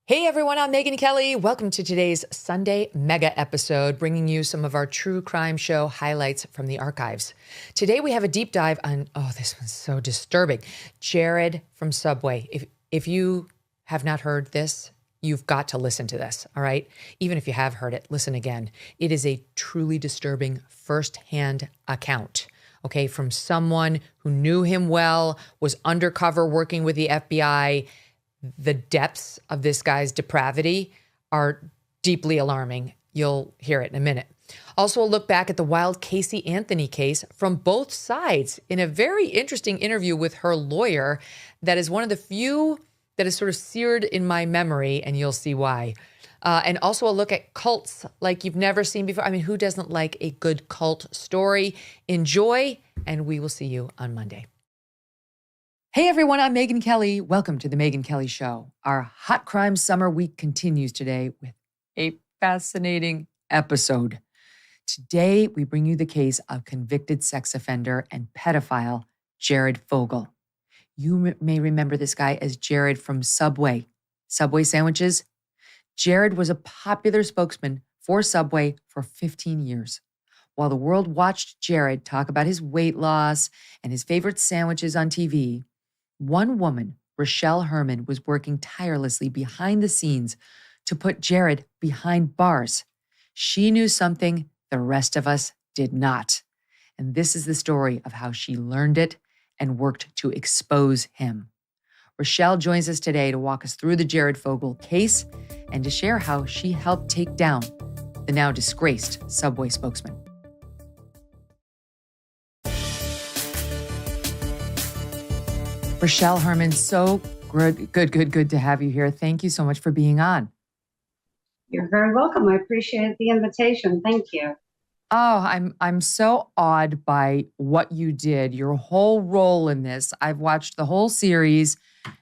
Hey everyone, I'm Megyn Kelly. Welcome to today's Sunday mega episode, bringing you some of our true crime show highlights from the archives. Today we have a deep dive on, this one's so disturbing, Jared from Subway. If you have not heard this, you've got to listen to this, all right? Even if you have heard it, listen again. It is a truly disturbing firsthand account, okay, from someone who knew him well, was undercover working with the FBI. The depths of this guy's depravity are deeply alarming. You'll hear it in a minute. Also, a look back at the wild Casey Anthony case from both sides in a very interesting interview with her lawyer that is one of the few that is sort of seared in my memory, and you'll see why. And also a look at cults like you've never seen before. I mean, who doesn't like a good cult story? Enjoy, and we will see you on Monday. Hey everyone, I'm Megyn Kelly. Welcome to the Megyn Kelly Show. Our hot crime summer week continues today with a fascinating episode. Today, we bring you the case of convicted sex offender and pedophile Jared Fogle. You may remember this guy as Jared from Subway sandwiches. Jared was a popular spokesman for Subway for 15 years. While the world watched Jared talk about his weight loss and his favorite sandwiches on TV, one woman, Rochelle Herman, was working tirelessly behind the scenes to put Jared behind bars. She knew something the rest of us did not. And this is the story of how she learned it and worked to expose him. Rochelle joins us today to walk us through the Jared Fogle case and to share how she helped take down the now disgraced Subway spokesman. Rochelle Herman, so good to have you here. Thank you so much for being on. You're very welcome. I appreciate the invitation. Thank you. Oh, I'm so awed by what you did, your whole role in this. I've watched the whole series,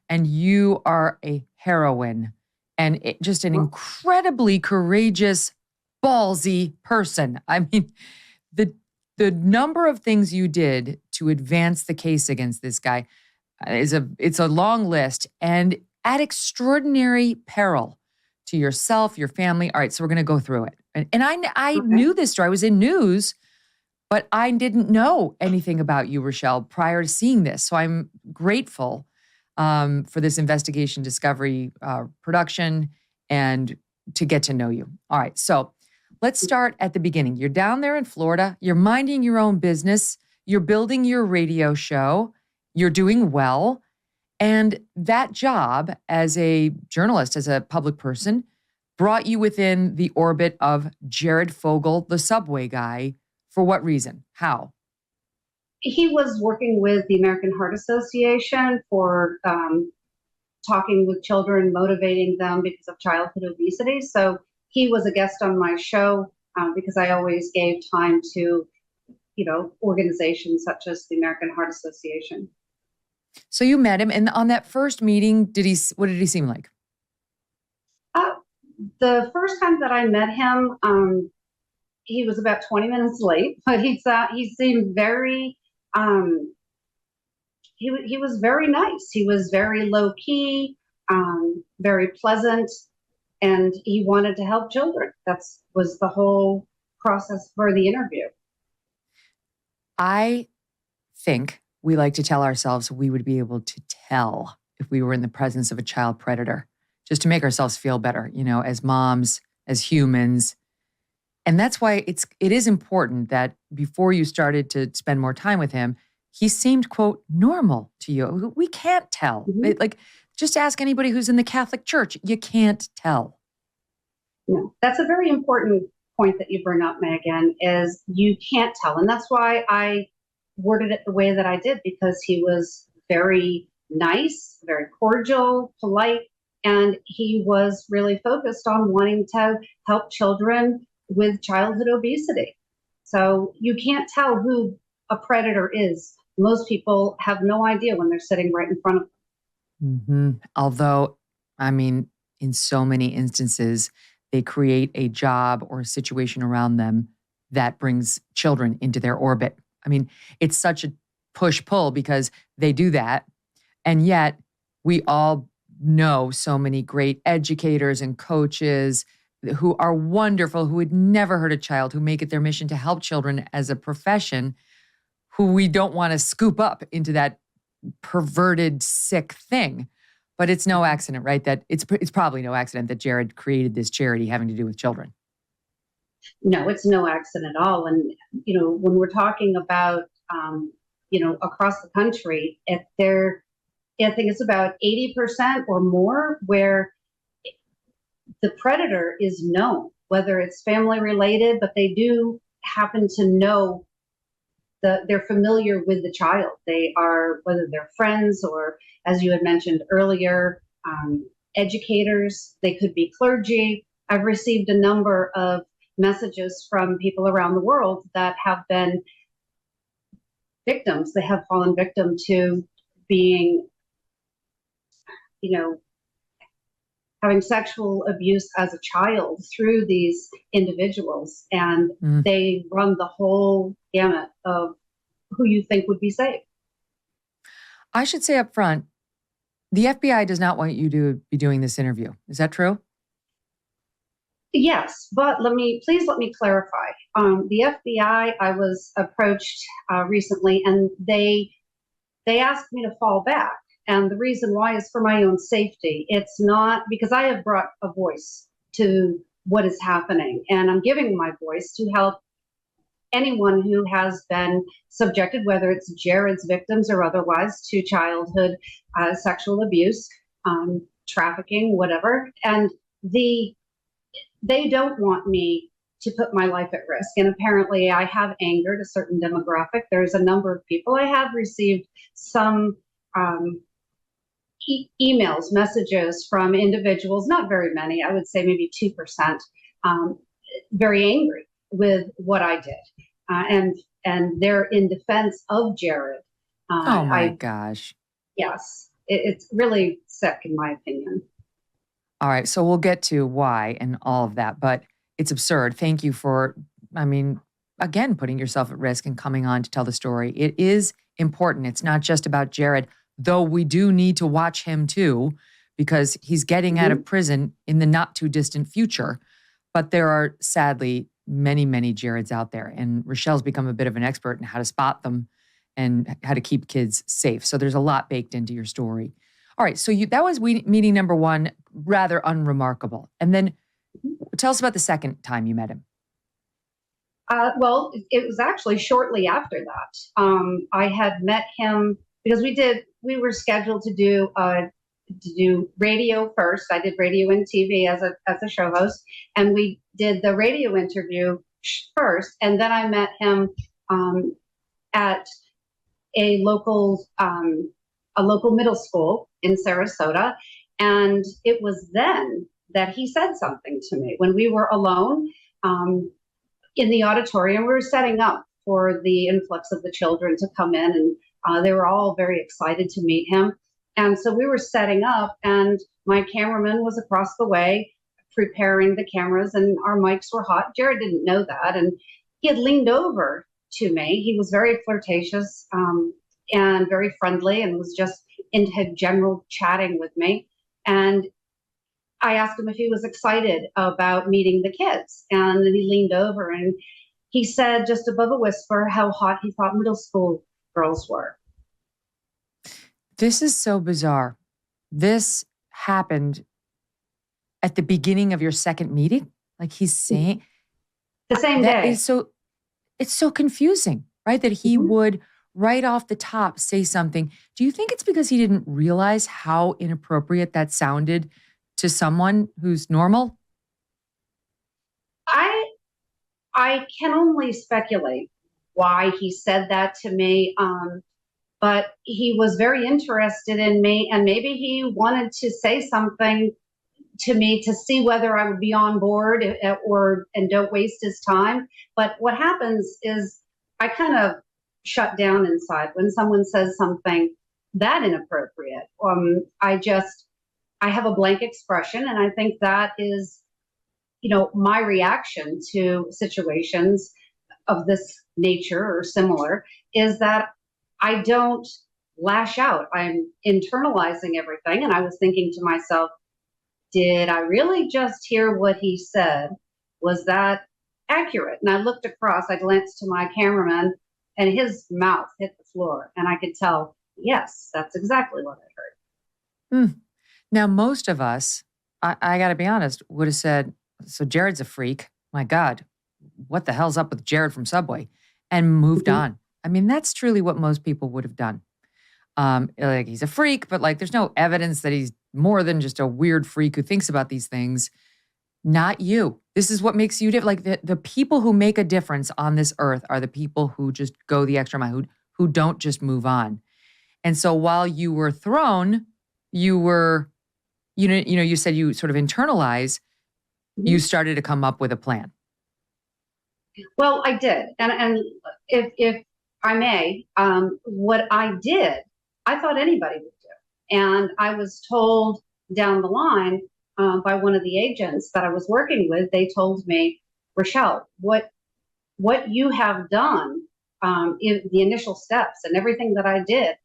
and you are a heroine and just an incredibly courageous, ballsy person. I mean, the number of things you did to advance the case against this guy it's a long list and at extraordinary peril to yourself, your family. All right, so we're going to go through it. And I knew this story. I was in news, but I didn't know anything about you, Rochelle, prior to seeing this. So I'm grateful for this investigation discovery production and to get to know you. All right, so let's start at the beginning. You're down there in Florida. You're minding your own business. You're building your radio show. You're doing well. And that job as a journalist, as a public person, brought you within the orbit of Jared Fogle, the Subway guy. For what reason? How? He was working with the American Heart Association for talking with children, motivating them because of childhood obesity. So he was a guest on my show because I always gave time to, organizations such as the American Heart Association. So you met him, and on that first meeting, what did he seem like? The first time that I met him, he was about 20 minutes late, but he seemed very, he was very nice. He was very low key, very pleasant, and he wanted to help children. That was the whole process for the interview. I think we like to tell ourselves we would be able to tell if we were in the presence of a child predator, just to make ourselves feel better, as moms, as humans. And that's why it is important that before you started to spend more time with him, he seemed, quote, normal to you. We can't tell. Mm-hmm. Just ask anybody who's in the Catholic Church. You can't tell. No, that's a very important point that you bring up, Megyn, is you can't tell. And that's why I worded it the way that I did, because he was very nice, very cordial, polite, and he was really focused on wanting to help children with childhood obesity. So you can't tell who a predator is. Most people have no idea when they're sitting right in front of them. Mm-hmm. Although, in so many instances, they create a job or a situation around them that brings children into their orbit. It's such a push-pull because they do that. And yet we all know so many great educators and coaches who are wonderful, who would never hurt a child, who make it their mission to help children as a profession, who we don't want to scoop up into that perverted, sick thing. But it's no accident, right? That it's probably no accident that Jared created this charity having to do with children. No, it's no accident at all. And, when we're talking about, across the country, I think it's about 80% or more where the predator is known, whether it's family related, but they do happen to know they're familiar with the child. They are, whether they're friends or, as you had mentioned earlier, educators, they could be clergy. I've received a number of messages from people around the world that have been victims. They have fallen victim to being, having sexual abuse as a child through these individuals. And they run the whole gamut of who you think would be safe. I should say up front, the FBI does not want you to be doing this interview. Is that true? Yes, but please let me clarify. The FBI, I was approached recently, and they asked me to fall back. And the reason why is for my own safety. It's not because I have brought a voice to what is happening, and I'm giving my voice to help anyone who has been subjected, whether it's Jared's victims or otherwise, to childhood sexual abuse, trafficking, whatever. And they don't want me to put my life at risk. And apparently I have angered a certain demographic. There's a number of people. I have received some emails, messages from individuals, not very many, I would say maybe 2%, very angry with what I did. And they're in defense of Jared. Oh my gosh. Yes, it's really sick in my opinion. All right, so we'll get to why and all of that, but it's absurd. Thank you for, again, putting yourself at risk and coming on to tell the story. It is important. It's not just about Jared, though we do need to watch him too, because he's getting out of prison in the not too distant future. But there are sadly many, many Jareds out there. And Rochelle's become a bit of an expert in how to spot them and how to keep kids safe. So there's a lot baked into your story. All right, so that was meeting number one, rather unremarkable. And then tell us about the second time you met him. Well, it was actually shortly after that. I had met him because we were scheduled to do radio first. I did radio and TV as a show host, and we did the radio interview first, and then I met him at a local middle school in Sarasota, and it was then that he said something to me when we were alone in the auditorium. We were setting up for the influx of the children to come in, and they were all very excited to meet him. And so we were setting up, and my cameraman was across the way preparing the cameras, and our mics were hot. Jared didn't know that, and he had leaned over to me. He was very flirtatious and very friendly, and was just into general chatting with me. And I asked him if he was excited about meeting the kids, and then he leaned over and he said, just above a whisper, how hot he thought middle school girls were. This is so bizarre. This happened at the beginning of your second meeting? Like he's saying the same day. It's so confusing, right? That he would right off the top say something. Do you think it's because he didn't realize how inappropriate that sounded to someone who's normal? I can only speculate why he said that to me. But he was very interested in me, and maybe he wanted to say something to me to see whether I would be on board and don't waste his time. But what happens is I kind of shut down inside when someone says something that inappropriate. I have a blank expression, and I think that is, my reaction to situations of this nature or similar is that I don't lash out. I'm internalizing everything. And I was thinking to myself, did I really just hear what he said? Was that accurate? And I looked across, I glanced to my cameraman, and his mouth hit the floor. And I could tell, yes, that's exactly what I heard. Now, most of us, I got to be honest, would have said, so Jared's a freak. My God, what the hell's up with Jared from Subway? And moved on. I mean, that's truly what most people would have done. Like, he's a freak, but like, there's no evidence that he's more than just a weird freak who thinks about these things. Not you. This is what makes you different. Like, the people who make a difference on this earth are the people who just go the extra mile, who don't just move on. And so while you were thrown, you were, you said you sort of internalize, you started to come up with a plan. Well, I did. And if I may, what I did, I thought anybody would do. And I was told down the line by one of the agents that I was working with, they told me, Rochelle, what you have done in the initial steps and everything that I did,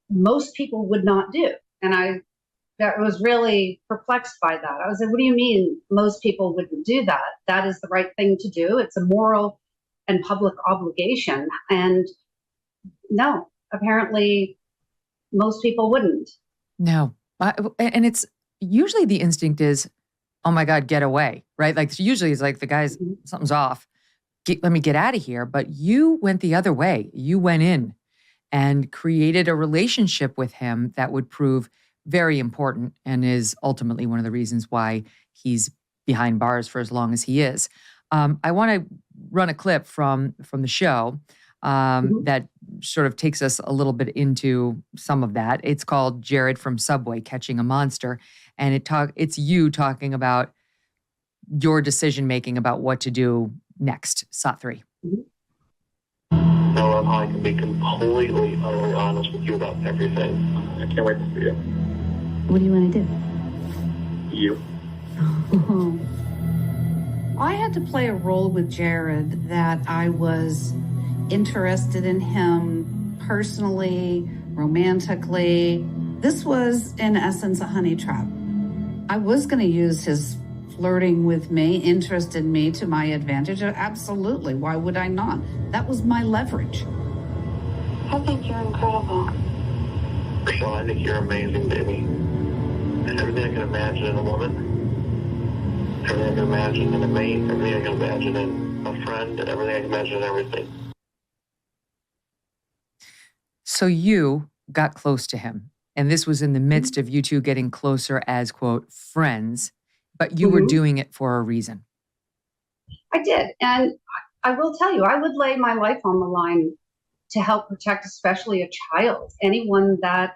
most people would not do. And I was really perplexed by that. I was like, what do you mean most people wouldn't do that? That is the right thing to do. It's a moral and public obligation. And no, apparently most people wouldn't. No. And it's usually the instinct is, oh my God, get away, right? Like usually it's like the guy's, something's off. Let me get out of here. But you went the other way. You went in and created a relationship with him that would prove very important and is ultimately one of the reasons why he's behind bars for as long as he is. I want to run a clip from the show that sort of takes us a little bit into some of that. It's called Jared from Subway, Catching a Monster. And it's you talking about your decision-making about what to do next. SOT 3. I love how I can be completely, utterly honest with you about everything. I can't wait to see you. What do you want to do? You. I had to play a role with Jared that I was interested in him personally, romantically. This was, in essence, a honey trap. I was going to use his flirting with me, interest in me to my advantage. Absolutely. Why would I not? That was my leverage. I think you're incredible. Michelle, I think you're amazing, baby. Everything I can imagine in a woman, everything I can imagine in a mate, everything I can imagine in a friend, and everything I can imagine in everything. So you got close to him. And this was in the midst of you two getting closer as, quote, friends. But you were doing it for a reason. I did. And I will tell you, I would lay my life on the line to help protect, especially a child, anyone that,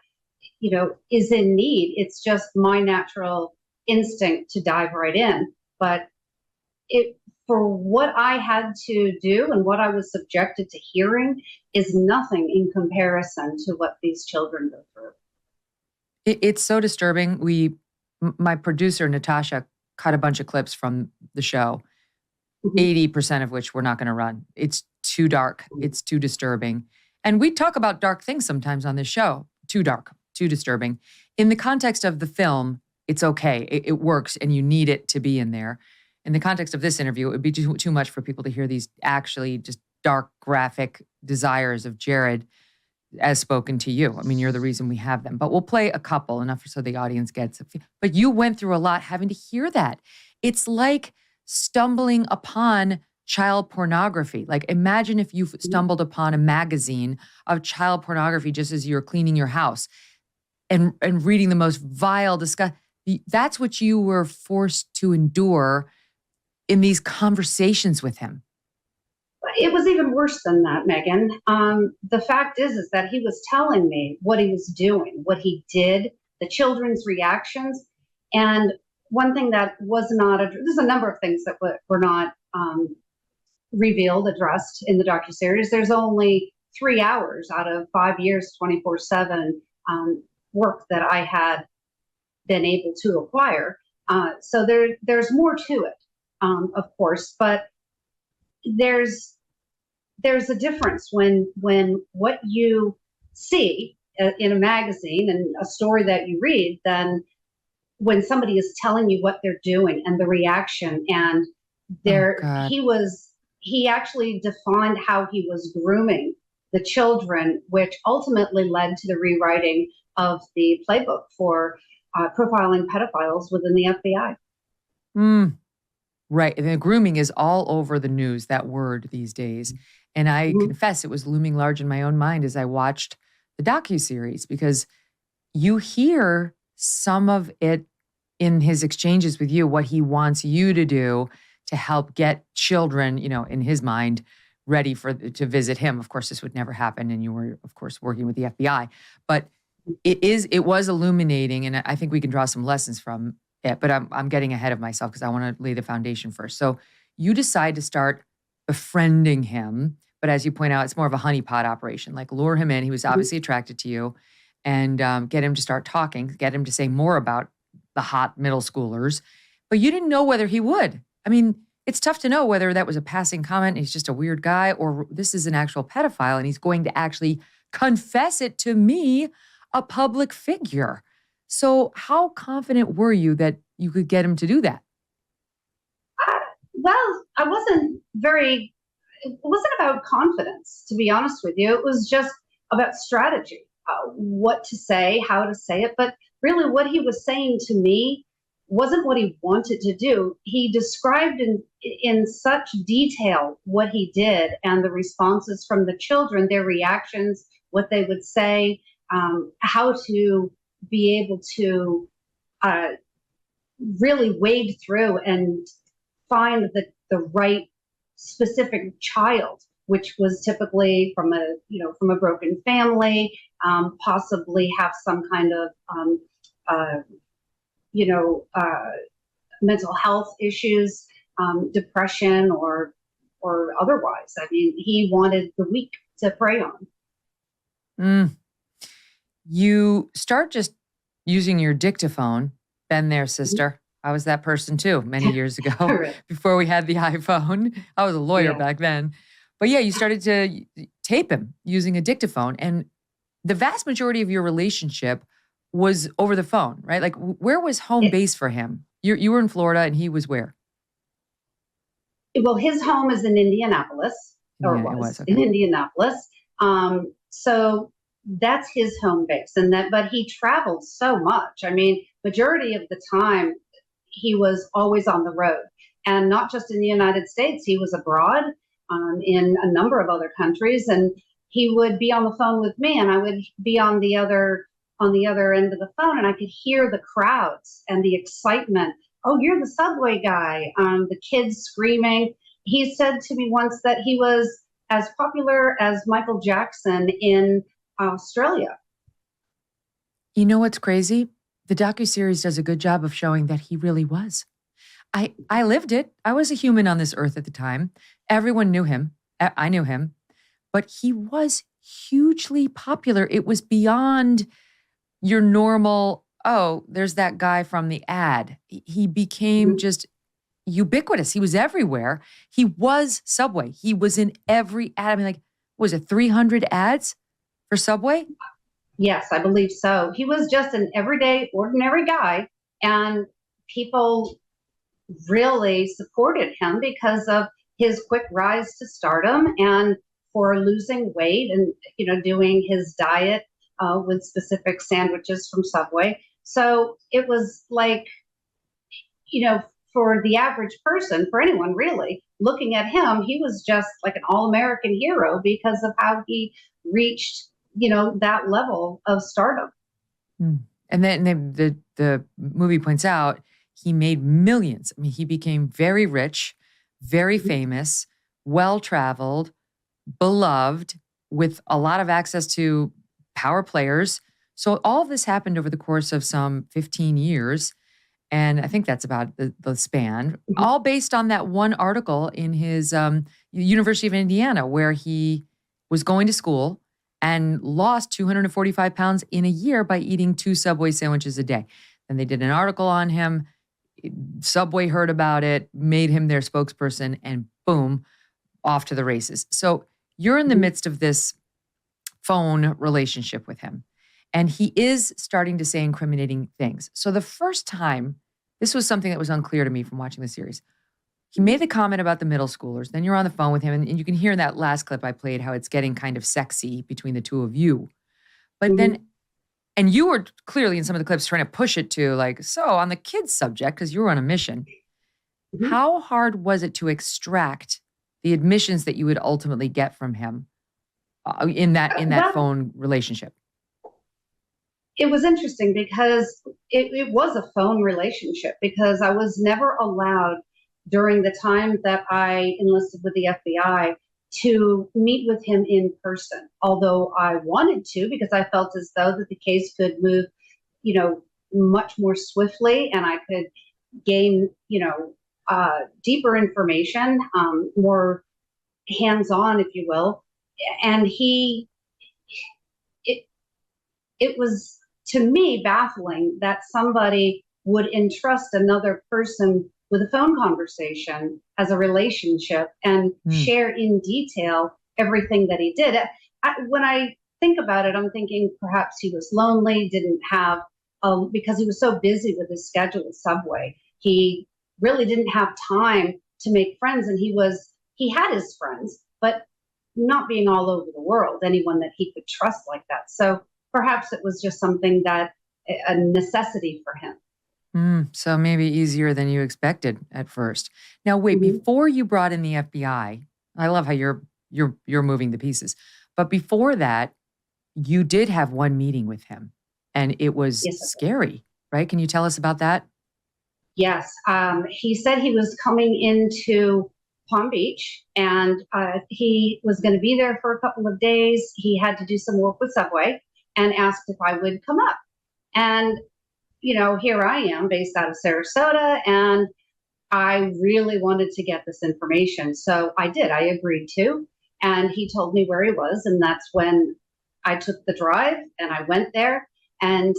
is in need. It's just my natural instinct to dive right in. But for what I had to do and what I was subjected to hearing is nothing in comparison to what these children go through. It's so disturbing. My producer, Natasha, cut a bunch of clips from the show, 80% of which we're not going to run. It's too dark. It's too disturbing. And we talk about dark things sometimes on this show. Too dark, too disturbing. In the context of the film, it's okay. It works and you need it to be in there. In the context of this interview, it would be too much for people to hear these actually just dark, graphic desires of Jared as spoken to you. I mean, you're the reason we have them. But we'll play a couple, enough so the audience gets it. But you went through a lot having to hear that. It's like stumbling upon child pornography. Like, imagine if you stumbled upon a magazine of child pornography just as you were cleaning your house and reading the most vile, disgust. That's what you were forced to endure in these conversations with him. It was even worse than that, Megyn. The fact is that he was telling me what he was doing, what he did, the children's reactions. And one thing that was not, there's a number of things that were not revealed, addressed in the docuseries. There's only 3 hours out of 5 years, 24/7 work that I had been able to acquire. So there's more to it, of course, but there's a difference when what you see in a magazine and a story that you read than when somebody is telling you what they're doing and the reaction. And he actually defined how he was grooming the children, which ultimately led to the rewriting of the playbook for profiling pedophiles within the FBI. Right. And the grooming is all over the news, that word these days. And I confess it was looming large in my own mind as I watched the docuseries, because you hear some of it in his exchanges with you, what he wants you to do to help get children, in his mind, ready to visit him. Of course, this would never happen. And you were, of course, working with the FBI. But it was illuminating. And I think we can draw some lessons from it. But I'm getting ahead of myself because I want to lay the foundation first. So you decide to start befriending him. But as you point out, it's more of a honeypot operation, like lure him in. He was obviously attracted to you, and get him to start talking, get him to say more about the hot middle schoolers. But you didn't know whether he would. I mean, it's tough to know whether that was a passing comment and he's just a weird guy, or this is an actual pedophile and he's going to actually confess it to me, a public figure. So how confident were you that you could get him to do that? Well, it wasn't about confidence, to be honest with you. It was just about strategy, what to say, how to say it. But really what he was saying to me wasn't what he wanted to do. He described in such detail what he did and the responses from the children, their reactions, what they would say, how to be able to really wade through and find the right specific child, which was typically from a broken family, possibly have some kind of mental health issues, depression or otherwise. I mean, he wanted the weak to prey on. You start just using your dictaphone. Been there, sister. I was that person too many years ago before we had the iPhone. I was a lawyer back then. But yeah, you started to tape him using a dictaphone. And the vast majority of your relationship was over the phone, right? Like, where was home base for him? You were in Florida and he was where? Well, his home is in Indianapolis, in Indianapolis. So that's his home base. But he traveled so much. I mean, majority of the time, he was always on the road, and not just in the United States. He was abroad in a number of other countries, and he would be on the phone with me, and I would be on the other end of the phone, and I could hear the crowds and the excitement. Oh, you're the subway guy. The kids screaming. He said to me once that he was as popular as Michael Jackson in Australia. You know what's crazy? The docuseries does a good job of showing that he really was. I lived it. I was a human on this earth at the time. Everyone knew him. I knew him. But he was hugely popular. It was beyond your normal, oh, there's that guy from the ad. He became just ubiquitous. He was everywhere. He was Subway. He was in every ad. I mean, like, was it 300 ads for Subway? Yes, I believe so. He was just an everyday, ordinary guy, and people really supported him because of his quick rise to stardom and for losing weight and, doing his diet with specific sandwiches from Subway. So it was like, for the average person, for anyone really, looking at him, he was just like an all-American hero because of how he reached that level of stardom. And then the movie points out he made millions. I mean, he became very rich, very famous, well-traveled, beloved, with a lot of access to power players. So all of this happened over the course of some 15 years. And I think that's about the span, all based on that one article in his University of Indiana, where he was going to school and lost 245 pounds in a year by eating 2 Subway sandwiches a day. And they did an article on him. Subway heard about it, made him their spokesperson, and boom, off to the races. So you're in the midst of this phone relationship with him. And he is starting to say incriminating things. So the first time, this was something that was unclear to me from watching the series. He made the comment about the middle schoolers. Then you're on the phone with him, and you can hear in that last clip I played how it's getting kind of sexy between the two of you. But then, and you were clearly in some of the clips trying to push it to like, so on the kids subject, because you were on a mission, how hard was it to extract the admissions that you would ultimately get from him in that phone relationship? It was interesting because it was a phone relationship, because I was never allowed during the time that I enlisted with the FBI to meet with him in person, although I wanted to, because I felt as though that the case could move, much more swiftly, and I could gain, deeper information, more hands-on, if you will. And it was, to me, baffling that somebody would entrust another person with a phone conversation as a relationship and share in detail everything that he did. When I think about it, I'm thinking perhaps he was lonely, didn't have, because he was so busy with his schedule at Subway, he really didn't have time to make friends. And he had his friends, but not being all over the world, anyone that he could trust like that. So perhaps it was just something that a necessity for him. So maybe easier than you expected at first. Now, wait, before you brought in the FBI, I love how you're moving the pieces. But before that, you did have one meeting with him, and it was scary, right? Can you tell us about that? Yes. He said he was coming into Palm Beach, and he was going to be there for a couple of days. He had to do some work with Subway and asked if I would come up. And here I am based out of Sarasota, and I really wanted to get this information. So I did. I agreed to. And he told me where he was. And that's when I took the drive and I went there. And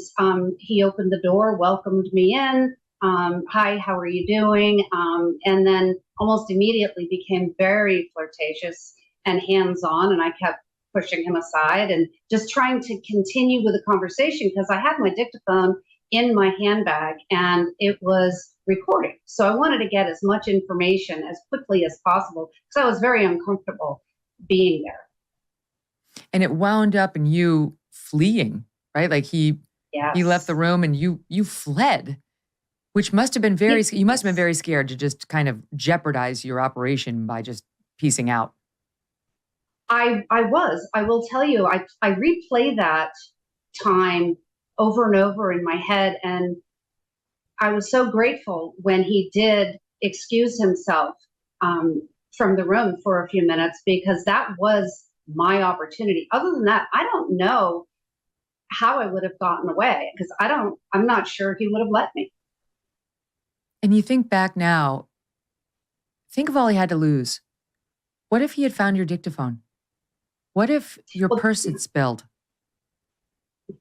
he opened the door, welcomed me in. Hi, how are you doing? And then almost immediately became very flirtatious and hands-on. And I kept pushing him aside and just trying to continue with the conversation, because I had my dictaphone in my handbag and it was recording. So I wanted to get as much information as quickly as possible, because I was very uncomfortable being there. And it wound up in you fleeing, right? Like he left the room and you fled, which must have been you must have been very scared to just kind of jeopardize your operation by just piecing out. I will tell you, I replay that time over and over in my head. And I was so grateful when he did excuse himself from the room for a few minutes, because that was my opportunity. Other than that, I don't know how I would have gotten away, because I'm not sure he would have let me. And you think back now, think of all he had to lose. What if he had found your dictaphone? What if your purse had spilled?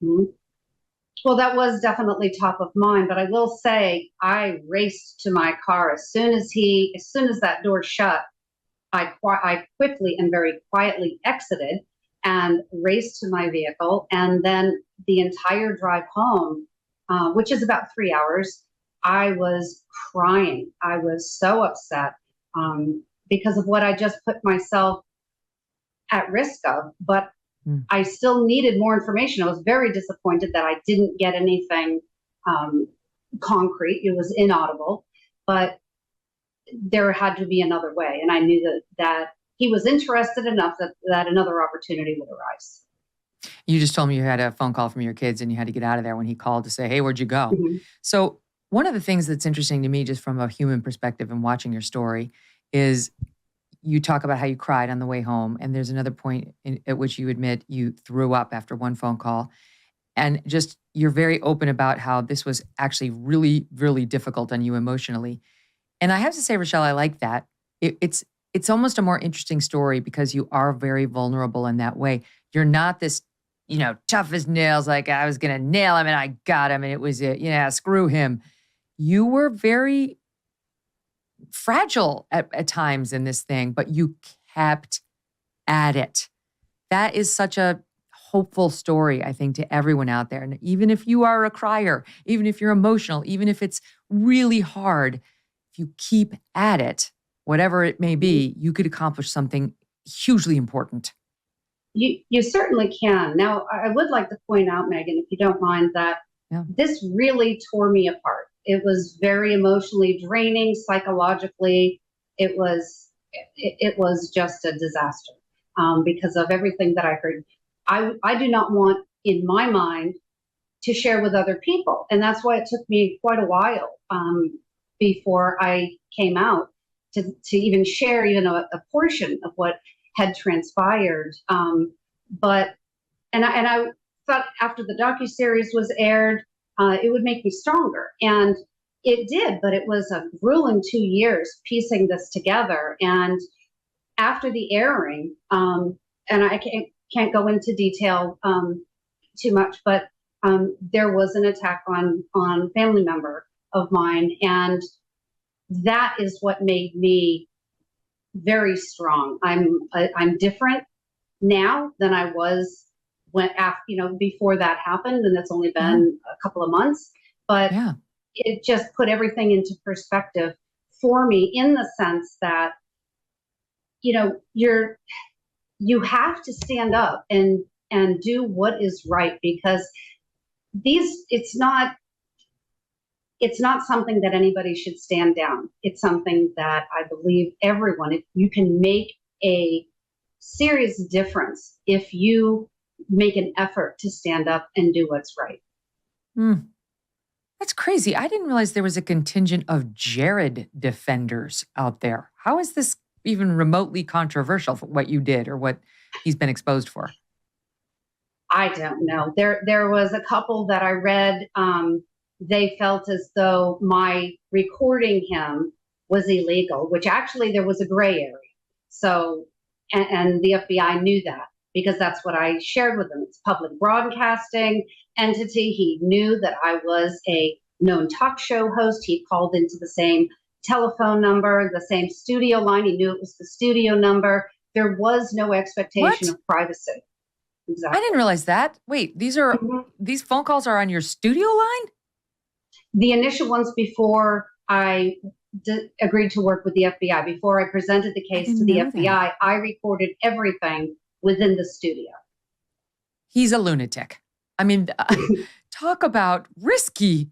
Well, that was definitely top of mind, but I will say I raced to my car as soon as that door shut. I quickly and very quietly exited and raced to my vehicle, and then the entire drive home, which is about 3 hours, I was crying. I was so upset because of what I just put myself at risk of, but I still needed more information. I was very disappointed that I didn't get anything concrete. It was inaudible, but there had to be another way. And I knew that he was interested enough that another opportunity would arise. You just told me you had a phone call from your kids and you had to get out of there when he called to say, hey, where'd you go? So one of the things that's interesting to me, just from a human perspective and watching your story, is you talk about how you cried on the way home. And there's another point at which you admit you threw up after one phone call. And just, you're very open about how this was actually really, really difficult on you emotionally. And I have to say, Rochelle, I like that. It's almost a more interesting story because you are very vulnerable in that way. You're not this, tough as nails, like I was going to nail him and I got him and it was screw him. You were very fragile at times in this thing, but you kept at it. That is such a hopeful story, I think, to everyone out there. And even if you are a crier, even if you're emotional, even if it's really hard, if you keep at it, whatever it may be, you could accomplish something hugely important. You certainly can. Now, I would like to point out, Megyn, if you don't mind, that this really tore me apart. It was very emotionally draining, psychologically. It was just a disaster because of everything that I heard. I do not want, in my mind, to share with other people. And that's why it took me quite a while before I came out to even share even a portion of what had transpired. But I thought after the docuseries was aired, it would make me stronger. And it did, but it was a grueling 2 years piecing this together. And after the airing, and I can't go into detail too much, but there was an attack on a family member of mine. And that is what made me very strong. I'm different now than I was before that happened, and it's only been a couple of months. But it just put everything into perspective for me in the sense that you have to stand up and do what is right, because it's not something that anybody should stand down. It's something that I believe everyone, if you can make a serious difference, if you make an effort to stand up and do what's right. That's crazy. I didn't realize there was a contingent of Jared defenders out there. How is this even remotely controversial for what you did or what he's been exposed for? I don't know. There was a couple that I read. They felt as though my recording him was illegal, which actually there was a gray area. So, and the FBI knew that because that's what I shared with them. It's public broadcasting entity. He knew that I was a known talk show host. He called into the same telephone number, the same studio line. He knew it was the studio number. There was no expectation of privacy. Exactly. I didn't realize that. Wait, these phone calls are on your studio line? The initial ones before I agreed to work with the FBI, before I presented the case to the FBI, I recorded everything within the studio. He's a lunatic. I mean, talk about risky.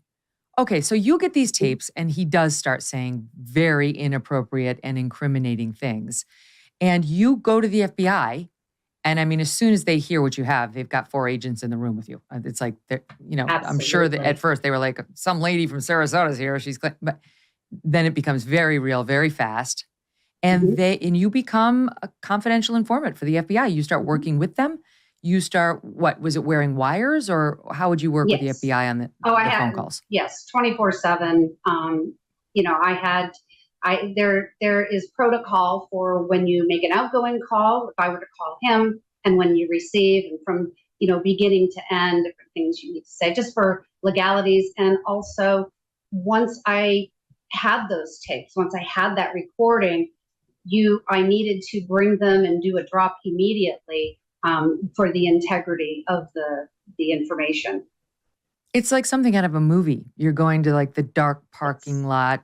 Okay, so you get these tapes and he does start saying very inappropriate and incriminating things. And you go to the FBI. And I mean, as soon as they hear what you have, they've got 4 agents in the room with you. It's like, Absolutely. I'm sure that at first they were like, some lady from Sarasota's here. But then it becomes very real, very fast. And you become a confidential informant for the FBI. You start working with them. You start, was it wearing wires, or how would you work with the FBI on the phone calls? Yes, 24/7. There is protocol for when you make an outgoing call, if I were to call him, and when you receive, and from, beginning to end, different things you need to say, just for legalities. And also, once I had those tapes, once I had that recording, I needed to bring them and do a drop immediately for the integrity of the information. It's like something out of a movie. You're going to like the dark parking lot,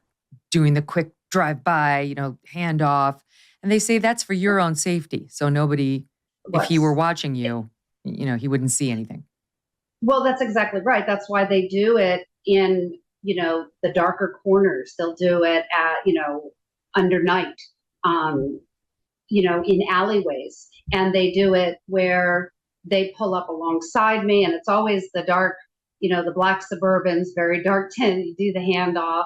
doing the quick drive by, handoff. And they say that's for your own safety. So nobody, if he were watching you, he wouldn't see anything. Well, that's exactly right. That's why they do it in, the darker corners. They'll do it at, under night, in alleyways. And they do it where they pull up alongside me, and it's always the dark, the black Suburbans, very dark tint. You do the handoff.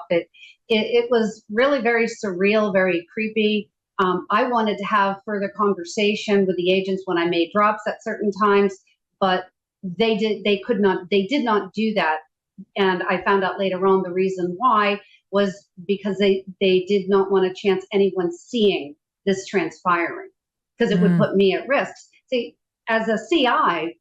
It was really very surreal, very creepy. I wanted to have further conversation with the agents when I made drops at certain times, but they did not do that. And I found out later on the reason why was because they did not want to chance anyone seeing this transpiring, because it would put me at risk. See, as a CIs,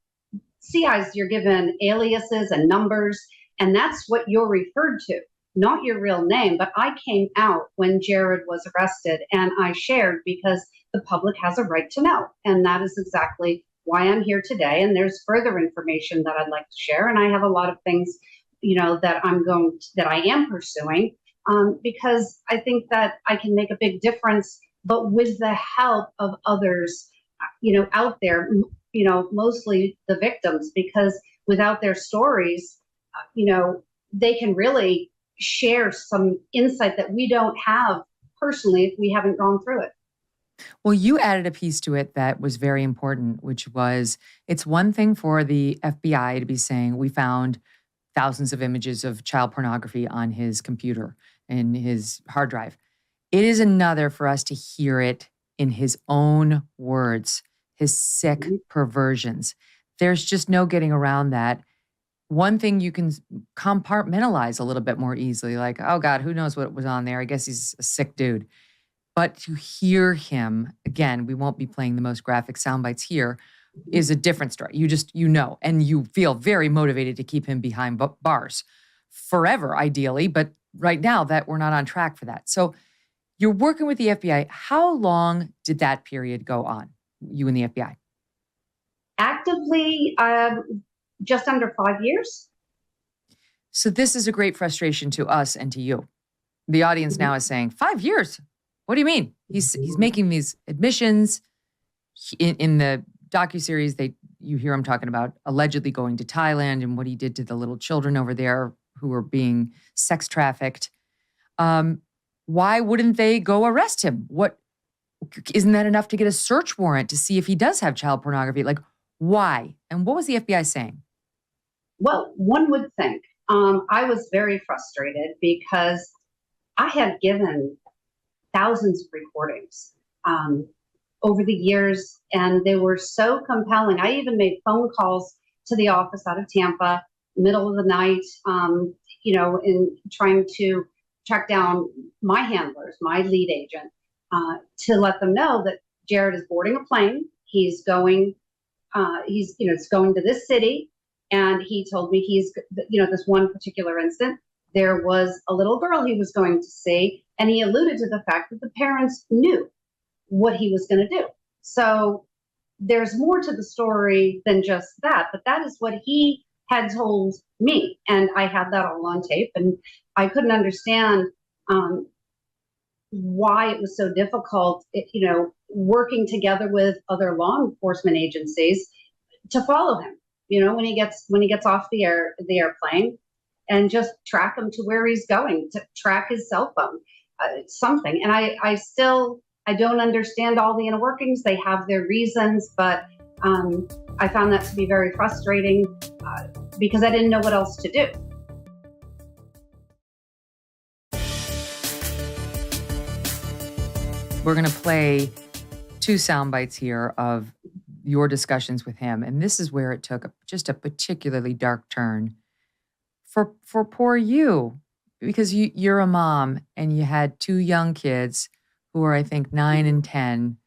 you're given aliases and numbers, and that's what you're referred to, not your real name. But I came out when Jared was arrested, and I shared because the public has a right to know. And that is exactly why I'm here today. And there's further information that I'd like to share. And I have a lot of things, that I am pursuing, because I think that I can make a big difference, but with the help of others, out there, mostly the victims, because without their stories, they can really share some insight that we don't have personally if we haven't gone through it. Well, you added a piece to it that was very important, which was it's one thing for the FBI to be saying, we found thousands of images of child pornography on his computer and his hard drive. It is another for us to hear it in his own words, his sick perversions. There's just no getting around that. One thing you can compartmentalize a little bit more easily, like, oh God, who knows what was on there? I guess he's a sick dude. But to hear him, again, we won't be playing the most graphic sound bites here, is a different story. You know, and you feel very motivated to keep him behind bars forever, ideally. But right now that we're not on track for that. So you're working with the FBI. How long did that period go on, you and the FBI? Actively, just under 5 years. So this is a great frustration to us and to you. The audience now is saying, 5 years? What do you mean? He's making these admissions. In the docuseries, you hear him talking about allegedly going to Thailand and what he did to the little children over there who were being sex trafficked. Why wouldn't they go arrest him? Isn't that enough to get a search warrant to see if he does have child pornography? Like, why? And what was the FBI saying? Well, one would think. I was very frustrated because I had given thousands of recordings over the years, and they were so compelling. I even made phone calls to the office out of Tampa, middle of the night, in trying to track down my handlers, my lead agent, to let them know that Jared is boarding a plane. He's going, it's going to this city. And he told me this one particular instant, there was a little girl he was going to see. And he alluded to the fact that the parents knew what he was going to do. So there's more to the story than just that. But that is what he had told me. And I had that all on tape. And I couldn't understand why it was so difficult, working together with other law enforcement agencies to follow him. When he gets off the airplane, and just track him to where he's going, to track his cell phone, something. And I don't understand all the inner workings. They have their reasons, but I found that to be very frustrating because I didn't know what else to do. We're going to play 2 sound bites here of your discussions with him. And this is where it took just a particularly dark turn for poor you, because you're a mom and you had 2 young kids who were, I think, 9 and 10.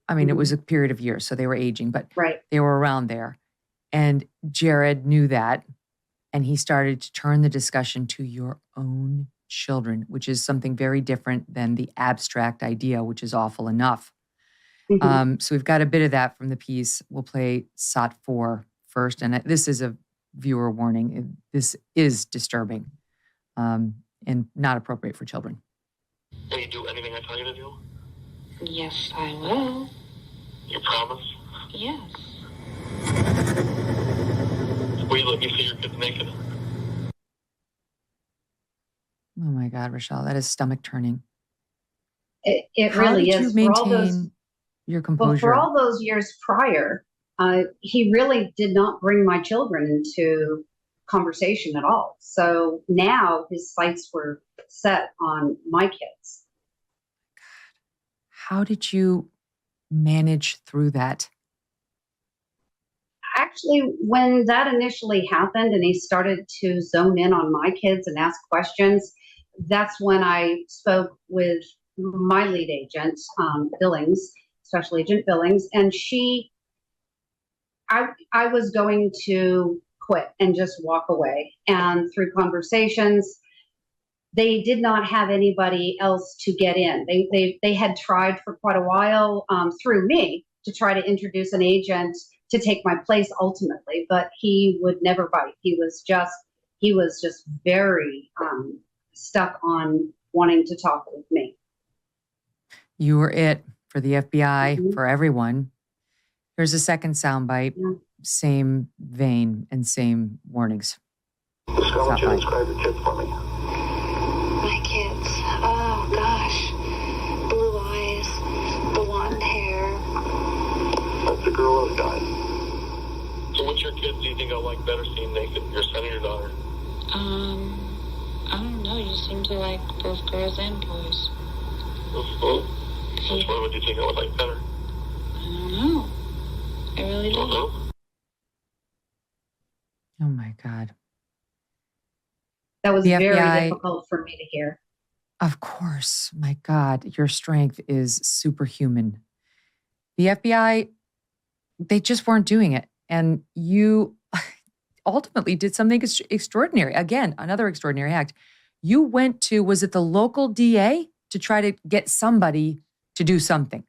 I mean, it was a period of years, so they were aging, but they were around there. And Jared knew that, and he started to turn the discussion to your own children, which is something very different than the abstract idea, which is awful enough. So we've got a bit of that from the piece. We'll play SOT 4 first. And this is a viewer warning. This is disturbing and not appropriate for children. Will you do anything I tell you to do? Yes, I will. You promise? Yes. Will you let me see your kids naked? Oh my God, Rochelle, that is stomach turning. It How really did is. you maintain your composure? Well, for all those years prior, he really did not bring my children into conversation at all. So now his sights were set on my kids. How did you manage through that? Actually, when that initially happened and he started to zone in on my kids and ask questions, that's when I spoke with my lead agent, Billings, Special Agent Billings, and I was going to quit and just walk away. And through conversations, they did not have anybody else to get in. They had tried for quite a while through me to try to introduce an agent to take my place ultimately, but he would never bite. He was just very stuck on wanting to talk with me. You were it for the FBI, Mm-hmm. for everyone. Here's a second soundbite. Yeah. Same vein and same warnings. Just I want you to describe your kids for me. My kids. Oh, gosh. Blue eyes, blonde hair. That's a girl or a guy. So which your kids do you think I like better seeing naked, your son or your daughter? I don't know. You seem to like both girls and boys. Mm-hmm. Which one would you think I would like better? I don't know. I really don't. Mm-hmm. Oh my God. That was The very FBI difficult for me to hear. Of course. My God, your strength is superhuman. The FBI, they just weren't doing it. And you ultimately did something extraordinary. Again, another extraordinary act. You went to, was it the local DA to try to get somebody to do something?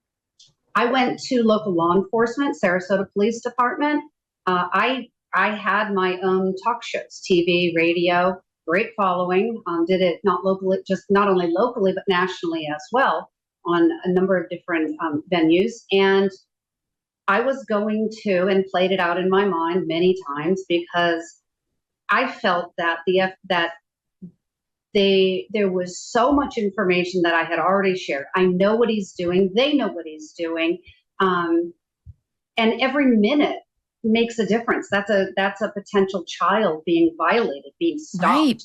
I went to local law enforcement, Sarasota Police Department. I had my own talk shows, TV, radio, great following. Did it not only locally, but nationally as well on a number of different venues. And I was going to, and played it out in my mind many times, because I felt that there was so much information that I had already shared. I know what he's doing. They know what he's doing. And every minute makes a difference. That's a potential child being violated, being stopped,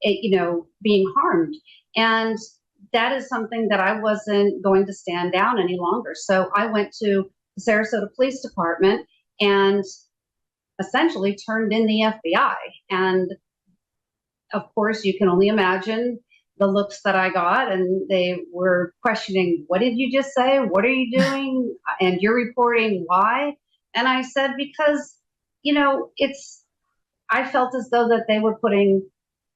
being harmed. And that is something that I wasn't going to stand down any longer. So I went to the Sarasota Police Department and essentially turned in the FBI. And of course, you can only imagine the looks that I got, and they were questioning, what did you just say? What are you doing? And you're reporting why? And I said, because, I felt as though that they were putting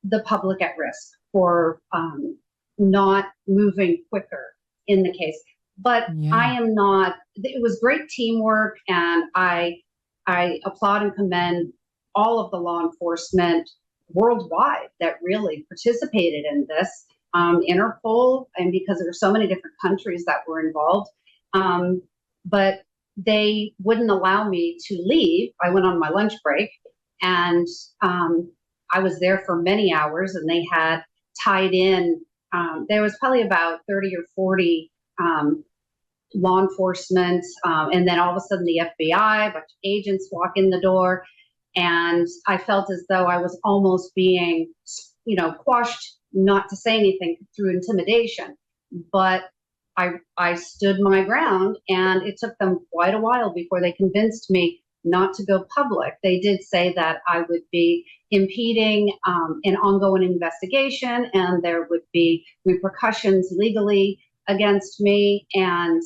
the public at risk for not moving quicker in the case. But Yeah. I am not, it was great teamwork, and I applaud and commend all of the law enforcement worldwide that really participated in this, Interpol, and because there were so many different countries that were involved. But they wouldn't allow me to leave. I went on my lunch break, and I was there for many hours, and they had tied in, there was probably about 30 or 40 law enforcement, and then all of a sudden the FBI, a bunch of agents walk in the door. And I felt as though I was almost being, quashed not to say anything through intimidation. But I stood my ground, and it took them quite a while before they convinced me not to go public. They did say that I would be impeding an ongoing investigation, and there would be repercussions legally against me. And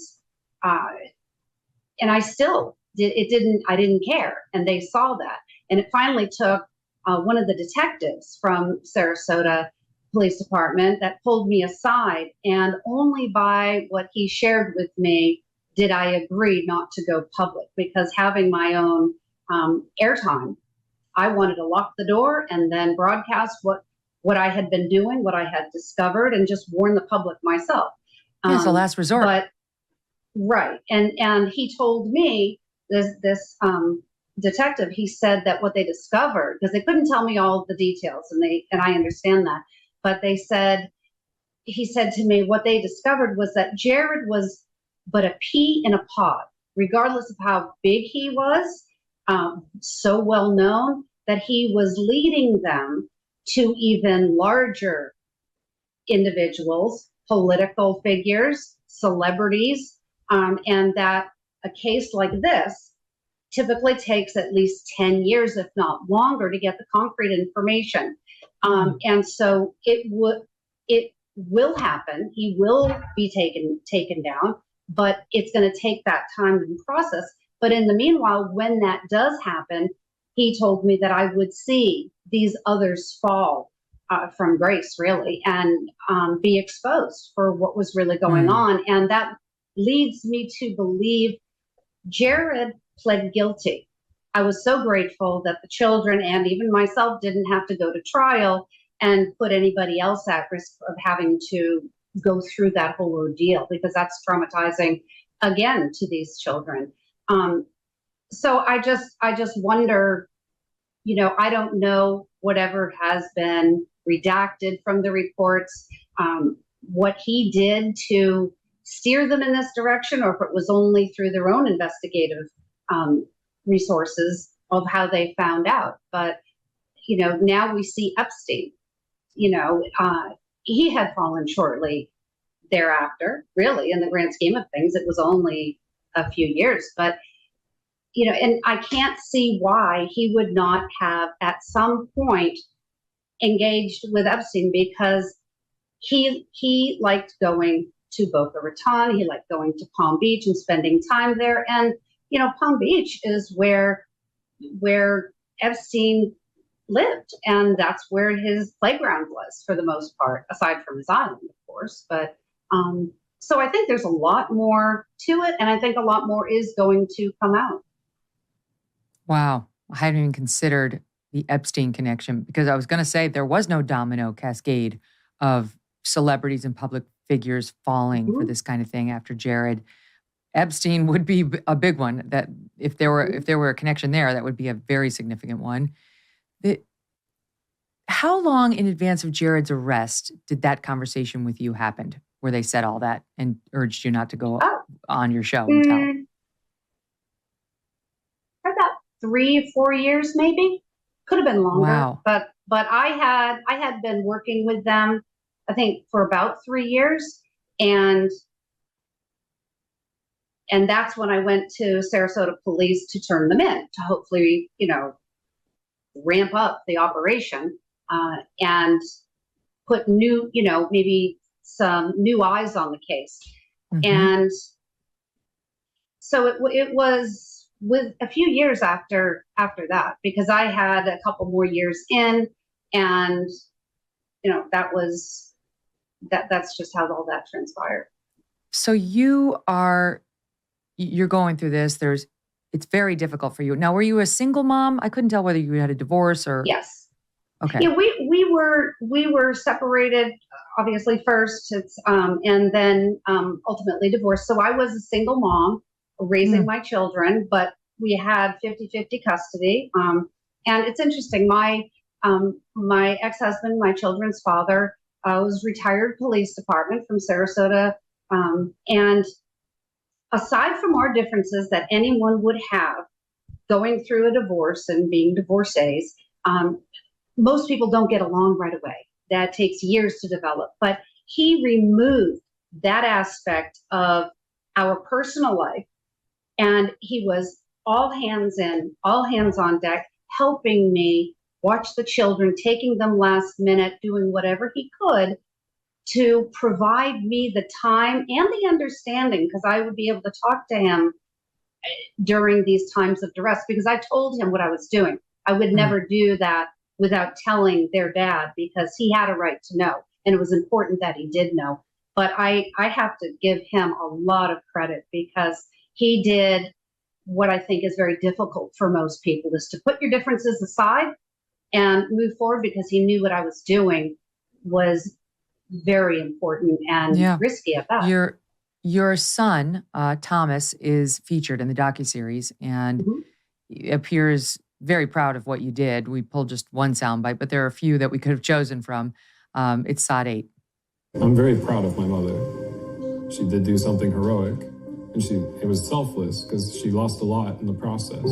I still I didn't care. And they saw that. And it finally took one of the detectives from Sarasota Police Department that pulled me aside, and only by what he shared with me did I agree not to go public, because having my own airtime, I wanted to lock the door and then broadcast what I had been doing, what I had discovered, and just warn the public myself. It's a last resort. But right. And he told me, this detective, he said that what they discovered, because they couldn't tell me all the details, and I understand that, but he said to me, what they discovered was that Jared was but a pea in a pod, regardless of how big he was, so well known that he was leading them to even larger individuals, political figures, celebrities, and that a case like this typically takes at least 10 years, if not longer, to get the concrete information. And so it will happen. He will be taken down, but it's going to take that time and process. But in the meanwhile, when that does happen, he told me that I would see these others fall from grace, really, and be exposed for what was really going on. And that leads me to believe Jared pled guilty. I was so grateful that the children and even myself didn't have to go to trial and put anybody else at risk of having to go through that whole ordeal, because that's traumatizing again to these children. So I just wonder, I don't know whatever has been redacted from the reports, what he did to steer them in this direction, or if it was only through their own investigative resources of how they found out. But, now we see Epstein, he had fallen shortly thereafter, really, in the grand scheme of things. It was only a few years, but, and I can't see why he would not have at some point engaged with Epstein, because he liked going to Boca Raton. He liked going to Palm Beach and spending time there. And, Palm Beach is where Epstein lived. And that's where his playground was for the most part, aside from his island, of course. But so I think there's a lot more to it. And I think a lot more is going to come out. Wow. I hadn't even considered the Epstein connection, because I was going to say there was no domino cascade of celebrities and public figures falling for this kind of thing after Jared. Epstein would be a big one. That if there were a connection there, that would be a very significant one. How long in advance of Jared's arrest did that conversation with you happen, where they said all that and urged you not to go on your show and tell? About 3-4 years, maybe. Could have been longer. Wow. But I had been working with them, I think, for about 3 years, and that's when I went to Sarasota Police to turn them in, to hopefully, ramp up the operation and put new, maybe some new eyes on the case. And so it was with a few years after that, because I had a couple more years in, and that's just how all that transpired. So you're going through this. It's very difficult for you. Now, were you a single mom? I couldn't tell whether you had a divorce or. Yes. Okay. Yeah, we were separated, obviously first, and then ultimately divorced. So I was a single mom raising my children, but we had 50-50 custody. And it's interesting. My ex-husband, my children's father, was retired police department from Sarasota, and aside from our differences that anyone would have going through a divorce and being divorcees, most people don't get along right away. That takes years to develop. But he removed that aspect of our personal life, and he was all hands in, all hands on deck, helping me watch the children, taking them last minute, doing whatever he could to provide me the time and the understanding, because I would be able to talk to him during these times of duress, because I told him what I was doing. I would never do that without telling their dad, because he had a right to know, and it was important that he did know. But I have to give him a lot of credit, because he did what I think is very difficult for most people, is to put your differences aside and move forward, because he knew what I was doing was very important and risky at that. Your son, Thomas, is featured in the docuseries and appears very proud of what you did. We pulled just one soundbite, but there are a few that we could have chosen from. It's Sod 8. I'm very proud of my mother. She did do something heroic, and it was selfless, because she lost a lot in the process.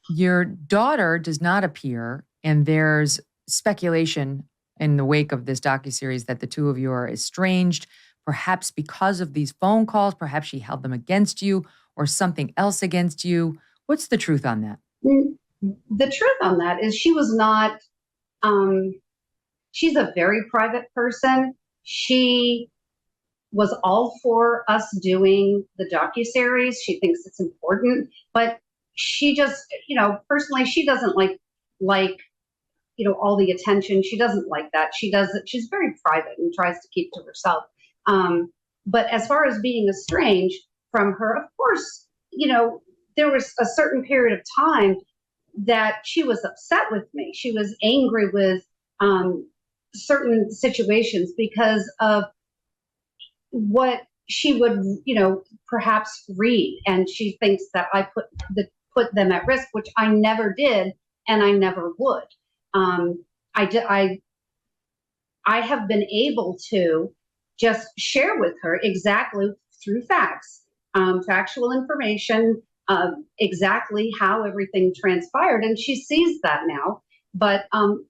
Your daughter does not appear, and there's speculation in the wake of this docuseries that the two of you are estranged, perhaps because of these phone calls. Perhaps she held them against you or something else against you. What's the truth on that? The truth on that is she was not, she's a very private person. She was all for us doing the docuseries. She thinks it's important, but she just, personally, she doesn't like, all the attention. She doesn't like that. She's very private and tries to keep to herself. But as far as being estranged, from her. Of course, there was a certain period of time that she was upset with me. She was angry with certain situations because of what she would, perhaps read. And she thinks that I put them at risk, which I never did, and I never would. I have been able to just share with her exactly through facts, factual information, exactly how everything transpired. And she sees that now. But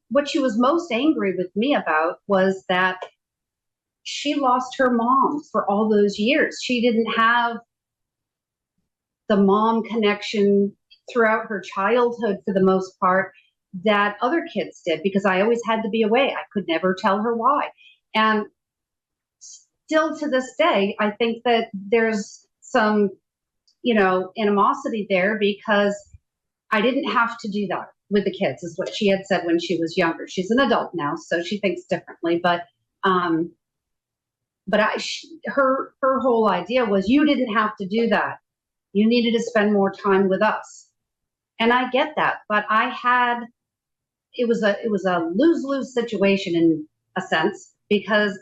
what she was most angry with me about was that she lost her mom for all those years. She didn't have the mom connection throughout her childhood for the most part that other kids did, because I always had to be away. I could never tell her why. And still to this day, I think that there's some, animosity there, because I didn't have to do that with the kids, is what she had said when she was younger. She's an adult now, so she thinks differently. But her whole idea was, you didn't have to do that. You needed to spend more time with us. And I get that, but it was a lose-lose situation in a sense, because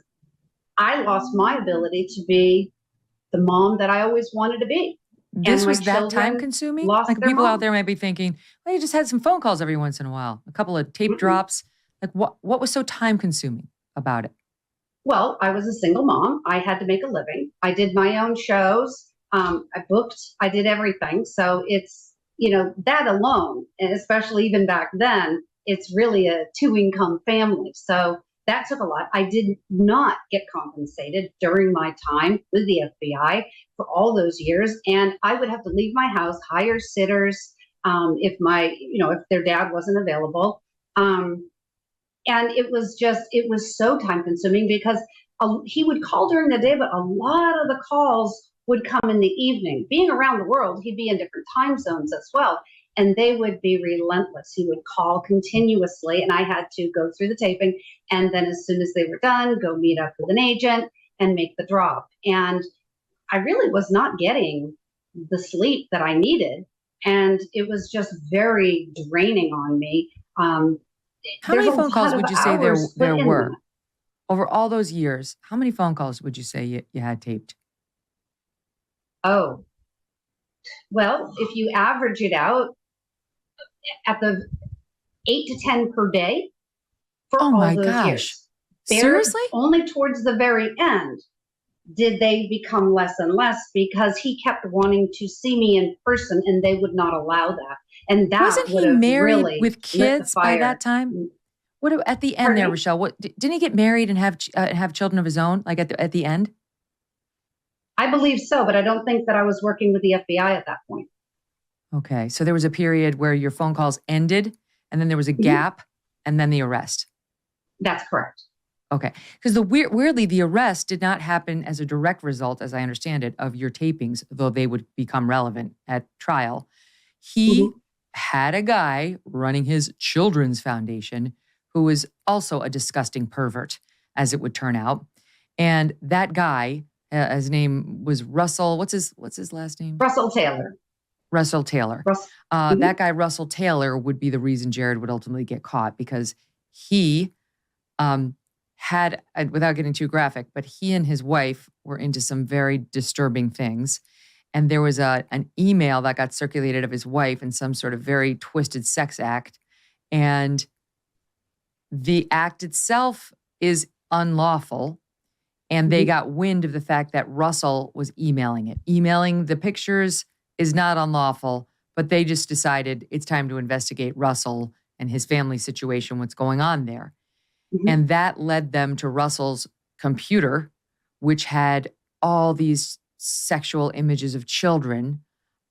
I lost my ability to be the mom that I always wanted to be. This was that time consuming? Like people out there might be thinking, well, you just had some phone calls every once in a while, a couple of tape drops. Like what was so time consuming about it? Well, I was a single mom. I had to make a living. I did my own shows. I booked, I did everything. So it's, that alone, and especially even back then, it's really a 2-income family. So that took a lot. I did not get compensated during my time with the FBI for all those years. And I would have to leave my house, hire sitters, if their dad wasn't available. And it was so time consuming, because he would call during the day, but a lot of the calls would come in the evening. Being around the world, he'd be in different time zones as well. And they would be relentless. He would call continuously, and I had to go through the taping. And then as soon as they were done, go meet up with an agent and make the drop. And I really was not getting the sleep that I needed. And it was just very draining on me. How many phone calls would you say there were? Over all those years, how many phone calls would you say you had taped? Oh, well, if you average it out, at the 8 to 10 per day for all those years. Seriously? Only towards the very end did they become less and less, because he kept wanting to see me in person, and they would not allow that. And that wasn't he married with kids by that time? What at the end there, Rochelle? What didn't he get married and have children of his own? Like at the end? I believe so, but I don't think that I was working with the FBI at that point. Okay, so there was a period where your phone calls ended, and then there was a gap, and then the arrest. That's correct. Okay, because weirdly, the arrest did not happen as a direct result, as I understand it, of your tapings, though they would become relevant at trial. He had a guy running his children's foundation who was also a disgusting pervert, as it would turn out, and that guy, his name was Russell. What's his last name? Russell Taylor. Russell Taylor. That guy, Russell Taylor, would be the reason Jared would ultimately get caught, because he had, without getting too graphic, but he and his wife were into some very disturbing things. And there was an email that got circulated of his wife in some sort of very twisted sex act. And the act itself is unlawful. And they got wind of the fact that Russell was emailing it. Emailing the pictures is not unlawful, but they just decided it's time to investigate Russell and his family situation, what's going on there. And that led them to Russell's computer, which had all these sexual images of children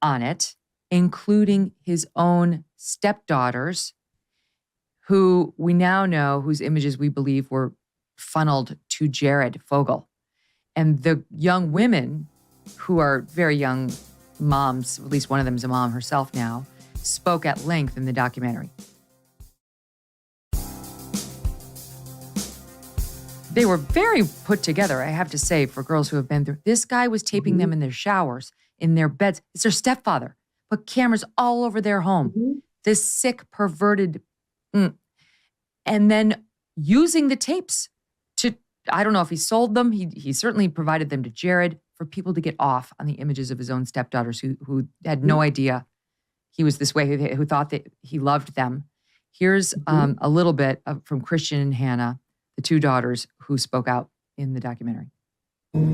on it, including his own stepdaughters, who we now know, whose images we believe were funneled to Jared Fogle. And the young women, who are very young moms, at least one of them is a mom herself now, spoke at length in the documentary. They were very put together, I have to say, for girls who have been through. This guy was taping them in their showers, in their beds. It's their stepfather. Put cameras all over their home. This sick, perverted, and then using the tapes to, I don't know if he sold them. He certainly provided them to Jared for people to get off on the images of his own stepdaughters who had no idea he was this way, who thought that he loved them. Here's a little bit from Christian and Hannah, the two daughters who spoke out in the documentary.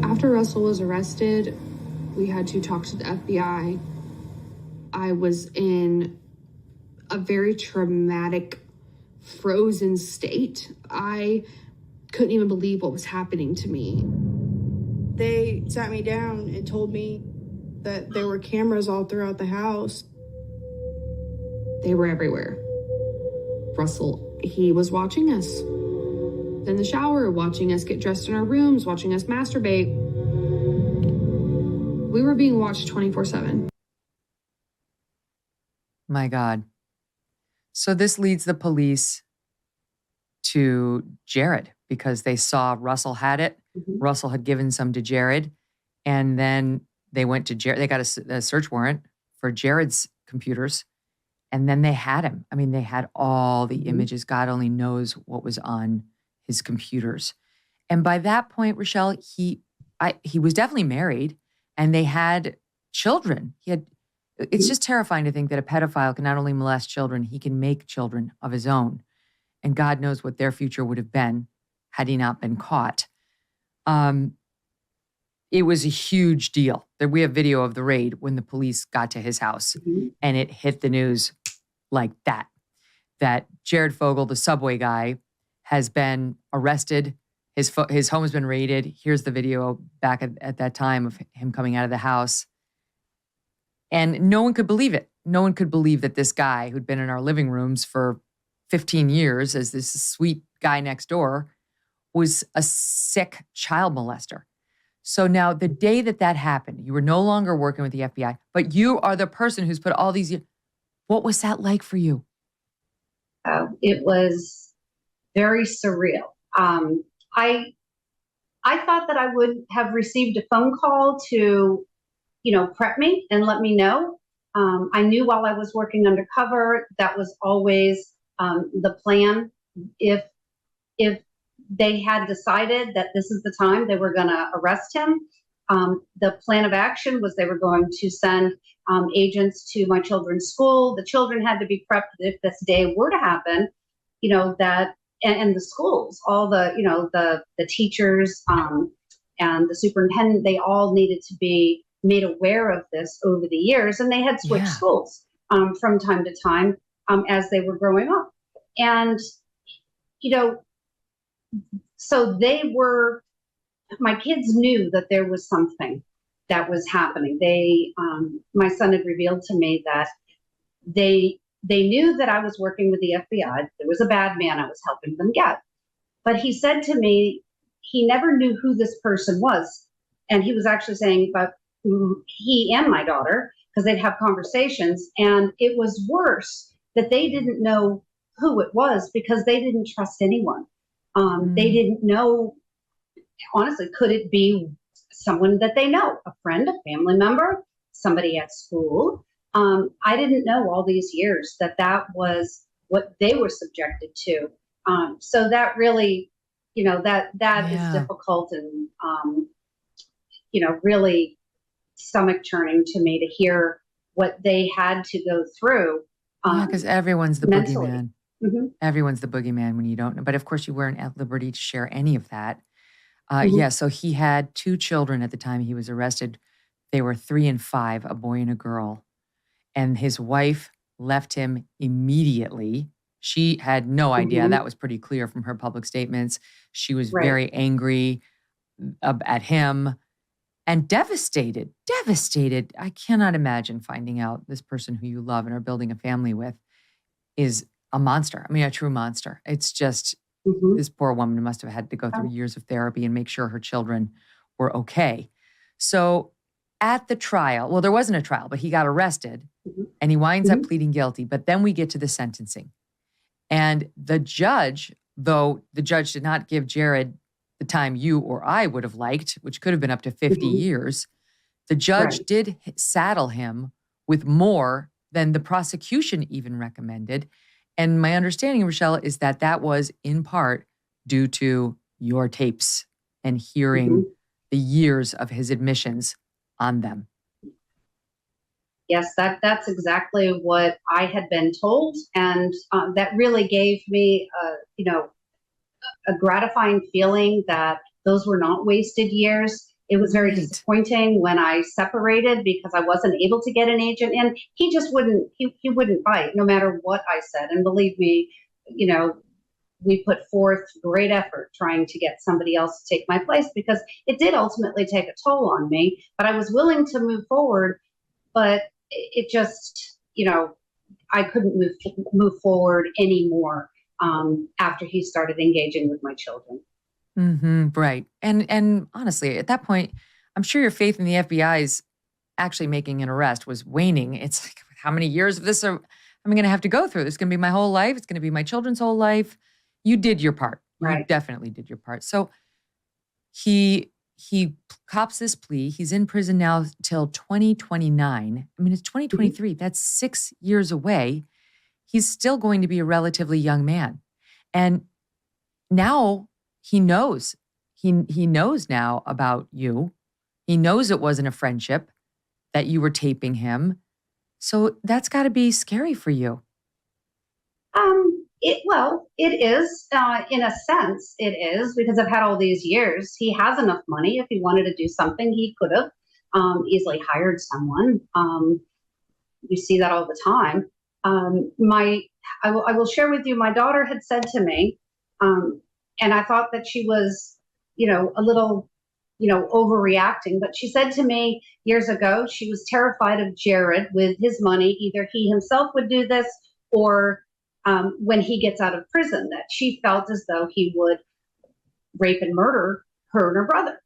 After Russell was arrested, we had to talk to the FBI. I was in a very traumatic, frozen state. I couldn't even believe what was happening to me. They sat me down and told me that there were cameras all throughout the house. They were everywhere. Russell, he was watching us in the shower, watching us get dressed in our rooms, watching us masturbate. We were being watched 24/7. My God. So this leads the police to Jared because they saw Russell had it. Russell had given some to Jared. And then they went to Jared. They got a search warrant for Jared's computers. And then they had him. I mean, they had all the images. God only knows what was on his computers. And by that point, Rochelle, he was definitely married and they had children. It's just terrifying to think that a pedophile can not only molest children, he can make children of his own. And God knows what their future would have been had he not been caught. It was a huge deal. We have video of the raid when the police got to his house and it hit the news like that Jared Fogle, the subway guy, has been arrested. His home has been raided. Here's the video back at that time of him coming out of the house. And no one could believe it. No one could believe that this guy who'd been in our living rooms for 15 years as this sweet guy next door was a sick child molester. So now the day that happened, you were no longer working with the FBI, but you are the person who's put all these. What was that like for you? It was very surreal. I thought that I would have received a phone call to, prep me and let me know. I knew while I was working undercover, that was always the plan. If they had decided that this is the time they were going to arrest him, the plan of action was they were going to send agents to my children's school. The children had to be prepped if this day were to happen, and the schools, all the teachers and the superintendent, they all needed to be made aware of this over the years. And they had switched schools from time to time as they were growing up. And, so my kids knew that there was something that was happening. My son had revealed to me that they knew that I was working with the FBI. There was a bad man I was helping them get. But he said to me, he never knew who this person was. And he was actually saying about he and my daughter, because they'd have conversations. And it was worse that they didn't know who it was because they didn't trust anyone. They didn't know, honestly, could it be someone that they know, a friend, a family member, somebody at school? I didn't know all these years that that was what they were subjected to. So that really, that is difficult and, really stomach churning to me to hear what they had to go through. Because everyone's the mentally. boogeyman. Mm-hmm. Everyone's the boogeyman when you don't know. But of course, you weren't at liberty to share any of that. So he had two children at the time he was arrested. They were 3 and 5, a boy and a girl. And his wife left him immediately. She had no idea. That was pretty clear from her public statements. She was very angry at him and devastated. I cannot imagine finding out this person who you love and are building a family with is a monster. I mean, a true monster. It's just, this poor woman must have had to go through years of therapy and make sure her children were okay. So at the trial, well, there wasn't a trial, but he got arrested and he winds up pleading guilty. But then we get to the sentencing. And the judge, though the judge did not give Jared the time you or I would have liked, which could have been up to 50 years, the judge Right. did saddle him with more than the prosecution even recommended. And my understanding, Rochelle, is that that was in part due to your tapes and hearing the years of his admissions on them. Yes, that's exactly what I had been told, and that really gave me, a gratifying feeling that those were not wasted years. It was very disappointing when I separated because I wasn't able to get an agent in. He just wouldn't. He wouldn't bite, no matter what I said. And believe me, we put forth great effort trying to get somebody else to take my place because it did ultimately take a toll on me. But I was willing to move forward, but it just, I couldn't move forward anymore after he started engaging with my children. Right. And honestly, at that point, I'm sure your faith in the FBI's actually making an arrest was waning. It's like, how many years of this am I going to have to go through? This is going to be my whole life. It's going to be my children's whole life. You did your part. Right. You definitely did your part. So he cops this plea. He's in prison now till 2029. I mean, it's 2023. That's 6 years away. He's still going to be a relatively young man. And now he knows. He knows now about you. He knows it wasn't a friendship, that you were taping him. So that's got to be scary for you. It is, in a sense, it is, because I've had all these years. He has enough money. If he wanted to do something, he could have easily hired someone. You see that all the time. I will share with you, my daughter had said to me, and I thought that she was, a little, overreacting, but she said to me years ago, she was terrified of Jared with his money. Either he himself would do this or when he gets out of prison, that she felt as though he would rape and murder her and her brother.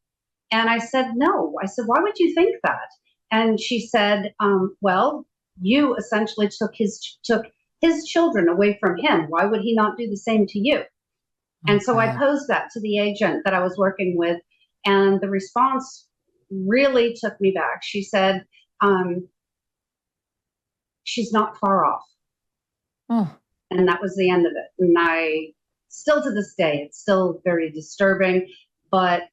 And I said, no. I said, why would you think that? And she said, well, you essentially took his children away from him. Why would he not do the same to you? And so I posed that to the agent that I was working with, and the response really took me back. She said, she's not far off. Oh. And that was the end of it. And I still to this day, it's still very disturbing, but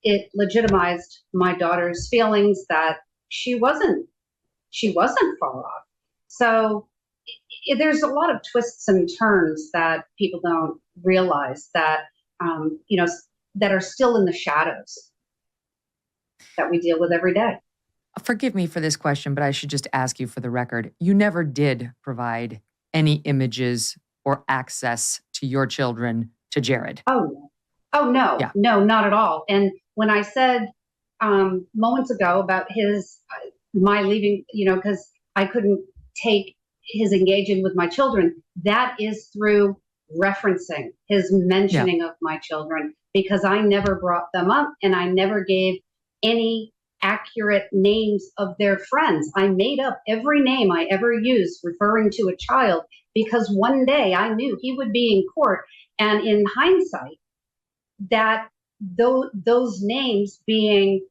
it legitimized my daughter's feelings that she wasn't far off. So there's a lot of twists and turns that people don't realize that, that are still in the shadows that we deal with every day. Forgive me for this question, but I should just ask you for the record. You never did provide any images or access to your children to Jared. Oh no, Yeah. No, not at all. And when I said moments ago about my leaving, because I couldn't take his engaging with my children, that is through referencing his mentioning of my children, because I never brought them up and I never gave any accurate names of their friends. I made up every name I ever used referring to a child because one day I knew he would be in court. And in hindsight, that those names being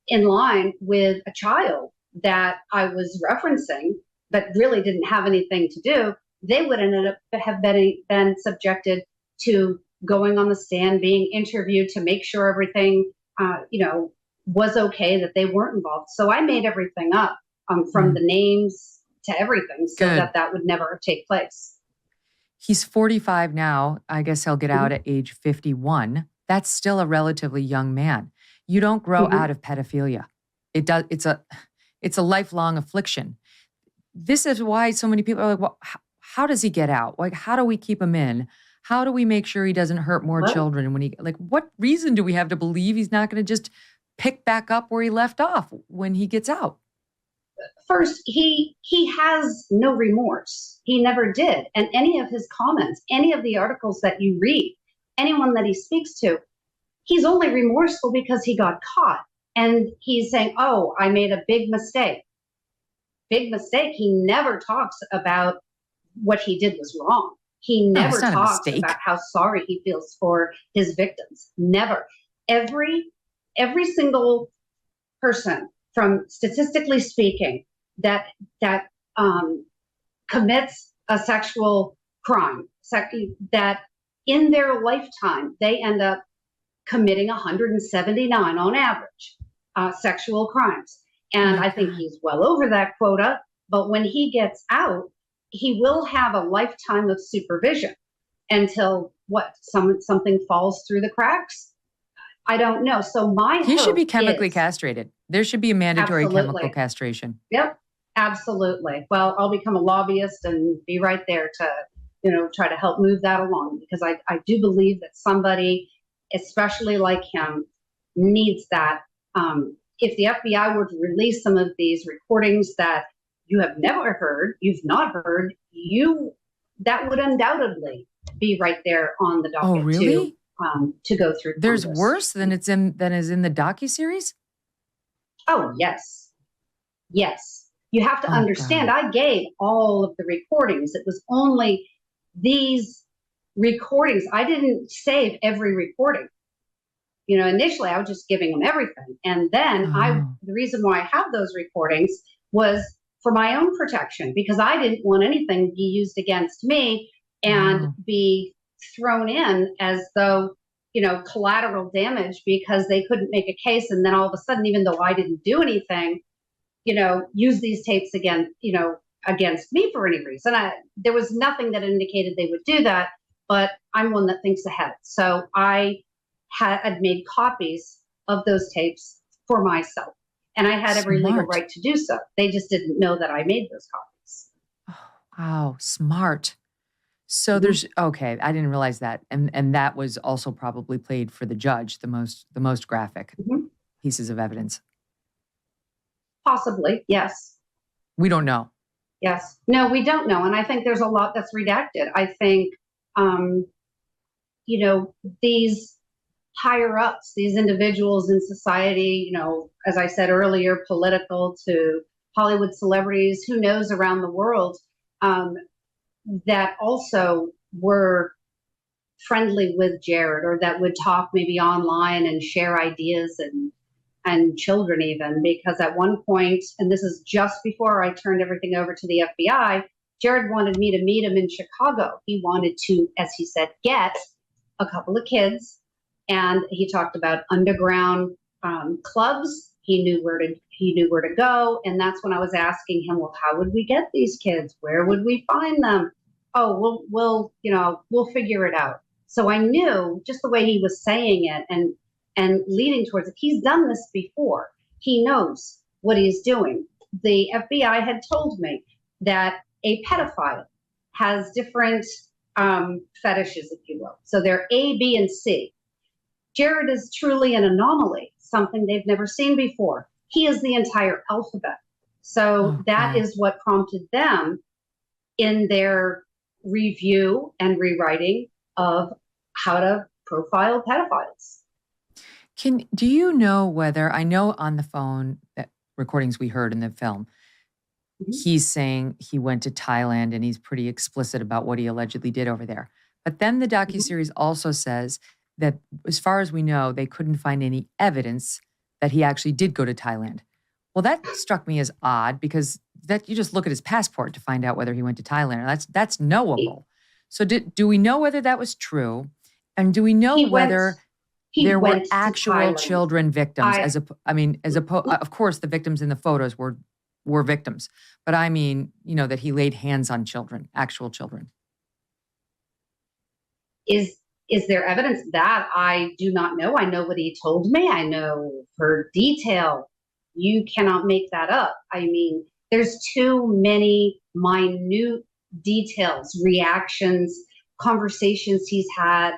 in line with a child that I was referencing that really didn't have anything to do, they would have been subjected to going on the stand, being interviewed to make sure everything, was okay, that they weren't involved. So I made everything up from the names to everything so that would never take place. He's 45 now. I guess he'll get out at age 51. That's still a relatively young man. You don't grow out of pedophilia. It's a lifelong affliction. This is why so many people are like, well, how does he get out? Like, how do we keep him in? How do we make sure he doesn't hurt more children what reason do we have to believe he's not going to just pick back up where he left off when he gets out? First, he has no remorse. He never did. And any of his comments, any of the articles that you read, anyone that he speaks to, he's only remorseful because he got caught. And he's saying, oh, I made a big mistake. Big mistake. He never talks about what he did was wrong. He No, never it's not a talks mistake. about how sorry he feels for his victims. Never. Every single person, from statistically speaking, that commits a sexual crime, that in their lifetime they end up committing 179 on average sexual crimes. And I think he's well over that quota. But when he gets out, he will have a lifetime of supervision until something falls through the cracks. I don't know. So he should be chemically castrated. There should be a mandatory chemical castration. Yep, absolutely. Well, I'll become a lobbyist and be right there to, try to help move that along, because I do believe that somebody, especially like him, needs that. If the FBI were to release some of these recordings that you have never heard, you've not heard, that would undoubtedly be right there on the docket. Oh, really? To go through. There's Congress. worse than is in the docuseries? Oh, yes. Yes. You have to understand, God. I gave all of the recordings. It was only these recordings. I didn't save every recording. Initially I was just giving them everything. And then the reason why I have those recordings was for my own protection, because I didn't want anything to be used against me and be thrown in as though, collateral damage because they couldn't make a case. And then all of a sudden, even though I didn't do anything, use these tapes again, against me for any reason. There was nothing that indicated they would do that, but I'm one that thinks ahead. So I had made copies of those tapes for myself, and I had every legal right to do so. They just didn't know that I made those copies. Oh, wow, smart. So there's, okay, I didn't realize that. And that was also probably played for the judge, the most graphic pieces of evidence. Possibly, yes. We don't know. Yes. No, we don't know. And I think there's a lot that's redacted. I think, these higher ups, these individuals in society, as I said earlier, political to Hollywood celebrities, who knows, around the world, that also were friendly with Jared, or that would talk maybe online and share ideas, and children even, because at one point, and this is just before I turned everything over to the FBI, Jared wanted me to meet him in Chicago. He wanted to, as he said, get a couple of kids, and he talked about underground clubs. He knew where to go, and that's when I was asking him, well, how would we get these kids? Where would we find them? Oh, we'll figure it out. So I knew just the way he was saying it and leading towards it. He's done this before. He knows what he's doing. The FBI had told me that a pedophile has different fetishes, if you will. So they're A, B, and C. Jared is truly an anomaly, something they've never seen before. He is the entire alphabet. So that is what prompted them in their review and rewriting of how to profile pedophiles. Do you know whether, I know on the phone that recordings we heard in the film, he's saying he went to Thailand and he's pretty explicit about what he allegedly did over there. But then the docuseries also says that as far as we know, they couldn't find any evidence that he actually did go to Thailand. Well, that struck me as odd, because that you just look at his passport to find out whether he went to Thailand. That's knowable. So do we know whether that was true? And do we know whether there were actual children victims? Of course, the victims in the photos were victims. But I mean, that he laid hands on children, actual children. Is there evidence? That I do not know. I know what he told me. I know for detail. You cannot make that up. I mean, there's too many minute details, reactions, conversations he's had,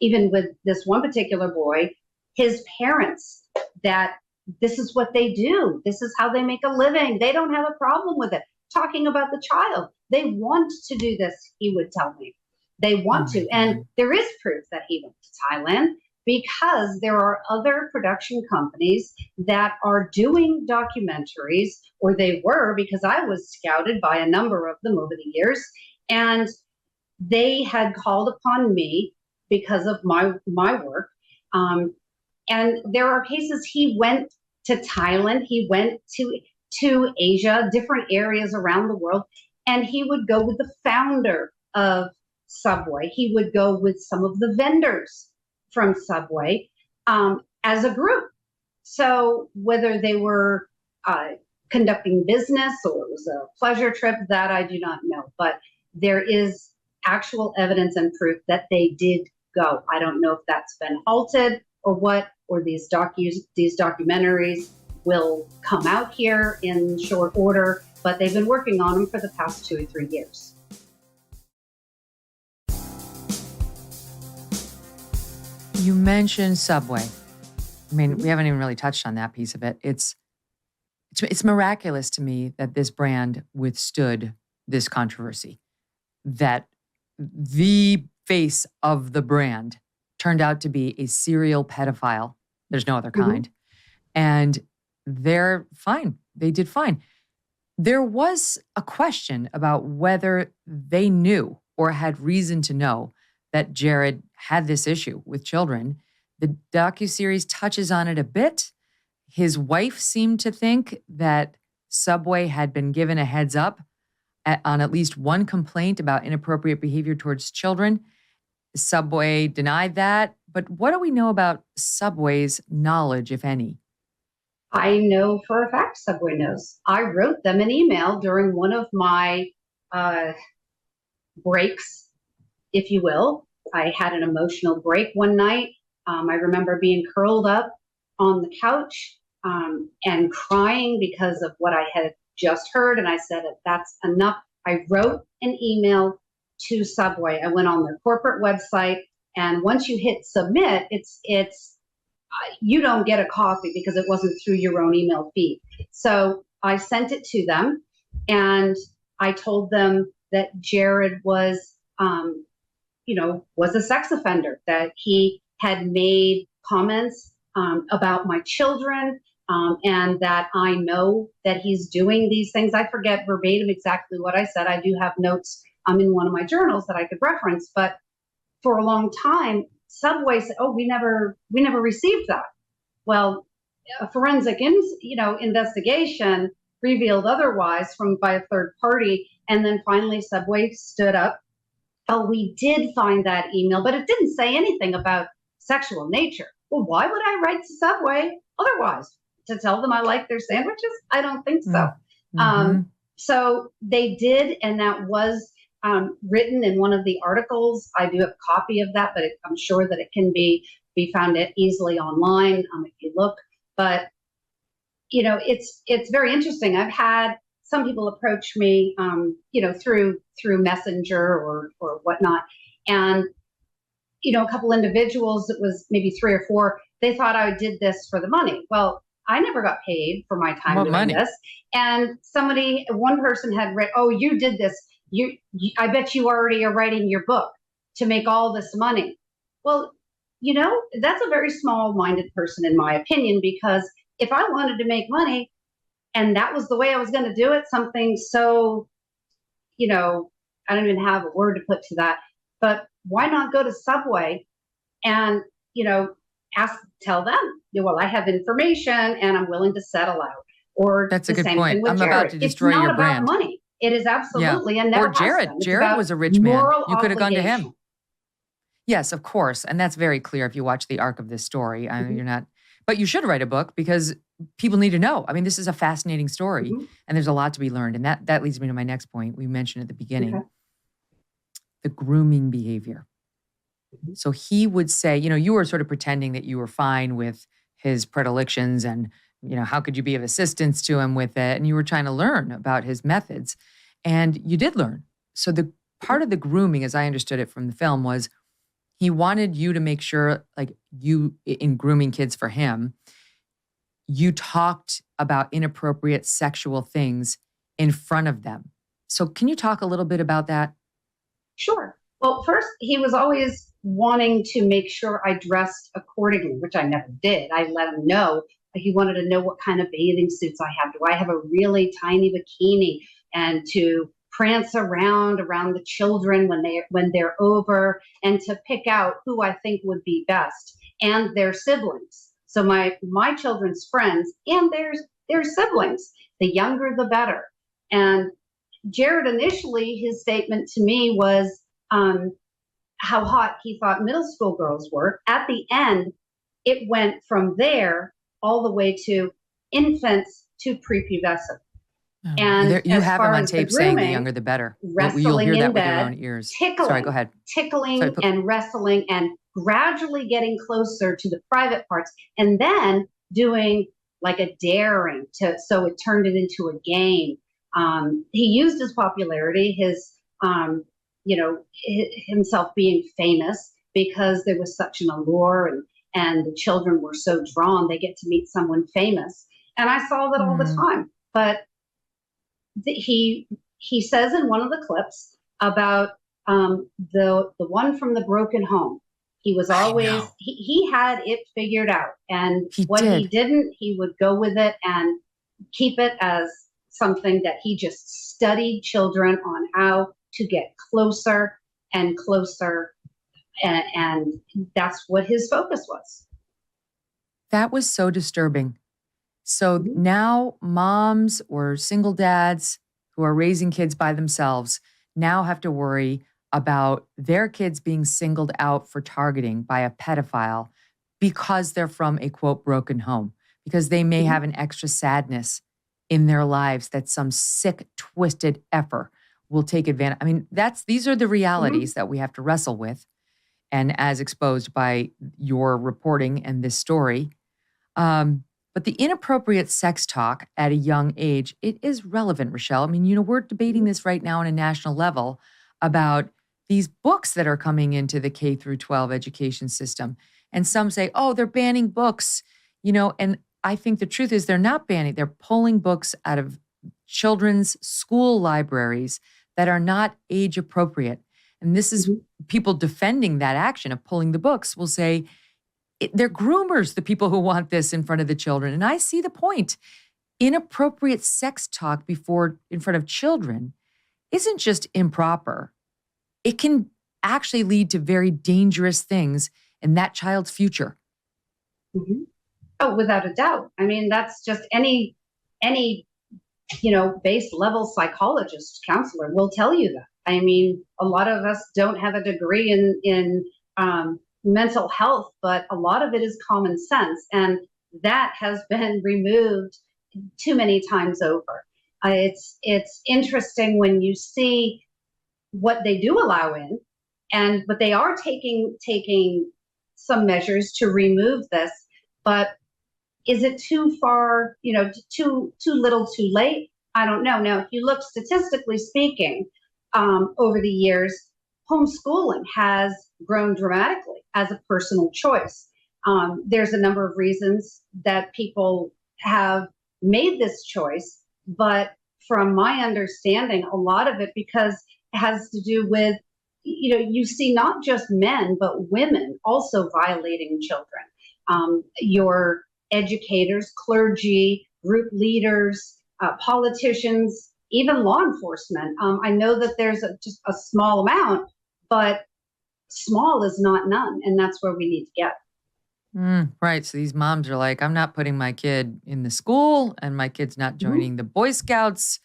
even with this one particular boy, his parents, that this is what they do. This is how they make a living. They don't have a problem with it. Talking about the child. They want to do this, he would tell me. They want to. And there is proof that he went to Thailand, because there are other production companies that are doing documentaries, or they were, because I was scouted by a number of them over the years. And they had called upon me because of my work. And there are cases he went to Thailand, he went to Asia, different areas around the world, and he would go with the founder of Subway. He would go with some of the vendors from Subway as a group. So whether they were conducting business or it was a pleasure trip, that I do not know. But there is actual evidence and proof that they did go. I don't know if that's been halted or what, or these documentaries will come out here in short order, but they've been working on them for the past 2 or 3 years. You mentioned Subway. I mean, we haven't even really touched on that piece of it. It's miraculous to me that this brand withstood this controversy, that the face of the brand turned out to be a serial pedophile. There's no other kind. And they're fine. They did fine. There was a question about whether they knew or had reason to know that Jared had this issue with children. The docuseries touches on it a bit. His wife seemed to think that Subway had been given a heads up on at least one complaint about inappropriate behavior towards children. Subway denied that. But what do we know about Subway's knowledge, if any? I know for a fact Subway knows. I wrote them an email during one of my breaks, if you will. I had an emotional break one night. I remember being curled up on the couch and crying because of what I had just heard. And I said, that's enough. I wrote an email to Subway. I went on their corporate website. And once you hit submit, it's you don't get a copy because it wasn't through your own email feed. So I sent it to them and I told them that Jared was a sex offender, that he had made comments about my children, and that I know that he's doing these things. I forget verbatim exactly what I said. I do have notes in one of my journals that I could reference, but for a long time, Subway said, "Oh, we never received that." Well, a forensic investigation revealed otherwise by a third party, and then finally Subway stood up. Oh, we did find that email, but it didn't say anything about sexual nature. Well, why would I write to Subway otherwise? To tell them I like their sandwiches? I don't think so. So they did, and that was written in one of the articles. I do have a copy of that, but I'm sure that it can be found easily online if you look. But it's very interesting. I've had some people approach me, through Messenger or whatnot, and a couple individuals, it was maybe 3 or 4. They thought I did this for the money. Well, I never got paid for my time doing this. And one person had read, "Oh, you did this. I bet you already are writing your book to make all this money." Well, that's a very small-minded person, in my opinion, because if I wanted to make money and that was the way I was going to do it, something so, I don't even have a word to put to that, but why not go to Subway and, tell them, well, I have information and I'm willing to settle out. Or that's a good point. I'm about to destroy your brand. It's not about money. It is absolutely, and never or Jared. Jared was a rich man. You could have gone to him. Yes, of course. And that's very clear if you watch the arc of this story. You're not, but you should write a book because people need to know. I mean, this is a fascinating story and there's a lot to be learned. And that leads me to my next point. We mentioned at the beginning, the grooming behavior. So he would say, you were sort of pretending that you were fine with his predilections and, how could you be of assistance to him with it? And you were trying to learn about his methods and you did learn. So the part of the grooming, as I understood it from the film, was he wanted you to make sure, like you, in grooming kids for him, you talked about inappropriate sexual things in front of them. So can you talk a little bit about that? Sure. Well, first, he was always wanting to make sure I dressed accordingly, which I never did. I let him know. He wanted to know what kind of bathing suits I have. Do I have a really tiny bikini? And to prance around the children when they're over, and to pick out who I think would be best, and their siblings. So my children's friends and their siblings, the younger the better. And Jared, initially, his statement to me was how hot he thought middle school girls were. At the end, it went from there all the way to infants to prepubescent. Oh, And you have him on as tape saying the younger the better. Wrestling You'll hear in that with bed, your own ears. Sorry, go ahead. Tickling and wrestling and gradually getting closer to the private parts, and then doing like a daring so it turned it into a game. He used his popularity, himself being famous, because there was such an allure, and the children were so drawn. They get to meet someone famous. And I saw that all the time. But he says in one of the clips about the one from the broken home. He was always, he had it figured out. And he didn't, he would go with it and keep it as something that he just studied children on how to get closer and closer. And that's what his focus was. That was so disturbing. So now moms or single dads who are raising kids by themselves now have to worry about their kids being singled out for targeting by a pedophile because they're from a, quote, broken home, because they may have an extra sadness in their lives that some sick, twisted effer will take advantage. I mean, these are the realities that we have to wrestle with. And as exposed by your reporting and this story. But the inappropriate sex talk at a young age, it is relevant, Rochelle. I mean, we're debating this right now on a national level about these books that are coming into the K through 12 education system. And some say, oh, they're banning books, and I think the truth is they're not banning, they're pulling books out of children's school libraries that are not age appropriate. And this is people defending that action of pulling the books will say, they're groomers, the people who want this in front of the children. And I see the point. Inappropriate sex talk in front of children isn't just improper. It can actually lead to very dangerous things in that child's future. Mm-hmm. Oh, without a doubt. I mean, that's just any base level psychologist, counselor will tell you that. I mean, a lot of us don't have a degree in mental health, but a lot of it is common sense. And that has been removed too many times over. It's interesting when you see what they do allow in, but they are taking some measures to remove this. But is it too far, too little, too late? I don't know. Now, if you look statistically speaking, over the years, homeschooling has grown dramatically as a personal choice. There's a number of reasons that people have made this choice, but from my understanding, a lot of it because it has to do with, you see not just men, but women also violating children. Your educators, clergy, group leaders, politicians, even law enforcement. I know that there's just a small amount, but small is not none. And that's where we need to get. Right. So these moms are like, I'm not putting my kid in the school, and my kid's not joining the Boy Scouts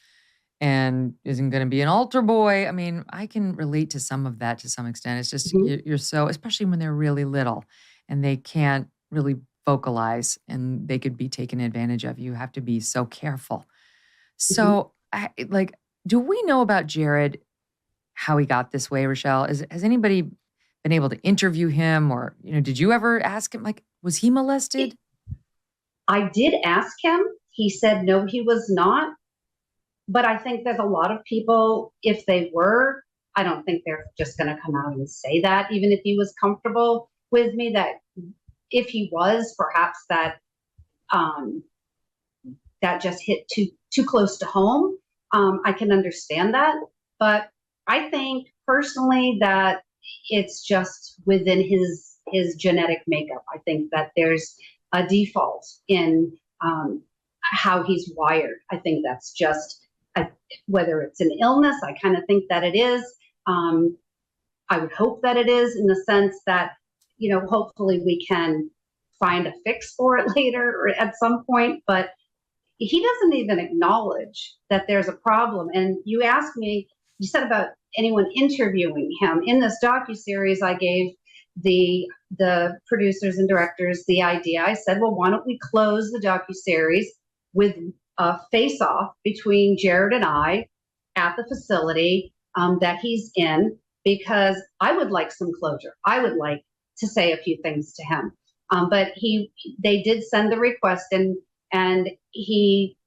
and isn't going to be an altar boy. I mean, I can relate to some of that to some extent. It's just you're so, especially when they're really little and they can't really vocalize and they could be taken advantage of. You have to be so careful. So do we know about Jared, how he got this way, Rochelle? Has anybody been able to interview him, or, did you ever ask him, was he molested? I did ask him. He said, no, he was not. But I think that a lot of people, if they were, I don't think they're just going to come out and say that, even if he was comfortable with me, that if he was, perhaps that just hit too close to home. I can understand that. But I think personally that it's just within his genetic makeup. I think that there's a default in how he's wired. I think that's just whether it's an illness, I kind of think that it is. I would hope that it is, in the sense that, hopefully we can find a fix for it later or at some point, but he doesn't even acknowledge that there's a problem. And you asked me, you said about anyone interviewing him. In this docuseries, I gave the producers and directors the idea. I said, well, why don't we close the docuseries with a face-off between Jared and I at the facility that he's in, because I would like some closure. I would like to say a few things to him. But they did send the request, and he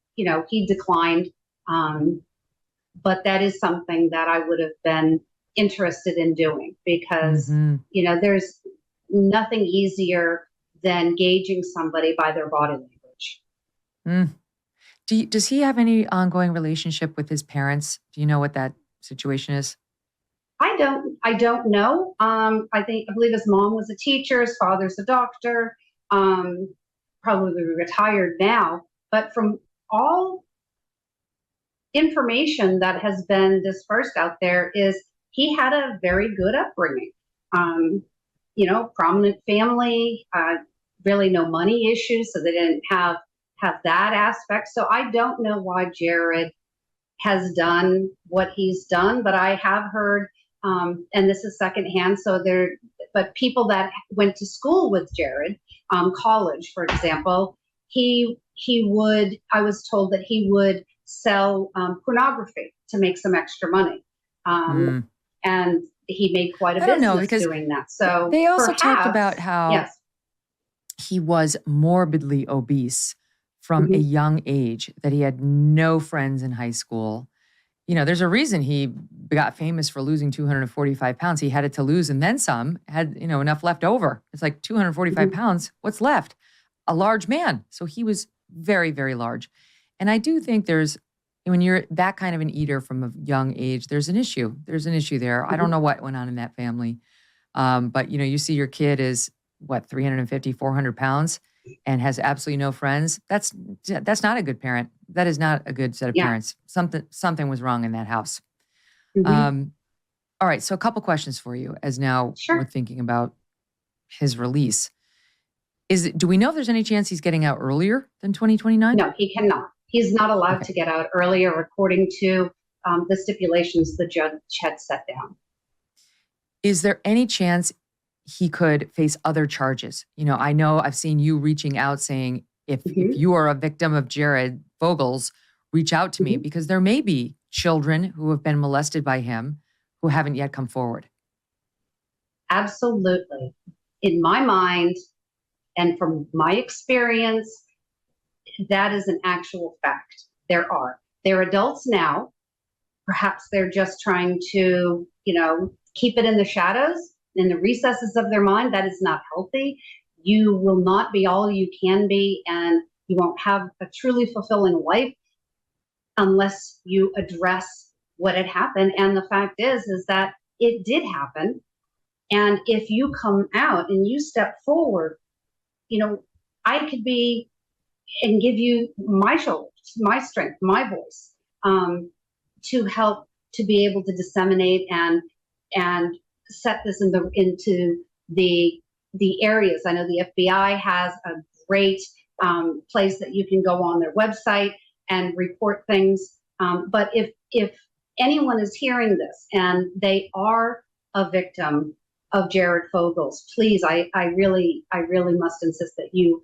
declined. But that is something that I would have been interested in doing, because, there's nothing easier than gauging somebody by their body language. Does he have any ongoing relationship with his parents? Do you know what that situation is? I don't know. I believe his mom was a teacher. His father's a doctor, probably retired now. But from all information that has been dispersed out there, is he had a very good upbringing. Prominent family, really no money issues, so they didn't have that aspect. So I don't know why Jared has done what he's done, but I have heard, and this is secondhand, but people that went to school with Jared, college, for example, I was told that he would sell pornography to make some extra money. And he made quite a business doing that. So they also talked about how he was morbidly obese from a young age, that he had no friends in high school. There's a reason he got famous for losing 245 pounds. He had it to lose and then some, had, enough left over. It's like 245 pounds. What's left? A large man. So he was very, very large. And I do think when you're that kind of an eater from a young age, there's an issue. There's an issue there. I don't know what went on in that family. But, you see your kid is, 350, 400 pounds and has absolutely no friends. That's not a good parent. That is not a good set of parents. Something was wrong in that house. All right. So a couple questions for you, as now we're thinking about his release. Do we know if there's any chance he's getting out earlier than 2029? No, he cannot. He's not allowed to get out earlier, according to the stipulations the judge had set down. Is there any chance he could face other charges? I know I've seen you reaching out saying, if you are a victim of Jared Fogle's, reach out to me, because there may be children who have been molested by him who haven't yet come forward. Absolutely. In my mind, and from my experience, that is an actual fact. They're adults now. Perhaps they're just trying to, keep it in the shadows, in the recesses of their mind. That is not healthy. You will not be all you can be, and you won't have a truly fulfilling life unless you address what had happened. And the fact is that it did happen. And if you come out and you step forward, I could be and give you my shoulders, my strength, my voice, to help to be able to disseminate and set this into the areas. I know the FBI has a great place that you can go on their website and report things. But if anyone is hearing this and they are a victim of Jared Fogle's, please, I really must insist that you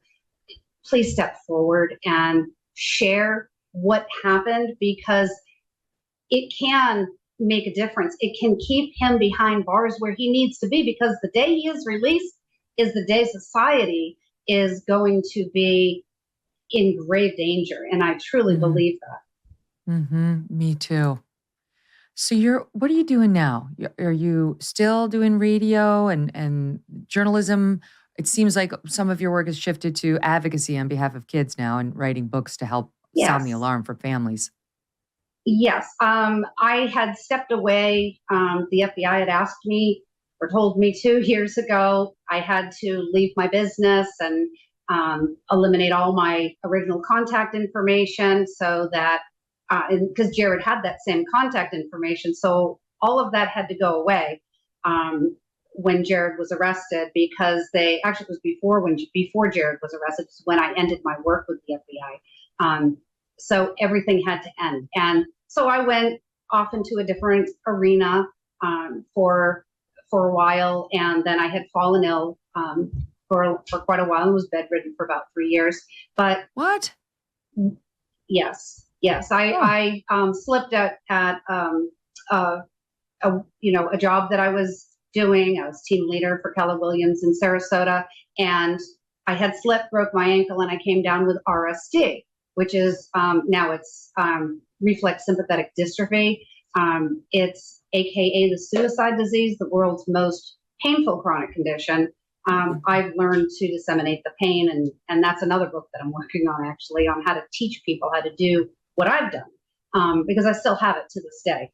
please step forward and share what happened, because it can make a difference. It can keep him behind bars where he needs to be, because the day he is released is the day society is going to be in grave danger. And I truly believe that. Me too. So what are you doing now? Are you still doing radio and journalism? It seems like some of your work has shifted to advocacy on behalf of kids now, and writing books to help sound the alarm for families. Yes. I had stepped away. The FBI had asked me, or told me 2 years ago, I had to leave my business and eliminate all my original contact information so that and because Jared had that same contact information. So all of that had to go away when Jared was arrested, because it was before Jared was arrested, when I ended my work with the FBI. So everything had to end. And so I went off into a different arena for a while, and then I had fallen ill for quite a while and was bedridden for about 3 years. But what? Yes, I slipped at a job that I was doing. I was team leader for Keller Williams in Sarasota, and I had slipped, broke my ankle, and I came down with RSD, which is now it's reflex sympathetic dystrophy. It's AKA the suicide disease, the world's most painful chronic condition. I've learned to disseminate the pain, and that's another book that I'm working on, actually, on how to teach people how to do what I've done, because I still have it to this day.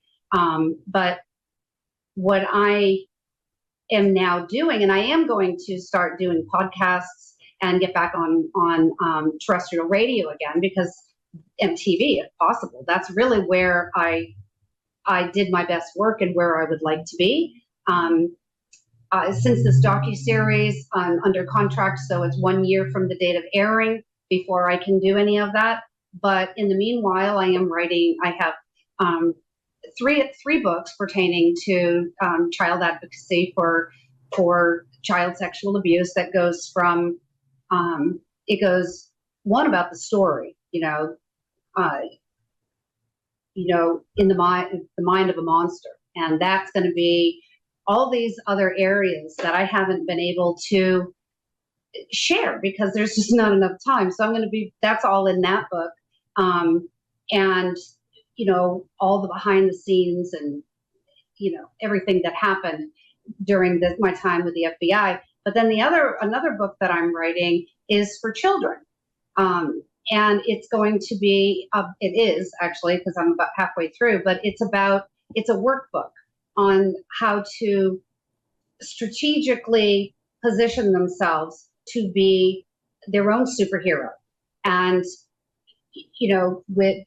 But what I am now doing, and I am going to start doing podcasts and get back on terrestrial radio again, because MTV, if possible, that's really where I did my best work and where I would like to be. Since this docuseries, I'm under contract, so it's 1 year from the date of airing before I can do any of that. But in the meanwhile, I am writing. I have three books pertaining to child advocacy for child sexual abuse. That goes from it goes one about the story, in the mind of a monster, and that's going to be all these other areas that I haven't been able to share because there's just not enough time. So that's all in that book. And, all the behind the scenes and, everything that happened during my time with the FBI. But then another book that I'm writing is for children. And it's going to be, it is actually, because I'm about halfway through, but it's a workbook on how to strategically position themselves to be their own superhero. And,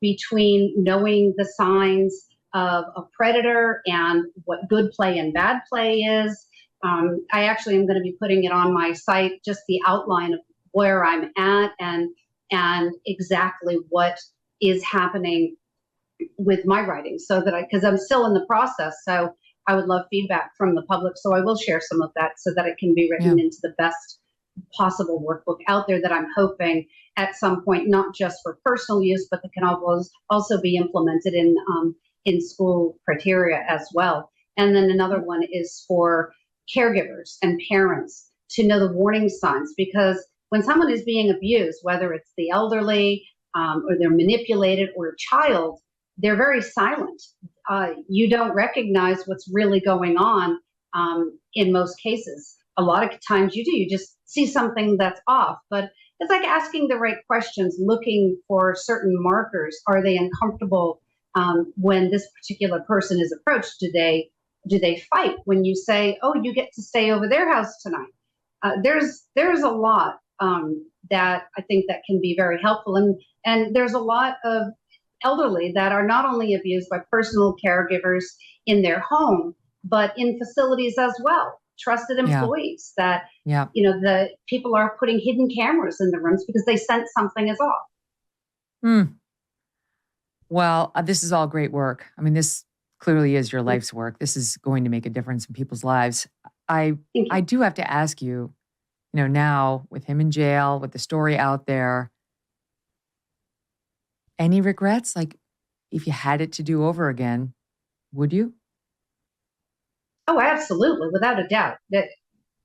between knowing the signs of a predator and what good play and bad play is, I actually am going to be putting it on my site, just the outline of where I'm at and exactly what is happening with my writing, so that because I'm still in the process. So I would love feedback from the public. So I will share some of that so that it can be written into the best possible workbook out there that I'm hoping at some point, not just for personal use, but that can also be implemented in school criteria as well. And then another one is for caregivers and parents to know the warning signs, because when someone is being abused, whether it's the elderly or they're manipulated or a child, they're very silent. You don't recognize what's really going on in most cases. A lot of times you do. You just see something that's off. But it's like asking the right questions, looking for certain markers. Are they uncomfortable when this particular person is approached? Do they fight when you say, "Oh, you get to stay over their house tonight"? There's a lot that I think that can be very helpful, and there's a lot of elderly that are not only abused by personal caregivers in their home, but in facilities as well. Trusted employees that, the people are putting hidden cameras in the rooms because they sense something is off. Well, this is all great work. I mean, this clearly is your life's work. This is going to make a difference in people's lives. I do have to ask you, now with him in jail, with the story out there, any regrets? Like, if you had it to do over again, would you? Oh, absolutely, without a doubt.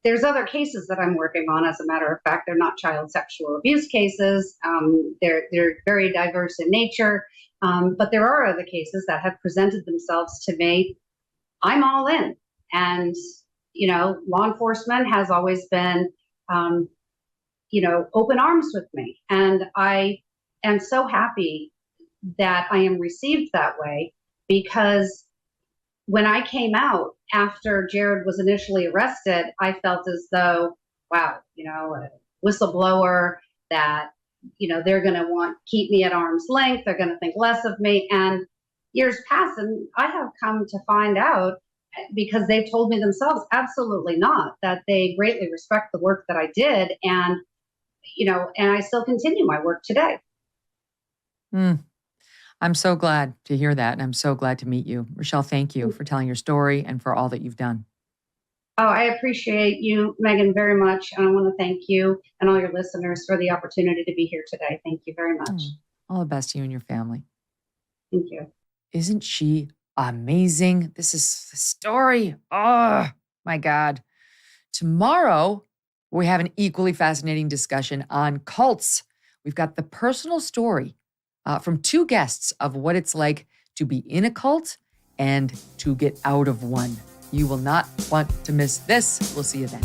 There's other cases that I'm working on. As a matter of fact, they're not child sexual abuse cases. They're very diverse in nature, but there are other cases that have presented themselves to me. I'm all in, and law enforcement has always been, open arms with me, and I am so happy that I am received that way, because when I came out after Jared was initially arrested, I felt as though, wow, a whistleblower that they're going to keep me at arm's length. They're going to think less of me. And years pass, and I have come to find out, because they've told me themselves, absolutely not, that they greatly respect the work that I did. And, and I still continue my work today. I'm so glad to hear that. And I'm so glad to meet you. Rochelle, thank you for telling your story and for all that you've done. Oh, I appreciate you, Megyn, very much. And I want to thank you and all your listeners for the opportunity to be here today. Thank you very much. All the best to you and your family. Thank you. Isn't she amazing? This is the story. Oh, my God. Tomorrow, we have an equally fascinating discussion on cults. We've got the personal story from two guests of what it's like to be in a cult and to get out of one. You will not want to miss this. We'll see you then.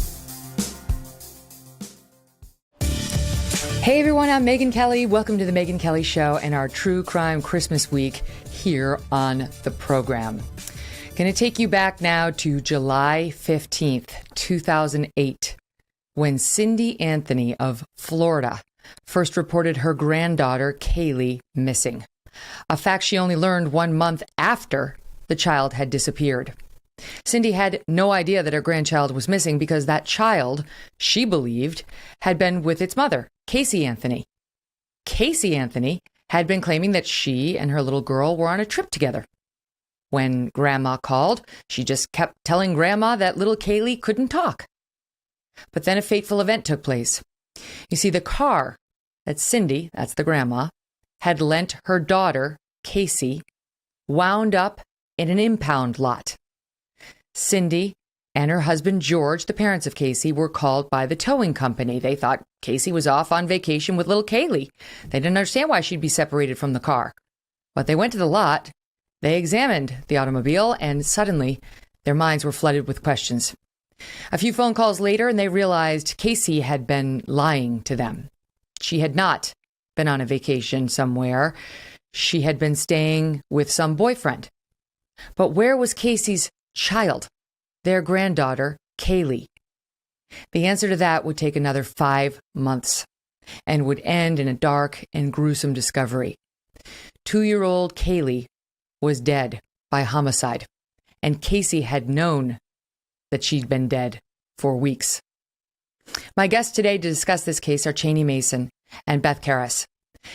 Hey everyone, I'm Megyn Kelly. Welcome to the Megyn Kelly Show and our True Crime Christmas Week here on the program. Going to take you back now to July 15th, 2008, when Cindy Anthony of Florida first reported her granddaughter, Kaylee, missing. A fact she only learned 1 month after the child had disappeared. Cindy had no idea that her grandchild was missing because that child, she believed, had been with its mother, Casey Anthony. Casey Anthony had been claiming that she and her little girl were on a trip together. When Grandma called, she just kept telling Grandma that little Kaylee couldn't talk. But then a fateful event took place. You see, the car that Cindy, that's the grandma, had lent her daughter, Casey, wound up in an impound lot. Cindy and her husband, George, the parents of Casey, were called by the towing company. They thought Casey was off on vacation with little Kaylee. They didn't understand why she'd be separated from the car. But they went to the lot, they examined the automobile, and suddenly their minds were flooded with questions. A few phone calls later, and they realized Casey had been lying to them. She had not been on a vacation somewhere. She had been staying with some boyfriend. But where was Casey's child, their granddaughter, Kaylee? The answer to that would take another 5 months and would end in a dark and gruesome discovery. 2-year-old Kaylee was dead by homicide, and Casey had known that she'd been dead for weeks. My guests today to discuss this case are Cheney Mason and Beth Karras.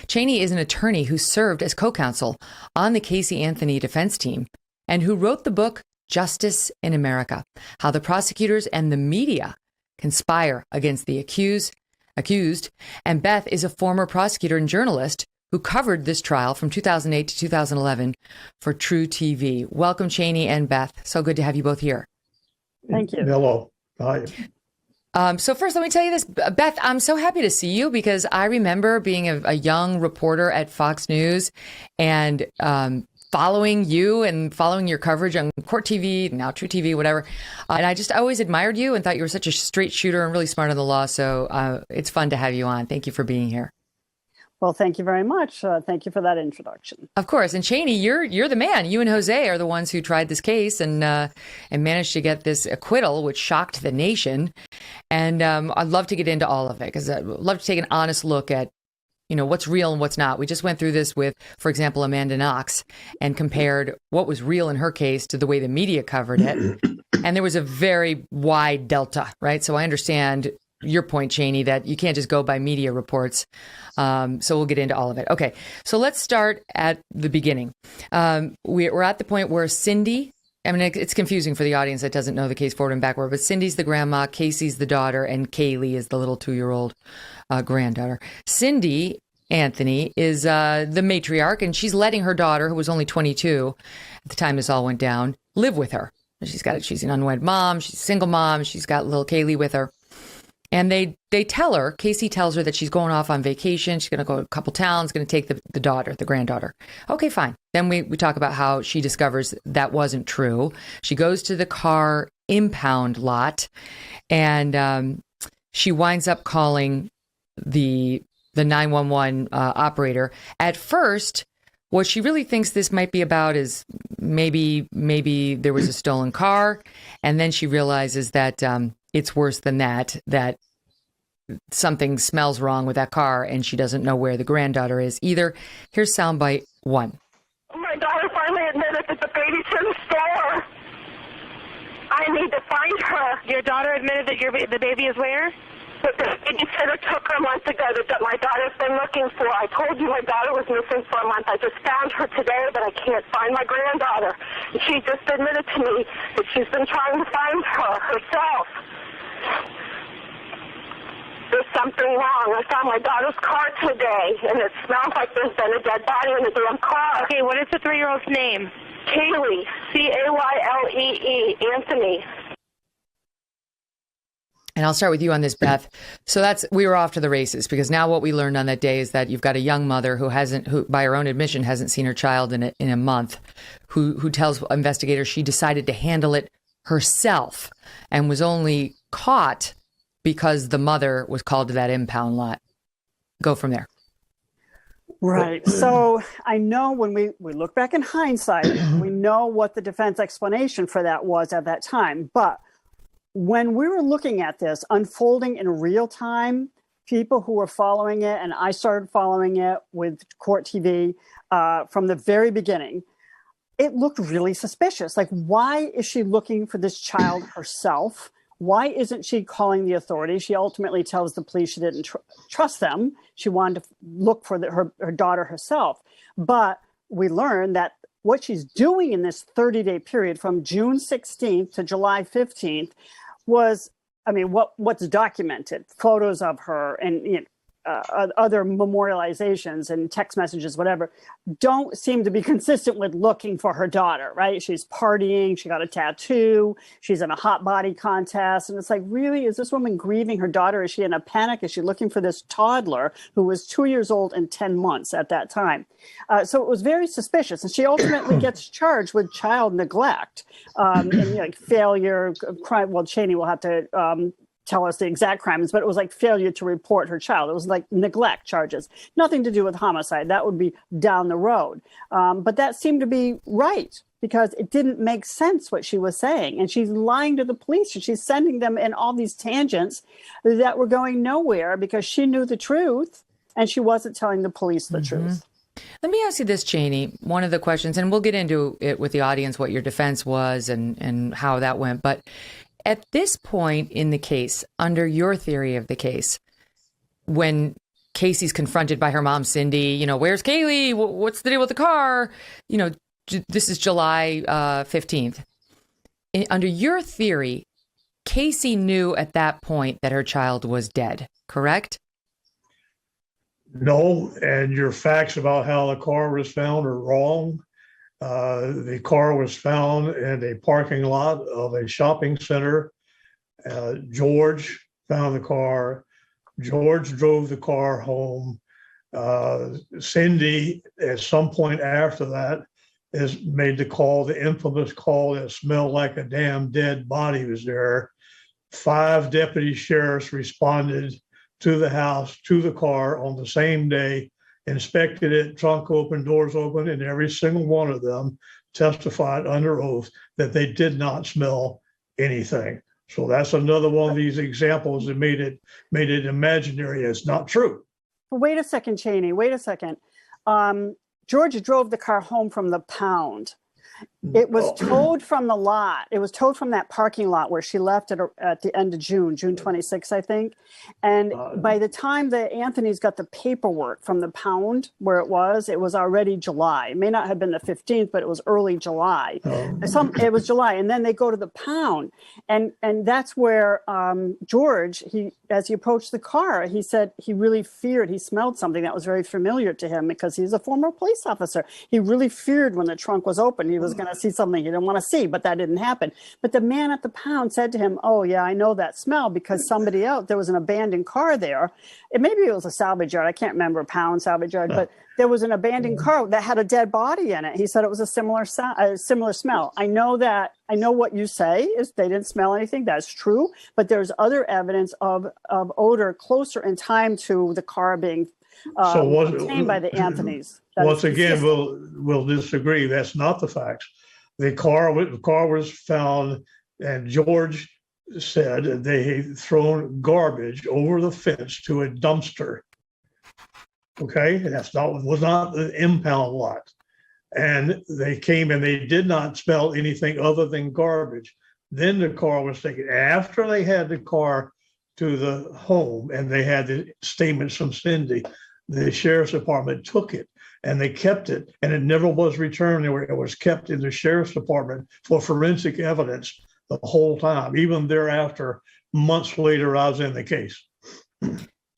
Cheney is an attorney who served as co-counsel on the Casey Anthony defense team and who wrote the book Justice in America: How the Prosecutors and the Media Conspire Against the Accused. And Beth is a former prosecutor and journalist who covered this trial from 2008 to 2011 for True TV. Welcome, Cheney and Beth. So good to have you both here. Thank you. Hello. Hi. So first, let me tell you this, Beth, I'm so happy to see you because I remember being a young reporter at Fox News and following you and following your coverage on Court TV, now True TV, whatever. And I just always admired you and thought you were such a straight shooter and really smart on the law. So it's fun to have you on. Thank you for being here. Well, thank you very much. Thank you for that introduction. Of course. And Cheney, you're the man. You and Jose are the ones who tried this case and managed to get this acquittal, which shocked the nation. And I'd love to get into all of it because I'd love to take an honest look at, what's real and what's not. We just went through this with, for example, Amanda Knox and compared what was real in her case to the way the media covered it. And there was a very wide delta, right? So I understand your point, Cheney, that you can't just go by media reports. So we'll get into all of it. Okay, so let's start at the beginning. We're at the point where Cindy, it's confusing for the audience that doesn't know the case forward and backward, but Cindy's the grandma, Casey's the daughter, and Kaylee is the little 2-year-old granddaughter. Cindy Anthony is the matriarch, and she's letting her daughter, who was only 22 at the time this all went down, live with her. She's an unwed mom, she's a single mom, she's got little Kaylee with her. And they tell her, Casey tells her that she's going off on vacation. She's going to go to a couple towns, going to take the granddaughter. Okay, fine. Then we talk about how she discovers that wasn't true. She goes to the car impound lot and she winds up calling the 911 operator. At first, what she really thinks this might be about is maybe there was a stolen car. And then she realizes that it's worse than that something smells wrong with that car, and she doesn't know where the granddaughter is either. Here's soundbite 1. My daughter finally admitted that the baby's in the store. I need to find her. Your daughter admitted that the baby is where? But the babysitter took her a month ago that my daughter's been looking for. I told you my daughter was missing for a month. I just found her today, but I can't find my granddaughter. And she just admitted to me that she's been trying to find her herself. There's something wrong. I found my daughter's car today, and it smells like there's been a dead body in the damn car. Okay, what is the 3-year-old's name? Kaylee, Caylee, Anthony. And I'll start with you on this, Beth. So we were off to the races, because now what we learned on that day is that you've got a young mother who by her own admission hasn't seen her child in a month, who tells investigators she decided to handle it herself and was only caught because the mother was called to that impound lot. Go from there. Right. So I know when we look back in hindsight, we know what the defense explanation for that was at that time. But when we were looking at this unfolding in real time, people who were following it, and I started following it with Court TV from the very beginning, it looked really suspicious. Like, why is she looking for this child herself? Why isn't she calling the authorities? She ultimately tells the police she didn't trust them. She wanted to look for her daughter herself. But we learned that what she's doing in this 30-day period from June 16th to July 15th was, I mean, what's documented, photos of her and other memorializations and text messages, whatever, don't seem to be consistent with looking for her daughter, right? She's partying, she got a tattoo, she's in a hot body contest. And it's like, really, is this woman grieving her daughter? Is she in a panic? Is she looking for this toddler who was 2 years old and 10 months at that time? So it was very suspicious. And she ultimately gets charged with child neglect and failure, crime. Well, Cheney will have to tell us the exact crimes, but it was like failure to report her child. It was like neglect charges, nothing to do with homicide. That would be down the road. But that seemed to be right, because it didn't make sense what she was saying. And she's lying to the police, and she's sending them in all these tangents that were going nowhere because she knew the truth and she wasn't telling the police the truth. Let me ask you this, Cheney. One of the questions, and we'll get into it with the audience, what your defense was and how that went. But at this point in the case, under your theory of the case, when Casey's confronted by her mom, Cindy, where's Kaylee? What's the deal with the car? This is July 15th. Under your theory, Casey knew at that point that her child was dead, correct? No, and your facts about how the car was found are wrong. The car was found in a parking lot of a shopping center. George found the car. George drove the car home. Cindy, at some point after that, has made the call, the infamous call that smelled like a damn dead body was there. 5 deputy sheriffs responded to the house, to the car on the same day, inspected it, trunk open, doors open, and every single one of them testified under oath that they did not smell anything. So that's another one of these examples that made it imaginary. It's not true. Wait a second, Cheney. Wait a second. George drove the car home from the pound. It was towed from the lot. It was towed from that parking lot where she left it at the end of June 26th, I think. And by the time the Anthony's got the paperwork from the pound where it was already July. It may not have been the 15th, but it was early July. It was July. And then they go to the pound. And that's where George, as he approached the car, he said he really feared, he smelled something that was very familiar to him because he's a former police officer. He really feared when the trunk was open, he was going to see something he didn't want to see, but that didn't happen. But the man at the pound said to him, oh yeah, I know that smell because somebody else, there was an abandoned car there. Maybe it was a salvage yard. I can't remember, a pound salvage yard, but there was an abandoned car that had a dead body in it. He said it was a similar smell. I know what you say is they didn't smell anything. That's true. But there's other evidence of odor closer in time to the car being obtained by the Anthonys. Once again, we'll disagree. That's not the facts. The car was found, and George said they had thrown garbage over the fence to a dumpster. Okay, was not the impound lot. And they came and they did not smell anything other than garbage. Then the car was taken. After they had the car to the home and they had the statements from Cindy, the sheriff's department took it and they kept it, and it never was returned. It was kept in the sheriff's department for forensic evidence the whole time. Even thereafter, months later, I was in the case.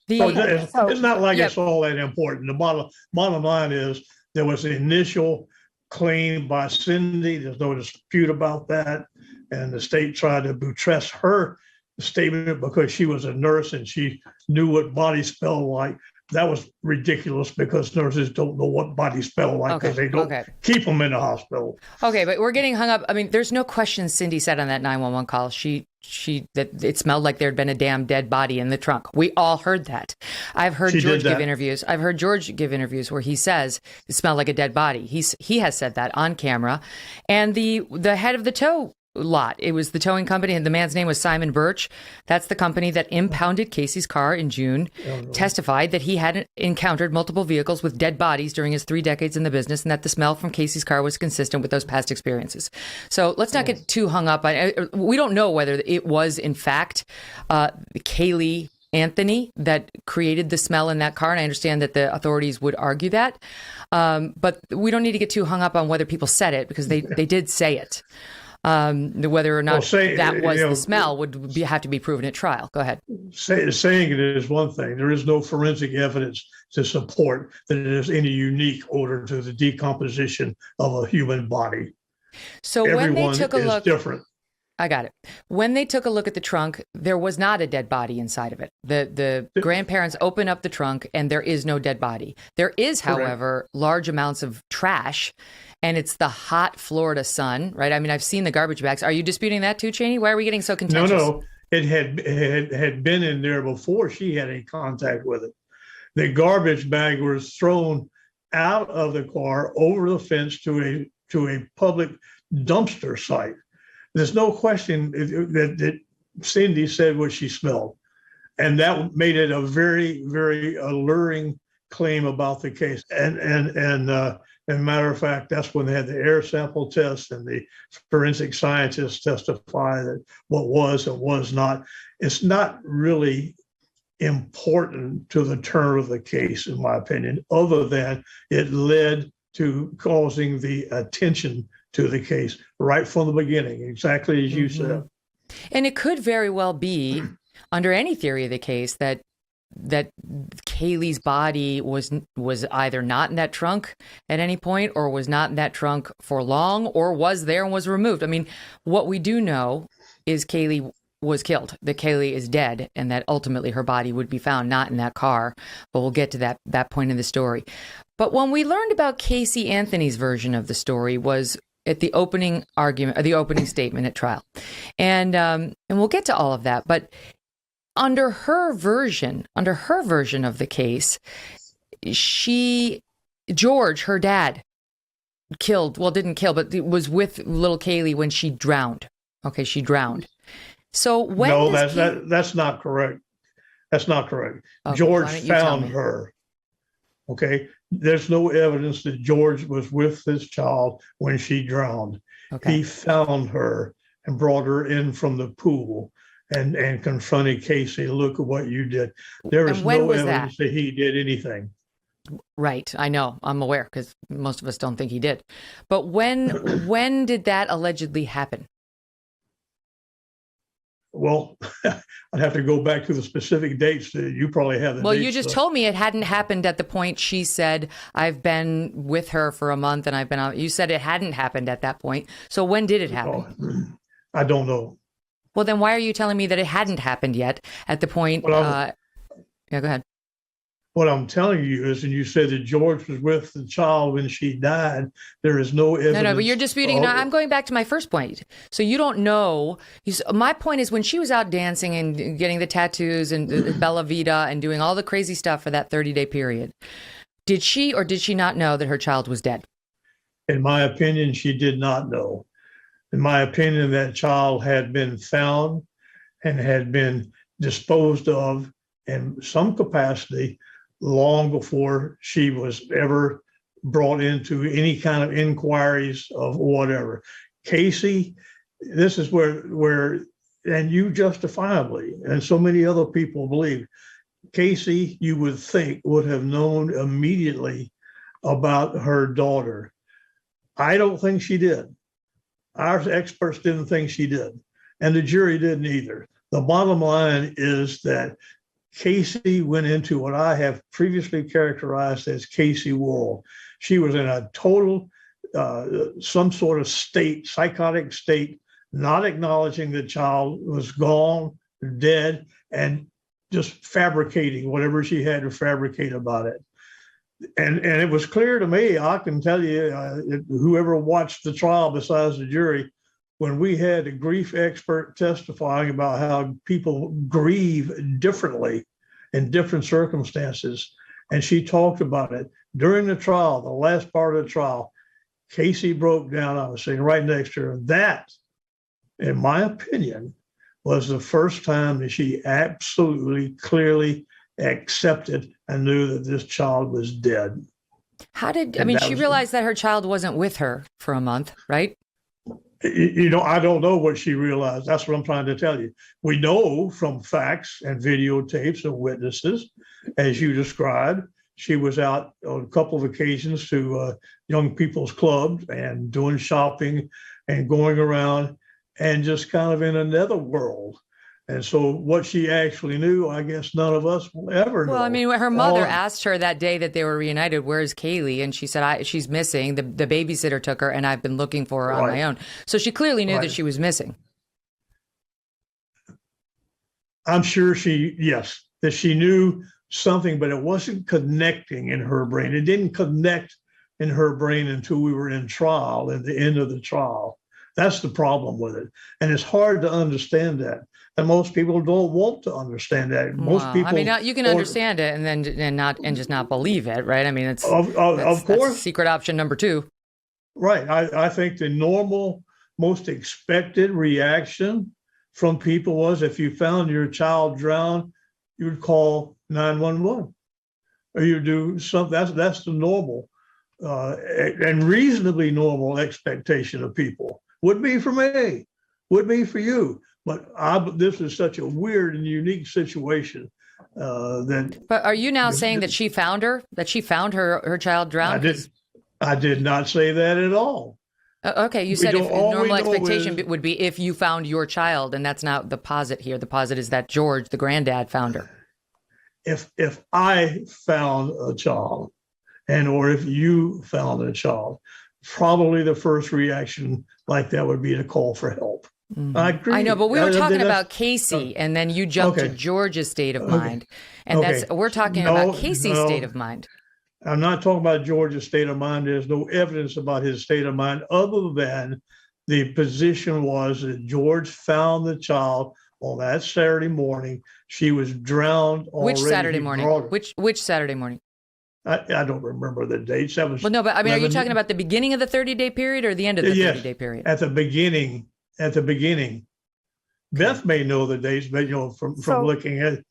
It's not like it's all that important. The bottom line is there was an initial claim by Cindy. There's no dispute about that. And the state tried to buttress her statement because she was a nurse and she knew what bodies smelled like. That was ridiculous because nurses don't know what bodies smell like because they don't keep them in the hospital. Okay, but we're getting hung up. I mean, there's no question Cindy said on that 911 call. That it smelled like there'd been a damn dead body in the trunk. We all heard that. I've heard George give interviews. I've heard George give interviews where he says it smelled like a dead body. He has said that on camera. And the head of the tow lot, it was the towing company, and the man's name was Simon Birch. That's the company that impounded Casey's car in June, testified that he had encountered multiple vehicles with dead bodies during his 3 decades in the business, and that the smell from Casey's car was consistent with those past experiences. So let's not get too hung up on it. We don't know whether it was, in fact, Kaylee Anthony that created the smell in that car, and I understand that the authorities would argue that. But we don't need to get too hung up on whether people said it, because they did say it. Whether or not that was the smell would have to be proven at trial. Go ahead. Saying it is one thing. There is no forensic evidence to support that there's any unique odor to the decomposition of a human body. So when they took a look, different. I got it. When they took a look at the trunk, there was not a dead body inside of it. The grandparents open up the trunk and there is no dead body. There is, however, large amounts of trash, and it's the hot Florida sun, right? I mean, I've seen the garbage bags. Are you disputing that too, Cheney? Why are we getting so contentious? No. It had been in there before she had any contact with it. The garbage bag was thrown out of the car over the fence to a public dumpster site. There's no question that Cindy said what she smelled. And that made it a very, very alluring claim about the case. And matter of fact, that's when they had the air sample test and the forensic scientists testify that what was and was not. It's not really important to the turn of the case, in my opinion, other than it led to causing the attention to the case right from the beginning, exactly as you said. And it could very well be, under any theory of the case, that Kaylee's body was either not in that trunk at any point, or was not in that trunk for long, or was there and was removed. I mean, what we do know is Kaylee was killed, that Kaylee is dead, and that ultimately her body would be found not in that car. But we'll get to that point in the story. But when we learned about Casey Anthony's version of the story was at the opening argument, the opening statement at trial. And we'll get to all of that. But under her version of the case, George, her dad, didn't kill, but was with little Kaylee when she drowned. Okay, she drowned. So when that's not correct. That's not correct. Okay, George found her. Okay. There's no evidence that George was with this child when she drowned. Okay. He found her and brought her in from the pool and confronted Casey. Look at what you did. There is no evidence that he did anything. Right. I know. I'm aware, because most of us don't think he did. But when did that allegedly happen? Well, I'd have to go back to the specific dates. You probably have the dates. You just told me it hadn't happened at the point she said, I've been with her for a month and I've been out. You said it hadn't happened at that point. So when did it happen? I don't know. Well, then why are you telling me that it hadn't happened yet at the point? Yeah, go ahead. What I'm telling you is, and you said that George was with the child when she died, there is no evidence. No, but you're disputing. No, I'm going back to my first point. So you don't know. My point is, when she was out dancing and getting the tattoos and Bella Vita and doing all the crazy stuff for that 30-day period, did she or did she not know that her child was dead? In my opinion, she did not know. In my opinion, that child had been found and had been disposed of in some capacity long before she was ever brought into any kind of inquiries of whatever. Casey, this is where, and you justifiably, and so many other people believe, Casey, you would think, would have known immediately about her daughter. I don't think she did. Our experts didn't think she did, and the jury didn't either. The bottom line is that Casey went into what I have previously characterized as Casey world. She was in a total, some sort of state, psychotic state, not acknowledging the child was gone, dead, and just fabricating whatever she had to fabricate about it. And it was clear to me, I can tell you, whoever watched the trial besides the jury, when we had a grief expert testifying about how people grieve differently in different circumstances, and she talked about it during the trial, the last part of the trial, Casey broke down. I was sitting right next to her. That, in my opinion, was the first time that she absolutely clearly accepted and knew that this child was dead. She realized that her child wasn't with her for a month, right? I don't know what she realized. That's what I'm trying to tell you. We know from facts and videotapes and witnesses, as you described, she was out on a couple of occasions to young people's clubs and doing shopping and going around and just kind of in another world. And so what she actually knew, I guess none of us will ever know. Well, her mother asked her that day that they were reunited, "Where's Kaylee?" And she said, she's missing. The babysitter took her, and I've been looking for her on my own. So she clearly knew that she was missing. I'm sure that she knew something, but it wasn't connecting in her brain. It didn't connect in her brain until we were in trial, at the end of the trial. That's the problem with it. And it's hard to understand that. And most people don't want to understand that. Most people. You can understand it and just not believe it, right? It's of course, that's secret option number 2. Right. I think the normal, most expected reaction from people was, if you found your child drowned, you would call 911, or you do something. That's the normal and reasonably normal expectation of people. Would be for me, would be for you. But this is such a weird and unique situation. But are you now saying that she found her? That she found her child drowned? I did not say that at all. Okay, you said if normal expectation would be if you found your child, and that's not the posit here. The posit is that George, the granddad, found her. If I found a child, or if you found a child, probably the first reaction like that would be to call for help. Mm-hmm. I agree. I know, but we were talking about Casey, and then you jumped to George's state of mind, and we're talking about Casey's state of mind. I'm not talking about George's state of mind. There's no evidence about his state of mind other than the position was that George found the child on that Saturday morning. She was drowned already. Which Saturday morning? Which Saturday morning? I don't remember the dates. That was. Well, no, but are you talking about the beginning of the 30-day period or the end of the 30-day period? At the beginning. Beth may know the dates, but from looking at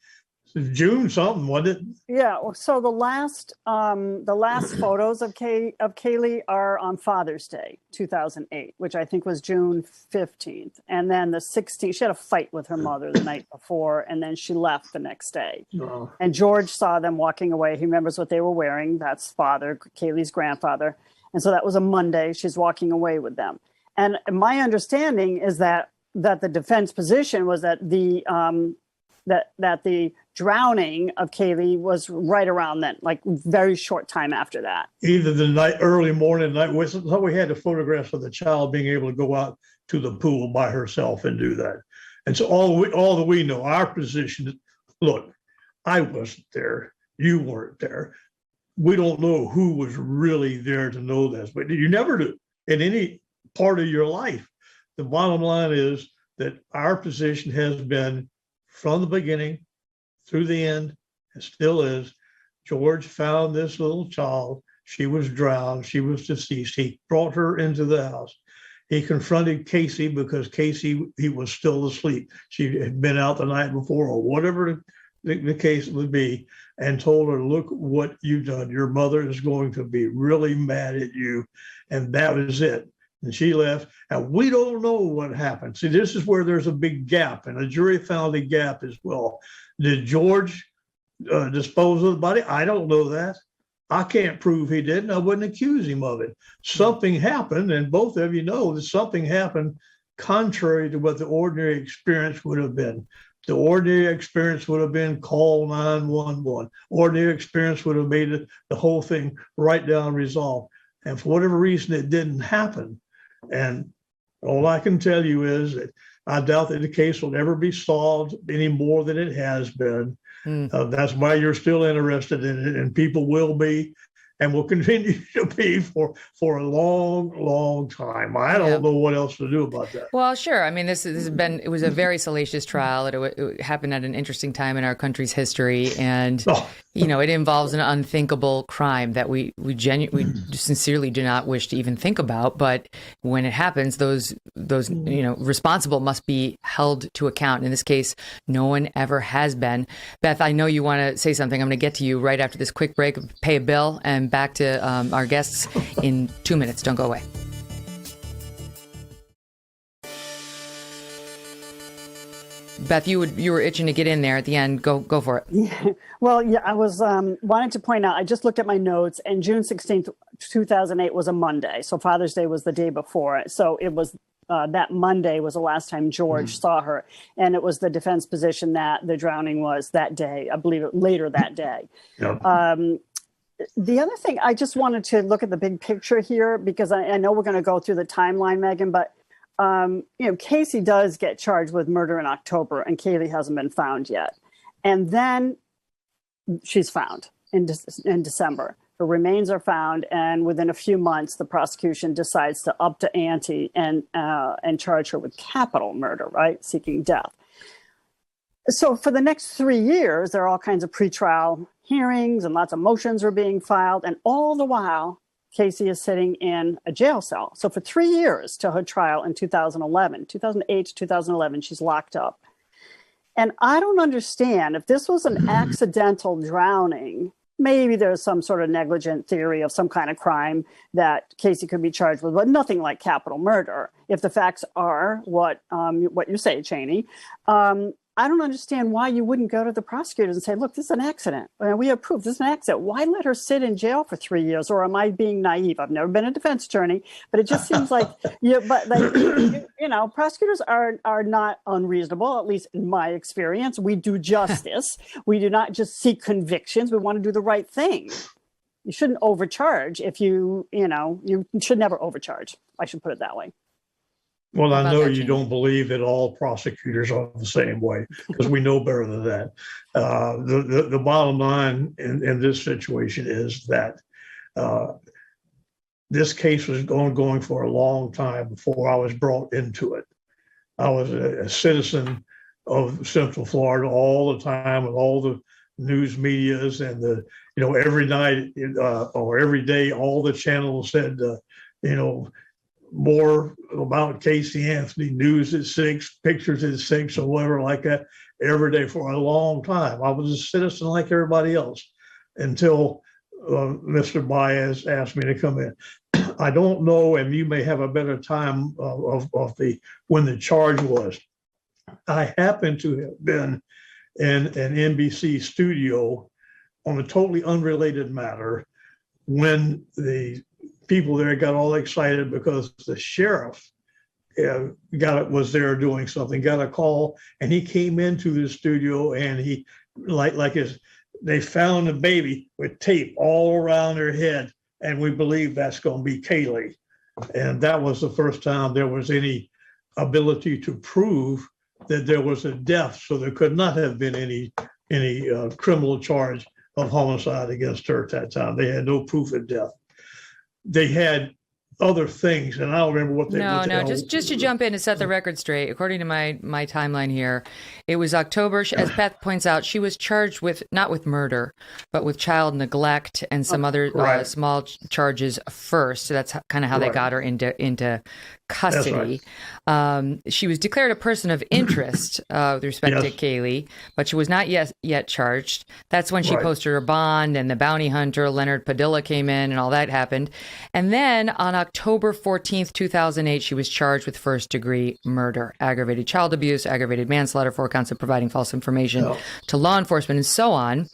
June something, wasn't it? Yeah. So the last photos of Kaylee are on Father's Day, 2008, which I think was June 15th, and then the 16th. She had a fight with her mother the night before, and then she left the next day. Oh. And George saw them walking away. He remembers what they were wearing. That's Kaylee's grandfather, and so that was a Monday. She's walking away with them. And my understanding is that the defense position was that the drowning of Kaylee was right around then, like very short time after that. Either the early morning night. So we had the photographs of the child being able to go out to the pool by herself and do that. And so all that we know, our position. Look, I wasn't there. You weren't there. We don't know who was really there to know this, but you never do in any part of your life. The bottom line is that our position has been from the beginning through the end, and still is. George found this little child. She was drowned. She was deceased. He brought her into the house. He confronted Casey because he was still asleep. She had been out the night before or whatever the case would be, and told her, look what you've done. Your mother is going to be really mad at you. And that was it. And she left. And we don't know what happened. See, this is where there's a big gap, and the jury found a gap as well. Did George dispose of the body? I don't know that. I can't prove he didn't. I wouldn't accuse him of it. Something happened, and both of you know that something happened contrary to what the ordinary experience would have been. The ordinary experience would have been call 911. Ordinary experience would have made the whole thing right down resolved. And for whatever reason, it didn't happen. And all I can tell you is that I doubt that the case will ever be solved any more than it has been. That's why you're still interested in it, and people will be and will continue to be for a long, long time. I don't know what else to do about that. Well, sure. I mean, it was a very salacious trial. It happened at an interesting time in our country's history. And, it involves an unthinkable crime that we sincerely do not wish to even think about. But when it happens, those responsible must be held to account. In this case, no one ever has been. Beth, I know you want to say something. I'm going to get to you right after this quick break, pay a bill, and back to our guests in 2 minutes. Don't go away. Beth, you were itching to get in there at the end. Go for it. Yeah. Well, yeah, I was wanting to point out, I just looked at my notes, and June 16th, 2008 was a Monday. So Father's Day was the day before it. So it was that Monday was the last time George saw her. And it was the defense position that the drowning was that day. I believe it later that day. Yep. The other thing, I just wanted to look at the big picture here, because I know we're going to go through the timeline, Megyn, but Casey does get charged with murder in October, and Kaylee hasn't been found yet. And then she's found in December. Her remains are found, and within a few months, the prosecution decides to up the ante and charge her with capital murder, right? Seeking death. So for the next 3 years, there are all kinds of pretrial hearings and lots of motions are being filed. And all the while, Casey is sitting in a jail cell. So for 3 years till her trial in 2008 to 2011, she's locked up. And I don't understand, if this was an accidental drowning, maybe there's some sort of negligent theory of some kind of crime that Casey could be charged with, but nothing like capital murder. If the facts are what you say, Cheney, I don't understand why you wouldn't go to the prosecutors and say, look, this is an accident. We have proof this is an accident. Why let her sit in jail for 3 years? Or am I being naive? I've never been a defense attorney, but it just seems like, prosecutors are not unreasonable, at least in my experience. We do justice. We do not just seek convictions. We want to do the right thing. You shouldn't overcharge you should never overcharge. I should put it that way. Well, I know you don't believe that all prosecutors are the same way, because we know better than that. The bottom line in this situation is that this case was going for a long time before I was brought into it. I was a citizen of Central Florida all the time, with all the news medias and every night or every day, all the channels said, more about Casey Anthony, news at 6, pictures at 6, or whatever like that, every day for a long time. I was a citizen like everybody else until Mr. Baez asked me to come in. I don't know, and you may have a better time of when the charge was. I happened to have been in an NBC studio on a totally unrelated matter when the people there got all excited because the sheriff was there doing something, got a call, and he came into the studio, and he they found a baby with tape all around her head, and we believe that's going to be Kaylee. And that was the first time there was any ability to prove that there was a death, so there could not have been any criminal charge of homicide against her at that time. They had no proof of death. They had other things, and I don't remember what they were. Just to jump in and set the record straight, according to my timeline here, it was October. As Beth points out, she was charged not with murder, but with child neglect and some other small charges first. So that's kind of how they got her into custody. She was declared a person of interest with respect to Kaylee, but she was not yet charged. That's when she posted her bond, and the bounty hunter, Leonard Padilla, came in, and all that happened. And then on October 14th, 2008, she was charged with first-degree murder, aggravated child abuse, aggravated manslaughter, 4 counts of providing false information to law enforcement, and so on.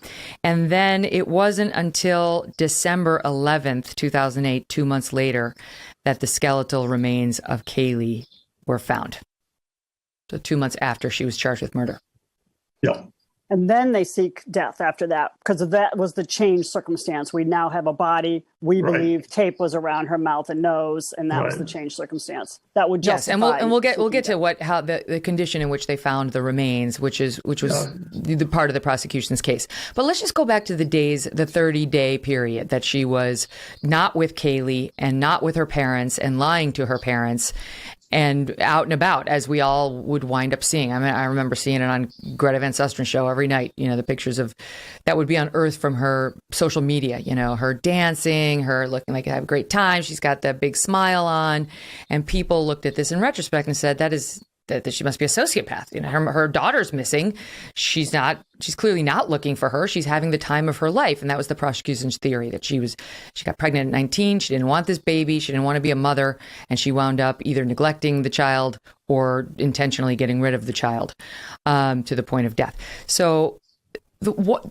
And then it wasn't until December 11th, 2008, 2 months later, that the skeletal remains of Kaylee were found. So 2 months after she was charged with murder. Yeah. And then they seek death after that, because that was the changed circumstance. We now have a body. We believe tape was around her mouth and nose, and that was the changed circumstance. That would justify. Yes, and we'll get to how the condition in which they found the remains, which was the part of the prosecution's case. But let's just go back to the 30-day period that she was not with Kaylee and not with her parents and lying to her parents, and out and about, as we all would wind up seeing. I mean, I remember seeing it on Greta Van Susteren show every night, the pictures of that would be unearthed from her social media, her dancing, her looking like I have a great time. She's got that big smile on. And people looked at this in retrospect and said, that she must be a sociopath. Her daughter's missing. She's clearly not looking for her. She's having the time of her life. And that was the prosecution's theory, that she got pregnant at 19. She didn't want this baby. She didn't want to be a mother. And she wound up either neglecting the child or intentionally getting rid of the child to the point of death. So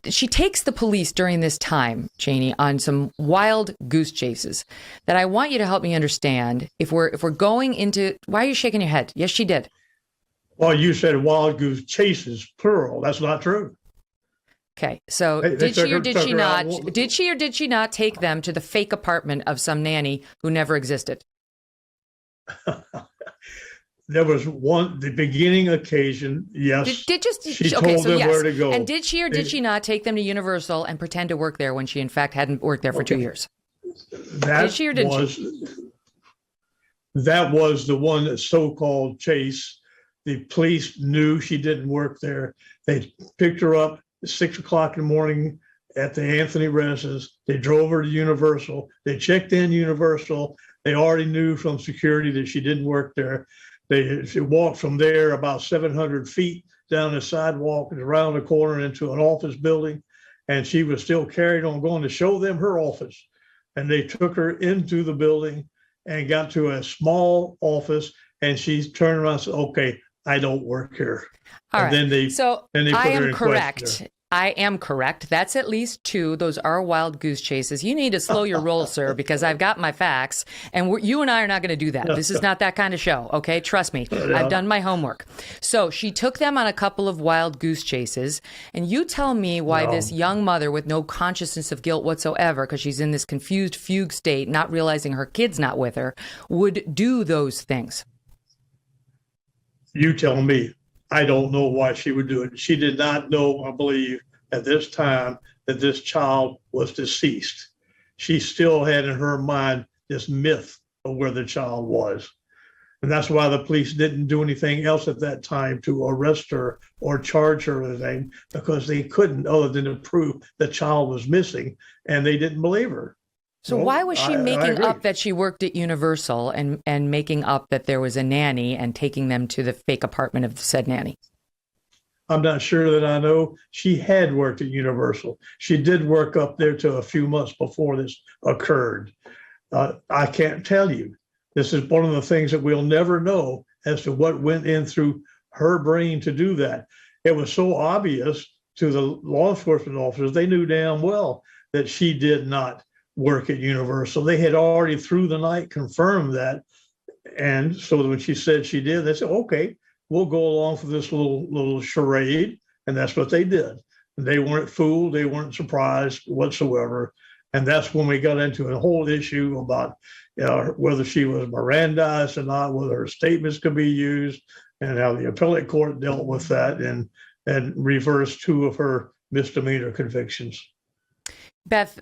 she takes the police during this time, Cheney, on some wild goose chases that I want you to help me understand. If we're going into, why are you shaking your head? Yes, she did. Well, you said wild goose chases, plural. That's not true. Okay, so did she or did she not take them to the fake apartment of some nanny who never existed? There was the beginning occasion, yes. She told them where to go. And did she or did she not take them to Universal and pretend to work there when she in fact hadn't worked there for 2 years? Did she or didn't she? That was the one so-called chase. The police knew she didn't work there. They picked her up at 6 o'clock in the morning at the Anthony residence. They drove her to Universal. They checked in Universal. They already knew from security that she didn't work there. She walked from there about 700 feet down the sidewalk and around the corner into an office building. And she was still carried on going to show them her office. And they took her into the building and got to a small office. And she turned around and said, "Okay, I don't work here." All right. Then they I am correct. I am correct. That's at least 2. Those are wild goose chases. You need to slow your roll, sir, because I've got my facts, and you and I are not going to do that. This is not that kind of show, okay? Trust me. I've done my homework. So she took them on a couple of wild goose chases, and you tell me why this young mother with no consciousness of guilt whatsoever, because she's in this confused fugue state, not realizing her kid's not with her, would do those things. You tell me. I don't know why she would do it. She did not know, I believe, at this time that this child was deceased. She still had in her mind this myth of where the child was. And that's why the police didn't do anything else at that time to arrest her or charge her with anything, because they couldn't, other than to prove the child was missing, and they didn't believe her. So why was she making up that she worked at Universal and making up that there was a nanny and taking them to the fake apartment of the said nanny? I'm not sure that I know. She had worked at Universal. She did work up there till a few months before this occurred. I can't tell you. This is one of the things that we'll never know as to what went in through her brain to do that. It was so obvious to the law enforcement officers. They knew damn well that she did not work at Universal. They had already through the night confirmed that. And so when she said she did, they said, "Okay, we'll go along for this little charade." And that's what they did. And they weren't fooled. They weren't surprised whatsoever. And that's when we got into a whole issue about whether she was Mirandized or not, whether her statements could be used, and how the appellate court dealt with that and reversed 2 of her misdemeanor convictions. Beth,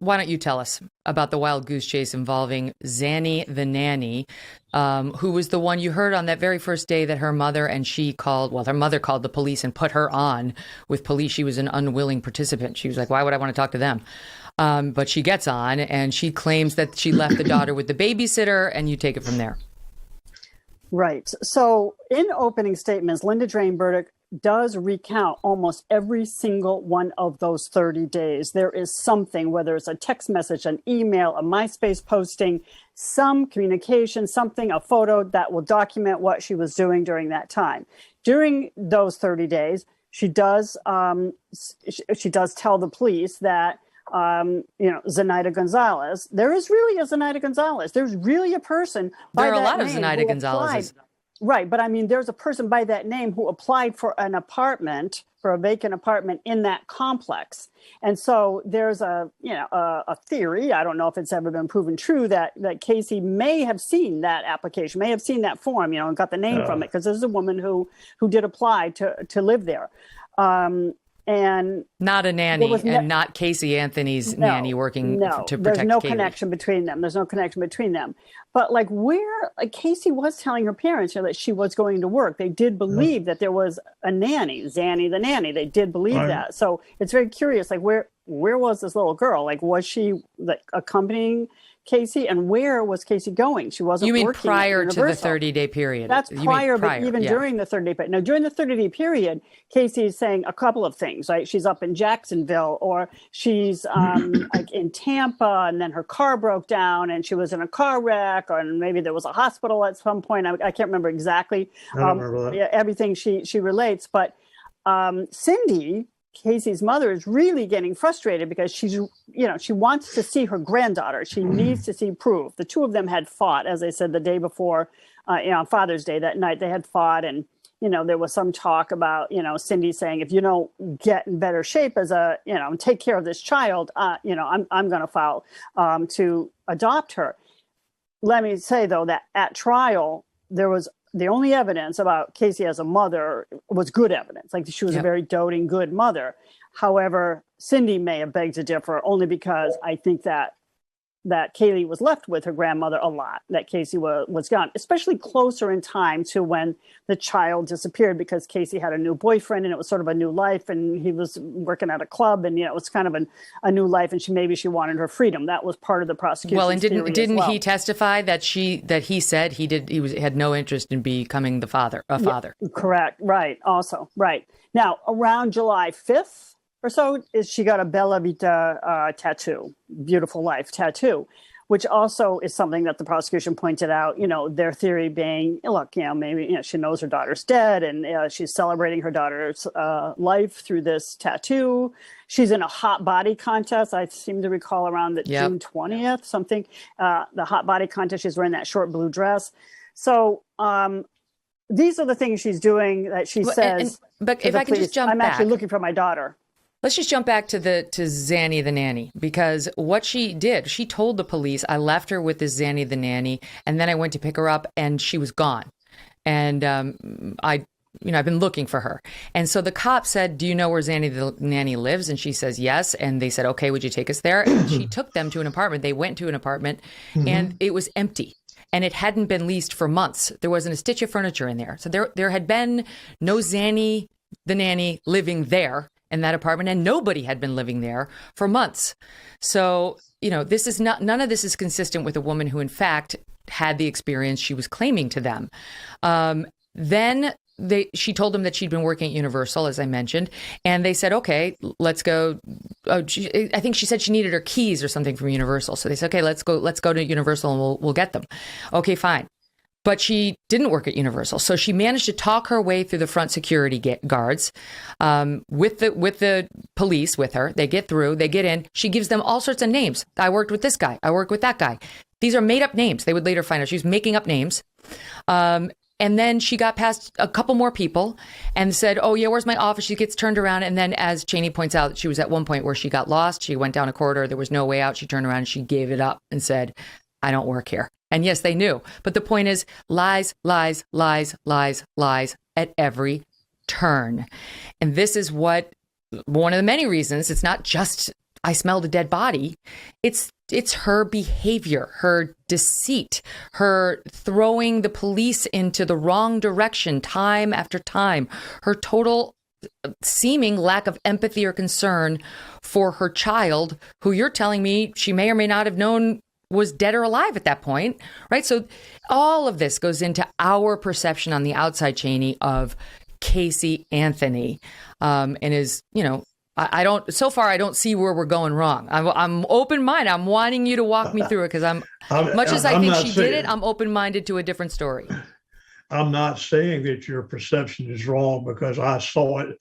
why don't you tell us about the wild goose chase involving Zanny the nanny, who was the one you heard on that very first day that her mother and she called, her mother called the police and put her on with police. She was an unwilling participant. She was like, "Why would I want to talk to them?" But she gets on and she claims that she left the daughter with the babysitter, and you take it from there. Right. So in opening statements, Linda Drain Burdick does recount almost every single one of those 30 days. There is something, whether it's a text message, an email, a MySpace posting, some communication, something, a photo that will document what she was doing during that time. During those 30 days, she does tell the police that Zenaida Gonzalez. There is really a Zenaida Gonzalez. There's really a person. There are a lot of Zenaida Gonzalez's. Right. But I mean, there's a person by that name who applied for an apartment, for a vacant apartment in that complex. And so there's a theory, I don't know if it's ever been proven true, that Casey may have seen that application, may have seen that form, and got the name from it, because there's a woman who did apply to live there. And not a nanny, and not Casey Anthony's nanny working to protect there's no Kaylee. connection between them. There's no connection between them. But Casey was telling her parents that she was going to work. They did believe that there was a nanny, Zanny the nanny. They did believe that. So it's very curious, where was this little girl? Was she accompanying Casey, and where was Casey going? She wasn't. You mean working prior to the 30-day period? That's prior, but even during the 30-day period. Now, during the 30-day period, Casey is saying a couple of things, right? She's up in Jacksonville, or she's in Tampa, and then her car broke down, and she was in a car wreck, or maybe there was a hospital at some point. I can't remember exactly. I don't remember that. Everything she relates, but Cindy, Casey's mother, is really getting frustrated because she wants to see her granddaughter. She needs to see proof. The two of them had fought, as I said, the day before, on Father's Day that night. They had fought, and there was some talk about Cindy saying, if you don't get in better shape as take care of this child, I'm going to file to adopt her. Let me say though that at trial there was. The only evidence about Casey as a mother was good evidence. She was a very doting, good mother. However, Cindy may have begged to differ, only because I think that Kaylee was left with her grandmother a lot, that Casey was gone, especially closer in time to when the child disappeared, because Casey had a new boyfriend and it was sort of a new life, and he was working at a club, and it was kind of a new life, and she wanted her freedom. That was part of the prosecution. Well, and didn't he testify that he said he had no interest in becoming a father? Yeah, correct. Right. Also, right. Now, around July 5th or so, she got a Bella Vita tattoo, beautiful life tattoo, which also is something that the prosecution pointed out, their theory being, look, maybe, she knows her daughter's dead, and she's celebrating her daughter's life through this tattoo. She's in a hot body contest. I seem to recall around June 20th, something, the hot body contest. She's wearing that short blue dress. So, these are the things she's doing that she says. But if I can just jump back. I'm actually looking for my daughter. Let's just jump back to Zanny the nanny, because what she did, she told the police, I left her with this Zanny the nanny, and then I went to pick her up, and she was gone. And I've been looking for her. And so the cop said, do you know where Zanny the nanny lives? And she says, yes. And they said, okay, would you take us there? And she took them to an apartment. They went to an apartment, and it was empty. And it hadn't been leased for months. There wasn't a stitch of furniture in there. So there had been no Zanny the nanny living there in that apartment, and nobody had been living there for months. So, this is none of this is consistent with a woman who in fact had the experience she was claiming to them. Then she told them that she'd been working at Universal, as I mentioned, and they said, okay, let's go. I think she said she needed her keys or something from Universal. So they said, okay, let's go to Universal and we'll get them. Okay, fine. But she didn't work at Universal. So she managed to talk her way through the front security guards with the police with her. They get through, they get in. She gives them all sorts of names. I worked with this guy. I worked with that guy. These are made up names. They would later find out she was making up names. And then she got past a couple more people and said, oh, yeah, where's my office? She gets turned around. And then, as Cheney points out, she was at one point where she got lost. She went down a corridor. There was no way out. She turned around and she gave it up and said, I don't work here. And yes, they knew. But the point is lies, lies, lies, lies, lies at every turn. And this is one of the many reasons. It's not just I smelled a dead body. It's her behavior, her deceit, her throwing the police into the wrong direction time after time, her total seeming lack of empathy or concern for her child, who you're telling me she may or may not have known was dead or alive at that point, right? So all of this goes into our perception on the outside, Cheney, of Casey Anthony, and is, I don't see where we're going wrong. I'm open-minded. I'm wanting you to walk me through it because much as I think she did it, I'm open-minded to a different story. I'm not saying that your perception is wrong because I saw it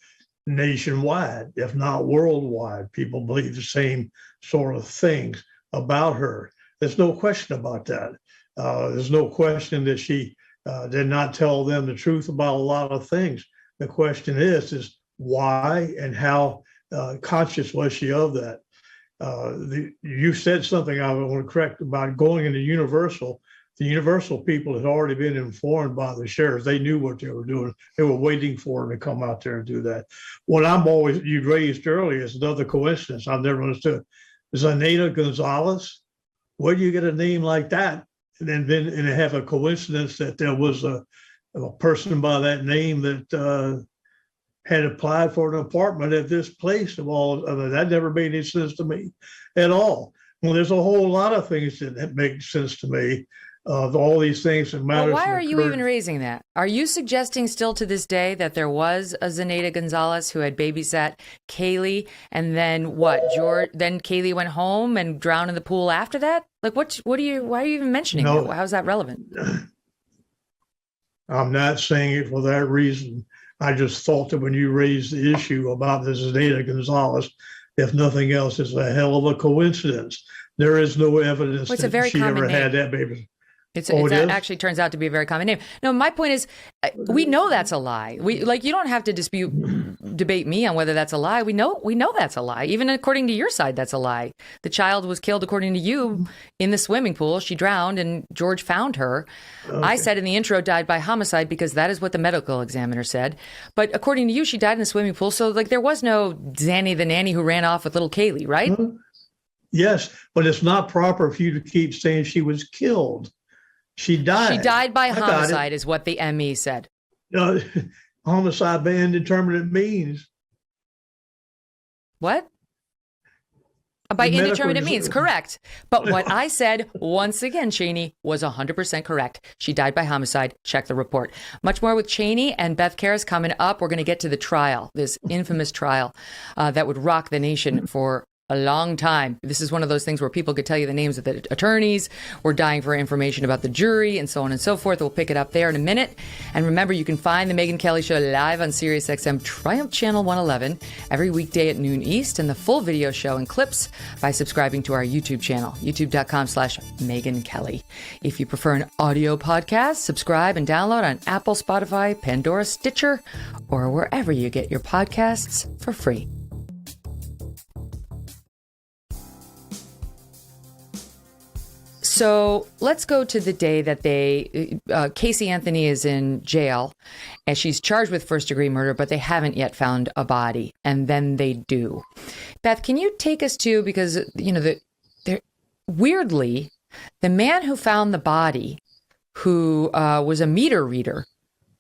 nationwide, if not worldwide. People believe the same sort of things about her. There's no question about that. There's no question that she did not tell them the truth about a lot of things. The question is why and how conscious was she of that? You said something I want to correct about going into Universal. The Universal people had already been informed by the sheriffs. They knew what they were doing. They were waiting for them to come out there and do that. What you raised earlier is another coincidence I've never understood. Zenaida Gonzalez, where do you get a name like that? And have a coincidence that there was a person by that name that had applied for an apartment at this place. Of all that never made any sense to me at all. Well, there's a whole lot of things that make sense to me. All these things that matter. Well, why are you even raising that? Are you suggesting still to this day that there was a Zenaida Gonzalez who had babysat Kaylee, and then what? Then Kaylee went home and drowned in the pool after that? Like, why are you even mentioning that? How's that relevant? I'm not saying it for that reason. I just thought that when you raised the issue about the Zenaida Gonzalez, if nothing else, it's a hell of a coincidence. There is no evidence that she ever had that baby. It actually turns out to be a very common name. No, my point is, we know that's a lie. You don't have to debate me on whether that's a lie. We know that's a lie. Even according to your side, that's a lie. The child was killed, according to you, in the swimming pool. She drowned, and George found her. Okay. I said in the intro, died by homicide because that is what the medical examiner said. But according to you, she died in the swimming pool. So, there was no Zanny the nanny who ran off with little Kaylee, right? Mm-hmm. Yes, but it's not proper for you to keep saying she was killed. She died. She died by homicide, is what the ME said. Homicide by indeterminate means. What? By indeterminate means, correct. But what I said, once again, Cheney, was 100% correct. She died by homicide. Check the report. Much more with Cheney and Beth Karras coming up. We're going to get to the trial, this infamous trial that would rock the nation for a long time. This is one of those things where people could tell you the names of the attorneys. We're dying for information about the jury and so on and so forth. We'll pick it up there in a minute. And remember, you can find the Megyn Kelly Show live on SiriusXM Triumph Channel 111 every weekday at noon East, and the full video show and clips by subscribing to our YouTube channel, youtube.com/Megyn Kelly. If you prefer an audio podcast, subscribe and download on Apple, Spotify, Pandora, Stitcher, or wherever you get your podcasts for free. So let's go to the day that Casey Anthony is in jail, and she's charged with first-degree murder, but they haven't yet found a body, and then they do. Beth, can you take us to, because, weirdly, the man who found the body, who was a meter reader,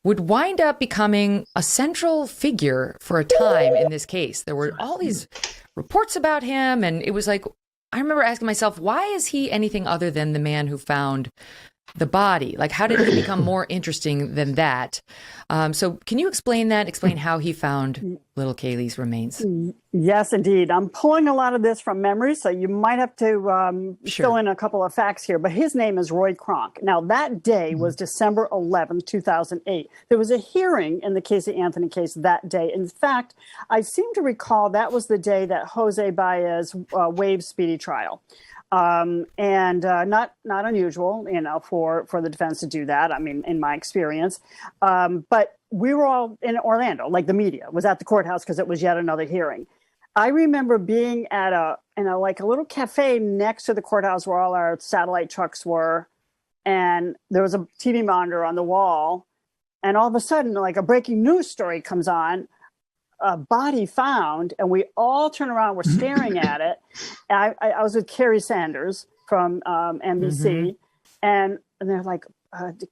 would wind up becoming a central figure for a time in this case. There were all these reports about him, and it was like, I remember asking myself, why is he anything other than the man who found the body? Like, how did he become more interesting than that? So can you explain that? Explain how he found little Kaylee's remains? Yes, indeed. I'm pulling a lot of this from memory, so you might have to fill in a couple of facts here. But his name is Roy Kronk. Now, that day was December 11th, 2008. There was a hearing in the Casey Anthony case that day. In fact, I seem to recall that was the day that Jose Baez waived speedy trial. And not unusual, for the defense to do that. I mean, in my experience, but we were all in Orlando, like the media was at the courthouse because it was yet another hearing. I remember being at a little cafe next to the courthouse where all our satellite trucks were, and there was a TV monitor on the wall, and all of a sudden, like a breaking news story comes on. A body found, and we all turn around. We're staring at it. I was with Carrie Sanders from NBC, and they're like,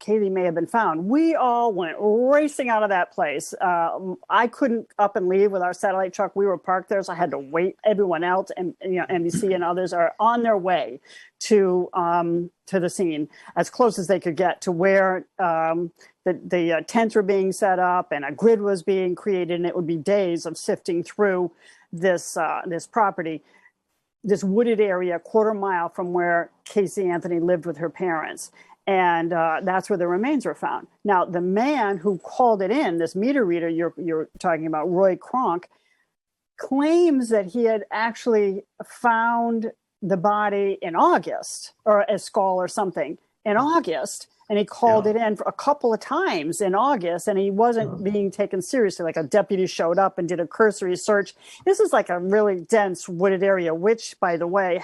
Katie may have been found. We all went racing out of that place. I couldn't up and leave with our satellite truck. We were parked there, so I had to wait. Everyone else, and NBC and others are on their way to the scene as close as they could get to where the tents were being set up and a grid was being created, and it would be days of sifting through this property, this wooded area, a quarter mile from where Casey Anthony lived with her parents. And that's where the remains were found. Now, the man who called it in, this meter reader you're talking about, Roy Kronk, claims that he had actually found the body in August, or a skull or something, in August. And he called it in a couple of times in August, and he wasn't being taken seriously. Like, a deputy showed up and did a cursory search. This is like a really dense wooded area, which, by the way,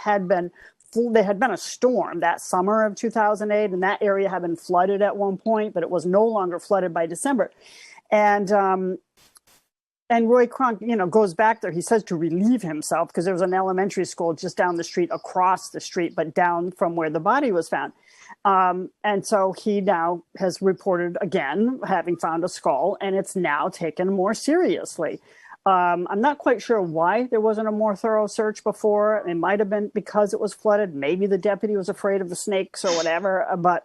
there had been a storm that summer of 2008, and that area had been flooded at one point, but it was no longer flooded by December. And Roy Kronk, goes back there. He says to relieve himself, because there was an elementary school just down the street, across the street, but down from where the body was found. And so he now has reported again having found a skull, and it's now taken more seriously. I'm not quite sure why there wasn't a more thorough search before. It might have been because it was flooded. Maybe the deputy was afraid of the snakes or whatever. But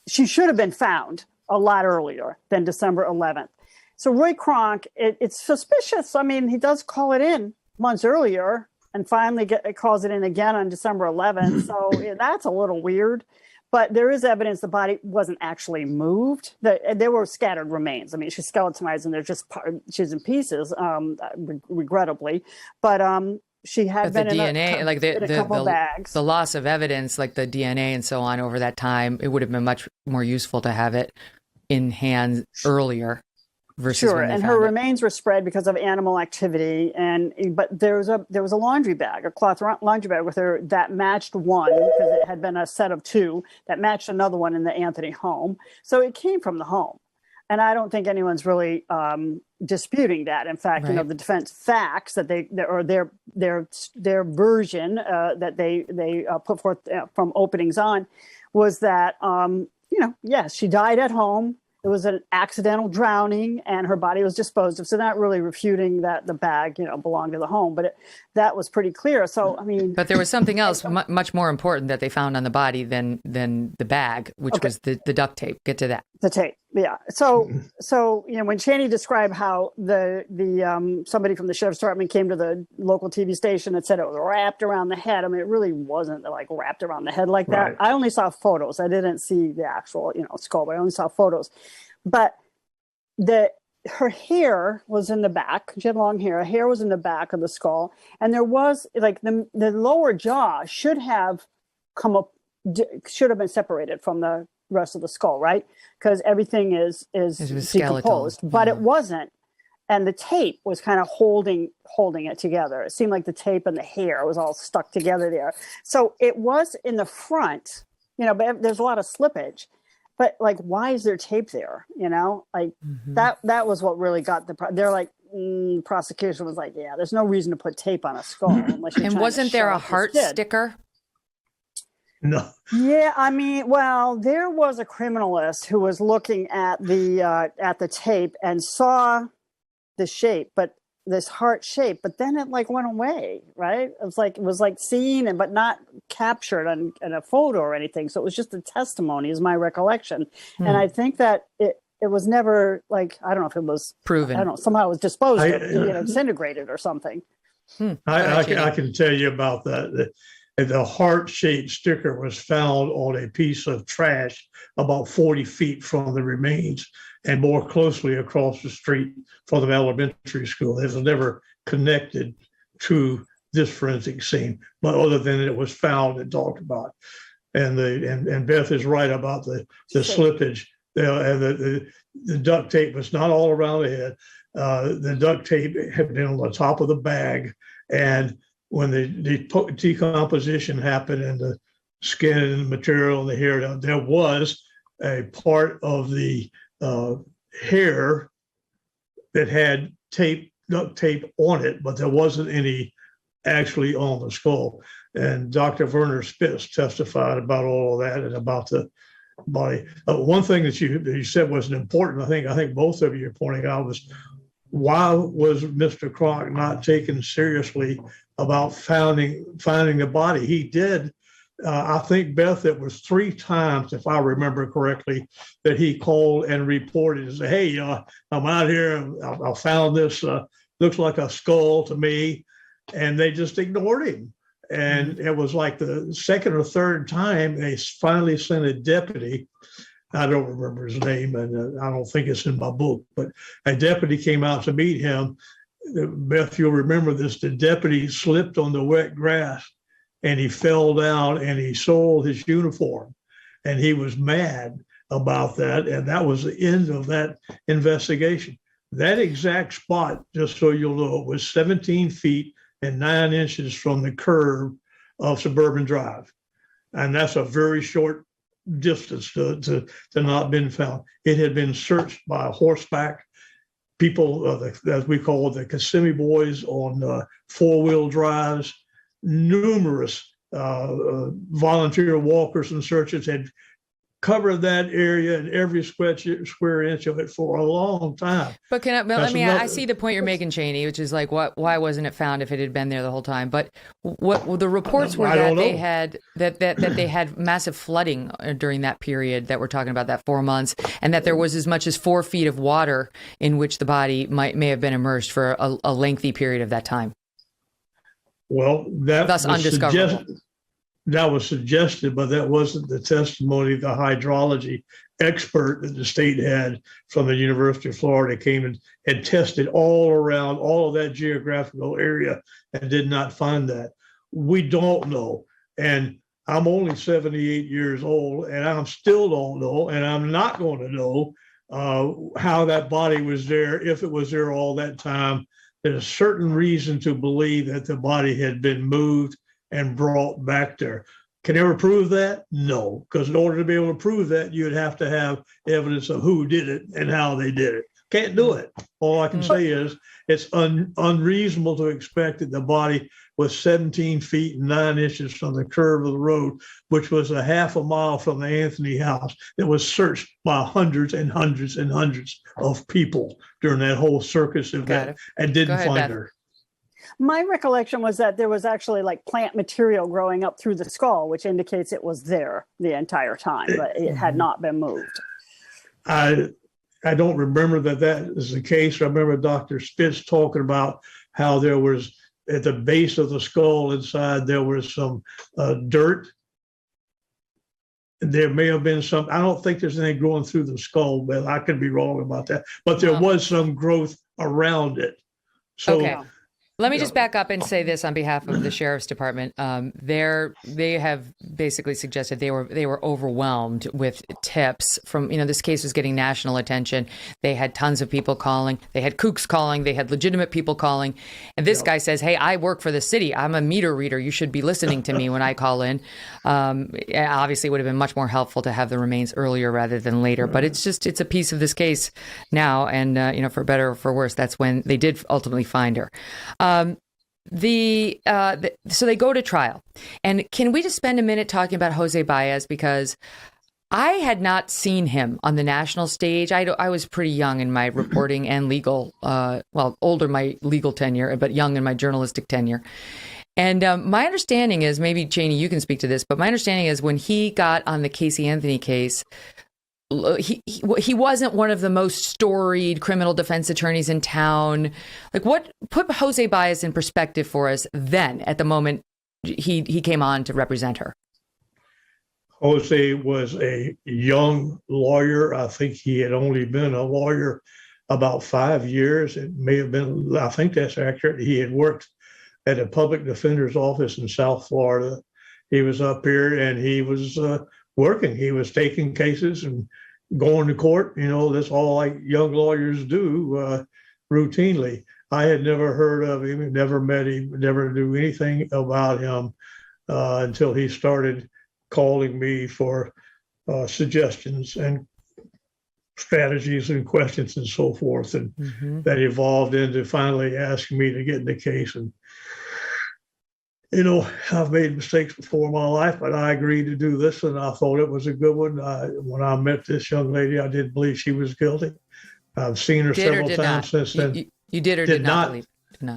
she should have been found a lot earlier than December 11th. So Roy Kronk, it's suspicious. I mean, he does call it in months earlier and finally calls it in again on December 11th. So that's a little weird. But there is evidence the body wasn't actually moved. There were scattered remains. I mean, she's skeletonized and they're just she's in pieces, regrettably. But she had been the DNA, in a couple bags. The loss of evidence, like the DNA and so on over that time, it would have been much more useful to have it in hand earlier. Versus and her remains were spread because of animal activity, but there was a laundry bag, a cloth laundry bag with her that matched one, because it had been a set of two that matched another one in the Anthony home. So it came from the home, and I don't think anyone's really disputing that. In fact, the defense facts that their version that they put forth from openings on was that yes, she died at home. It was an accidental drowning, and her body was disposed of. So not really refuting that the bag, belonged to the home, but that was pretty clear. So, I mean, but there was something else much more important that they found on the body than the bag, which was the duct tape. Get to that. The tape, yeah. So when Chaney described how the somebody from the sheriff's department came to the local TV station and said it was wrapped around the head. I mean, it really wasn't like wrapped around the head like that. Right. I only saw photos. I didn't see the actual skull, but I only saw photos. But her hair was in the back. She had long hair. Her hair was in the back of the skull, and there was the lower jaw should have been separated from the rest of the skull, right? Because everything is decomposed, but it wasn't. And the tape was kind of holding it together. It seemed like the tape and the hair was all stuck together there. So it was in the front, but there's a lot of slippage. But why is there tape there? That was what really got the prosecution was like, yeah, there's no reason to put tape on a skull unless you're. And wasn't there a heart sticker? No. Yeah, I mean, well, there was a criminalist who was looking at the tape and saw the shape, but this heart shape, but then it went away, right? It was seen but not captured in a photo or anything. So it was just a testimony, is my recollection. And I think that it was never I don't know if it was proven. I don't know, somehow it was disposed of, disintegrated or something. I can tell you about that. The heart-shaped sticker was found on a piece of trash about 40 feet from the remains and more closely across the street from the elementary school. It was never connected to this forensic scene, but other than it was found and talked about. And Beth is right about the slippage. The duct tape was not all around the head. The duct tape had been on the top of the bag, and when the decomposition happened and the skin and the material and the hair, there was a part of the hair that had duct tape on it, but there wasn't any actually on the skull. And Dr. Werner Spitz testified about all of that and about the body. One thing that you said was important. I think both of you are pointing out was, why was Mr. Kronk not taken seriously about finding the body? He did. I think, Beth, it was 3 times, if I remember correctly, that he called and reported and said, hey, I'm out here. I found this, looks like a skull to me. And they just ignored him. And it was like the second or third time they finally sent a deputy. I don't remember his name, and I don't think it's in my book, but a deputy came out to meet him. Beth, you'll remember this. The deputy slipped on the wet grass and he fell down and he soiled his uniform. And he was mad about that. And that was the end of that investigation. That exact spot, just so you'll know, was 17 feet and 9 inches from the curve of Suburban Drive. And that's a very short distance to not been found. It had been searched by horseback people, as we call the Kissimmee boys on 4-wheel drives. Numerous volunteer walkers and searchers had covered that area and every square inch of it for a long time. But I see the point you're making, Cheney, which is like, why wasn't it found if it had been there the whole time? But what the reports were that they had that they had massive flooding during that period that we're talking about, that 4 months, and that there was as much as 4 feet of water in which the body may have been immersed for a lengthy period of that time. Well, that thus undiscoverable. That was suggested, but that wasn't the testimony. The hydrology expert that the state had from the University of Florida came and had tested all around all of that geographical area and did not find that. We don't know. And I'm only 78 years old, and I still don't know, and I'm not going to know how that body was there, if it was there all that time. There's a certain reason to believe that the body had been moved and brought back there. Can you ever prove that? No, because in order to be able to prove that, you'd have to have evidence of who did it and how they did it. Can't do it. All I can say is it's unreasonable to expect that the body was 17 feet and 9 inches from the curve of the road, which was a half a mile from the Anthony house that was searched by hundreds and hundreds and hundreds of people during that whole circus event and didn't find her. My recollection was that there was actually like plant material growing up through the skull, which indicates it was there the entire time, but it had not been moved. I don't remember that is the case. I remember Dr. Spitz talking about how there was, at the base of the skull inside, there was some dirt. There may have been some, I don't think there's anything growing through the skull, but I could be wrong about that. But there was some growth around it. So. Okay. Let me just back up and say this on behalf of the Sheriff's Department. They have basically suggested they were overwhelmed with tips from, this case was getting national attention. They had tons of people calling. They had kooks calling. They had legitimate people calling. And this guy says, hey, I work for the city. I'm a meter reader. You should be listening to me when I call in. Obviously, it would have been much more helpful to have the remains earlier rather than later. But it's a piece of this case now. And, for better or for worse, that's when they did ultimately find her. So they go to trial. And can we just spend a minute talking about Jose Baez? Because I had not seen him on the national stage. I was pretty young in my reporting and legal, older my legal tenure, but young in my journalistic tenure. And my understanding is, maybe Cheney, you can speak to this, but my understanding is when he got on the Casey Anthony case, he wasn't one of the most storied criminal defense attorneys in town. Like, what put Jose Baez in perspective for us then at the moment he came on to represent her? Jose was a young lawyer. I think he had only been a lawyer about 5 years. It may have been, I think that's accurate. He had worked at a public defender's office in South Florida. He was up here and he was working. He was taking cases and going to court. That's all like young lawyers do routinely. I had never heard of him, never met him, never knew anything about him until he started calling me for suggestions and strategies and questions and so forth. And that evolved into finally asking me to get in the case. And I've made mistakes before in my life, but I agreed to do this, and I thought it was a good one. When I met this young lady, I didn't believe she was guilty. I've seen her several times since then. You did or did not believe?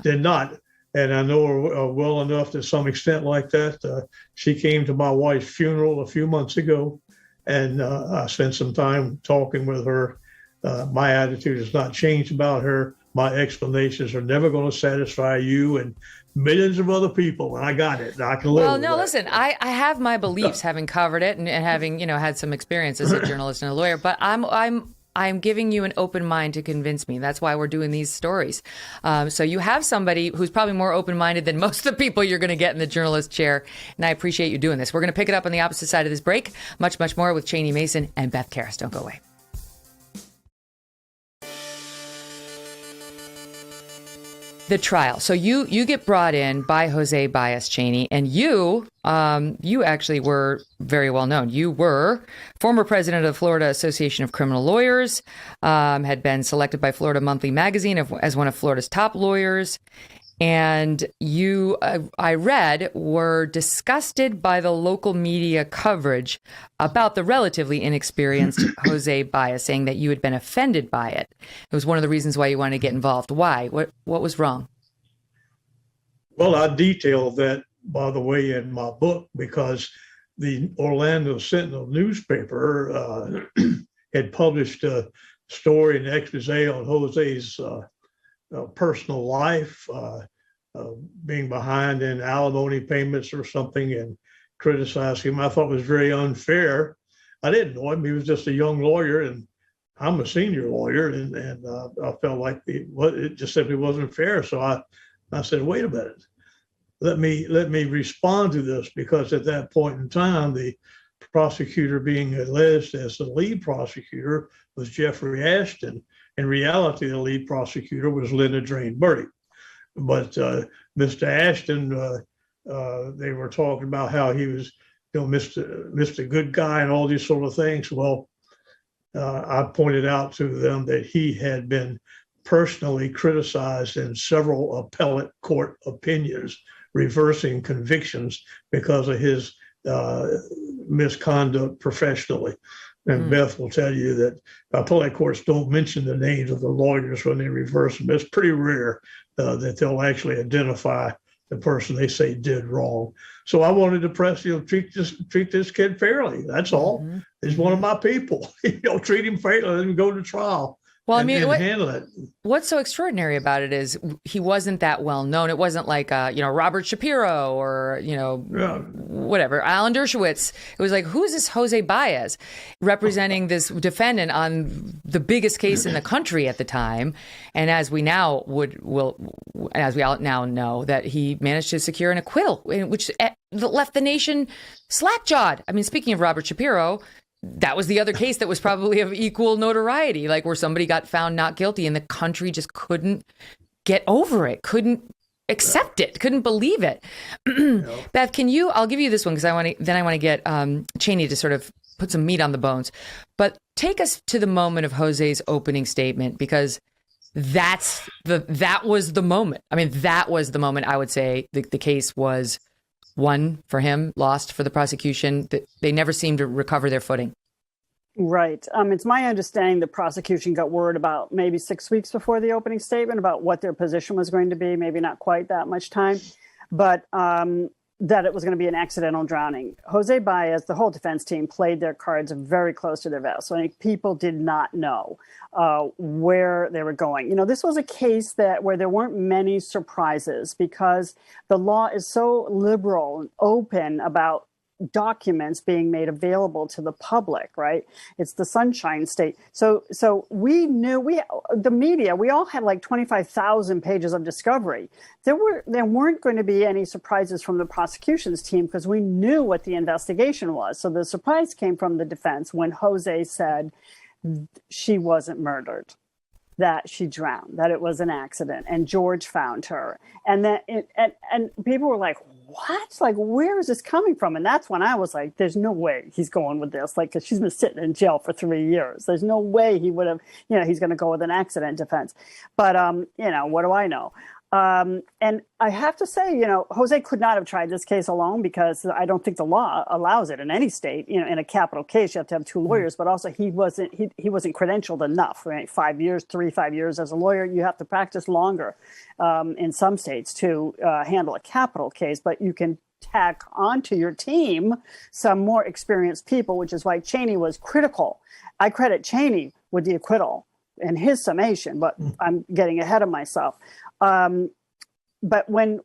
Did not. And I know her well enough to some extent like that. She came to my wife's funeral a few months ago, and I spent some time talking with her. My attitude has not changed about her. My explanations are never going to satisfy you and millions of other people. And I got it. I can live with that. Listen, I have my beliefs, having covered it and having, had some experience as a journalist and a lawyer, but I'm giving you an open mind to convince me. That's why we're doing these stories. So you have somebody who's probably more open-minded than most of the people you're going to get in the journalist chair. And I appreciate you doing this. We're going to pick it up on the opposite side of this break. Much, much more with Cheney Mason and Beth Karras. Don't go away. The trial. So you get brought in by Jose Baez Cheney, and you actually were very well known. You were former president of the Florida Association of Criminal Lawyers, had been selected by Florida Monthly Magazine as one of Florida's top lawyers. And you, I read, were disgusted by the local media coverage about the relatively inexperienced Jose Baez, saying that you had been offended by it. It was one of the reasons why you wanted to get involved. Why? What was wrong? Well, I detailed that, by the way, in my book, because the Orlando Sentinel newspaper had published a story, an expose on Jose's personal life, being behind in alimony payments or something, and criticized him. I thought it was very unfair. I didn't know him. He was just a young lawyer, and I'm a senior lawyer, and I felt like it just simply wasn't fair. So I said, wait a minute, let me respond to this, because at that point in time, the prosecutor being alleged as the lead prosecutor was Jeffrey Ashton. In reality, the lead prosecutor was Linda Drain Birdie. But Mr. Ashton, they were talking about how he was, Mr. Good Guy and all these sort of things. Well, I pointed out to them that he had been personally criticized in several appellate court opinions, reversing convictions because of his misconduct professionally. And Beth will tell you that appellate courts don't mention the names of the lawyers when they reverse them. It's pretty rare that they'll actually identify the person they say did wrong. So I wanted to press, treat this kid fairly. That's all. He's one of my people. Treat him fairly, let him go to trial. Well, and handle it. What's so extraordinary about it is he wasn't that well known. It wasn't like, Robert Shapiro or, whatever, Alan Dershowitz. It was like, who's this Jose Baez representing this defendant on the biggest case in the country at the time? And as we now now know, that he managed to secure an acquittal, which left the nation slack-jawed. I mean, speaking of Robert Shapiro, that was the other case that was probably of equal notoriety, like where somebody got found not guilty and the country just couldn't get over it, couldn't accept it, couldn't believe it. Beth, I'll give you this one because I want to get Cheney to sort of put some meat on the bones. But take us to the moment of Jose's opening statement, because that was the moment. I mean, that was the moment I would say the case was won for him, lost for the prosecution. They never seemed to recover their footing. Right. It's my understanding the prosecution got word about maybe 6 weeks before the opening statement about what their position was going to be, maybe not quite that much time, but that it was going to be an accidental drowning. Jose Baez, the whole defense team, played their cards very close to their vest. So people did not know where they were going. This was a case where there weren't many surprises because the law is so liberal and open about documents being made available to the public, right? It's the Sunshine State. So we knew, the media, we all had like 25,000 pages of discovery. There weren't going to be any surprises from the prosecution's team because we knew what the investigation was. So the surprise came from the defense when Jose said she wasn't murdered, that she drowned, that it was an accident, and George found her. And and people were like, what? Like, where is this coming from? And that's when I was like, there's no way he's going with this. Like, because she's been sitting in jail for 3 years. There's no way he would have, he's going to go with an accident defense. But, what do I know? And I have to say, Jose could not have tried this case alone because I don't think the law allows it in any state. In a capital case, you have to have two lawyers, but also he wasn't credentialed enough, right? 5 years, 5 years as a lawyer. You have to practice longer in some states to handle a capital case, but you can tack onto your team some more experienced people, which is why Cheney was critical. I credit Cheney with the acquittal in his summation, but I'm getting ahead of myself. But when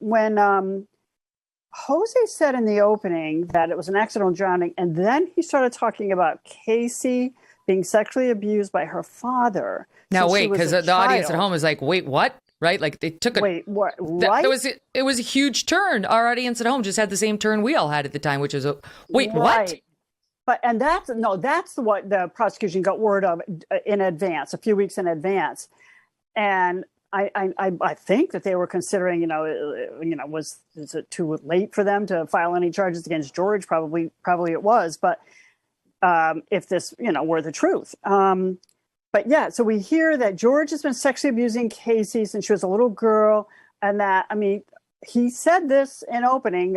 Jose said in the opening that it was an accidental drowning, and then he started talking about Casey being sexually abused by her father. Now wait, because the audience at home is like, wait, what? Right? Like they took what? Right? It was a huge turn. Our audience at home just had the same turn we all had at the time, which is wait, what? But that's what the prosecution got word of in advance, a few weeks in advance, and I think that they were considering, was it too late for them to file any charges against George? Probably it was, but if this, were the truth. But yeah, so we hear that George has been sexually abusing Casey since she was a little girl, and that, he said this in opening.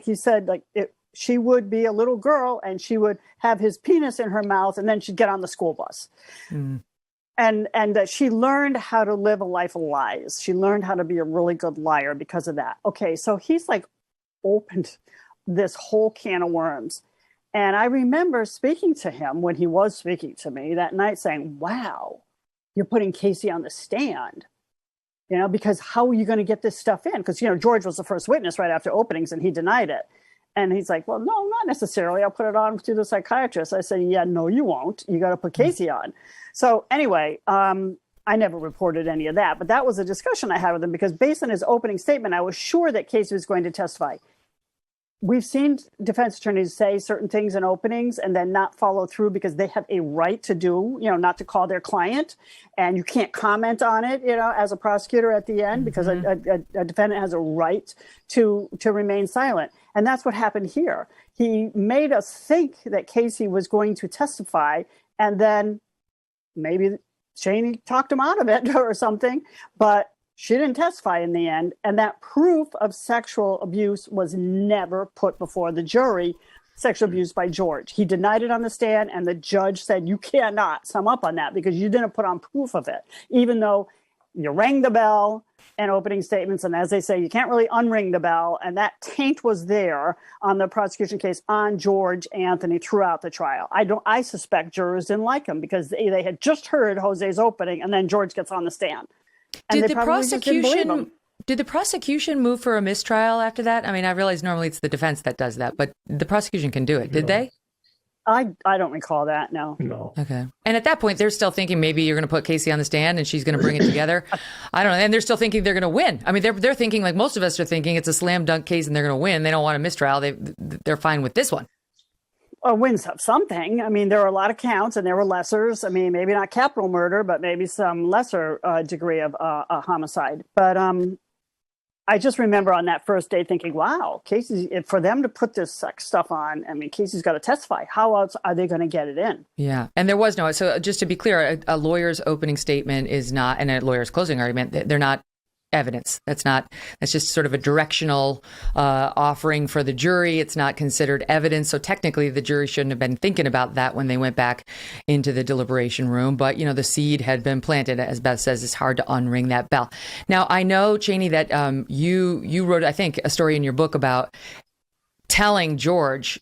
He said she would be a little girl and she would have his penis in her mouth, and then she'd get on the school bus. Mm. And that she learned how to live a life of lies. She learned how to be a really good liar because of that. Okay, so he's opened this whole can of worms. And I remember speaking to him when he was speaking to me that night saying, wow, you're putting Casey on the stand. Because how are you going to get this stuff in? Because, George was the first witness right after openings and he denied it. And he's like, well, no, not necessarily. I'll put it on to the psychiatrist. I said, yeah, no, you won't. You got to put Casey on. So anyway, I never reported any of that. But that was a discussion I had with him because based on his opening statement, I was sure that Casey was going to testify. We've seen defense attorneys say certain things in openings and then not follow through because they have a right to do, not to call their client. And you can't comment on it, as a prosecutor at the end because a defendant has a right to remain silent. And that's what happened here. He made us think that Casey was going to testify, and then maybe Cheney talked him out of it or something, but she didn't testify in the end. And that proof of sexual abuse was never put before the jury, sexual abuse by George. He denied it on the stand, and the judge said, you cannot sum up on that because you didn't put on proof of it, even though you rang the bell and opening statements. And as they say, you can't really unring the bell. And that taint was there on the prosecution case on George Anthony throughout the trial. I suspect jurors didn't like him because they had just heard Jose's opening and then George gets on the stand. And did the prosecution move for a mistrial after that? I realize normally it's the defense that does that, but the prosecution can do it. Did they? I don't recall that. No. Okay. And at that point, they're still thinking maybe you're going to put Casey on the stand and she's going to bring it together. I don't know. And they're still thinking they're going to win. They're thinking like most of us are thinking it's a slam dunk case and they're going to win. They don't want a mistrial. They're fine with this one. Wins something. There were a lot of counts and there were lessers. Maybe not capital murder, but maybe some lesser degree of a homicide. But I just remember on that first day thinking, wow, Casey, for them to put this sex stuff on, Casey's got to testify. How else are they going to get it in? Yeah. And there was no, so just to be clear, a lawyer's opening statement is not, and a lawyer's closing argument, they're not evidence. That's just sort of a directional offering for the jury. It's not considered evidence. So technically the jury shouldn't have been thinking about that when they went back into the deliberation room. But, the seed had been planted. As Beth says, it's hard to unring that bell. Now, I know, Cheney, that you wrote, I think, a story in your book about telling George,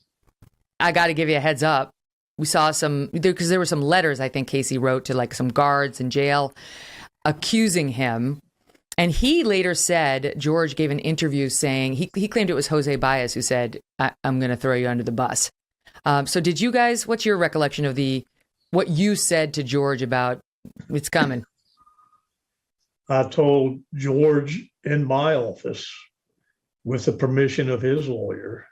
I got to give you a heads up. We saw because there were some letters I think Casey wrote to some guards in jail accusing him. And he later said, George gave an interview saying, he claimed it was Jose Baez who said, I'm going to throw you under the bus. So did you guys, what's your recollection of what you said to George about it's coming? I told George in my office with the permission of his lawyer.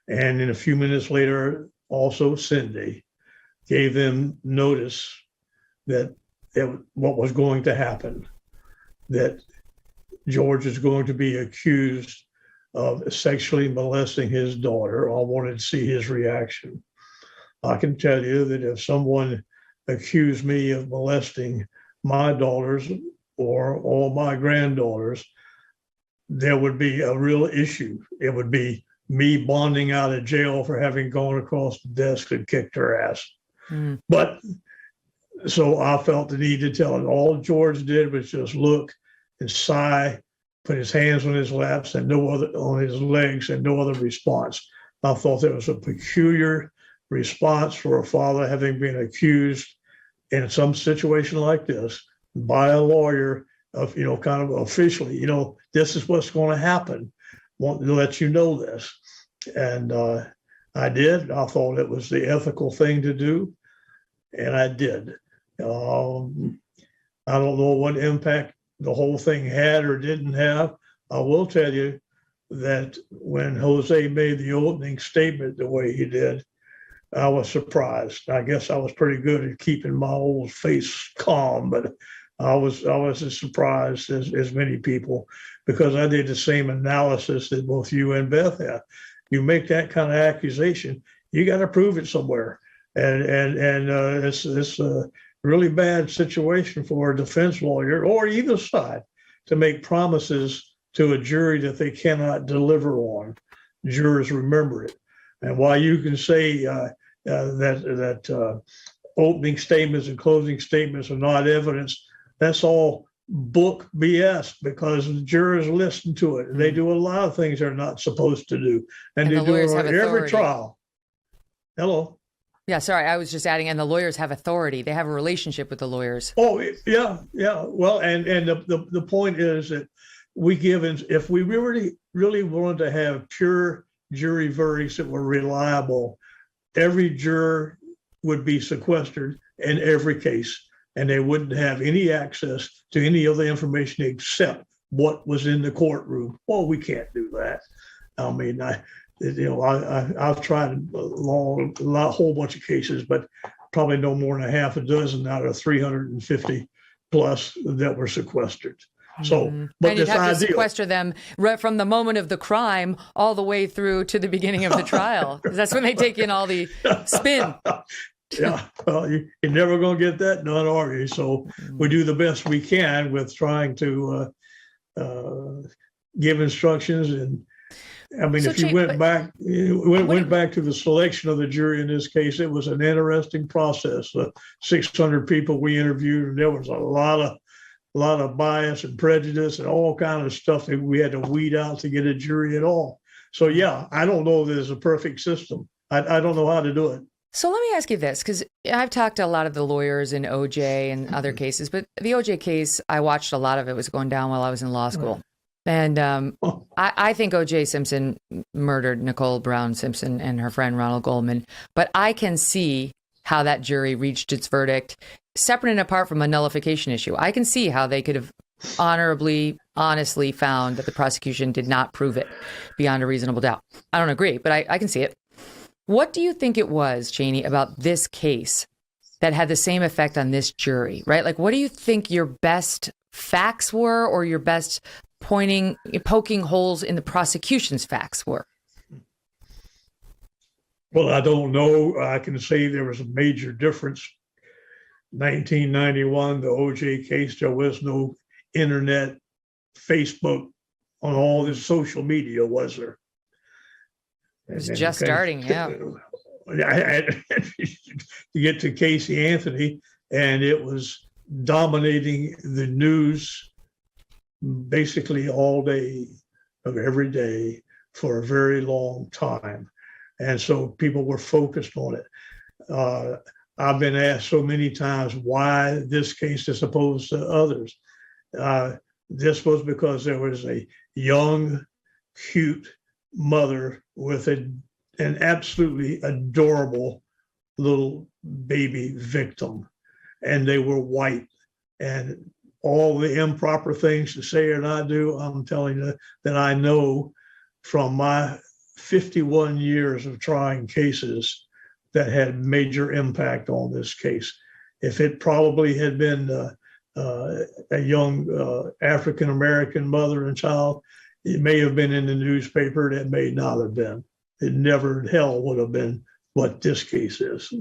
And in a few minutes later, also Cindy gave them notice that what was going to happen, that George is going to be accused of sexually molesting his daughter. I wanted to see his reaction. I can tell you that if someone accused me of molesting my daughters, or all my granddaughters, there would be a real issue. It would be me bonding out of jail for having gone across the desk and kicked her ass. But so I felt the need to tell it. All George did was just look and sigh, put his hands on his laps and no other on his legs, and no other response. I thought that was a peculiar response for a father having been accused in some situation like this by a lawyer of, kind of officially, this is what's going to happen. Want to let you know this. And I did. I thought it was the ethical thing to do. And I did. I don't know what impact the whole thing had or didn't have. I will tell you that when Jose made the opening statement the way he did, I was surprised. I guess I was pretty good at keeping my old face calm, but I was as surprised as many people, because I did the same analysis that both you and Beth had. You make that kind of accusation, you got to prove it somewhere, and it's a really bad situation for a defense lawyer or either side to make promises to a jury that they cannot deliver on. Jurors remember it, and while you can say that opening statements and closing statements are not evidence, that's all book BS, because the jurors listen to it and they do a lot of things they're not supposed to do, and they do it on every trial. Hello. Yeah, sorry, I was just adding, and the lawyers have authority. They have a relationship with the lawyers. Oh, yeah. Well, and the point is that we give, if we really wanted to have pure jury verdicts that were reliable, every juror would be sequestered in every case, and they wouldn't have any access to any other information except what was in the courtroom. Well, we can't do that. I mean, I've tried a whole bunch of cases, but probably no more than a half a dozen out of 350 plus that were sequestered. So, but and you'd have to sequester them right from the moment of the crime all the way through to the beginning of the trial, because that's when they take in all the spin. Yeah, well, you're never going to get that done, are you? So we do the best we can with trying to give instructions. And I mean, if you went back to the selection of the jury in this case, it was an interesting process. 600 people we interviewed, and there was a lot of bias and prejudice and all kind of stuff that we had to weed out to get a jury at all. So yeah, I don't know if there's a perfect system. I don't know how to do it. So let me ask you this, because I've talked to a lot of the lawyers in OJ and other cases, but the OJ case, I watched a lot of it was going down while I was in law school. And I think OJ Simpson murdered Nicole Brown Simpson and her friend Ronald Goldman, but I can see how that jury reached its verdict separate and apart from a nullification issue. I can see how they could have honestly found that the prosecution did not prove it beyond a reasonable doubt. I don't agree, but I can see it. What do you think it was, Cheney, about this case that had the same effect on this jury, right? Like, what do you think your best facts were, or your best poking holes in the prosecution's facts were? Well, I don't know. I can say there was a major difference. 1991, the OJ case, there was no internet, Facebook, on all this social media, was there? It was just starting, yeah. To get to Casey Anthony, and it was dominating the news basically all day of every day for a very long time. And so people were focused on it. I've been asked so many times why this case as opposed to others. This was because there was a young, cute mother with an absolutely adorable little baby victim, and they were white, and all the improper things to say or not do, I'm telling you that I know from my 51 years of trying cases that had major impact on this case. If it probably had been a young African-American mother and child, it may have been in the newspaper, and it may not have been. It never in hell would have been what this case is.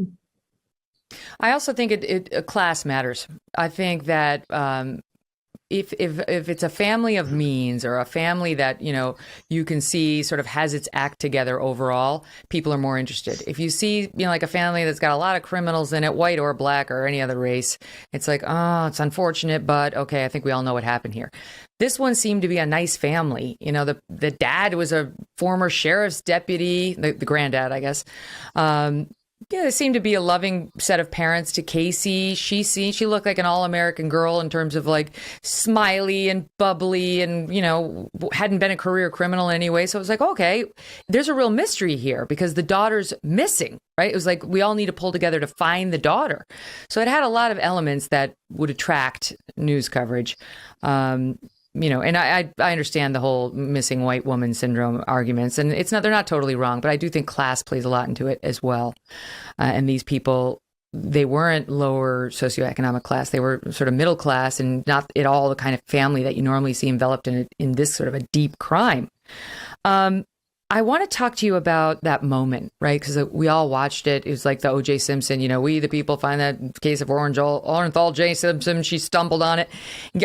I also think class matters. I think that if it's a family of means or a family that, you know, you can see sort of has its act together overall, people are more interested. If you see, you know, like a family that's got a lot of criminals in it, white or black or any other race, it's like, oh, it's unfortunate, but okay, I think we all know what happened here. This one seemed to be a nice family. You know, the dad was a former sheriff's deputy, the granddad, I guess. Yeah, they seemed to be a loving set of parents to Casey. She looked like an all-American girl in terms of like smiley and bubbly and, you know, hadn't been a career criminal anyway. So it was like, okay, there's a real mystery here because the daughter's missing, right? It was like we all need to pull together to find the daughter. So it had a lot of elements that would attract news coverage. You know, and I understand the whole missing white woman syndrome arguments, and they're not totally wrong, but I do think class plays a lot into it as well. And these people, they weren't lower socioeconomic class; they were sort of middle class, and not at all the kind of family that you normally see enveloped in this sort of a deep crime. I want to talk to you about that moment, right? Because we all watched it. It was like the O.J. Simpson, you know, we the people find that case of Orenthal J. Simpson. She stumbled on it.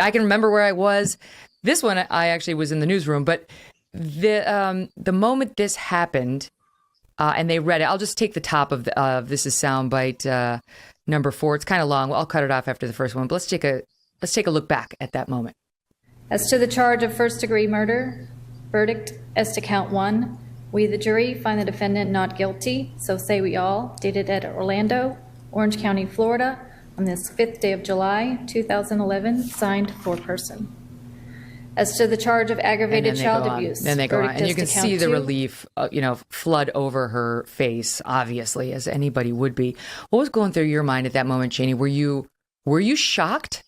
I can remember where I was. This one, I actually was in the newsroom, but the moment this happened, and they read it, I'll just take the top of this is soundbite number 4. It's kind of long. I'll cut it off after the first one. But let's take a look back at that moment. As to the charge of first-degree murder, verdict as to count 1, we, the jury, find the defendant not guilty, so say we all, dated at Orlando, Orange County, Florida, on this 5th day of July, 2011, signed foreperson. As to the charge of aggravated child abuse, then they go on, and you can see the relief, you know, flood over her face, obviously, as anybody would be. What was going through your mind at that moment, Cheney? Were you shocked?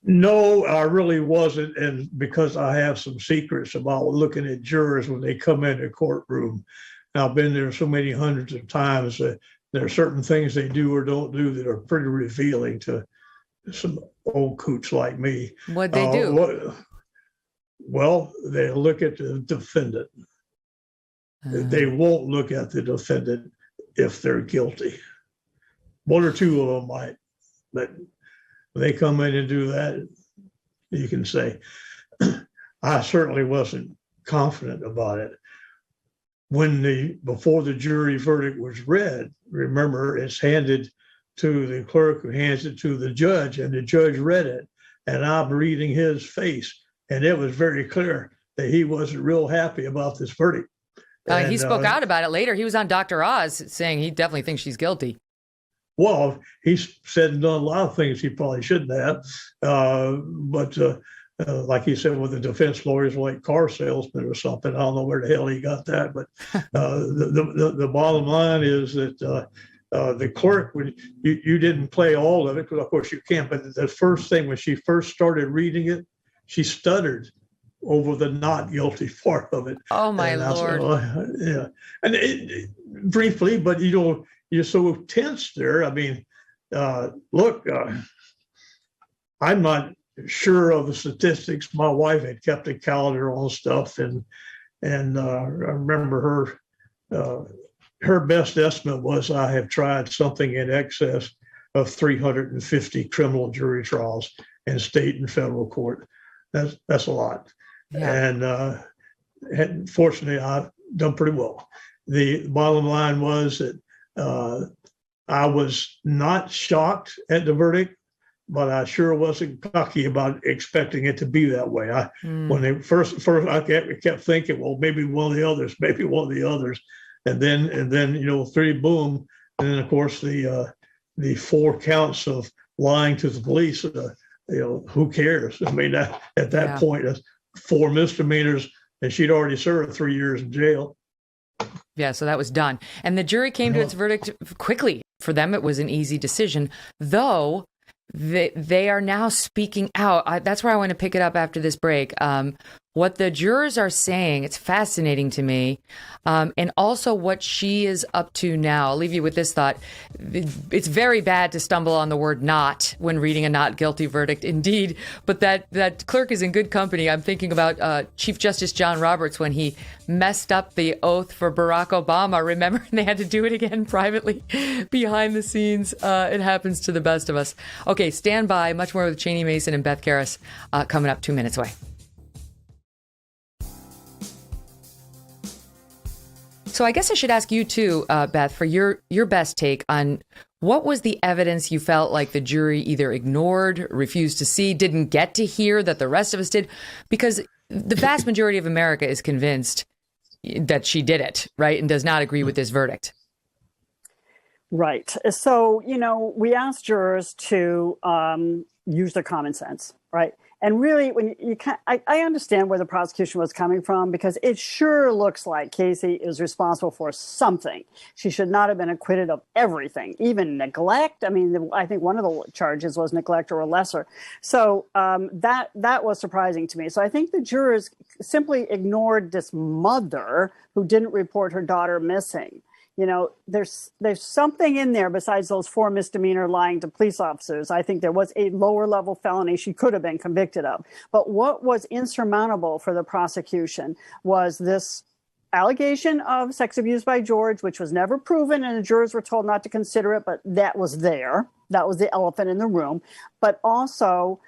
No, I really wasn't, and because I have some secrets about looking at jurors when they come in the courtroom. And I've been there so many hundreds of times that there are certain things they do or don't do that are pretty revealing to some old coots like me. What'd they do? Well, they look at the defendant. They won't look at the defendant if they're guilty. 1 or 2 of them might, but when they come in and do that, you can say, I certainly wasn't confident about it. Before the jury verdict was read, remember, it's handed to the clerk who hands it to the judge, and the judge read it, and I'm reading his face, and it was very clear that he wasn't real happy about this verdict. He spoke out about it later. He was on Dr. Oz saying he definitely thinks she's guilty. Well, he's said and done a lot of things he probably shouldn't have, but like he said, with the defense lawyers like car salesmen or something, I don't know where the hell he got that, but the bottom line is that the clerk, when you didn't play all of it, because of course you can't, but the first thing when she first started reading it, she stuttered over the not guilty part of it. Oh my Lord. Yeah. And briefly, but you know, you're so tense there. I mean, look, I'm not sure of the statistics. My wife had kept a calendar on stuff, and I remember her best estimate was I have tried something in excess of 350 criminal jury trials in state and federal court. That's a lot. Yeah. And fortunately, I've done pretty well. The bottom line was that I was not shocked at the verdict, but I sure wasn't cocky about expecting it to be that way. When they first I kept thinking, well, maybe one of the others, and then you know, 3, boom, and then of course the 4 counts of lying to the police. You know, who cares? I mean, at that point, that's 4 misdemeanors, and she'd already served 3 years in jail. Yeah, so that was done. And the jury came to its verdict quickly. For them, it was an easy decision, though they are now speaking out. That's where I want to pick it up after this break. what the jurors are saying, it's fascinating to me. And also what she is up to now. I'll leave you with this thought. It's very bad to stumble on the word not when reading a not guilty verdict, indeed. But that clerk is in good company. I'm thinking about Chief Justice John Roberts when he messed up the oath for Barack Obama. Remember? And they had to do it again privately behind the scenes. It happens to the best of us. Okay, stand by. Much more with Cheney Mason and Beth Karras coming up 2 minutes away. So I guess I should ask you too, Beth, for your best take on what was the evidence you felt like the jury either ignored, refused to see, didn't get to hear that the rest of us did? Because the vast majority of America is convinced that she did it, right? And does not agree with this verdict. Right. So, we asked jurors to use their common sense, right? And really, when I understand where the prosecution was coming from, because it sure looks like Casey is responsible for something. She should not have been acquitted of everything, even neglect. I mean, I think one of the charges was neglect or lesser. So that was surprising to me. So I think the jurors simply ignored this mother who didn't report her daughter missing. There's something in there besides those 4 misdemeanor lying to police officers. I think there was a lower level felony she could have been convicted of. But what was insurmountable for the prosecution was this allegation of sex abuse by George, which was never proven, and the jurors were told not to consider it, but that was there. That was the elephant in the room. But also,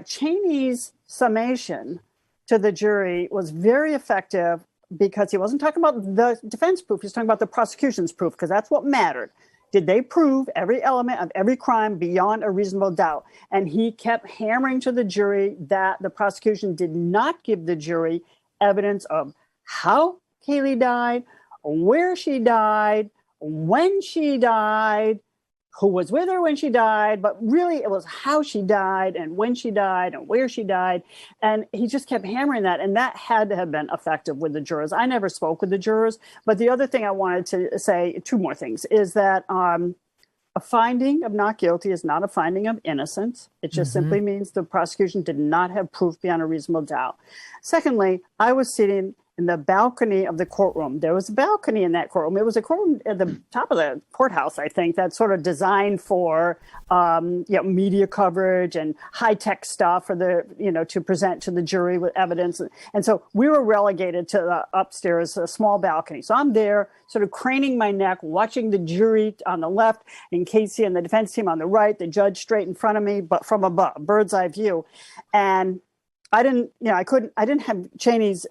Cheney's summation to the jury was very effective, because he wasn't talking about the defense proof. He was talking about the prosecution's proof, because that's what mattered. Did they prove every element of every crime beyond a reasonable doubt? And he kept hammering to the jury that the prosecution did not give the jury evidence of how Kaylee died, where she died, when she died, who was with her when she died, but really it was how she died and when she died and where she died. And he just kept hammering that. And that had to have been effective with the jurors. I never spoke with the jurors. But the other thing I wanted to say, 2 more things, is that a finding of not guilty is not a finding of innocence. It just simply means the prosecution did not have proof beyond a reasonable doubt. Secondly, I was sitting in the balcony of the courtroom. There was a balcony in that courtroom. It was a courtroom at the top of the courthouse, I think, that's sort of designed for media coverage and high-tech stuff for the, to present to the jury with evidence. And so we were relegated to the upstairs, a small balcony. So I'm there sort of craning my neck, watching the jury on the left and Casey and the defense team on the right, the judge straight in front of me, but from above, bird's eye view. And I didn't have Cheney's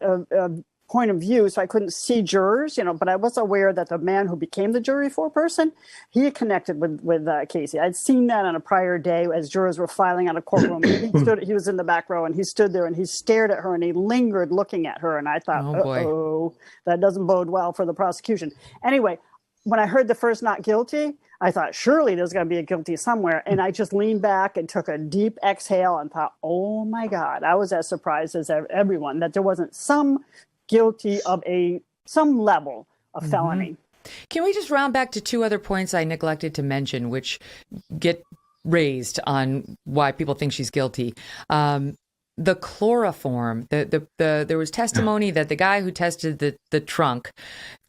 point of view, so I couldn't see jurors, but I was aware that the man who became the jury foreperson, he had connected with Casey. I'd seen that on a prior day as jurors were filing out of courtroom. He was in the back row and he stood there and he stared at her and he lingered looking at her. And I thought, oh, that doesn't bode well for the prosecution. Anyway, when I heard the first not guilty, I thought, surely there's going to be a guilty somewhere. And I just leaned back and took a deep exhale and thought, oh my God, I was as surprised as everyone that there wasn't some guilty of some level of felony. Can we just round back to 2 other points I neglected to mention, which get raised on why people think she's guilty? The chloroform, there was testimony that the guy who tested the trunk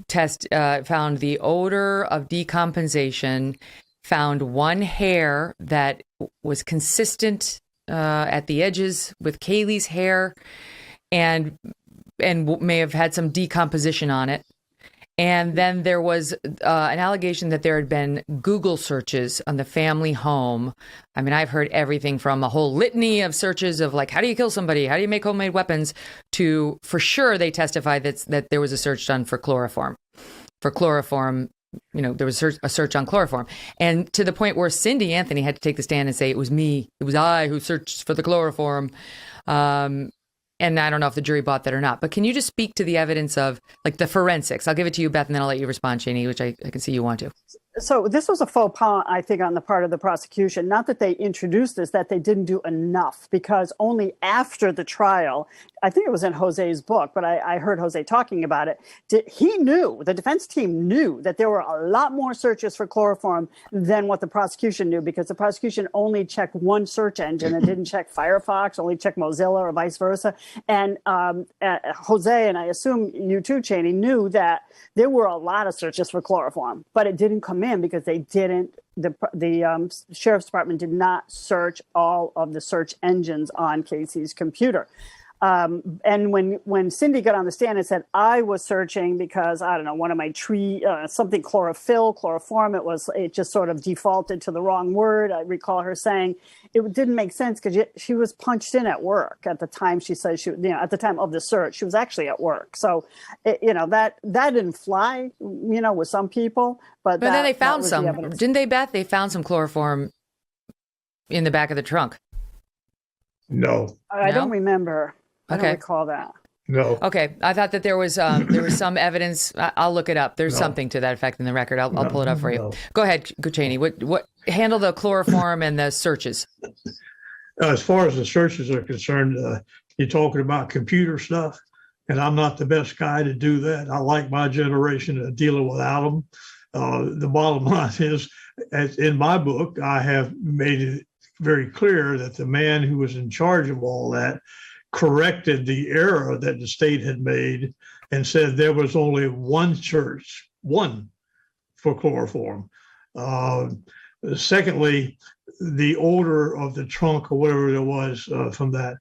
found the odor of decomposition, found 1 hair that was consistent at the edges with Kaylee's hair, and may have had some decomposition on it. And then there was an allegation that there had been Google searches on the family home. I mean, I've heard everything from a whole litany of searches of like, how do you kill somebody? How do you make homemade weapons? To, for sure, they testified that there was a search done for chloroform. For chloroform, there was a search on chloroform. And to the point where Cindy Anthony had to take the stand and say, it was me. It was I who searched for the chloroform. And I don't know if the jury bought that or not. But can you just speak to the evidence of like the forensics? I'll give it to you, Beth, and then I'll let you respond, Cheney, which I can see you want to. So this was a faux pas, I think, on the part of the prosecution. Not that they introduced this, that they didn't do enough, because only after the trial, I think it was in Jose's book, but I heard Jose talking about it. He knew, the defense team knew that there were a lot more searches for chloroform than what the prosecution knew, because the prosecution only checked one search engine. It didn't check Firefox, only checked Mozilla or vice versa. And Jose, and I assume you too, Cheney, knew that there were a lot of searches for chloroform, but it didn't come in because they didn't, the sheriff's department did not search all of the search engines on Casey's computer. And when Cindy got on the stand and said, I was searching because, I don't know, one of my something chloroform, it just sort of defaulted to the wrong word. I recall her saying it didn't make sense because she was punched in at work at the time. She said at the time of the search, she was actually at work. So, that didn't fly, with some people. But then they found some, didn't they, Beth? They found some chloroform in the back of the trunk. No. I don't remember. I Okay. don't recall that. No. Okay, I thought that there was some evidence. I'll look it up. There's something to that effect in the record. I'll pull it up for you. No. Go ahead, Cheney. What handle the chloroform and the searches? As far as the searches are concerned, you're talking about computer stuff, and I'm not the best guy to do that. I like my generation dealing without them. The bottom line is, as in my book, I have made it very clear that the man who was in charge of all that corrected the error that the state had made and said there was only one search, one, for chloroform. Secondly, the odor of the trunk or whatever it was from that,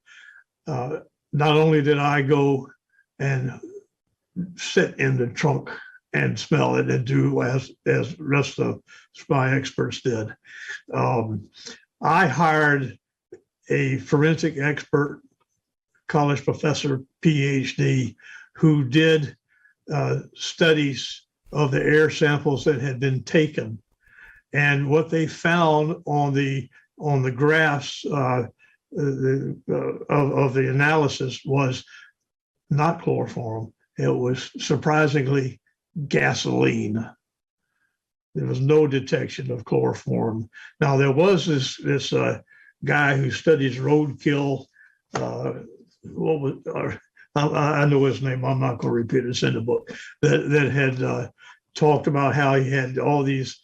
not only did I go and sit in the trunk and smell it and do as rest of my experts did. I hired a forensic expert, college professor, PhD, who did studies of the air samples that had been taken. And what they found on the graphs of the analysis was not chloroform. It was surprisingly gasoline. There was no detection of chloroform. Now, there was this guy who studies roadkill. I know his name. I'm not going to repeat it. It's in the book. That had talked about how he had all these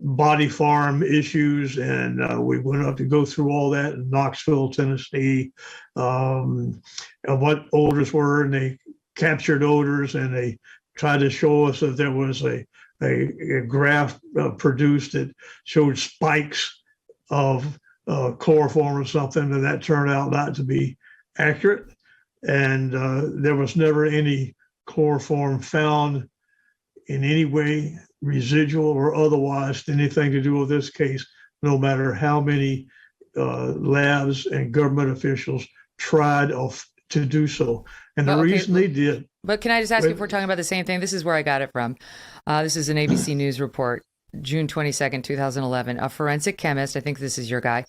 body farm issues, and we went up to go through all that in Knoxville, Tennessee, and what odors were, and they captured odors, and they tried to show us that there was a graph produced that showed spikes of chloroform or something, and that turned out not to be accurate. And there was never any chloroform found in any way, residual or otherwise, anything to do with this case, no matter how many labs and government officials tried to do so. And the reason they did. But can I just ask you if we're talking about the same thing? This is where I got it from. This is an ABC News report, June 22nd, 2011. A forensic chemist, I think this is your guy,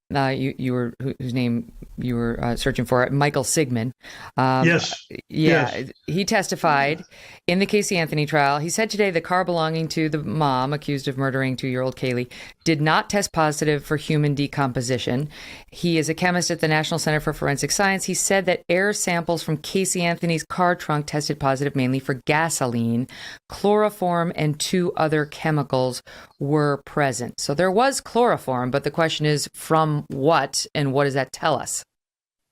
whose name you were searching for, Michael Sigmund. Yes. Yeah. Yes. He testified in the Casey Anthony trial. He said today the car belonging to the mom accused of murdering 2-year-old Kaylee did not test positive for human decomposition. He is a chemist at the National Center for Forensic Science. He said that air samples from Casey Anthony's car trunk tested positive mainly for gasoline, chloroform, and 2 other chemicals were present. So there was chloroform, but the question is from what, and what does that tell us?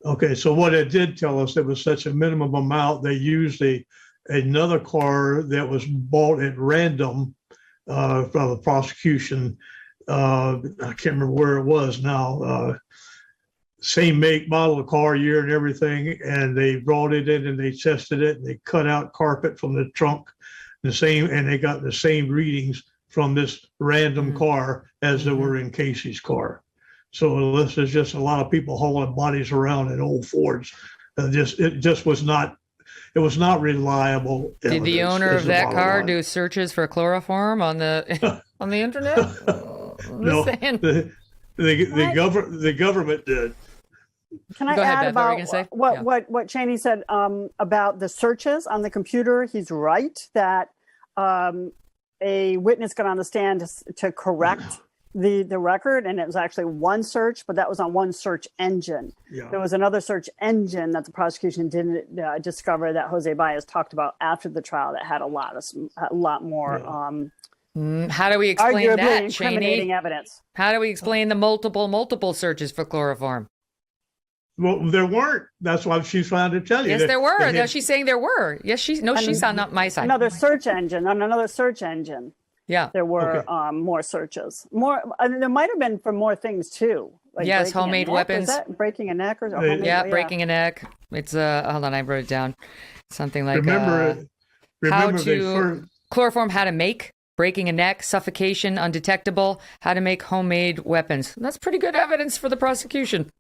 Okay, so what it did tell us, there was such a minimum amount. They used another car that was bought at random from the prosecution. I can't remember where it was now. Same make, model of car, year, and everything. And they brought it in and they tested it. And they cut out carpet from the trunk, and they got the same readings from this random car as there were in Casey's car. So this is just a lot of people hauling bodies around in old Fords. It was not reliable. Did the owner of that car do searches for chloroform on the on the internet? No, the government did. Can I Go ahead, add Beth, about what Cheney said about the searches on the computer? He's right that a witness got on the stand to correct the record, and it was actually one search, but that was on one search engine. Yeah. There was another search engine that the prosecution didn't discover that Jose Baez talked about after the trial that had a lot more. How do we explain arguably that, incriminating Cheney? evidence. How do we explain the multiple searches for chloroform? Well, there weren't. That's why she's trying to tell you. Yes, there were. No, she's saying there were. Yes, she's on not my side. Another search engine on another search engine. Yeah, there were more searches. There might have been for more things too. Like yes, homemade weapons. Was that breaking a neck or homemade, breaking a neck. It's hold on, I wrote it down. Something like chloroform, how to make, breaking a neck, suffocation, undetectable, how to make homemade weapons. That's pretty good evidence for the prosecution.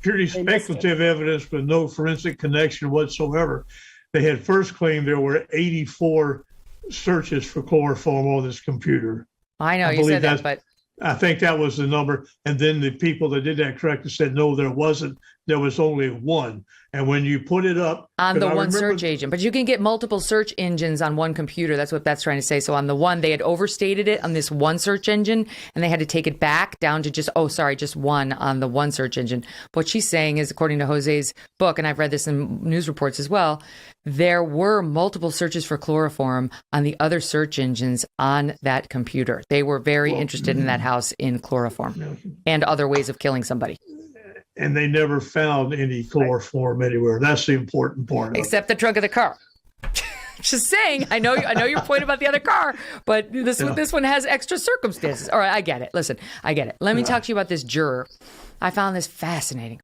Purely speculative evidence with no forensic connection whatsoever. They had first claimed there were 84 searches for chloroform on this computer. I know you said that, but I think that was the number. And then the people that did that correctly said, no, there wasn't. There was only one. And when you put it up on the one search agent, but you can get multiple search engines on one computer. That's what that's trying to say. So on the one, they had overstated it on this one search engine, and they had to take it back down to just one on the one search engine. What she's saying is, according to Jose's book, and I've read this in news reports as well, there were multiple searches for chloroform on the other search engines on that computer. They were very interested in that house in chloroform and other ways of killing somebody. And they never found any chloroform anywhere. That's the important part. Except the trunk of the car. Just saying. I know your point about the other car, but this one has extra circumstances. All right, I get it. Listen, I get it. Let me talk to you about this juror. I found this fascinating.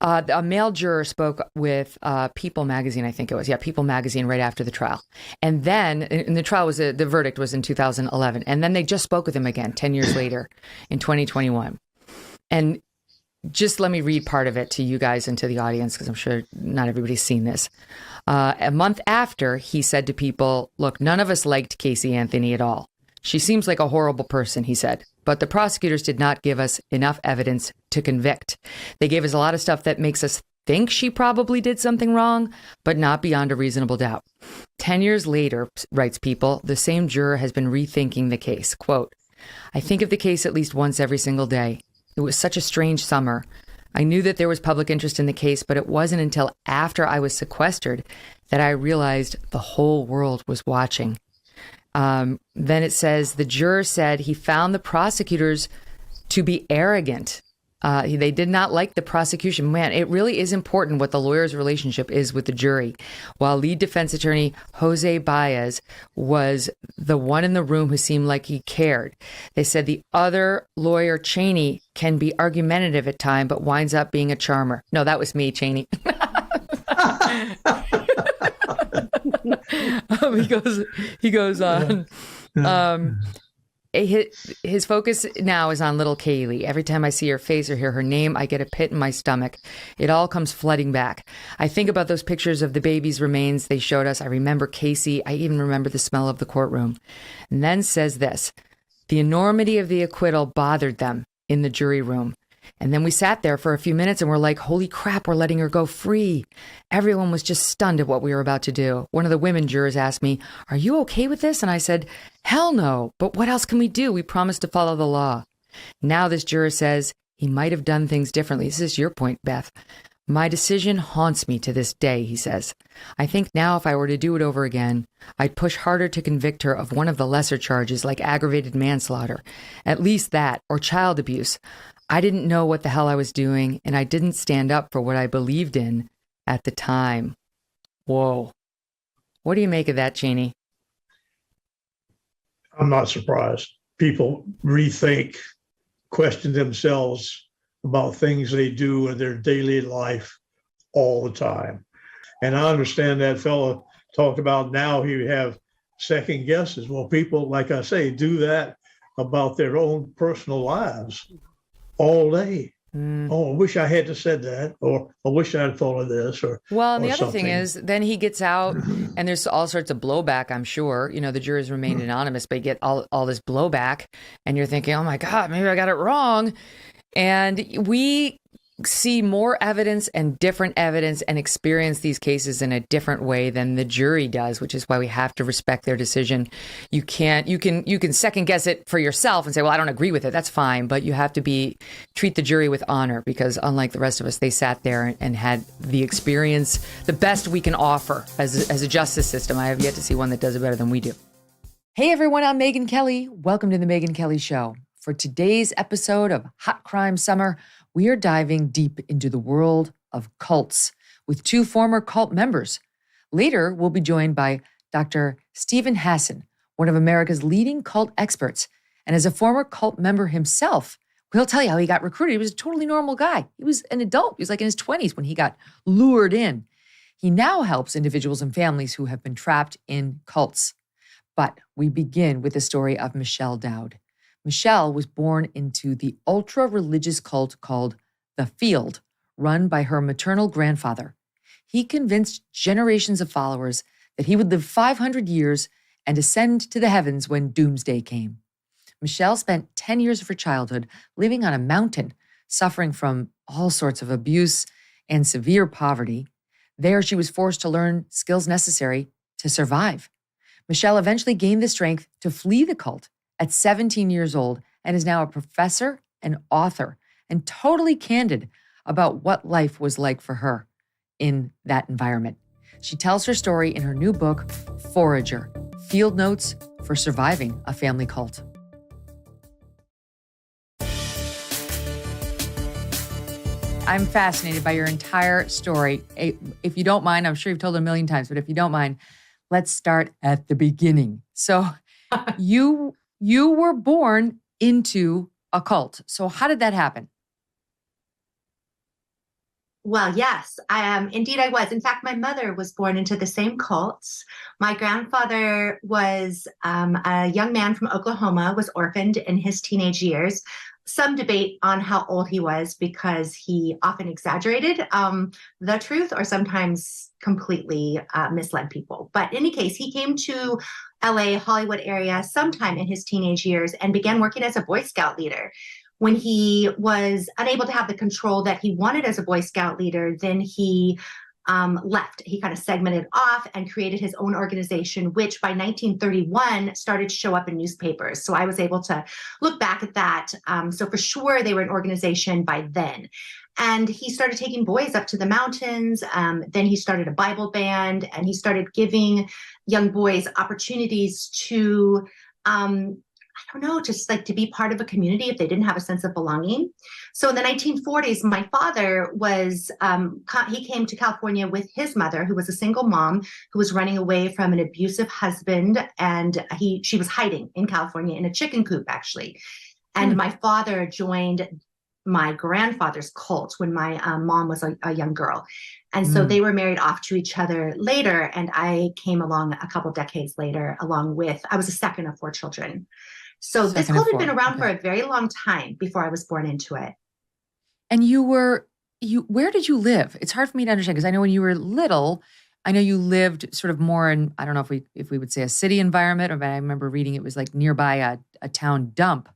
A male juror spoke with People magazine, I think it was. Yeah, People magazine right after the trial. And then, and the trial the verdict was in 2011. And then they just spoke with him again 10 years later in 2021. And just let me read part of it to you guys and to the audience, because I'm sure not everybody's seen this. A month after, he said to People, look, none of us liked Casey Anthony at all. She seems like a horrible person, he said, but the prosecutors did not give us enough evidence to convict. They gave us a lot of stuff that makes us think she probably did something wrong, but not beyond a reasonable doubt. 10 years later, writes People, the same juror has been rethinking the case. Quote, I think of the case at least once every single day. It was such a strange summer. I knew that there was public interest in the case, but it wasn't until after I was sequestered that I realized the whole world was watching. Then it says, the juror said he found the prosecutors to be arrogant. They did not like the prosecution. Man, it really is important what the lawyer's relationship is with the jury. While lead defense attorney Jose Baez was the one in the room who seemed like he cared. They said the other lawyer, Cheney, can be argumentative at times, but winds up being a charmer. No, that was me, Cheney. He goes on. His focus now is on little Kaylee. Every time I see her face or hear her name, I get a pit in my stomach. It all comes flooding back. I think about those pictures of the baby's remains they showed us. I remember Casey. I even remember the smell of the courtroom. And then says this, the enormity of the acquittal bothered them in the jury room. And then we sat there for a few minutes and we're like, holy crap, we're letting her go free. Everyone was just stunned at what we were about to do. One of the women jurors asked me, are you okay with this? And I said, hell no. But what else can we do? We promised to follow the law. Now this juror says he might have done things differently. This is your point, Beth. My decision haunts me to this day, he says. I think now if I were to do it over again, I'd push harder to convict her of one of the lesser charges like aggravated manslaughter. At least that, or child abuse. I didn't know what the hell I was doing, and I didn't stand up for what I believed in at the time. Whoa. What do you make of that, Cheney? I'm not surprised. People rethink, question themselves about things they do in their daily life all the time. And I understand that fellow talked about now he would have second guesses. Well, people, like I say, do that about their own personal lives all day. Oh, I wish I had to said that, or I wish I had thought of this, or well, and or the other something. thing is, then he gets out, and there's all sorts of blowback. I'm sure, you know, the jurors remained anonymous, but you get all this blowback, and you're thinking, oh my God, maybe I got it wrong. And we see more evidence and different evidence and experience these cases in a different way than the jury does, which is why we have to respect their decision. You can second guess it for yourself and say, well, I don't agree with it. That's fine. But you have to treat the jury with honor, because unlike the rest of us, they sat there and had the experience, the best we can offer as a justice system. I have yet to see one that does it better than we do. Hey everyone, I'm Megyn Kelly. Welcome to the Megyn Kelly Show. For today's episode of Hot Crime Summer, we are diving deep into the world of cults with two former cult members. Later, we'll be joined by Dr. Stephen Hassan, one of America's leading cult experts. And as a former cult member himself, he'll tell you how he got recruited. He was a totally normal guy. He was an adult. He was like in his 20s when he got lured in. He now helps individuals and families who have been trapped in cults. But we begin with the story of Michelle Dowd. Michelle was born into the ultra-religious cult called The Field, run by her maternal grandfather. He convinced generations of followers that he would live 500 years and ascend to the heavens when doomsday came. Michelle spent 10 years of her childhood living on a mountain, suffering from all sorts of abuse and severe poverty. There, she was forced to learn skills necessary to survive. Michelle eventually gained the strength to flee the cult at 17 years old and is now a professor and author and totally candid about what life was like for her in that environment. She tells her story in her new book, Forager, Field Notes for Surviving a Family Cult. I'm fascinated by your entire story. If you don't mind, I'm sure you've told it a million times, but if you don't mind, let's start at the beginning. So you were born into a cult. So how did that happen? Well, yes, indeed I was. In fact, my mother was born into the same cults. My grandfather was a young man from Oklahoma, was orphaned in his teenage years. Some debate on how old he was because he often exaggerated the truth or sometimes completely misled people. But in any case, he came to LA, Hollywood area sometime in his teenage years and began working as a Boy Scout leader. When he was unable to have the control that he wanted as a Boy Scout leader, then he left. He kind of segmented off and created his own organization, which by 1931 started to show up in newspapers. So I was able to look back at that. So for sure, they were an organization by then. And he started taking boys up to the mountains. Then he started a Bible band, and he started giving young boys opportunities to just like to be part of a community if they didn't have a sense of belonging. So in the 1940s, my father was, he came to California with his mother, who was a single mom who was running away from an abusive husband. And she was hiding in California in a chicken coop, actually. And my father joined my grandfather's cult when my mom was a young girl. And so they were married off to each other later. And I came along a couple decades later, I was the second of 4 children. So this cult had been around for a very long time before I was born into it. And where did you live? It's hard for me to understand because I know when you were little, I know you lived sort of more in, I don't know if we would say a city environment, or I remember reading it was like nearby a town dump.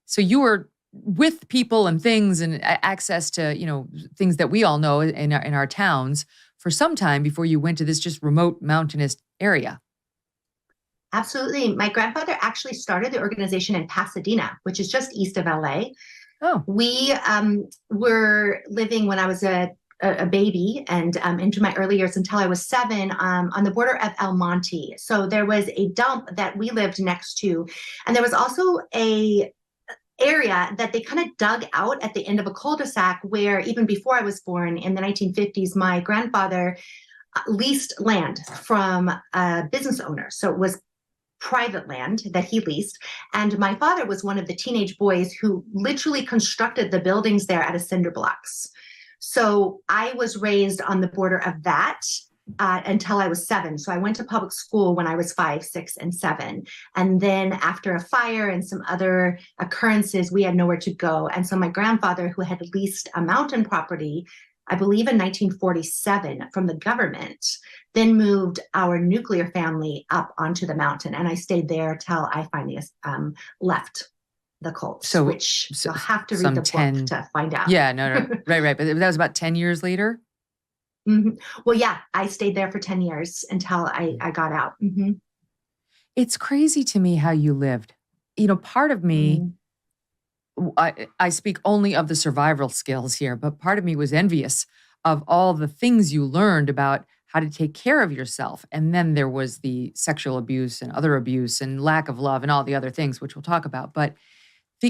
So you were with people and things and access to, things that we all know in our towns for some time before you went to this just remote mountainous area. Absolutely. My grandfather actually started the organization in Pasadena, which is just east of LA. Oh. We were living when I was a baby and into my early years until I was 7 on the border of El Monte. So there was a dump that we lived next to. And there was also a area that they kind of dug out at the end of a cul-de-sac where even before I was born in the 1950s, my grandfather leased land from a business owner. So it was private land that he leased. And my father was one of the teenage boys who literally constructed the buildings there out of cinder blocks. So I was raised on the border of that until I was 7. So I went to public school when I was 5, 6, and 7. And then after a fire and some other occurrences, we had nowhere to go. And so my grandfather, who had leased a mountain property, I believe in 1947 from the government, then moved our nuclear family up onto the mountain. And I stayed there till I finally left. the cults, So- which so you'll have to read some the 10 book to find out. Yeah, no. Right. But that was about 10 years later? Mhm. Well, yeah, I stayed there for 10 years until I got out. It's crazy to me how you lived. Part of me, I speak only of the survival skills here, but part of me was envious of all the things you learned about how to take care of yourself. And then there was the sexual abuse and other abuse and lack of love and all the other things, which we'll talk about. But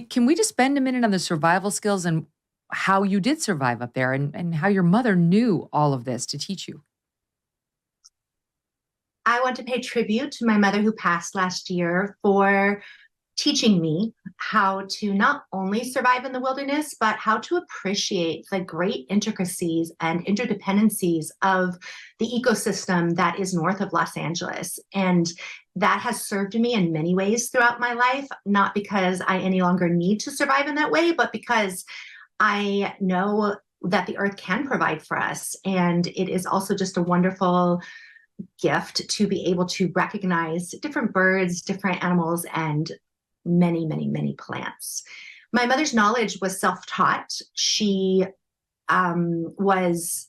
can we just spend a minute on the survival skills and how you did survive up there and how your mother knew all of this to teach you? I want to pay tribute to my mother who passed last year for teaching me how to not only survive in the wilderness, but how to appreciate the great intricacies and interdependencies of the ecosystem that is north of Los Angeles. And that has served me in many ways throughout my life, not because I any longer need to survive in that way, but because I know that the earth can provide for us. And it is also just a wonderful gift to be able to recognize different birds, different animals, and many, many, many plants. My mother's knowledge was self-taught. She was,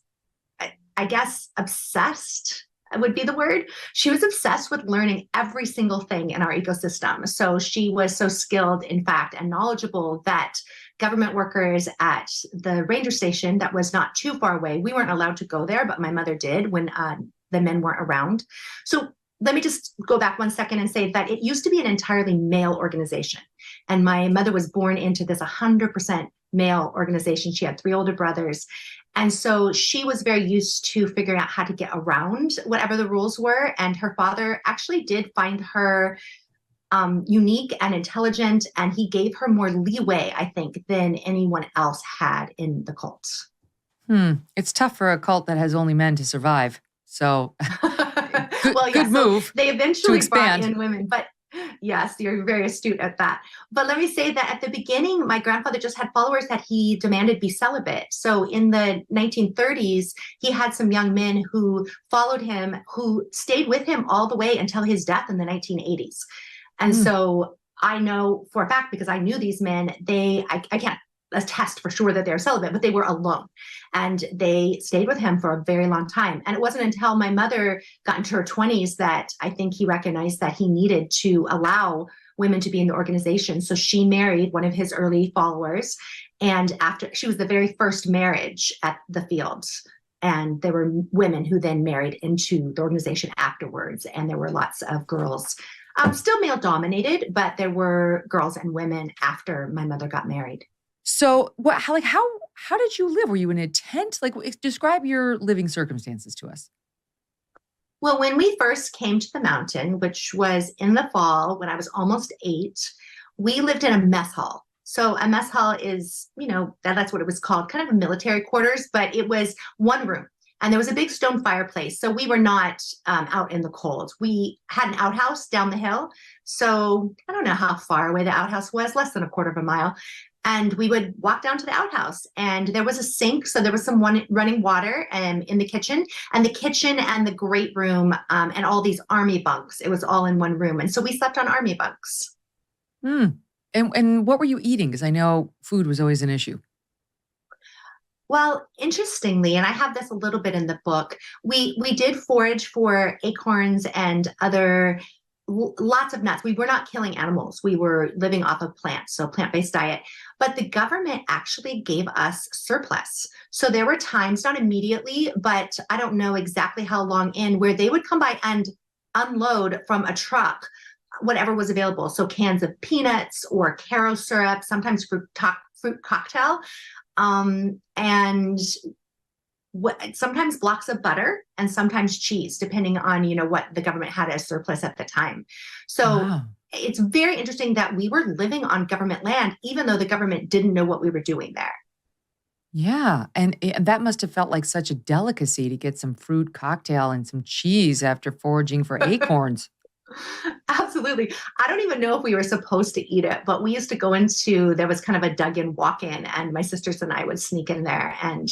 I guess, obsessed would be the word. She was obsessed with learning every single thing in our ecosystem. So she was so skilled, in fact, and knowledgeable that government workers at the ranger station that was not too far away, we weren't allowed to go there, but my mother did when the men weren't around. So let me just go back 1 second and say that it used to be an entirely male organization. And my mother was born into this 100% male organization. She had 3 older brothers. And so she was very used to figuring out how to get around whatever the rules were. And her father actually did find her unique and intelligent, and he gave her more leeway, I think, than anyone else had in the cult. It's tough for a cult that has only men to survive. So good move. So they eventually to brought expand. in women, but yes, you're very astute at that. But let me say that at the beginning, my grandfather just had followers that he demanded be celibate. So in the 1930s, he had some young men who followed him, who stayed with him all the way until his death in the 1980s. And so I know for a fact, because I knew these men, I can't attest for sure that they're celibate, but they were alone. And they stayed with him for a very long time. And it wasn't until my mother got into her 20s that I think he recognized that he needed to allow women to be in the organization. So she married one of his early followers. And after, she was the very first marriage at the Fields. And there were women who then married into the organization afterwards. And there were lots of girls, still male dominated, but there were girls and women after my mother got married. So how did you live? Were you in a tent? Describe your living circumstances to us. Well, when we first came to the mountain, which was in the fall when I was almost 8, we lived in a mess hall. So a mess hall is, that's what it was called, kind of a military quarters, but it was one room. And there was a big stone fireplace. So we were not out in the cold. We had an outhouse down the hill. So I don't know how far away the outhouse was, less than a quarter of a mile. And we would walk down to the outhouse, and there was a sink. So there was some running water in the kitchen, and the great room and all these army bunks. It was all in one room. And so we slept on army bunks. And what were you eating? Because I know food was always an issue. Well, interestingly, and I have this a little bit in the book, we did forage for acorns and lots of nuts. We were not killing animals. We were living off of plants, so plant-based diet. But the government actually gave us surplus. So there were times, not immediately, but I don't know exactly how long in, where they would come by and unload from a truck whatever was available. So cans of peanuts or Caro syrup, sometimes fruit cocktail, and sometimes blocks of butter and sometimes cheese, depending on, what the government had as surplus at the time. So It's very interesting that we were living on government land, even though the government didn't know what we were doing there. Yeah. And that must have felt like such a delicacy to get some fruit cocktail and some cheese after foraging for acorns. Absolutely. I don't even know if we were supposed to eat it, but we used to go there was kind of a dug-in walk-in, and my sisters and I would sneak in there and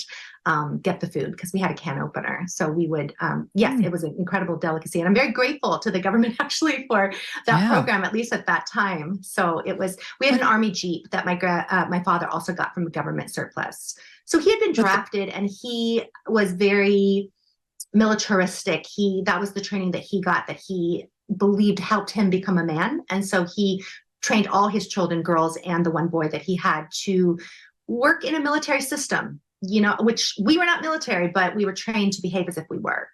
get the food because we had a can opener. So we would, yes, it was an incredible delicacy. And I'm very grateful to the government actually for that program, at least at that time. So we had an Army Jeep that my father also got from the government surplus. So he had been drafted and he was very militaristic. That was the training that he got, that he believed helped him become a man. And so he trained all his children, girls, and the one boy that he had to work in a military system, which we were not military, but we were trained to behave as if we were.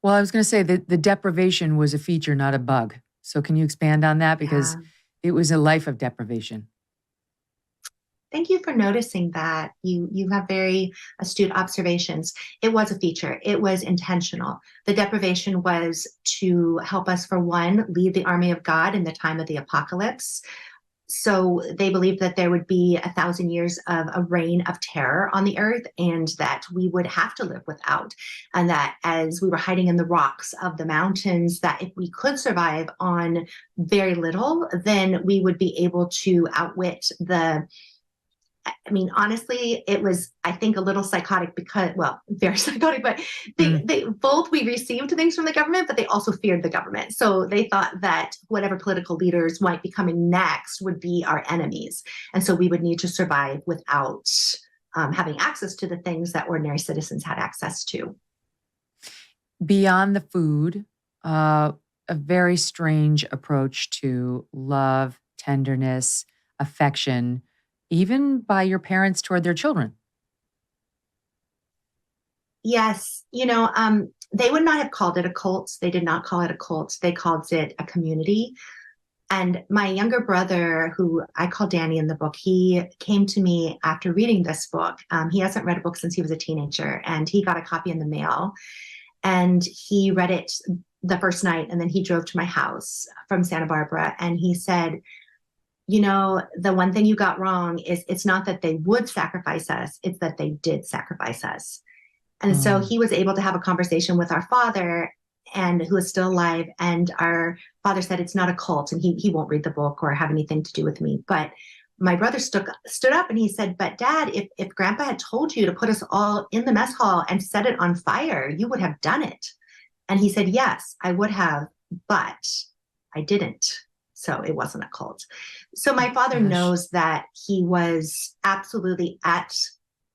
Well, I was going to say that the deprivation was a feature, not a bug. So can you expand on that? Because it was a life of deprivation. Thank you for noticing that. You have very astute observations. It was a feature. It was intentional. The deprivation was to help us, for one, lead the army of God in the time of the apocalypse. So they believed that there would be 1,000 years of a reign of terror on the earth, and that we would have to live without. And that as we were hiding in the rocks of the mountains, that if we could survive on very little, then we would be able to outwit honestly, it was, I think, a little psychotic very psychotic, but we received things from the government, but they also feared the government. So they thought that whatever political leaders might be coming next would be our enemies. And so we would need to survive without having access to the things that ordinary citizens had access to. Beyond the food, a very strange approach to love, tenderness, affection, even by your parents toward their children. Yes. They would not have called it a cult. They did not call it a cult. They called it a community. And my younger brother, who I call Danny in the book, he came to me after reading this book. He hasn't read a book since he was a teenager, and he got a copy in the mail. And he read it the first night, and then he drove to my house from Santa Barbara, and he said, the one thing you got wrong is it's not that they would sacrifice us, it's that they did sacrifice us. And so he was able to have a conversation with our father, and who is still alive. And our father said, it's not a cult, and he won't read the book or have anything to do with me. But my brother stood up and he said, but Dad, if Grandpa had told you to put us all in the mess hall and set it on fire, you would have done it. And he said, yes, I would have, but I didn't. So it wasn't a cult. So my father knows that he was absolutely at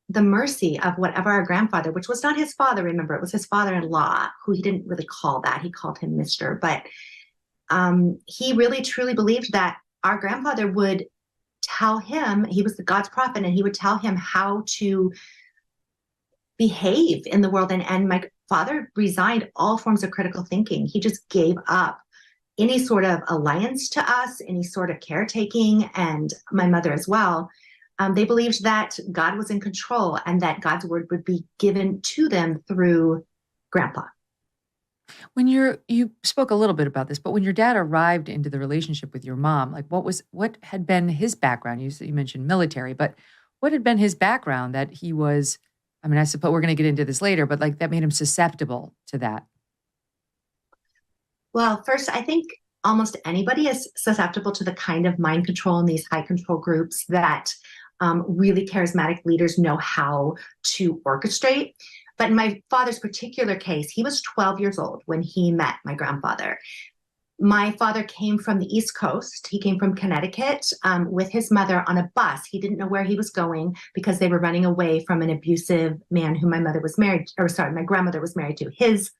the mercy of whatever our grandfather, which was not his father, remember, it was his father-in-law, who he didn't really call that. He called him Mr. But he really, truly believed that our grandfather would tell him, he was the God's prophet, and he would tell him how to behave in the world. And my father resigned all forms of critical thinking. He just gave up any sort of alliance to us, any sort of caretaking, and my mother as well. They believed that God was in control and that God's word would be given to them through Grandpa. When you spoke a little bit about this, but when your dad arrived into the relationship with your mom, like what had been his background? You mentioned military, but what had been his background that he was, I suppose we're going to get into this later, but like that made him susceptible to that? Well, first, I think almost anybody is susceptible to the kind of mind control in these high control groups that really charismatic leaders know how to orchestrate. But in my father's particular case, he was 12 years old when he met my grandfather. My father came from the East Coast. He came from Connecticut with his mother on a bus. He didn't know where he was going because they were running away from an abusive man who my grandmother was married to. His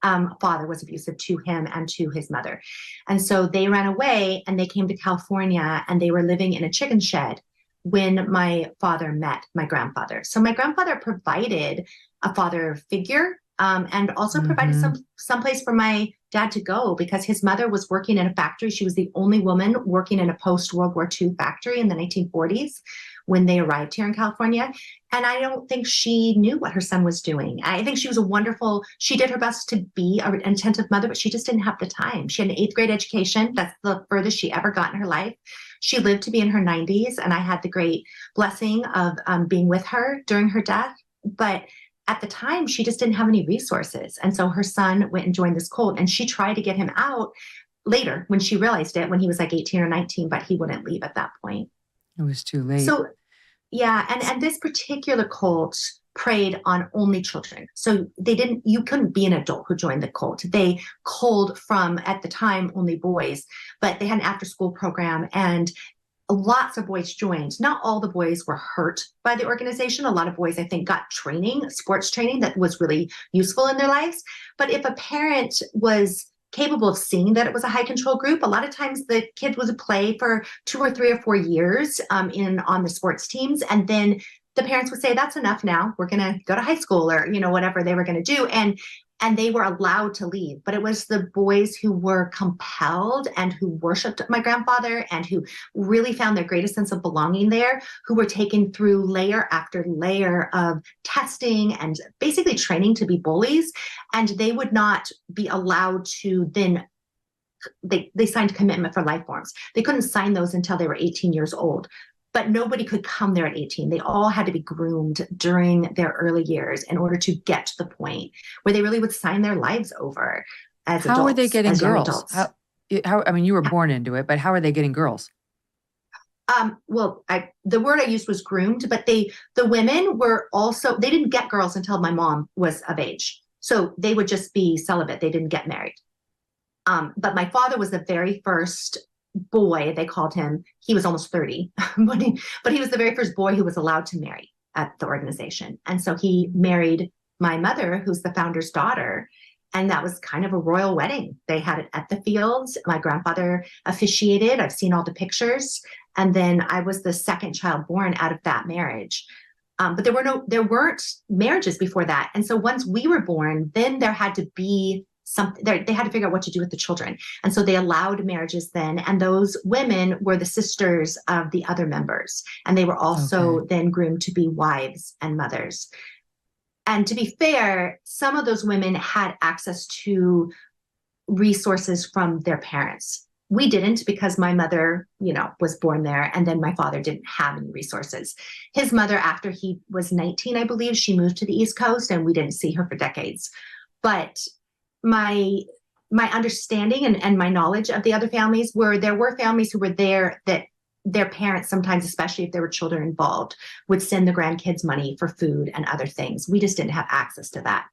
father was abusive to him and to his mother. And so they ran away and they came to California, and they were living in a chicken shed when my father met my grandfather. So my grandfather provided a father figure and also provided some place for my dad to go, because his mother was working in a factory. She was the only woman working in a post-World War II factory in the 1940s when they arrived here in California. And I don't think she knew what her son was doing. I think she did her best to be an attentive mother, but she just didn't have the time. She had an 8th grade education. That's the furthest she ever got in her life. She lived to be in her 90s, and I had the great blessing of being with her during her death. But at the time, she just didn't have any resources. And so her son went and joined this cult, and she tried to get him out, later when she realized it, when he was like 18 or 19, but he wouldn't leave at that point. It was too late. So yeah, and this particular cult preyed on only children. So you couldn't be an adult who joined the cult. They culled from, at the time, only boys, but they had an after school program and lots of boys joined. Not all the boys were hurt by the organization. A lot of boys, I think, got training, sports training that was really useful in their lives. But if a parent was capable of seeing that it was a high control group, a lot of times the kid would play for 2 or 3 or 4 years on the sports teams. And then the parents would say, that's enough now. We're going to go to high school, or, whatever they were going to do. And they were allowed to leave. But it was the boys who were compelled and who worshiped my grandfather and who really found their greatest sense of belonging there, who were taken through layer after layer of testing and basically training to be bullies. And they would not be allowed to then, they signed commitment for life forms. They couldn't sign those until they were 18 years old. But nobody could come there at 18. They all had to be groomed during their early years in order to get to the point where they really would sign their lives over as adults. How are they getting as young girls? adults. How? I mean, you were born into it, but how are they getting girls? Well, the word I used was groomed, but the women were also, they didn't get girls until my mom was of age. So they would just be celibate. They didn't get married. But my father was the very first boy, they called him. He was almost 30, but he was the very first boy who was allowed to marry at the organization. And so he married my mother, who's the founder's daughter. And that was kind of a royal wedding. They had it at the fields. My grandfather officiated. I've seen all the pictures. And then I was the second child born out of that marriage. But there weren't marriages before that. And so once we were born, then there had to be something. They had to figure out what to do with the children. And so they allowed marriages then. And those women were the sisters of the other members. And they were also then groomed to be wives and mothers. And to be fair, some of those women had access to resources from their parents. We didn't, because my mother, was born there. And then my father didn't have any resources. His mother, after he was 19, I believe, she moved to the East Coast and we didn't see her for decades. But my understanding and my knowledge of the other families there were families who were there that their parents, sometimes, especially if there were children involved, would send the grandkids money for food and other things. We just didn't have access to that.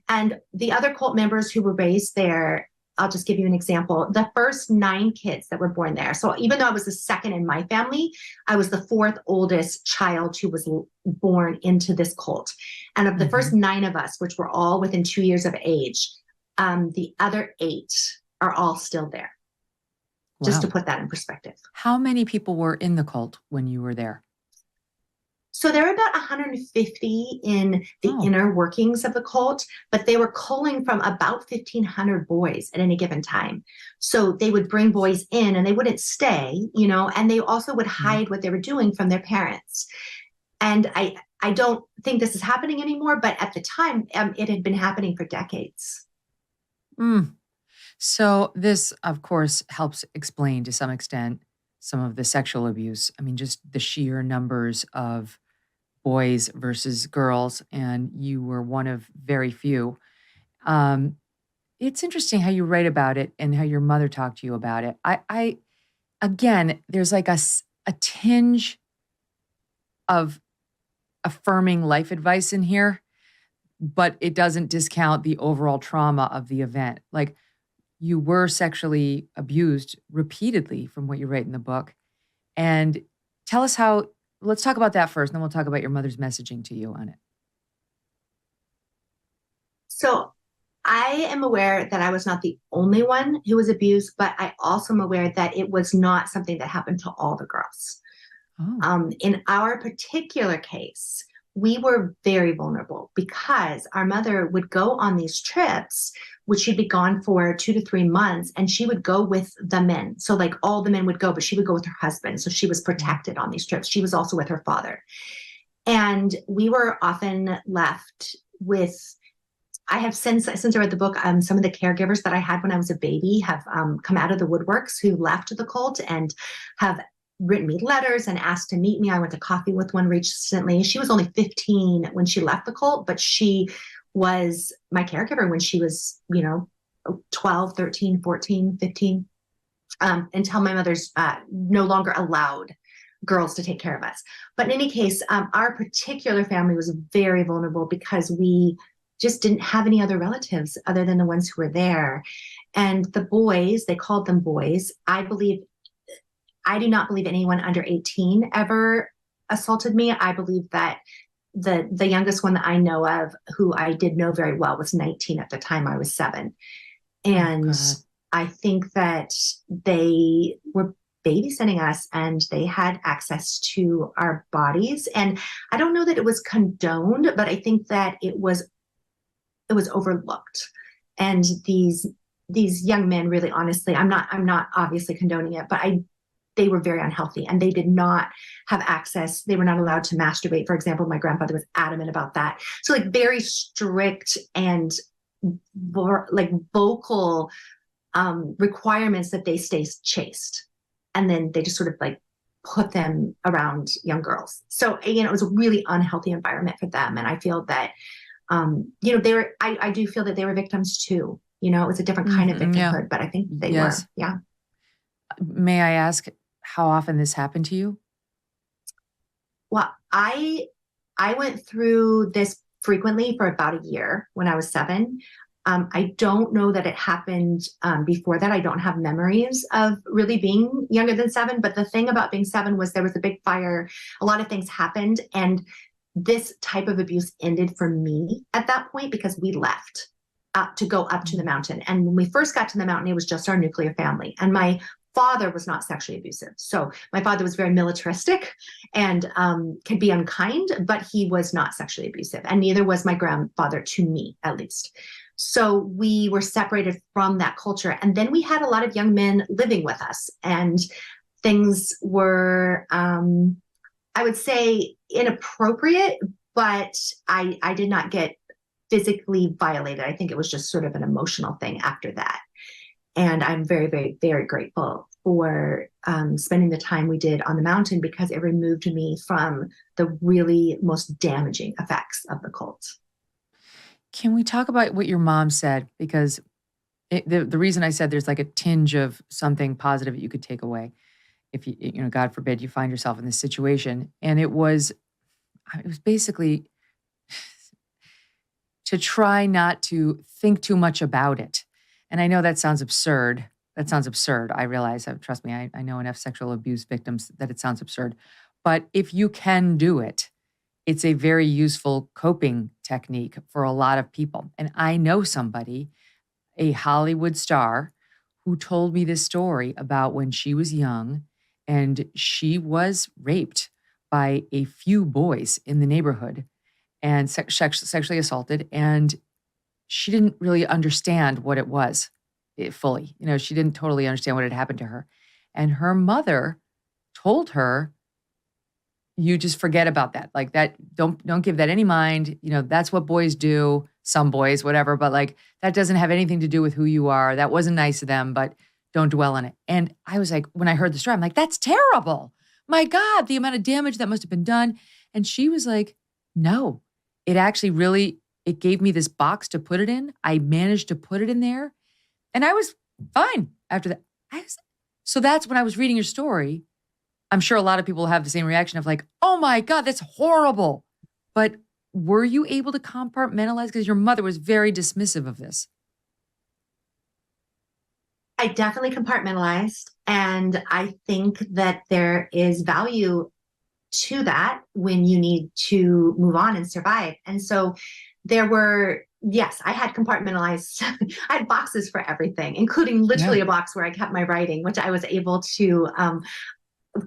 And the other cult members who were raised there, I'll just give you an example. The first 9 kids that were born there. So even though I was the second in my family, I was the 4th oldest child who was born into this cult. And of the first 9 of us, which were all within 2 years of age, the other 8 are all still there. Wow. Just to put that in perspective. How many people were in the cult when you were there? So there were about 150 in the inner workings of the cult, but they were culling from about 1,500 boys at any given time. So they would bring boys in and they wouldn't stay, and they also would hide what they were doing from their parents. And I don't think this is happening anymore, but at the time, it had been happening for decades. So this, of course, helps explain to some extent some of the sexual abuse. I mean, just the sheer numbers of boys versus girls, and you were one of very few. It's interesting how you write about it and how your mother talked to you about it. I again, there's like a tinge of affirming life advice in here, but it doesn't discount the overall trauma of the event. Like, you were sexually abused repeatedly from what you write in the book. And tell us let's talk about that first, and then we'll talk about your mother's messaging to you on it. So I am aware that I was not the only one who was abused, but I also am aware that it was not something that happened to all the girls. In our particular case, we were very vulnerable because our mother would go on these trips, which she'd be gone for 2 to 3 months, and she would go with the men. So like all the men would go, but she would go with her husband. So she was protected on these trips. She was also with her father. And we were often left with, I have since I read the book, some of the caregivers that I had when I was a baby have come out of the woodworks who left the cult and have written me letters and asked to meet me. I went to coffee with one recently. She was only 15 when she left the cult, but she was my caregiver when she was, 12, 13, 14, 15, until my mother's no longer allowed girls to take care of us. But in any case, our particular family was very vulnerable because we just didn't have any other relatives other than the ones who were there. And the boys, they called them boys. I do not believe anyone under 18 ever assaulted me. I believe that the youngest one that I know of, who I did know very well, was 19 at the time I was 7. And I think that they were babysitting us and they had access to our bodies. And I don't know that it was condoned, but I think that it was overlooked. And these young men, really, honestly, I'm not obviously condoning it, but they were very unhealthy and they did not have access. They were not allowed to masturbate. For example, my grandfather was adamant about that. So like very strict and like vocal requirements that they stay chaste. And then they just sort of like put them around young girls. So, it was a really unhealthy environment for them. And I feel that, I do feel that they were victims too. It was a different kind of victimhood, but I think they were. Yeah. May I ask how often this happened to you? Well, I went through this frequently for about a year when I was 7. I don't know that it happened before that. I don't have memories of really being younger than 7. But the thing about being 7 was there was a big fire. A lot of things happened. And this type of abuse ended for me at that point because we left to go up to the mountain. And when we first got to the mountain, it was just our nuclear family. And my father was not sexually abusive. So my father was very militaristic and could be unkind, but he was not sexually abusive. And neither was my grandfather, to me, at least. So we were separated from that culture. And then we had a lot of young men living with us. And things were, I would say, inappropriate, but I did not get physically violated. I think it was just sort of an emotional thing after that. And I'm very, very, very grateful for spending the time we did on the mountain because it removed me from the really most damaging effects of the cult. Can we talk about what your mom said? Because the reason I said there's like a tinge of something positive that you could take away if you God forbid, you find yourself in this situation. And it was basically to try not to think too much about it. And I know that sounds absurd. I realize, trust me, I know enough sexual abuse victims that it sounds absurd. But if you can do it, it's a very useful coping technique for a lot of people. And I know somebody, a Hollywood star, who told me this story about when she was young and she was raped by a few boys in the neighborhood and sexually assaulted. And she didn't really understand what it was fully. She didn't totally understand what had happened to her. And her mother told her, you just forget about that. Like that, don't give that any mind. That's what boys do, some boys, whatever, but like that doesn't have anything to do with who you are. That wasn't nice of them, but don't dwell on it. And I was like, when I heard the story, I'm like, that's terrible. My God, the amount of damage that must have been done. And she was like, no, it actually really, it gave me this box to put it in. I managed to put it in there and I was fine after that. So that's when I was reading your story. I'm sure a lot of people have the same reaction of like, oh my God, that's horrible. But were you able to compartmentalize? Because your mother was very dismissive of this. I definitely compartmentalized. And I think that there is value to that when you need to move on and survive. And so there were, yes, I had compartmentalized. I had boxes for everything, including literally a box where I kept my writing, which I was able to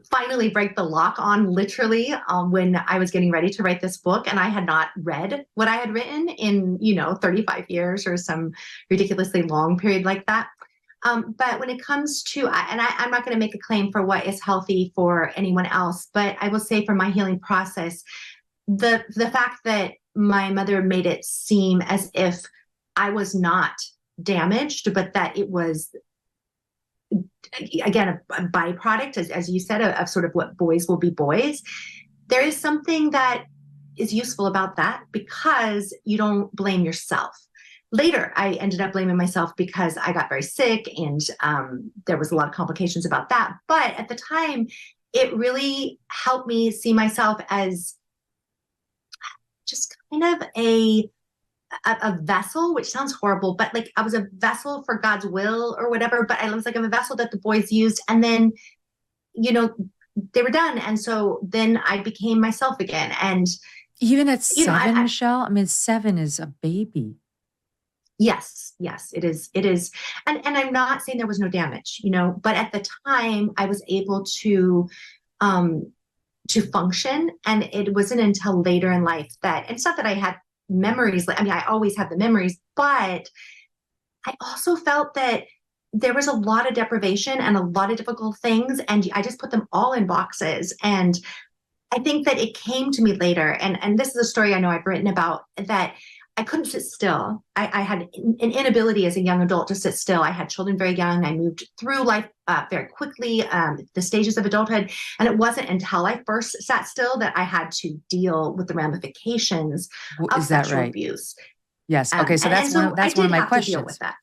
finally break the lock on literally when I was getting ready to write this book. And I had not read what I had written in, 35 years or some ridiculously long period like that. But when it comes to, I'm not going to make a claim for what is healthy for anyone else, but I will say for my healing process, the fact that my mother made it seem as if I was not damaged, but that it was, again, a byproduct, as you said, of sort of what boys will be boys. There is something that is useful about that because you don't blame yourself. later, I ended up blaming myself because I got very sick and there was a lot of complications about that. But at the time, it really helped me see myself as just kind of a vessel, which sounds horrible, but like I was a vessel for God's will or whatever, but I was like a vessel that the boys used. And then, they were done. And so then I became myself again. And even at 7, Michelle, I mean, 7 is a baby. Yes, it is. And I'm not saying there was no damage, but at the time I was able to function. And it wasn't until later in life that, and it's not that I had memories. I always had the memories, but I also felt that there was a lot of deprivation and a lot of difficult things. And I just put them all in boxes. And I think that it came to me later. And this is a story I know I've written about, that I couldn't sit still. I had an inability as a young adult to sit still. I had children very young. I moved through life very quickly, the stages of adulthood. And it wasn't until I first sat still that I had to deal with the ramifications of sexual abuse. Yes. Okay. So that's one of my questions. Deal with that.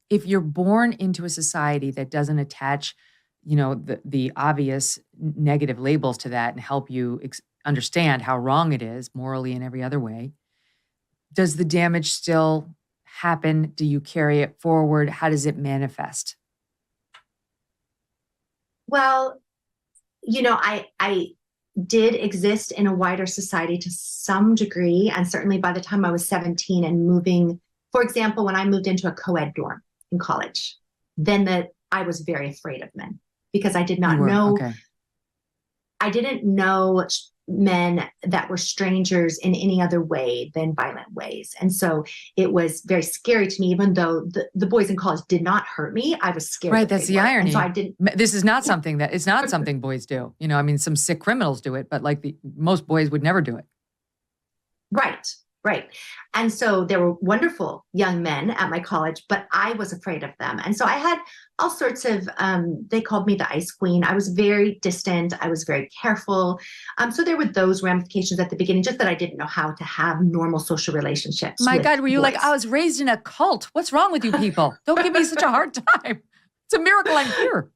If you're born into a society that doesn't attach, the obvious negative labels to that and help you understand how wrong it is morally and every other way, does the damage still happen? Do you carry it forward? How does it manifest? Well, I did exist in a wider society to some degree. And certainly by the time I was 17 and moving, for example, when I moved into a co-ed dorm in college, then I was very afraid of men because I did not know. Okay. I didn't know men that were strangers in any other way than violent ways. And so it was very scary to me, even though the boys in college did not hurt me. I was scared. Right. That's the irony. And so I didn't. This is not something it's not something boys do. Some sick criminals do it, but most boys would never do it. Right. And so there were wonderful young men at my college, but I was afraid of them. And so I had all sorts of, they called me the ice queen. I was very distant. I was very careful. So there were those ramifications at the beginning, just that I didn't know how to have normal social relationships. My God, were you like, I was raised in a cult. What's wrong with you people? Don't give me such a hard time. It's a miracle I'm here.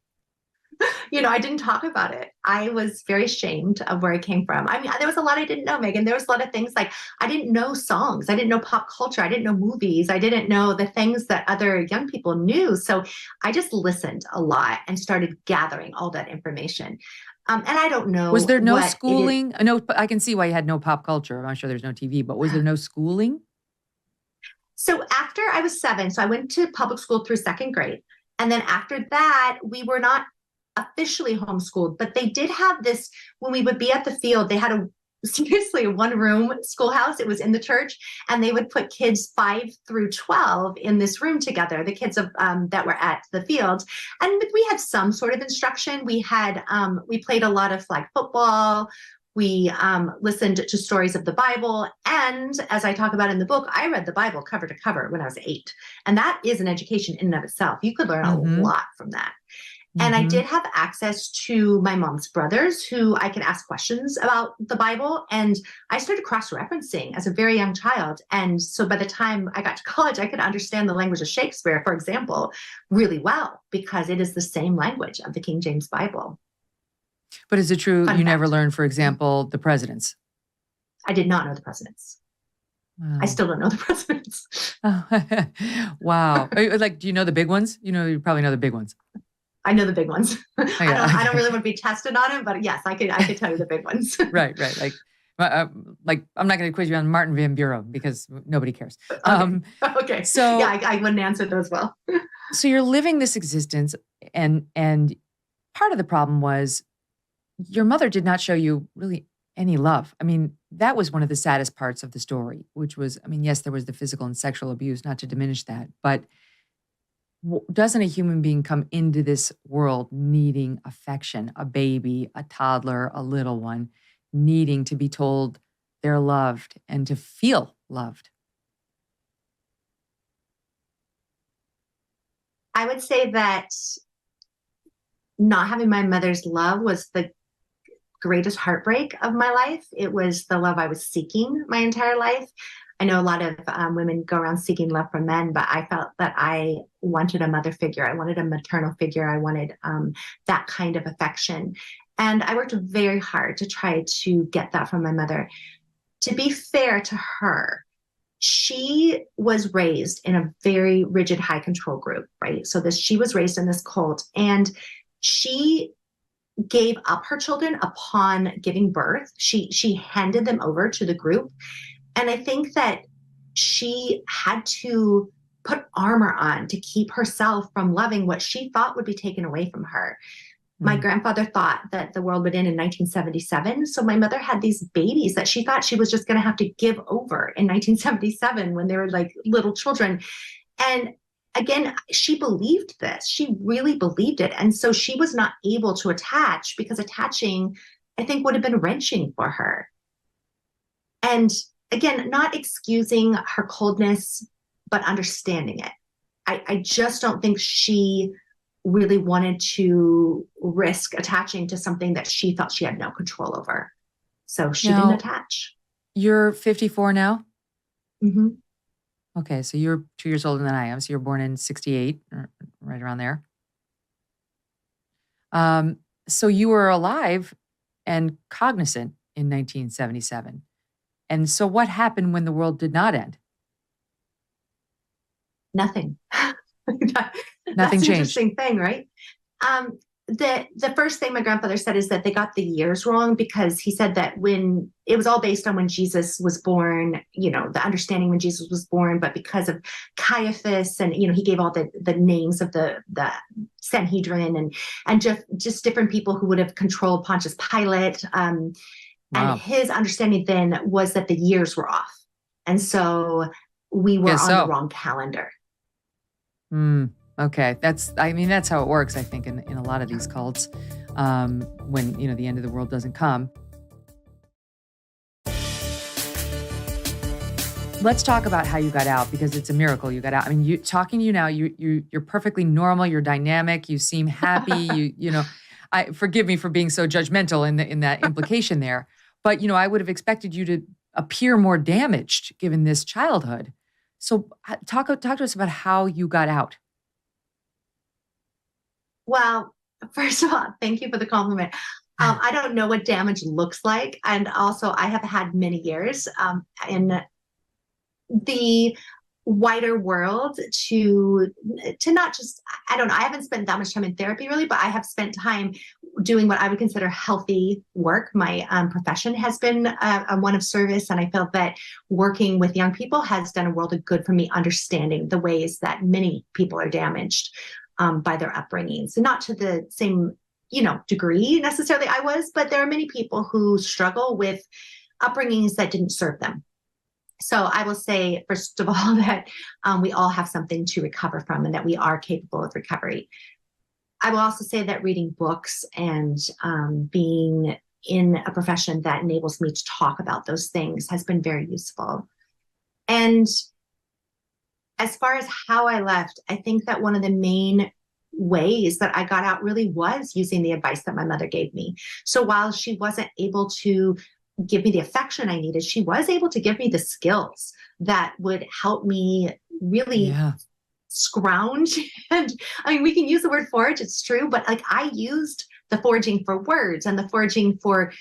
I didn't talk about it. I was very ashamed of where I came from. There was a lot I didn't know, Megyn. There was a lot of things like I didn't know songs. I didn't know pop culture. I didn't know movies. I didn't know the things that other young people knew. So I just listened a lot and started gathering all that information. And I don't know. Was there no schooling? No, I can see why you had no pop culture. I'm sure there's no TV, but was there no schooling? So after I was 7, so I went to public school through 2nd grade. And then after that, we were not officially homeschooled, but they did have this, when we would be at the field, they had a 1-room schoolhouse. It was in the church, and they would put kids 5 through 12 in this room together, the kids that were at the field. And we had some sort of instruction. We had, we played a lot of flag football. We listened to stories of the Bible. And as I talk about in the book, I read the Bible cover to cover when I was 8. And that is an education in and of itself. You could learn a lot from that. And I did have access to my mom's brothers who I could ask questions about the Bible. And I started cross-referencing as a very young child. And so by the time I got to college, I could understand the language of Shakespeare, for example, really well, because it is the same language of the King James Bible. But is it true you never learned, for example, the presidents? I did not know the presidents. Wow. I still don't know the presidents. Wow. Do you know the big ones? You probably know the big ones. I know the big ones. I don't really want to be tested on it, but yes, I could tell you the big ones. Right. I'm not going to quiz you on Martin Van Buren because nobody cares. Okay. So yeah, I wouldn't answer those well. So you're living this existence, and part of the problem was your mother did not show you really any love. That was one of the saddest parts of the story, which was, yes, there was the physical and sexual abuse, not to diminish that, but doesn't a human being come into this world needing affection, a baby, a toddler, a little one, needing to be told they're loved and to feel loved? I would say that not having my mother's love was the greatest heartbreak of my life. It was the love I was seeking my entire life. I know a lot of women go around seeking love from men, but I felt that I wanted a mother figure. I wanted a maternal figure. I wanted that kind of affection. And I worked very hard to try to get that from my mother. To be fair to her, she was raised in a very rigid, high control group, right? So she was raised in this cult, and she gave up her children upon giving birth. She handed them over to the group. And I think that she had to put armor on to keep herself from loving what she thought would be taken away from her. My grandfather thought that the world would end in 1977. So my mother had these babies that she thought she was just going to have to give over in 1977 when they were like little children. And again, she believed this. She really believed it. And so she was not able to attach, because attaching, I think, would have been wrenching for her. And again, not excusing her coldness, but understanding it. I just don't think she really wanted to risk attaching to something that she thought she had no control over. So she didn't attach. You're 54 now? Mm-hmm. Okay, so you're 2 years older than I am. So you're born in 68, or right around there. So you were alive and cognizant in 1977. And so what happened when the world did not end? Nothing. Nothing That's an changed. interesting thing, right? The first thing my grandfather said is that they got the years wrong, because he said that when it was all based on when Jesus was born, the understanding when Jesus was born, but because of Caiaphas and, he gave all the names of the Sanhedrin and just different people who would have controlled Pontius Pilate. Wow. And his understanding then was that the years were off. And so we were on the wrong calendar. Okay. That's how it works, I think, in a lot of these cults, when, the end of the world doesn't come. Let's talk about how you got out, because it's a miracle you got out. I mean, talking to you now, you're perfectly normal. You're dynamic. You seem happy. Forgive me for being so judgmental in that implication there. But, I would have expected you to appear more damaged given this childhood. So talk to us about how you got out. Well, first of all, thank you for the compliment. I don't know what damage looks like. And also I have had many years in the wider world to not just, I don't know, I haven't spent that much time in therapy really, but I have spent time doing what I would consider healthy work. My profession has been one of service, and I felt that working with young people has done a world of good for me, understanding the ways that many people are damaged by their upbringings. So not to the same, degree necessarily I was, but there are many people who struggle with upbringings that didn't serve them. So I will say, first of all, that we all have something to recover from, and that we are capable of recovery. I will also say that reading books and being in a profession that enables me to talk about those things has been very useful. And as far as how I left, I think that one of the main ways that I got out really was using the advice that my mother gave me. So while she wasn't able to give me the affection I needed, she was able to give me the skills that would help me really scrounge. And we can use the word forage, it's true, but I used the foraging for words and the foraging for,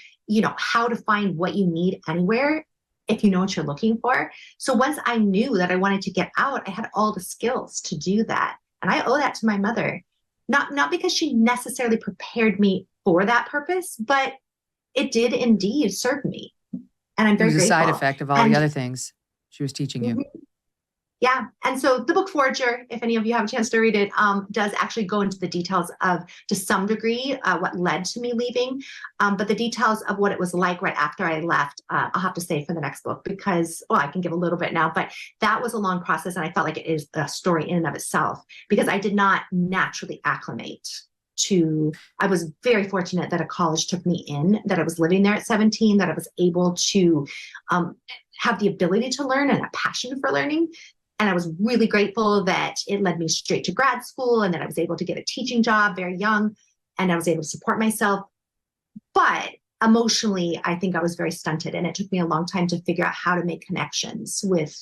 how to find what you need anywhere if you know what you're looking for. So once I knew that I wanted to get out, I had all the skills to do that. And I owe that to my mother, not because she necessarily prepared me for that purpose, but it did indeed serve me. And I'm very grateful. It was a side effect of all the other things she was teaching you. Yeah. And so the book Forager, if any of you have a chance to read it, does actually go into the details of, to some degree, what led to me leaving. But the details of what it was like right after I left, I'll have to say for the next book, because, I can give a little bit now, but that was a long process. And I felt like it is a story in and of itself, because I did not naturally acclimate to, I was very fortunate that a college took me in, that I was living there at 17, that I was able to have the ability to learn and a passion for learning. And I was really grateful that it led me straight to grad school, and that I was able to get a teaching job very young, and I was able to support myself. But emotionally, I think I was very stunted, and it took me a long time to figure out how to make connections with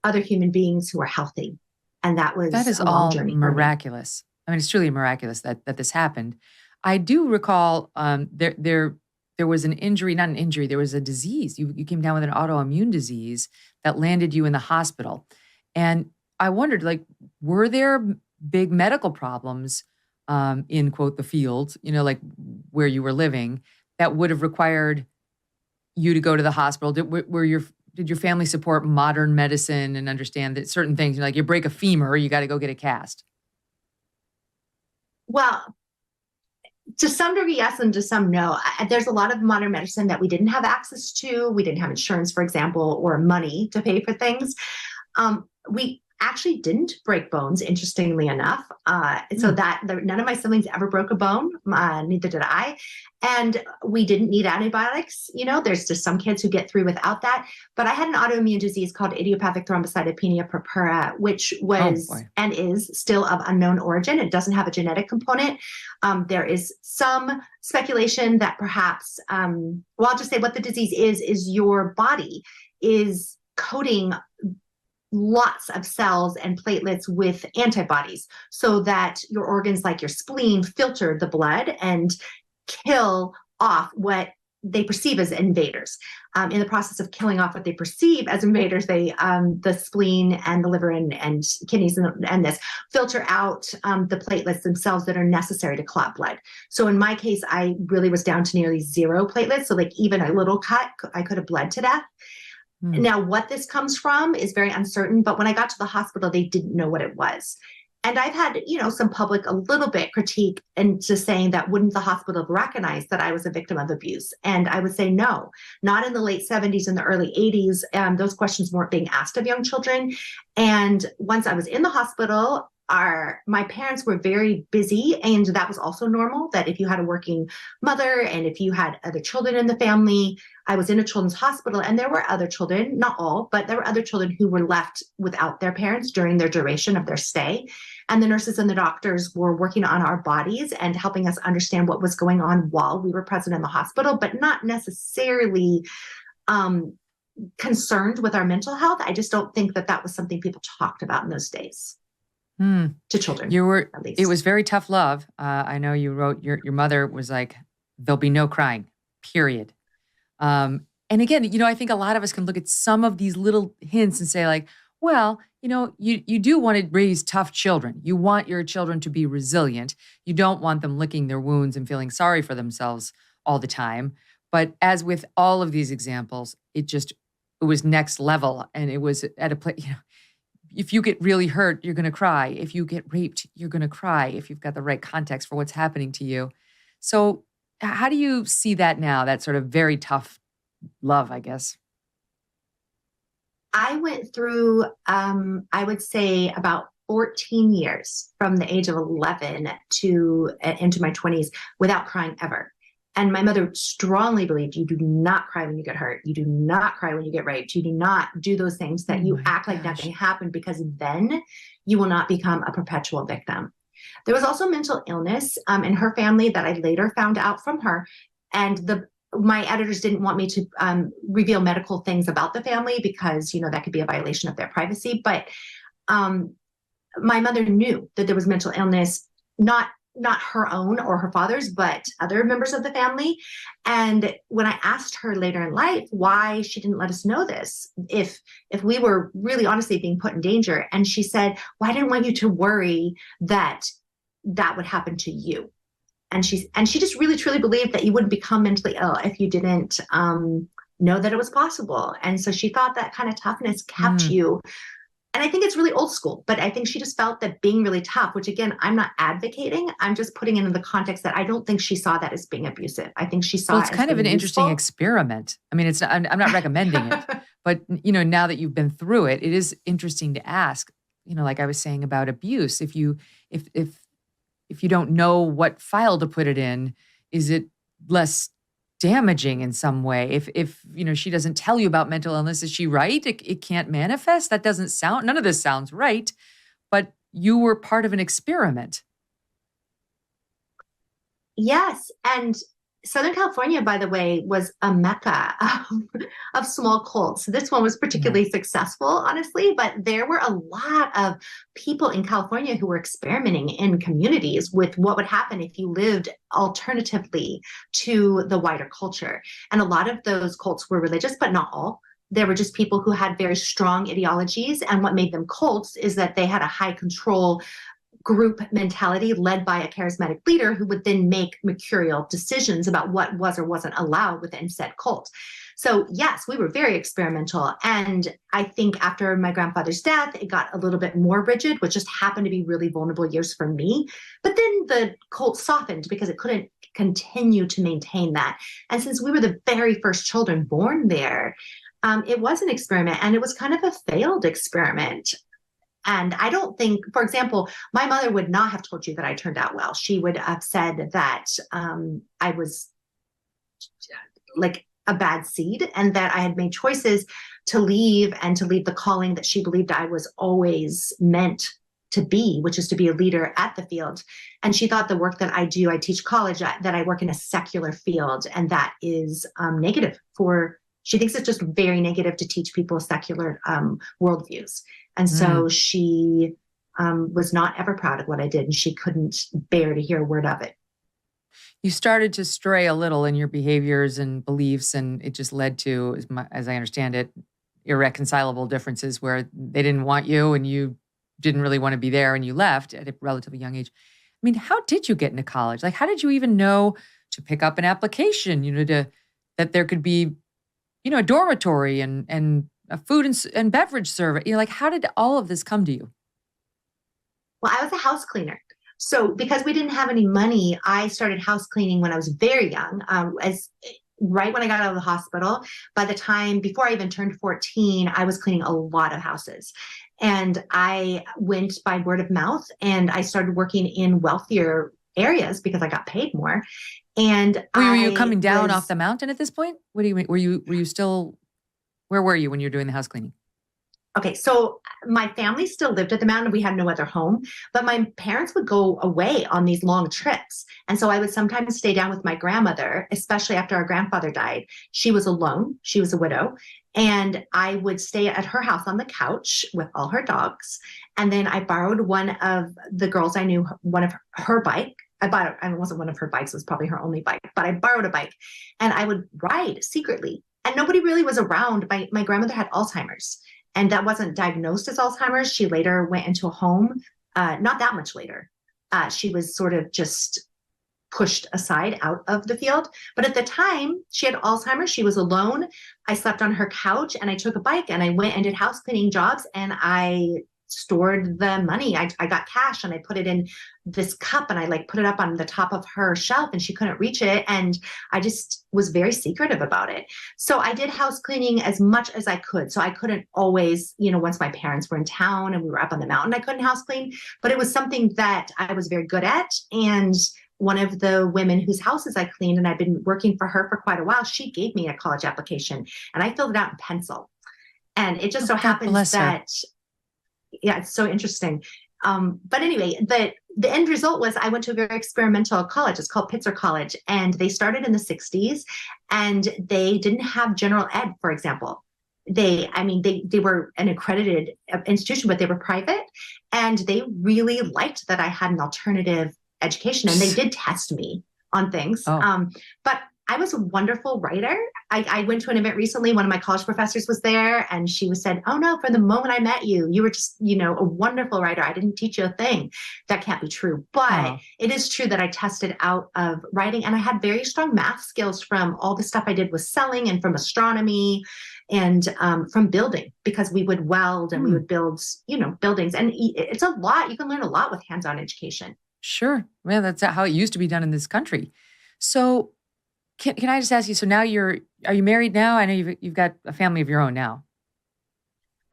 other human beings who are healthy. And that is a long all journey for me. miraculous. I mean, it's truly miraculous that this happened. I do recall there was an injury, not an injury, there was a disease. You came down with an autoimmune disease that landed you in the hospital. And I wondered, like, were there big medical problems in, quote, the field, like where you were living, that would have required you to go to the hospital? Did your family support modern medicine and understand that certain things, like you break a femur, you got to go get a cast? Well, to some degree, yes, and to some, no. There's a lot of modern medicine that we didn't have access to. We didn't have insurance, for example, or money to pay for things. We actually didn't break bones, interestingly enough. So that none of my siblings ever broke a bone, neither did I. And we didn't need antibiotics. There's just some kids who get through without that. But I had an autoimmune disease called idiopathic thrombocytopenia purpura, which was and is still of unknown origin. It doesn't have a genetic component. There is some speculation that perhaps, I'll just say what the disease is your body is coating lots of cells and platelets with antibodies so that your organs like your spleen filter the blood and kill off what they perceive as invaders. In the process of killing off what they perceive as invaders, they the spleen and the liver and kidneys and this filter out the platelets themselves that are necessary to clot blood. So in my case, I really was down to nearly 0 platelets. So like even a little cut, I could have bled to death. Now, what this comes from is very uncertain, but when I got to the hospital, they didn't know what it was. And I've had, some public, a little bit critique into saying that wouldn't the hospital have recognized that I was a victim of abuse? And I would say no, not in the late 70s and the early 80s. Those questions weren't being asked of young children. And once I was in the hospital, my parents were very busy, and that was also normal, that if you had a working mother and if you had other children in the family, I was in a children's hospital and there were other children, not all, but there were other children who were left without their parents during their duration of their stay. And the nurses and the doctors were working on our bodies and helping us understand what was going on while we were present in the hospital, but not necessarily concerned with our mental health. I just don't think that was something people talked about in those days. To children. At least. It was very tough love. I know you wrote your mother was like, there'll be no crying, period. And again, I think a lot of us can look at some of these little hints and say like, well, you do want to raise tough children. You want your children to be resilient. You don't want them licking their wounds and feeling sorry for themselves all the time. But as with all of these examples, it was next level. And it was at a place, if you get really hurt, you're going to cry. If you get raped, you're going to cry if you've got the right context for what's happening to you. So how do you see that now, that sort of very tough love, I guess? I went through, I would say about 14 years from the age of 11 to into my 20s without crying ever. And my mother strongly believed you do not cry when you get hurt. You do not cry when you get raped. You do not do those things that you act like nothing happened, because then you will not become a perpetual victim. There was also mental illness in her family that I later found out from her. And my editors didn't want me to reveal medical things about the family because, that could be a violation of their privacy. But my mother knew that there was mental illness, not her own or her father's, but other members of the family. And when I asked her later in life why she didn't let us know this, if we were really honestly being put in danger, and she said, well, I didn't want you to worry that would happen to you. And she just really truly believed that you wouldn't become mentally ill if you didn't know that it was possible. And so she thought that kind of toughness kept you. And I think it's really old school, but I think she just felt that being really tough, which again, I'm not advocating, I'm just putting it in the context that I don't think she saw that as being abusive. I think she saw it's kind of an interesting experiment. I mean, I'm not recommending it, but now that you've been through it, it is interesting to ask, like I was saying about abuse, if you don't know what file to put it in, is it less damaging in some way? If she doesn't tell you about mental illness, is she right? It can't manifest? That doesn't sound, none of this sounds right, but you were part of an experiment. Yes. And Southern California, by the way, was a mecca of small cults. This one was particularly successful, honestly, but there were a lot of people in California who were experimenting in communities with what would happen if you lived alternatively to the wider culture. And a lot of those cults were religious, but not all. There were just people who had very strong ideologies. And what made them cults is that they had a high control group mentality led by a charismatic leader who would then make mercurial decisions about what was or wasn't allowed within said cult. So yes, we were very experimental. And I think after my grandfather's death, it got a little bit more rigid, which just happened to be really vulnerable years for me. But then the cult softened because it couldn't continue to maintain that. And since we were the very first children born there, it was an experiment, and it was kind of a failed experiment. And I don't think, for example, my mother would not have told you that I turned out well. She would have said that I was like a bad seed, and that I had made choices to leave the calling that she believed I was always meant to be, which is to be a leader at the field. And she thought the work that I do, I teach college, that I work in a secular field, and that is negative she thinks it's just very negative to teach people secular worldviews. And so she was not ever proud of what I did, and she couldn't bear to hear a word of it. You started to stray a little in your behaviors and beliefs, and it just led to, as I understand it, irreconcilable differences where they didn't want you and you didn't really want to be there, and you left at a relatively young age. I mean, how did you get into college? Like, how did you even know to pick up an application, that there could be, a dormitory and a food and beverage service? Like, how did all of this come to you? Well, I was a house cleaner. So because we didn't have any money, I started house cleaning when I was very young, right when I got out of the hospital. By the time, before I even turned 14, I was cleaning a lot of houses. And I went by word of mouth, and I started working in wealthier areas because I got paid more. And were you coming down off the mountain at this point? What do you mean? Were you still, where were you when you were doing the house cleaning? Okay, so my family still lived at the mountain. We had no other home, but my parents would go away on these long trips. And so I would sometimes stay down with my grandmother, especially after our grandfather died. She was alone. She was a widow. And I would stay at her house on the couch with all her dogs. And then I borrowed one of the girls I knew, one of her bike. It wasn't one of her bikes, it was probably her only bike, but I borrowed a bike, and I would ride secretly. And nobody really was around. My grandmother had Alzheimer's, and that wasn't diagnosed as Alzheimer's. She later went into a home, not that much later. She was sort of just pushed aside out of the field. But at the time, she had Alzheimer's. She was alone. I slept on her couch, and I took a bike, and I went and did house cleaning jobs, and I stored the money. I got cash, and I put it in this cup, and I put it up on the top of her shelf, and she couldn't reach it. And I just was very secretive about it. So I did house cleaning as much as I could. So I couldn't always, once my parents were in town and we were up on the mountain, I couldn't house clean, but it was something that I was very good at. And one of the women whose houses I cleaned, and I've been working for her for quite a while, she gave me a college application, and I filled it out in pencil. And it just so happens that, yeah, it's so interesting. But anyway, the end result was I went to a very experimental college. It's called Pitzer College, and they started in the 60s, and they didn't have general ed, for example. They were an accredited institution, but they were private, and they really liked that I had an alternative education, and they did test me on things. But I was a wonderful writer. I went to an event recently. One of my college professors was there, and she said, "Oh no, from the moment I met you, you were just, a wonderful writer. I didn't teach you a thing." That can't be true. But it is true that I tested out of writing, and I had very strong math skills from all the stuff I did with selling, and from astronomy, and from building, because we would weld and we would build, buildings. And it's a lot. You can learn a lot with hands-on education. Sure. Well, that's how it used to be done in this country. So can I just ask you, so now are you married now? I know you've got a family of your own now.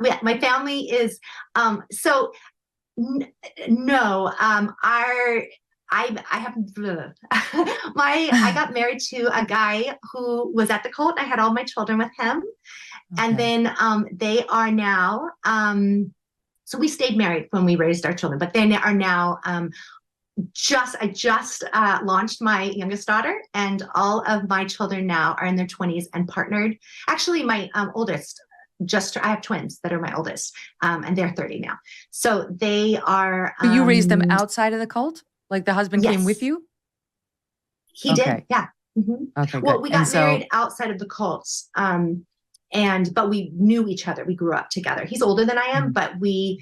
Yeah, my family is, no, I got married to a guy who was at the cult. I had all my children with him. Okay. And then they are now, so we stayed married when we raised our children, but they are now I just launched my youngest daughter, and all of my children now are in their 20s and partnered. Actually, my oldest, I have twins that are my oldest, and they're 30 now. So they are. But you raised them outside of the cult? Like the husband came with you? He did, yeah. Mm-hmm. Okay, well, good. we got married outside of the cults. But we knew each other. We grew up together. He's older than I am, but he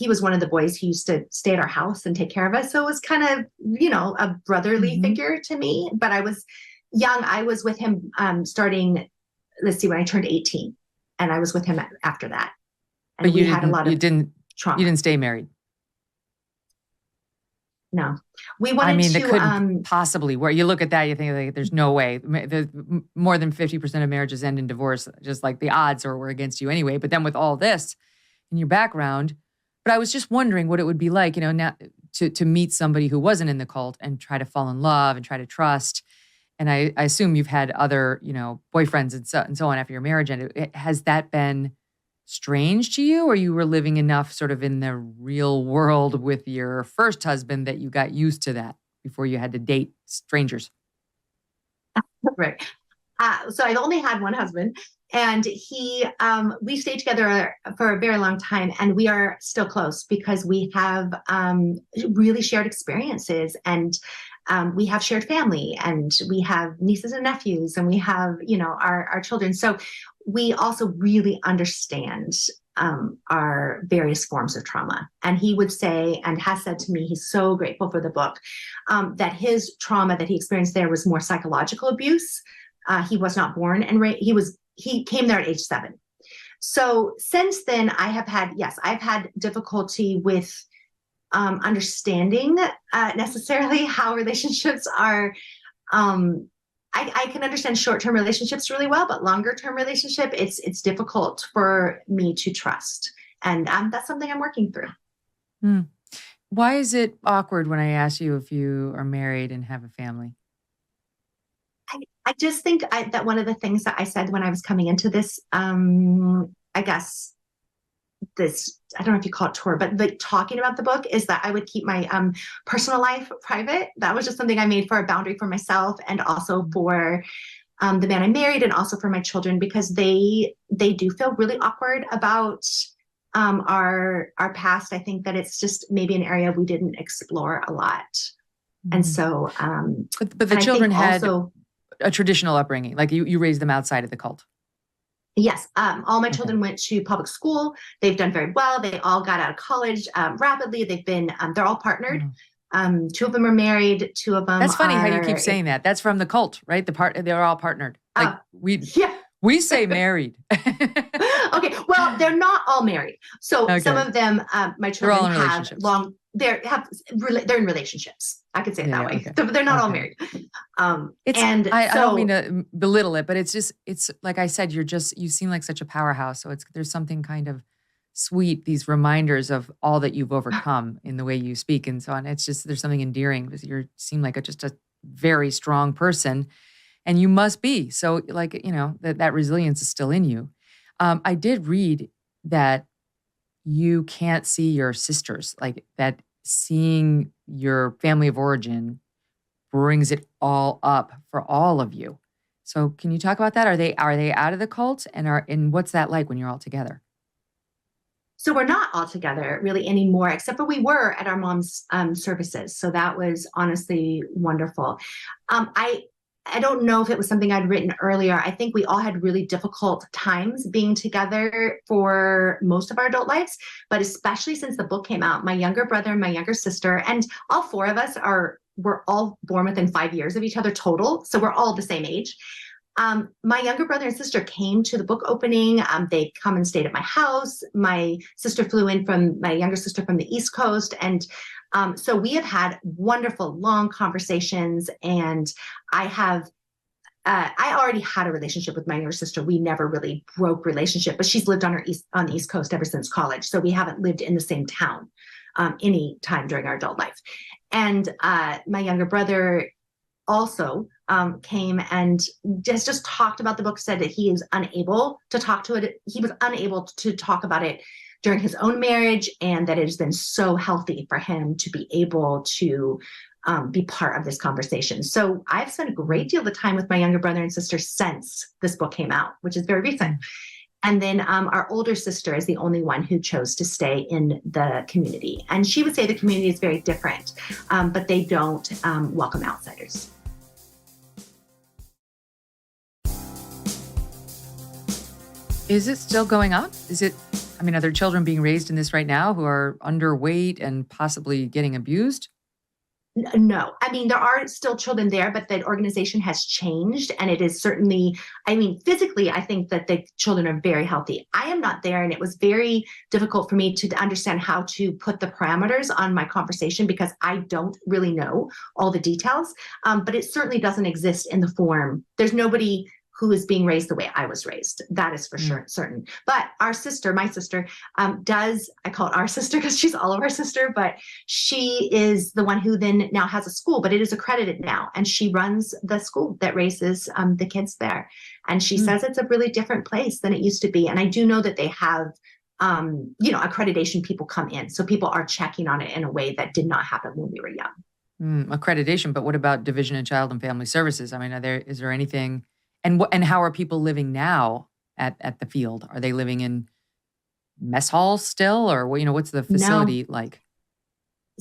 was one of the boys who used to stay at our house and take care of us. So it was kind of, a brotherly figure to me, but I was young. I was with him, starting, when I turned 18, and I was with him after that. And but you didn't stay married. No, we wanted that couldn't possibly work. You look at that, you think like, there's no way. More than 50% of marriages end in divorce. Just like the odds were against you anyway. But then with all this in your background, but I was just wondering what it would be like, now to meet somebody who wasn't in the cult and try to fall in love and try to trust. And I assume you've had other, boyfriends and so on after your marriage. And has that been strange to you, or you were living enough sort of in the real world with your first husband that you got used to that before you had to date strangers? Right. So I've only had one husband, and we stayed together for a very long time, and we are still close because we have really shared experiences, and we have shared family, and we have nieces and nephews, and we have, our children. So we also really understand our various forms of trauma. And he would say, and has said to me, he's so grateful for the book, that his trauma that he experienced there was more psychological abuse. He was not born and he came there at age 7. So since then I've had difficulty with understanding necessarily how relationships are. I can understand short-term relationships really well, but longer-term relationship, it's difficult for me to trust. And that's something I'm working through. Why is it awkward when I ask you if you are married and have a family? I just think that one of the things that I said when I was coming into this, I don't know if you call it tour, but like talking about the book, is that I would keep my personal life private. That was just something I made for a boundary for myself, and also for the man I married, and also for my children, because they do feel really awkward about our past. I think that it's just maybe an area we didn't explore a lot. And so, but the children had also a traditional upbringing, like you raised them outside of the cult. Yes. All my children went to public school. They've done very well. They all got out of college rapidly. They're all partnered. 2 of them are married. 2 of them That's funny how you keep saying that. That's from the cult, right? They're all partnered. Like we say married. Okay. Well, they're not all married. So some of them, my children they're in relationships. I could say it that way. Okay. They're not all married. I don't mean to belittle it, but it's like I said, you seem like such a powerhouse. So there's something kind of sweet, these reminders of all that you've overcome in the way you speak and so on. It's just, there's something endearing because you seem like just a very strong person, and you must be. So like, that resilience is still in you. I did read that you can't see your sisters, like that seeing your family of origin brings it all up for all of you. So can you talk about that? Are they out of the cult, and what's that like when you're all together? So we're not all together really anymore, except for we were at our mom's services. So that was honestly wonderful. I don't know if it was something I'd written earlier. I think we all had really difficult times being together for most of our adult lives, but especially since the book came out, my younger brother and my younger sister, and all 4 of us we're all born within 5 years of each other total. So we're all the same age. My younger brother and sister came to the book opening. They come and stayed at my house. My sister flew in my younger sister from the East Coast. And so we have had wonderful, long conversations. And I already had a relationship with my younger sister. We never really broke relationship, but she's lived on the East Coast ever since college. So we haven't lived in the same town any time during our adult life. And my younger brother also came and just talked about the book, said that he is unable to talk to it. He was unable to talk about it during his own marriage, and that it has been so healthy for him to be able to be part of this conversation. So I've spent a great deal of time with my younger brother and sister since this book came out, which is very recent. And then our older sister is the only one who chose to stay in the community. And she would say the community is very different, but they don't welcome outsiders. Is it still going up? Are there children being raised in this right now who are underweight and possibly getting abused? No, there are still children there, but the organization has changed, and it is certainly, physically, I think that the children are very healthy. I am not there, and it was very difficult for me to understand how to put the parameters on my conversation because I don't really know all the details, but it certainly doesn't exist in the form. There's nobody who is being raised the way I was raised. That is for sure, certain. But our sister, my sister, I call it our sister because she's all of our sister, but she is the one who then now has a school, but it is accredited now. And she runs the school that raises the kids there. And she says it's a really different place than it used to be. And I do know that they have, accreditation people come in. So people are checking on it in a way that did not happen when we were young. Accreditation, but what about Division of Child and Family Services? Is there anything... And how are people living now at the field? Are they living in mess halls still, or what's the facility like?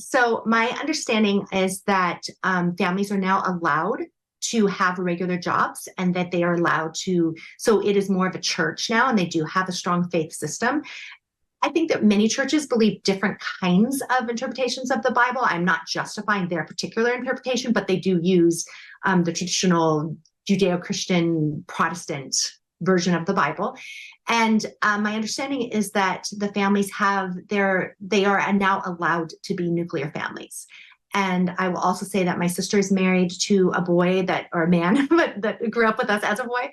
So my understanding is that families are now allowed to have regular jobs, and that they are allowed to. So it is more of a church now, and they do have a strong faith system. I think that many churches believe different kinds of interpretations of the Bible. I'm not justifying their particular interpretation, but they do use the traditional Judeo-Christian Protestant version of the Bible. And my understanding is that the families they are now allowed to be nuclear families. And I will also say that my sister is married to a boy or a man, but that grew up with us as a boy.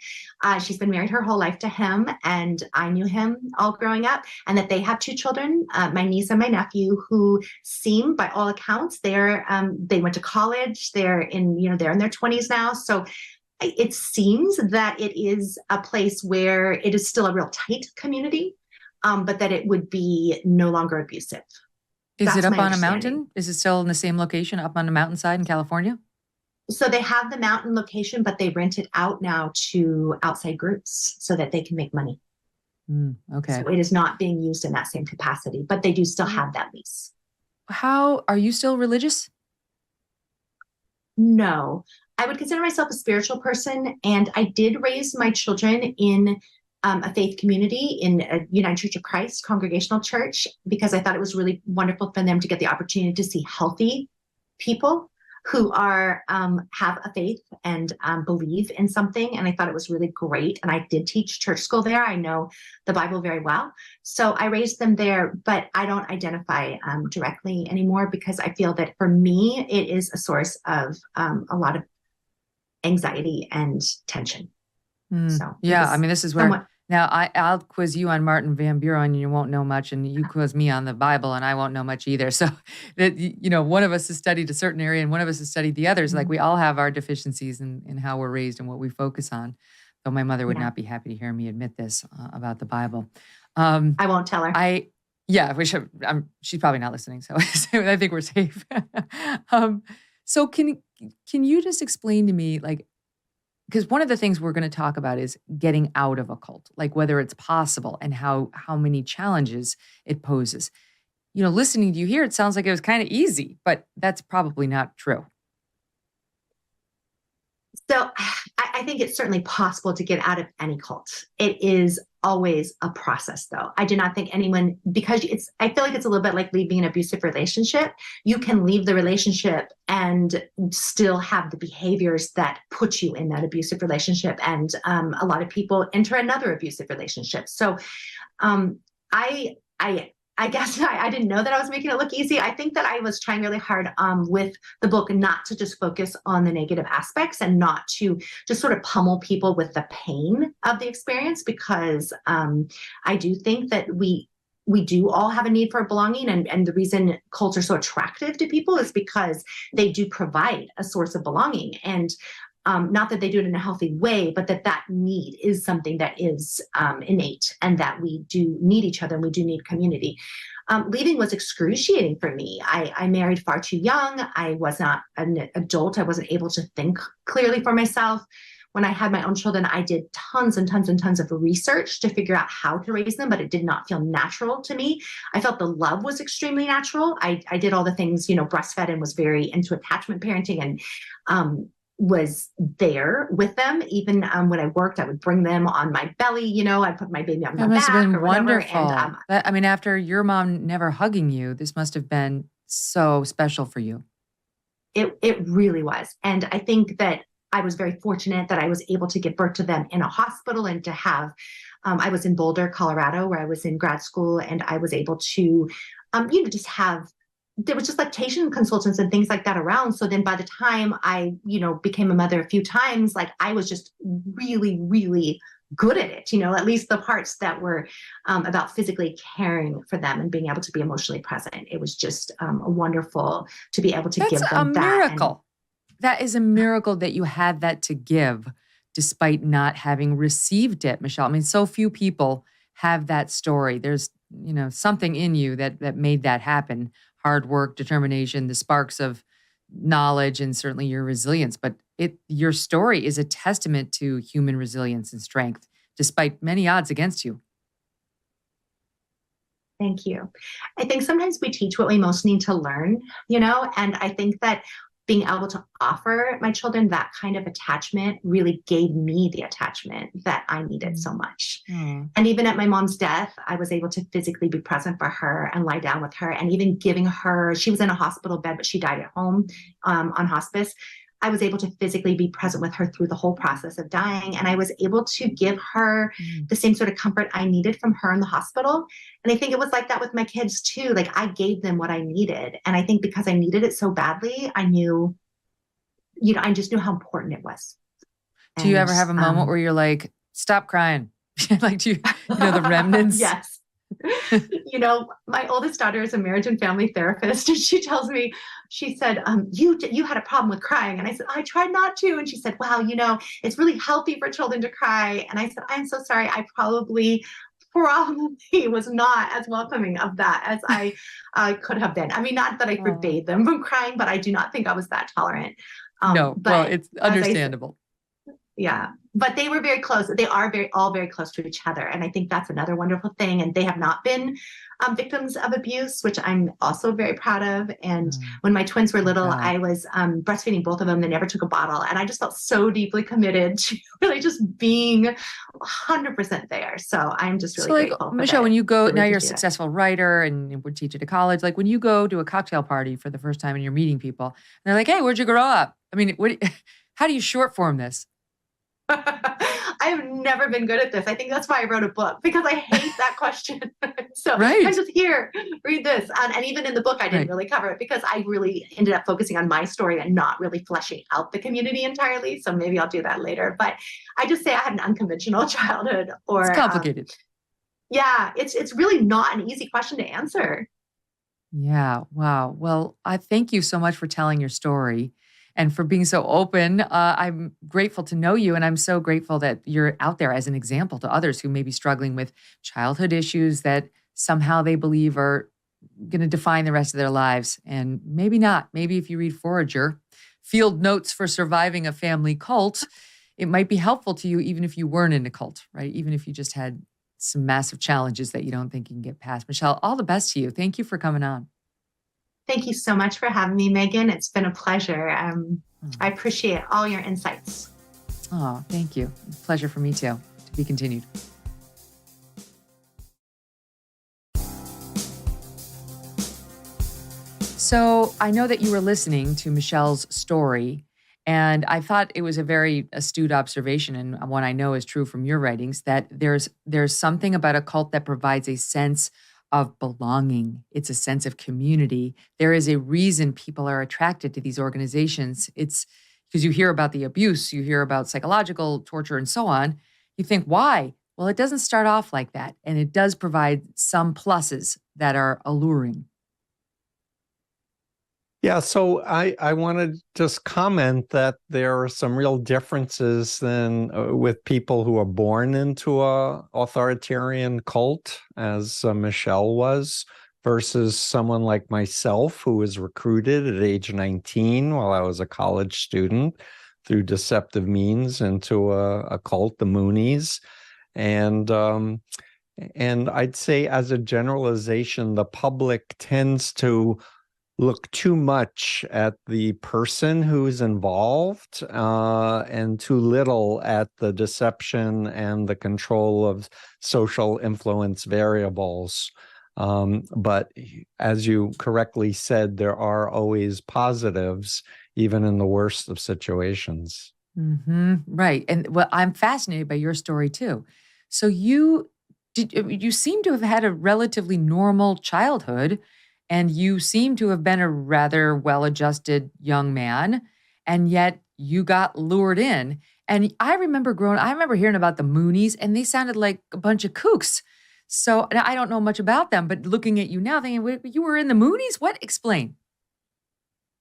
She's been married her whole life to him, and I knew him all growing up, and that they have 2 children, my niece and my nephew, who seem, by all accounts, they went to college. They're in their 20s now. So it seems that it is a place where it is still a real tight community, but that it would be no longer abusive. Is it up on a mountain? Is it still in the same location up on a mountainside in California? So they have the mountain location, but they rent it out now to outside groups so that they can make money. Okay. So it is not being used in that same capacity, but they do still have that lease. How are you still religious? No, I would consider myself a spiritual person, and I did raise my children in a faith community in a United Church of Christ congregational church, because I thought it was really wonderful for them to get the opportunity to see healthy people who are have a faith and believe in something. And I thought it was really great. And I did teach church school there. I know the Bible very well. So I raised them there, but I don't identify directly anymore, because I feel that for me, it is a source of a lot of anxiety and tension. So yeah, this is where now I'll quiz you on Martin Van Buren, and you won't know much, and you quiz me on the Bible, and I won't know much either. So that one of us has studied a certain area, and one of us has studied the others. Like we all have our deficiencies in how we're raised and what we focus on. Though my mother would not be happy to hear me admit this about the Bible. I won't tell her. We should. She's probably not listening, so I think we're safe. So can you just explain to me, because one of the things we're going to talk about is getting out of a cult, like whether it's possible and how many challenges it poses. Listening to you here, it sounds like it was kind of easy, but that's probably not true. So I think it's certainly possible to get out of any cult. It is always a process, though. I do not think anyone, because I feel like it's a little bit like leaving an abusive relationship. You can leave the relationship and still have the behaviors that put you in that abusive relationship. And a lot of people enter another abusive relationship. So I guess I didn't know that I was making it look easy. I think that I was trying really hard with the book not to just focus on the negative aspects and not to just sort of pummel people with the pain of the experience, because I do think that we do all have a need for belonging. And the reason cults are so attractive to people is because they do provide a source of belonging. And not that they do it in a healthy way, but that need is something that is innate, and that we do need each other and we do need community. Leaving was excruciating for me. I married far too young. I was not an adult. I wasn't able to think clearly for myself. When I had my own children, I did tons and tons and tons of research to figure out how to raise them, but it did not feel natural to me. I felt the love was extremely natural. I did all the things, breastfed, and was very into attachment parenting, and was there with them. Even when I worked, I would bring them on my belly, I'd put my baby on my back. That must have been or whatever. wonderful. And after your mom never hugging you, this must have been so special for you. It really was. And I think that I was very fortunate that I was able to give birth to them in a hospital, and to have, I was in Boulder, Colorado, where I was in grad school, and I was able to, just have, there was just lactation consultants and things like that around. So then by the time I, became a mother a few times, like I was just really, really good at it, at least the parts that were about physically caring for them and being able to be emotionally present. It was just wonderful to be able to give them that. That's a miracle. That is a miracle that you had that to give despite not having received it, Michelle. I mean, so few people have that story. There's, something in you that made that happen. Hard work, determination, the sparks of knowledge, and certainly your resilience. But your story is a testament to human resilience and strength, despite many odds against you. Thank you. I think sometimes we teach what we most need to learn, and I think that being able to offer my children that kind of attachment really gave me the attachment that I needed so much. And even at my mom's death, I was able to physically be present for her and lie down with her, and even giving her, she was in a hospital bed, but she died at home on hospice. I was able to physically be present with her through the whole process of dying. And I was able to give her the same sort of comfort I needed from her in the hospital. And I think it was like that with my kids too. Like I gave them what I needed. And I think because I needed it so badly, I knew, I just knew how important it was. Do you ever have a moment where you're like, stop crying? Like, do you know the remnants? Yes. My oldest daughter is a marriage and family therapist, and she tells me, she said, you had a problem with crying. And I said, I tried not to. And she said, wow, it's really healthy for children to cry. And I said, I'm so sorry. I probably was not as welcoming of that as I could have been. I mean, not that I forbade them from crying, but I do not think I was that tolerant. No, well, it's understandable. Yeah. But they were very close. They are all very close to each other. And I think that's another wonderful thing. And they have not been victims of abuse, which I'm also very proud of. And when my twins were little, I was breastfeeding both of them. They never took a bottle. And I just felt so deeply committed to really just being 100% there. So I'm just really grateful. Michelle, when you go, now you're a successful writer and would teach at a college. Like when you go to a cocktail party for the first time and you're meeting people, and they're like, hey, where'd you grow up? I mean, how do you short form this? I have never been good at this. I think that's why I wrote a book, because I hate that question. So I'm just here, read this. And even in the book, I didn't really cover it because I really ended up focusing on my story and not really fleshing out the community entirely. So maybe I'll do that later. But I just say I had an unconventional childhood. Or it's complicated. It's really not an easy question to answer. Yeah. Wow. Well, I thank you so much for telling your story and for being so open. I'm grateful to know you, and I'm so grateful that you're out there as an example to others who may be struggling with childhood issues that somehow they believe are going to define the rest of their lives. And maybe not. Maybe if you read Forager, Field Notes for Surviving a Family Cult, it might be helpful to you even if you weren't in a cult, right? Even if you just had some massive challenges that you don't think you can get past. Michelle, all the best to you. Thank you for coming on. Thank you so much for having me, Megyn. It's been a pleasure. I appreciate all your insights. Oh, thank you. Pleasure for me too. To be continued. So I know that you were listening to Michelle's story, and I thought it was a very astute observation, and one I know is true from your writings, that there's something about a cult that provides a sense of belonging. It's a sense of community. There is a reason people are attracted to these organizations. It's because you hear about the abuse, you hear about psychological torture and so on. You think, why? Well, it doesn't start off like that. And it does provide some pluses that are alluring. Yeah, so I want to just comment that there are some real differences with people who are born into a authoritarian cult, as Michelle was, versus someone like myself who was recruited at age 19 while I was a college student through deceptive means into a cult, the Moonies. And I'd say as a generalization, the public tends to look too much at the person who's involved and too little at the deception and the control of social influence variables. But as you correctly said, there are always positives, even in the worst of situations. Mm-hmm. Right. And well, I'm fascinated by your story too. So you seem to have had a relatively normal childhood, and you seem to have been a rather well-adjusted young man, and yet you got lured in. And I remember hearing about the Moonies, and they sounded like a bunch of kooks. So I don't know much about them, but looking at you now, thinking, wait, you were in the Moonies? What? Explain.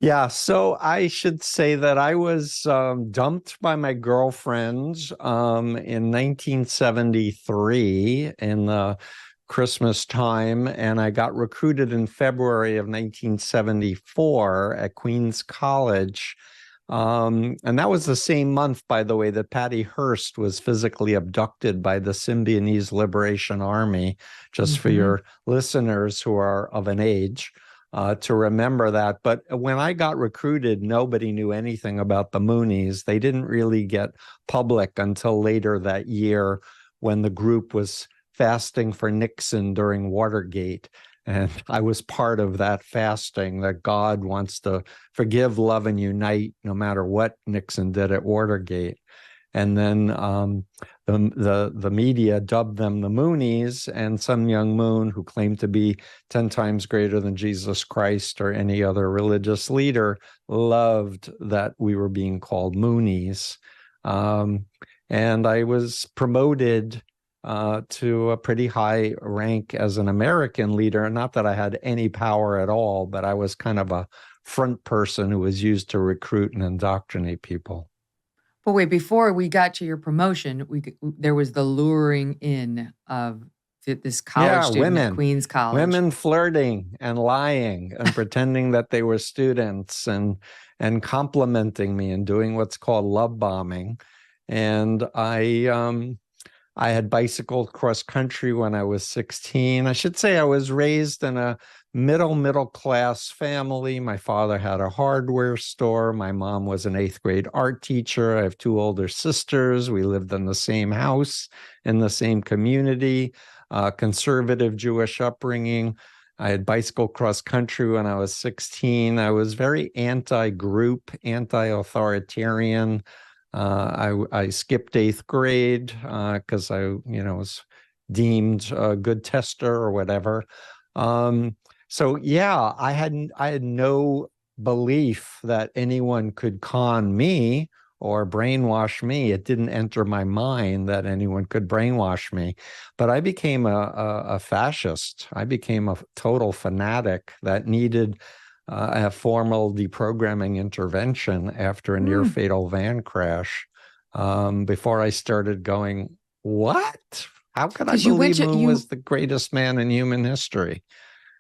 Yeah, so I should say that I was dumped by my girlfriend in 1973 in the Christmas time, and I got recruited in February of 1974 at Queens College. And that was the same month, by the way, that Patty Hearst was physically abducted by the Symbionese Liberation Army, just for your listeners who are of an age. To remember that. But when I got recruited, nobody knew anything about the Moonies. They didn't really get public until later that year when the group was fasting for Nixon during Watergate. And I was part of that fasting, that God wants to forgive, love, and unite no matter what Nixon did at Watergate. And then the media dubbed them the Moonies, and some young moon who claimed to be 10 times greater than Jesus Christ or any other religious leader loved that we were being called Moonies. And I was promoted to a pretty high rank as an American leader. Not that I had any power at all, but I was kind of a front person who was used to recruit and indoctrinate people. But wait, before we got to your promotion, there was the luring in of this college student at Queens College. Women flirting and lying and pretending that they were students and complimenting me and doing what's called love bombing. And I had bicycled cross country when I was 16. I should say I was raised in a middle class family. My father had a hardware store. My mom was an 8th grade art teacher. I have 2 older sisters. We lived in the same house, in the same community, conservative Jewish upbringing. I had bicycled cross country when I was 16. I was very anti-group, anti-authoritarian. I skipped 8th grade because I was deemed a good tester or whatever. So yeah, I had no belief that anyone could con me or brainwash me. It didn't enter my mind that anyone could brainwash me. But I became a fascist. I became a total fanatic that needed a formal deprogramming intervention after a near-fatal van crash before I started going, what? How could I believe Moon was the greatest man in human history?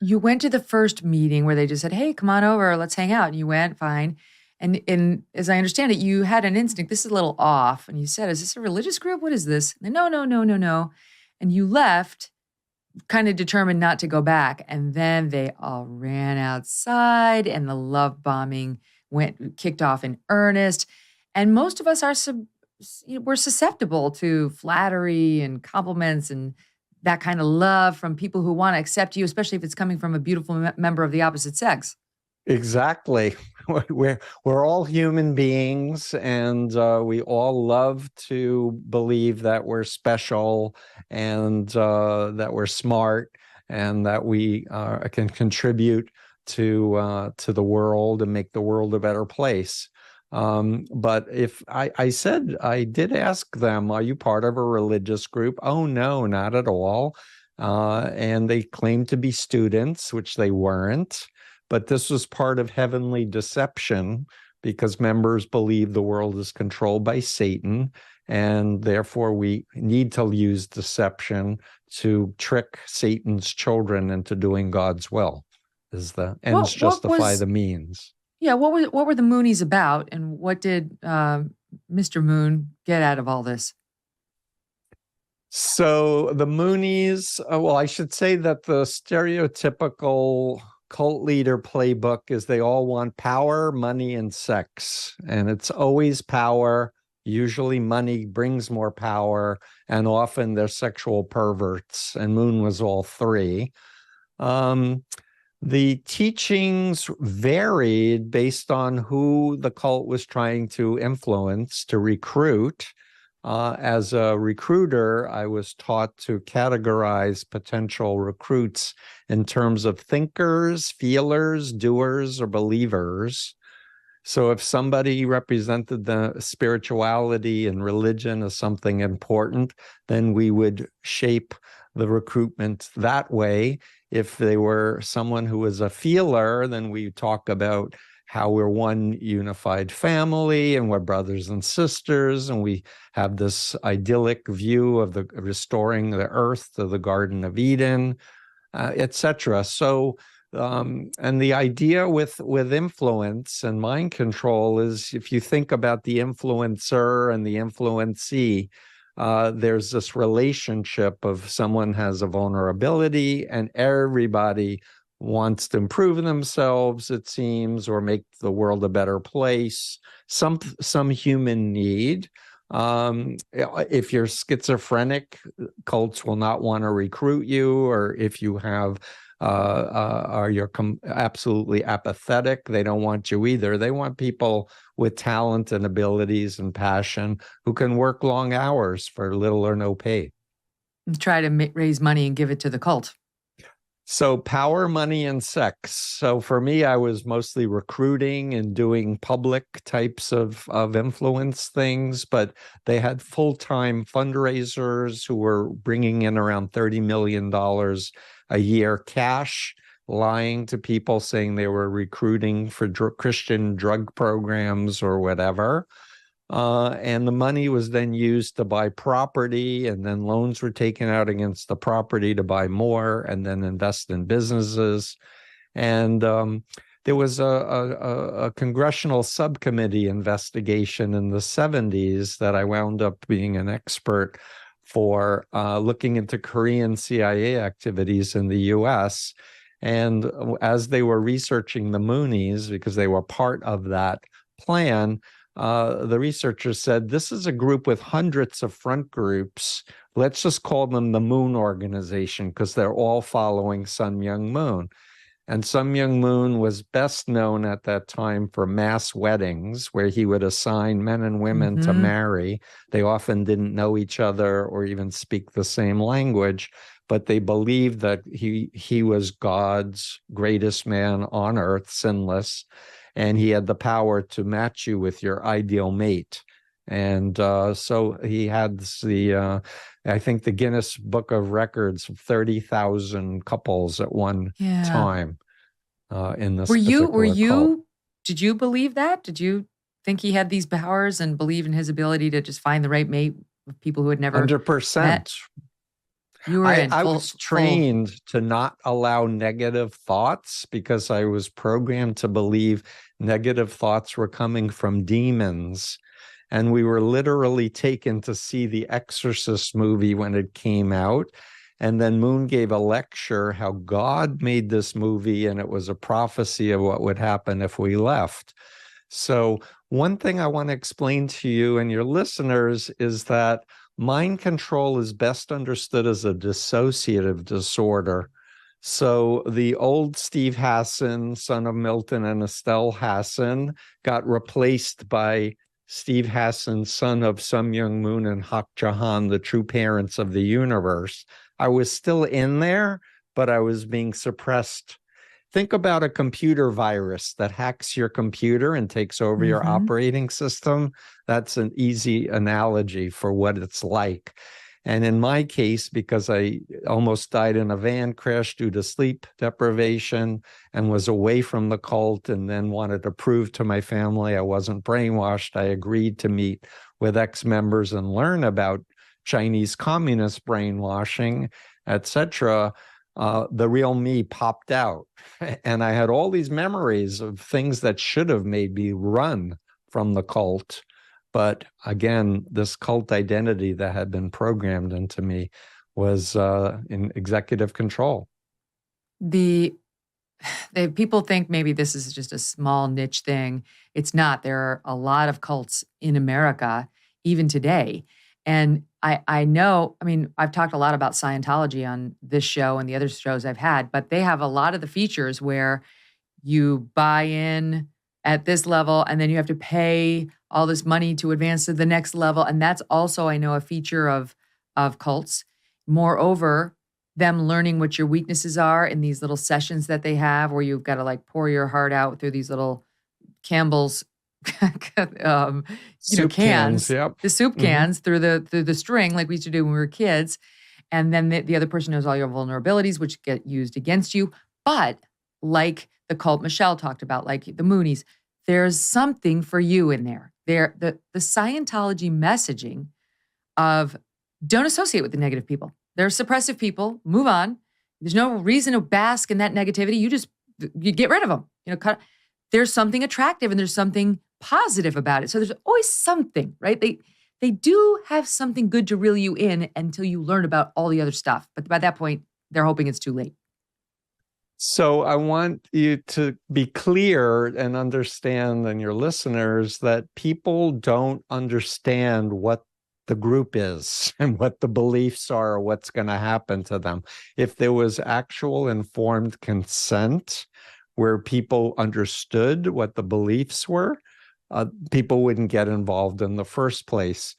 You went to the first meeting where they just said, hey, come on over, let's hang out. And you went, fine. And as I understand it, you had an instinct, this is a little off. And you said, is this a religious group? What is this? And no. And you left, kind of determined not to go back. And then they all ran outside and the love bombing kicked off in earnest. And most of us we're susceptible to flattery and compliments and that kind of love from people who want to accept you, especially if it's coming from a beautiful member of the opposite sex. Exactly. We're all human beings, and we all love to believe that we're special and that we're smart and that we can contribute to the world and make the world a better place. But if I did ask them, are you part of a religious group? Oh, no, not at all. And they claimed to be students, which they weren't. but this was part of heavenly deception because members believe the world is controlled by Satan, and therefore we need to use deception to trick Satan's children into doing God's will. Is the ends justify the means? Yeah, what were the Moonies about, and what did Mr. Moon get out of all this? So the Moonies, well, I should say that the stereotypical cult leader playbook is they all want power, money, and sex. And it's always power. Usually money brings more power, and often they're sexual perverts. And Moon was all three. The teachings varied based on who the cult was trying to influence, to recruit. As a recruiter, I was taught to categorize potential recruits in terms of thinkers, feelers, doers, or believers. So if somebody represented the spirituality and religion as something important, then we would shape the recruitment that way. If they were someone who was a feeler, then we talk about how we're one unified family and we're brothers and sisters, and we have this idyllic view of the restoring the earth to the Garden of Eden, etc. So, and the idea with influence and mind control is, if you think about the influencer and the influencee, there's this relationship of someone has a vulnerability and everybody wants to improve themselves, it seems, or make the world a better place. Some human need. If you're schizophrenic, cults will not want to recruit you, or if you have you're absolutely apathetic, they don't want you either. They want people with talent and abilities and passion who can work long hours for little or no pay. And try to raise money and give it to the cult. So power, money, and sex. So for me, I was mostly recruiting and doing public types of influence things, but they had full-time fundraisers who were bringing in around $30 million a year cash, lying to people saying they were recruiting for Christian drug programs or whatever. And the money was then used to buy property, and then loans were taken out against the property to buy more and then invest in businesses. And there was a congressional subcommittee investigation in the 70s that I wound up being an expert for, looking into Korean CIA activities in the US. And as they were researching the Moonies, because they were part of that plan, the researchers said, this is a group with hundreds of front groups. Let's just call them the Moon Organization, because they're all following Sun Myung Moon. And Sun Myung Moon was best known at that time for mass weddings, where he would assign men and women to marry. They often didn't know each other or even speak the same language, but they believed that he was God's greatest man on earth, sinless, and he had the power to match you with your ideal mate. And so he had I think the Guinness Book of Records, 30,000 couples at one time in this cult. Did you believe that? Did you think he had these powers and believe in his ability to just find the right mate with people who had never 100%. met? I was trained to not allow negative thoughts, because I was programmed to believe negative thoughts were coming from demons. And we were literally taken to see the Exorcist movie when it came out. And then Moon gave a lecture how God made this movie, and it was a prophecy of what would happen if we left. So one thing I want to explain to you and your listeners is that mind control is best understood as a dissociative disorder. So the old Steve Hassan, son of Milton and Estelle Hassan, got replaced by Steve Hassan, son of Sun Myung Moon and Hak Jahan, the true parents of the universe. I was still in there, but I was being suppressed. Think about a computer virus that hacks your computer and takes over your operating system. That's an easy analogy for what it's like. And in my case, because I almost died in a van crash due to sleep deprivation and was away from the cult and then wanted to prove to my family I wasn't brainwashed, I agreed to meet with ex-members and learn about Chinese communist brainwashing, etc. The real me popped out. And I had all these memories of things that should have made me run from the cult. But again, this cult identity that had been programmed into me was in executive control. The people think maybe this is just a small niche thing. It's not. There are a lot of cults in America, even today. And I know, I mean, I've talked a lot about Scientology on this show and the other shows I've had, but they have a lot of the features where you buy in at this level and then you have to pay all this money to advance to the next level. And that's also, I know, a feature of cults. Moreover, them learning what your weaknesses are in these little sessions that they have where you've got to like pour your heart out through these little Campbell's cans, yep. The soup cans through the string like we used to do when we were kids. And then the other person knows all your vulnerabilities, which get used against you. But like the cult Michelle talked about, like the Moonies, there's something for you in there. The Scientology messaging of don't associate with the negative people. They're suppressive people. Move on. There's no reason to bask in that negativity. You get rid of them. There's something attractive and there's something positive about it. So there's always something, right? They do have something good to reel you in until you learn about all the other stuff. But by that point, they're hoping it's too late. So I want you to be clear and understand, and your listeners, that people don't understand what the group is and what the beliefs are or what's going to happen to them. If there was actual informed consent where people understood what the beliefs were, people wouldn't get involved in the first place.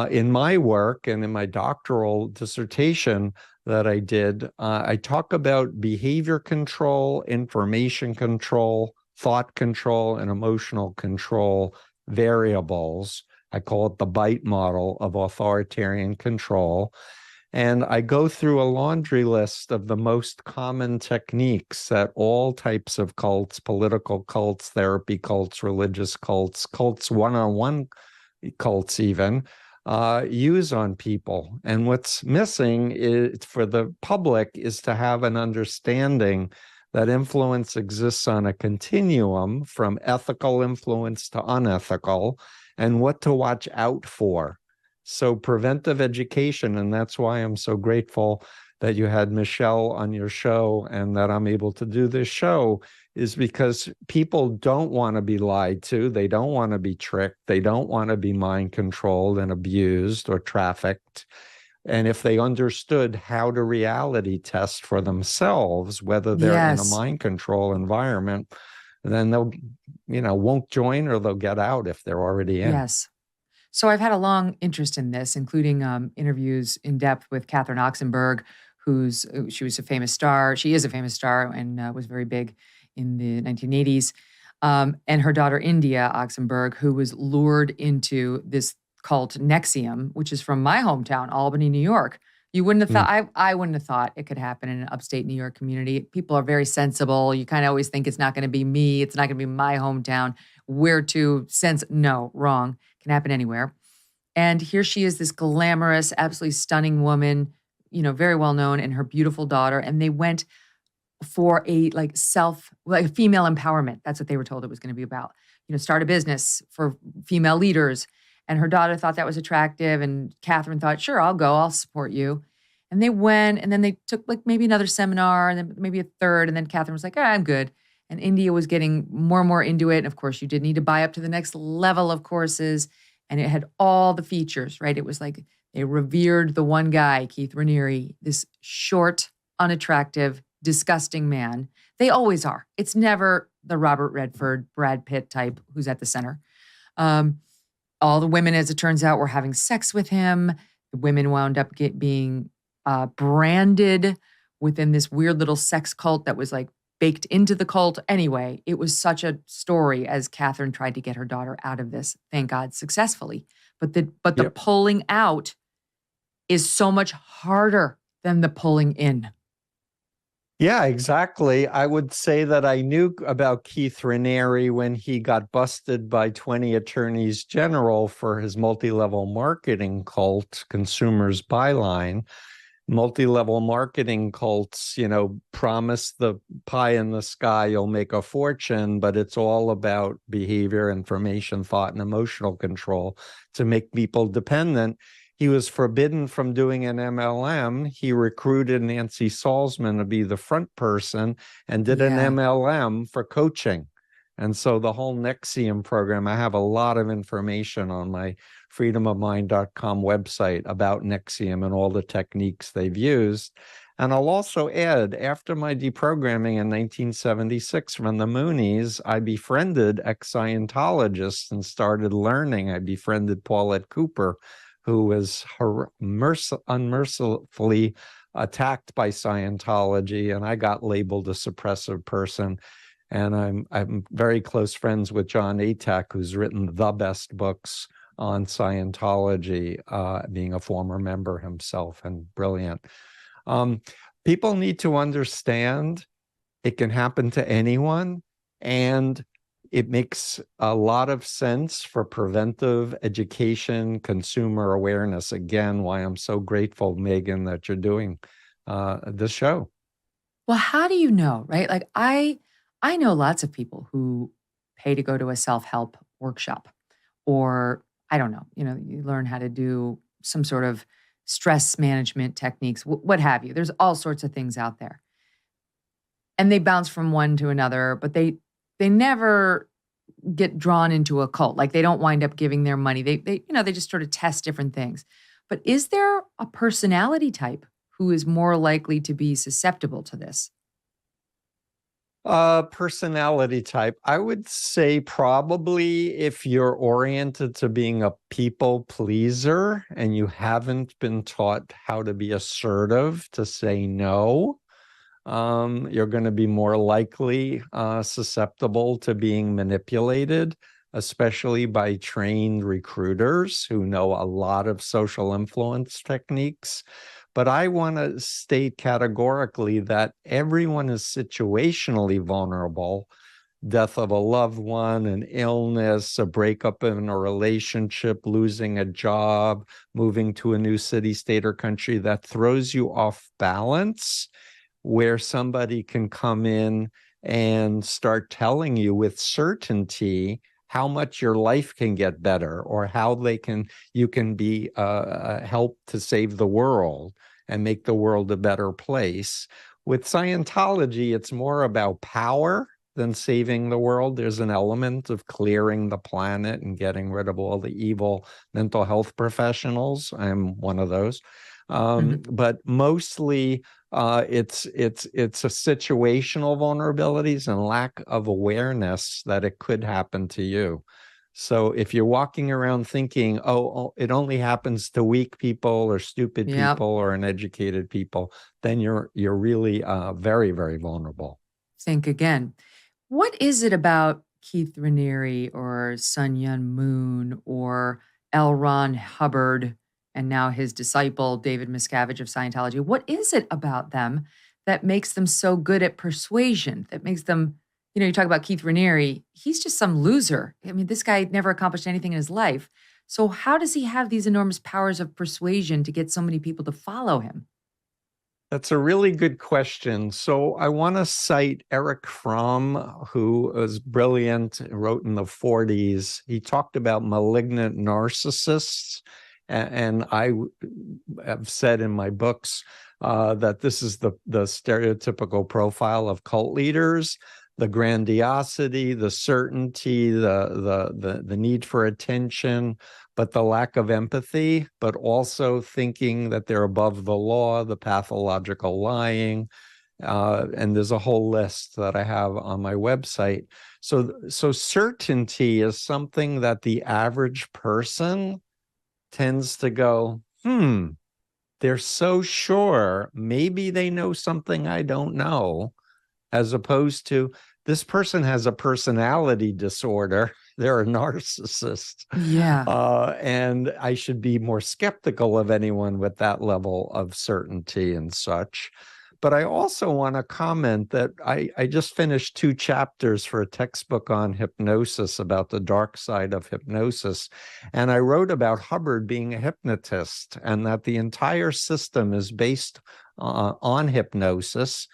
In my work and in my doctoral dissertation that I did, I talk about behavior control, information control, thought control, and emotional control variables. I call it the BITE model of authoritarian control. And I go through a laundry list of the most common techniques that all types of cults, political cults, therapy cults, religious cults, cults one-on-one cults even, use on people. And what's missing is, for the public, is to have an understanding that influence exists on a continuum from ethical influence to unethical, and what to watch out for. So preventive education, and that's why I'm so grateful that you had Michelle on your show and that I'm able to do this show, is because people don't want to be lied to. They don't want to be tricked. They don't want to be mind controlled and abused or trafficked. And if they understood how to reality test for themselves, whether they're in a mind control environment, then they'll, won't join, or they'll get out if they're already in. Yes. So I've had a long interest in this, including interviews in depth with Catherine Oxenberg, she was a famous star. She is a famous star and was very big in the 1980s. And her daughter, India Oxenberg, who was lured into this cult NXIVM, which is from my hometown, Albany, New York. You wouldn't have thought, I wouldn't have thought it could happen in an upstate New York community. People are very sensible. You kind of always think it's not going to be me. It's not going to be my hometown. Where to sense, no, wrong. Can happen anywhere. And here she is, this glamorous, absolutely stunning woman, very well known, and her beautiful daughter. And they went for a female empowerment. That's what they were told it was going to be about. Start a business for female leaders. And her daughter thought that was attractive. And Catherine thought, sure, I'll go. I'll support you. And they went, and then they took maybe another seminar, and then maybe a third. And then Catherine was like, I'm good. And India was getting more and more into it. And of course, you did need to buy up to the next level of courses. And it had all the features, right? It was like they revered the one guy, Keith Raniere, this short, unattractive, disgusting man. They always are. It's never the Robert Redford, Brad Pitt type who's at the center. All the women, as it turns out, were having sex with him. The women wound up being branded within this weird little sex cult that was like baked into the cult. Anyway, it was such a story as Catherine tried to get her daughter out of this, thank God, successful. But the pulling out is so much harder than the pulling in. Yeah, exactly. I would say that I knew about Keith Raniere when he got busted by 20 attorneys general for his multi-level marketing cult, Consumers Byline. Multi-level marketing cults, promise the pie in the sky, you'll make a fortune, but it's all about behavior, information, thought, and emotional control to make people dependent. He was forbidden from doing an MLM. He recruited Nancy Salzman to be the front person and did an MLM for coaching. And so the whole NXIVM program, I have a lot of information on my freedomofmind.com website about NXIVM and all the techniques they've used. And I'll also add, after my deprogramming in 1976 from the Moonies, I befriended ex-Scientologists and started learning. I befriended Paulette Cooper, who was unmercifully attacked by Scientology, and I got labeled a suppressive person. And I'm very close friends with John Atack, who's written the best books on Scientology, being a former member himself and brilliant. People need to understand it can happen to anyone, and it makes a lot of sense for preventive education, consumer awareness. Again, why I'm so grateful, Megyn, that you're doing this show. Well, how do you know, right? Like I know lots of people who pay to go to a self-help workshop, or I don't know, you learn how to do some sort of stress management techniques, what have you. There's all sorts of things out there. And they bounce from one to another, but they never get drawn into a cult. Like they don't wind up giving their money. They just sort of test different things. But is there a personality type who is more likely to be susceptible to this? Personality type, I would say probably if you're oriented to being a people pleaser and you haven't been taught how to be assertive, to say no, you're going to be more likely susceptible to being manipulated, especially by trained recruiters who know a lot of social influence techniques. But I want to state categorically that everyone is situationally vulnerable. Death of a loved one, an illness, a breakup in a relationship, losing a job, moving to a new city, state, or country that throws you off balance, where somebody can come in and start telling you with certainty how much your life can get better, or how you can be help to save the world and make the world a better place. With Scientology, it's more about power than saving the world. There's an element of clearing the planet and getting rid of all the evil mental health professionals. I'm one of those. But mostly it's a situational vulnerabilities and lack of awareness that it could happen to you. So if you're walking around thinking, oh, it only happens to weak people or stupid people or uneducated people, then you're really very, very vulnerable. Think again. What is it about Keith Raniere or Sun Myung Moon or L. Ron Hubbard and now his disciple, David Miscavige of Scientology? What is it about them that makes them so good at persuasion, that makes them, you talk about Keith Raniere, he's just some loser. I mean, this guy never accomplished anything in his life. So how does he have these enormous powers of persuasion to get so many people to follow him? That's a really good question. So I want to cite Erich Fromm, who was brilliant, wrote in the 40s. He talked about malignant narcissists. And I have said in my books that this is the stereotypical profile of cult leaders: the grandiosity, the certainty, the need for attention, but the lack of empathy, but also thinking that they're above the law, the pathological lying. And there's a whole list that I have on my website. So certainty is something that the average person tends to go, they're so sure, maybe they know something I don't know, as opposed to this person has a personality disorder they're a narcissist. Yeah. And I should be more skeptical of anyone with that level of certainty and such. But I also want to comment that I just finished 2 chapters for a textbook on hypnosis about the dark side of hypnosis. And I wrote about Hubbard being a hypnotist and that the entire system is based on hypnosis.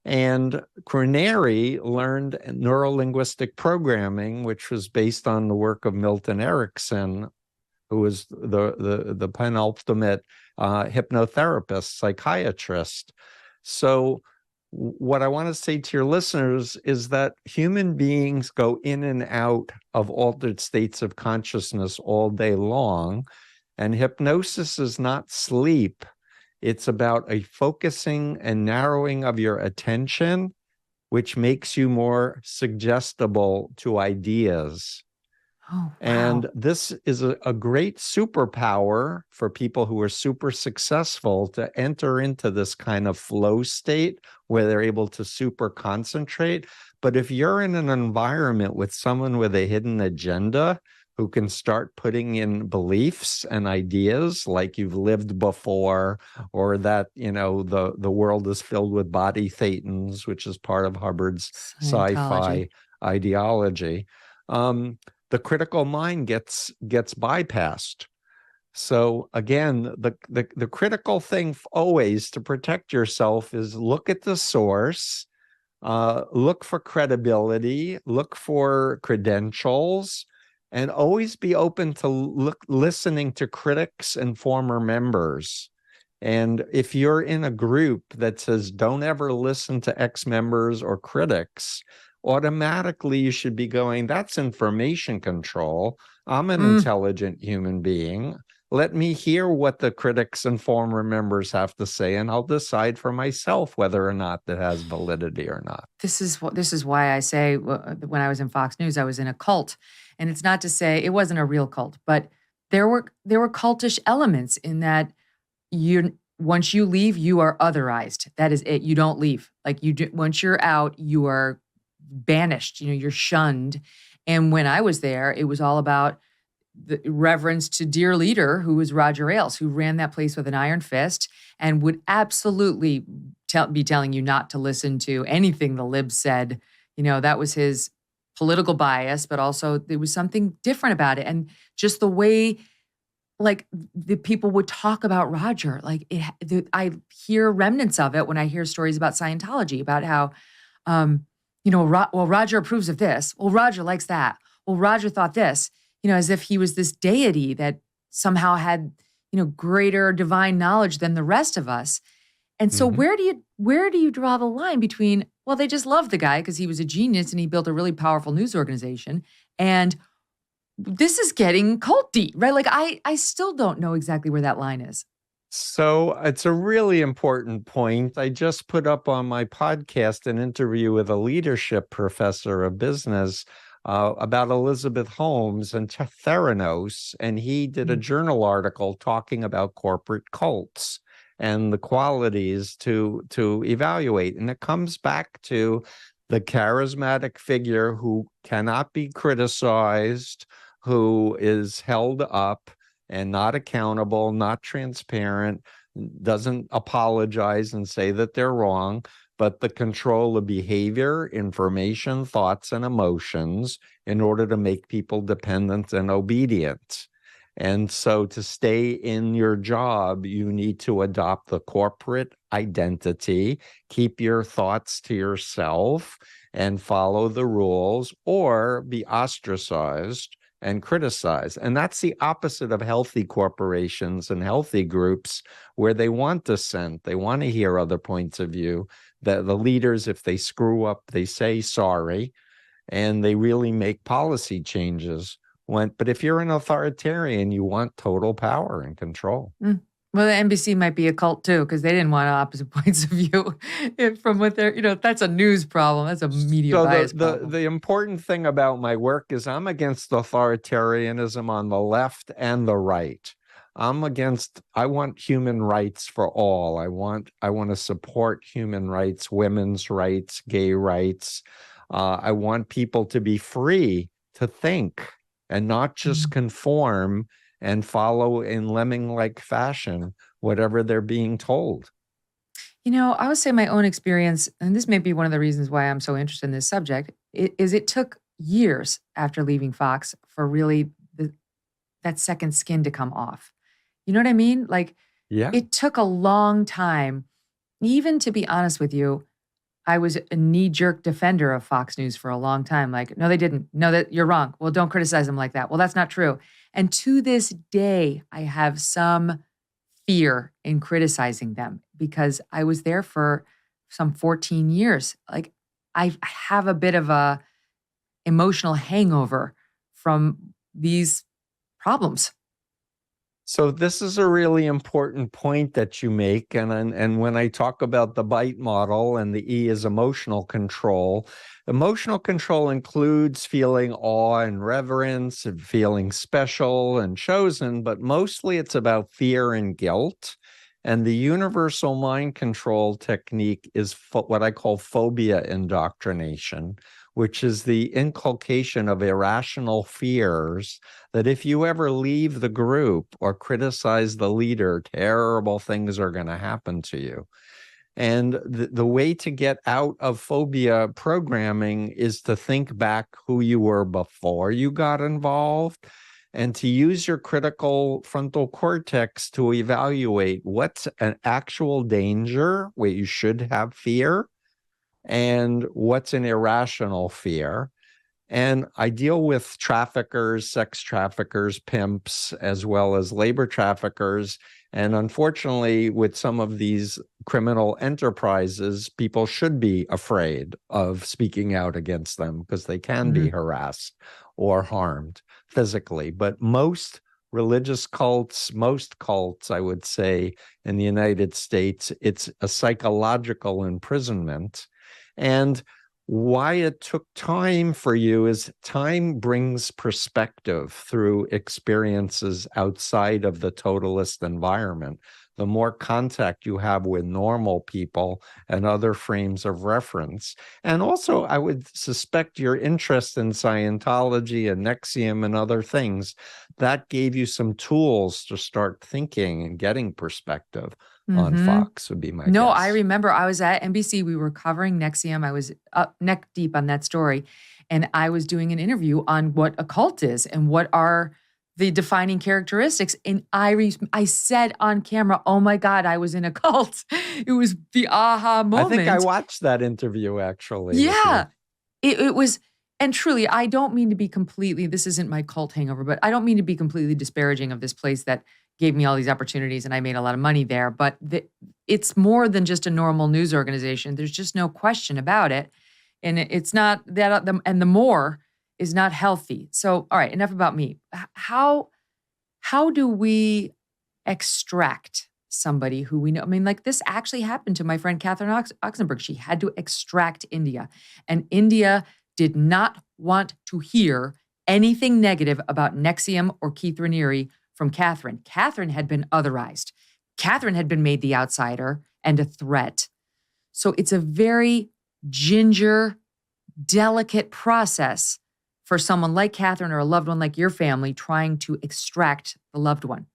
And Craneri learned neurolinguistic programming, which was based on the work of Milton Erickson, who was the penultimate hypnotherapist, psychiatrist. So what I want to say to your listeners is that human beings go in and out of altered states of consciousness all day long, and hypnosis is not sleep. It's about a focusing and narrowing of your attention, which makes you more suggestible to ideas. Oh, wow. And this is a great superpower for people who are super successful to enter into this kind of flow state where they're able to super concentrate. But if you're in an environment with someone with a hidden agenda who can start putting in beliefs and ideas like you've lived before, or that, you know, the world is filled with body thetans, which is part of Hubbard's sci-fi ideology, the critical mind gets bypassed. So again, the critical thing always to protect yourself is look at the source, look for credibility, look for credentials, and always be open to listening to critics and former members. And if you're in a group that says, don't ever listen to ex-members or critics, automatically you should be going, that's information control. I'm an intelligent human being. Let me hear what the critics and former members have to say, and I'll decide for myself whether or not that has validity or not. This is why I say when I was in Fox News, I was in a cult. And it's not to say it wasn't a real cult, but there were cultish elements in that once you leave, you are otherized. That is it. You don't leave. Like once you're out, you are banished, you're shunned. And when I was there, it was all about the reverence to dear leader, who was Roger Ailes, who ran that place with an iron fist and would absolutely be telling you not to listen to anything the libs said. That was his political bias, but also there was something different about it. And just the way, like, the people would talk about Roger, like I hear remnants of it when I hear stories about Scientology, about how, well, Roger approves of this. Well, Roger likes that. Well, Roger thought this, as if he was this deity that somehow had, greater divine knowledge than the rest of us. And so where do you draw the line between, well, they just loved the guy because he was a genius and he built a really powerful news organization, and this is getting culty, right? Like I still don't know exactly where that line is. So it's a really important point. I just put up on my podcast an interview with a leadership professor of business about Elizabeth Holmes and Theranos, and he did a journal article talking about corporate cults and the qualities to evaluate. And it comes back to the charismatic figure who cannot be criticized, who is held up and not accountable, not transparent, doesn't apologize and say that they're wrong, but the control of behavior, information, thoughts, and emotions in order to make people dependent and obedient. And so to stay in your job, you need to adopt the corporate identity, keep your thoughts to yourself, and follow the rules, or be ostracized and criticized. And that's the opposite of healthy corporations and healthy groups, where they want dissent. They want to hear other points of view. The leaders, if they screw up, they say sorry, and they really make policy changes. But if you're an authoritarian, you want total power and control. Well, the NBC might be a cult too, because they didn't want opposite points of view from what they're, that's a news problem. That's a media bias problem. The important thing about my work is I'm against authoritarianism on the left and the right. I want human rights for all. I want to support human rights, women's rights, gay rights. I want people to be free to think and not just conform and follow in lemming-like fashion whatever they're being told. You know, I would say my own experience, and this may be one of the reasons why I'm so interested in this subject, is it took years after leaving Fox for really that second skin to come off. You know what I mean? Like, Yeah. it took a long time. Even to be honest with you, I was a knee-jerk defender of Fox News for a long time. Like, no, they didn't. No, that you're wrong. Well, don't criticize them like that. Well, that's not true. And to this day, I have some fear in criticizing them because I was there for some 14 years. Like, I have a bit of a emotional hangover from these problems. So this is a really important point that you make. And when I talk about the BITE model, and the E is emotional control includes feeling awe and reverence and feeling special and chosen, but mostly it's about fear and guilt. And the universal mind control technique is what I call phobia indoctrination, which is the inculcation of irrational fears that if you ever leave the group or criticize the leader, terrible things are going to happen to you. And the way to get out of phobia programming is to think back who you were before you got involved, and to use your critical frontal cortex to evaluate what's an actual danger where you should have fear and what's an irrational fear. And I deal with traffickers, sex traffickers, pimps, as well as labor traffickers. And unfortunately, with some of these criminal enterprises, people should be afraid of speaking out against them because they can be harassed or harmed physically. But most religious cults, most cults, I would say, in the United States, it's a psychological imprisonment. And why it took time for you is time brings perspective through experiences outside of the totalist environment. The more contact you have with normal people and other frames of reference. And also, I would suspect your interest in Scientology and NXIVM and other things, that gave you some tools to start thinking and getting perspective on Fox would be my guess. I remember I was at NBC. We were covering NXIVM. I was up neck deep on that story. And I was doing an interview on what a cult is and what are the defining characteristics. And I said on camera, oh my God, I was in a cult. It was the aha moment. I think I watched that interview, actually. Yeah. It was, and truly, I don't mean to be completely, this isn't my cult hangover, but I don't mean to be completely disparaging of this place that gave me all these opportunities and I made a lot of money there. But it's more than just a normal news organization. There's just no question about it. And it's not that, and the more is not healthy. So, all right, enough about me. How do we extract somebody who we know? I mean, like, this actually happened to my friend Catherine Oxenberg. She had to extract India. And India did not want to hear anything negative about NXIVM or Keith Raniere from Catherine. Catherine had been otherized. Catherine had been made the outsider and a threat. So it's a very ginger, delicate process for someone like Catherine or a loved one like your family trying to extract the loved one.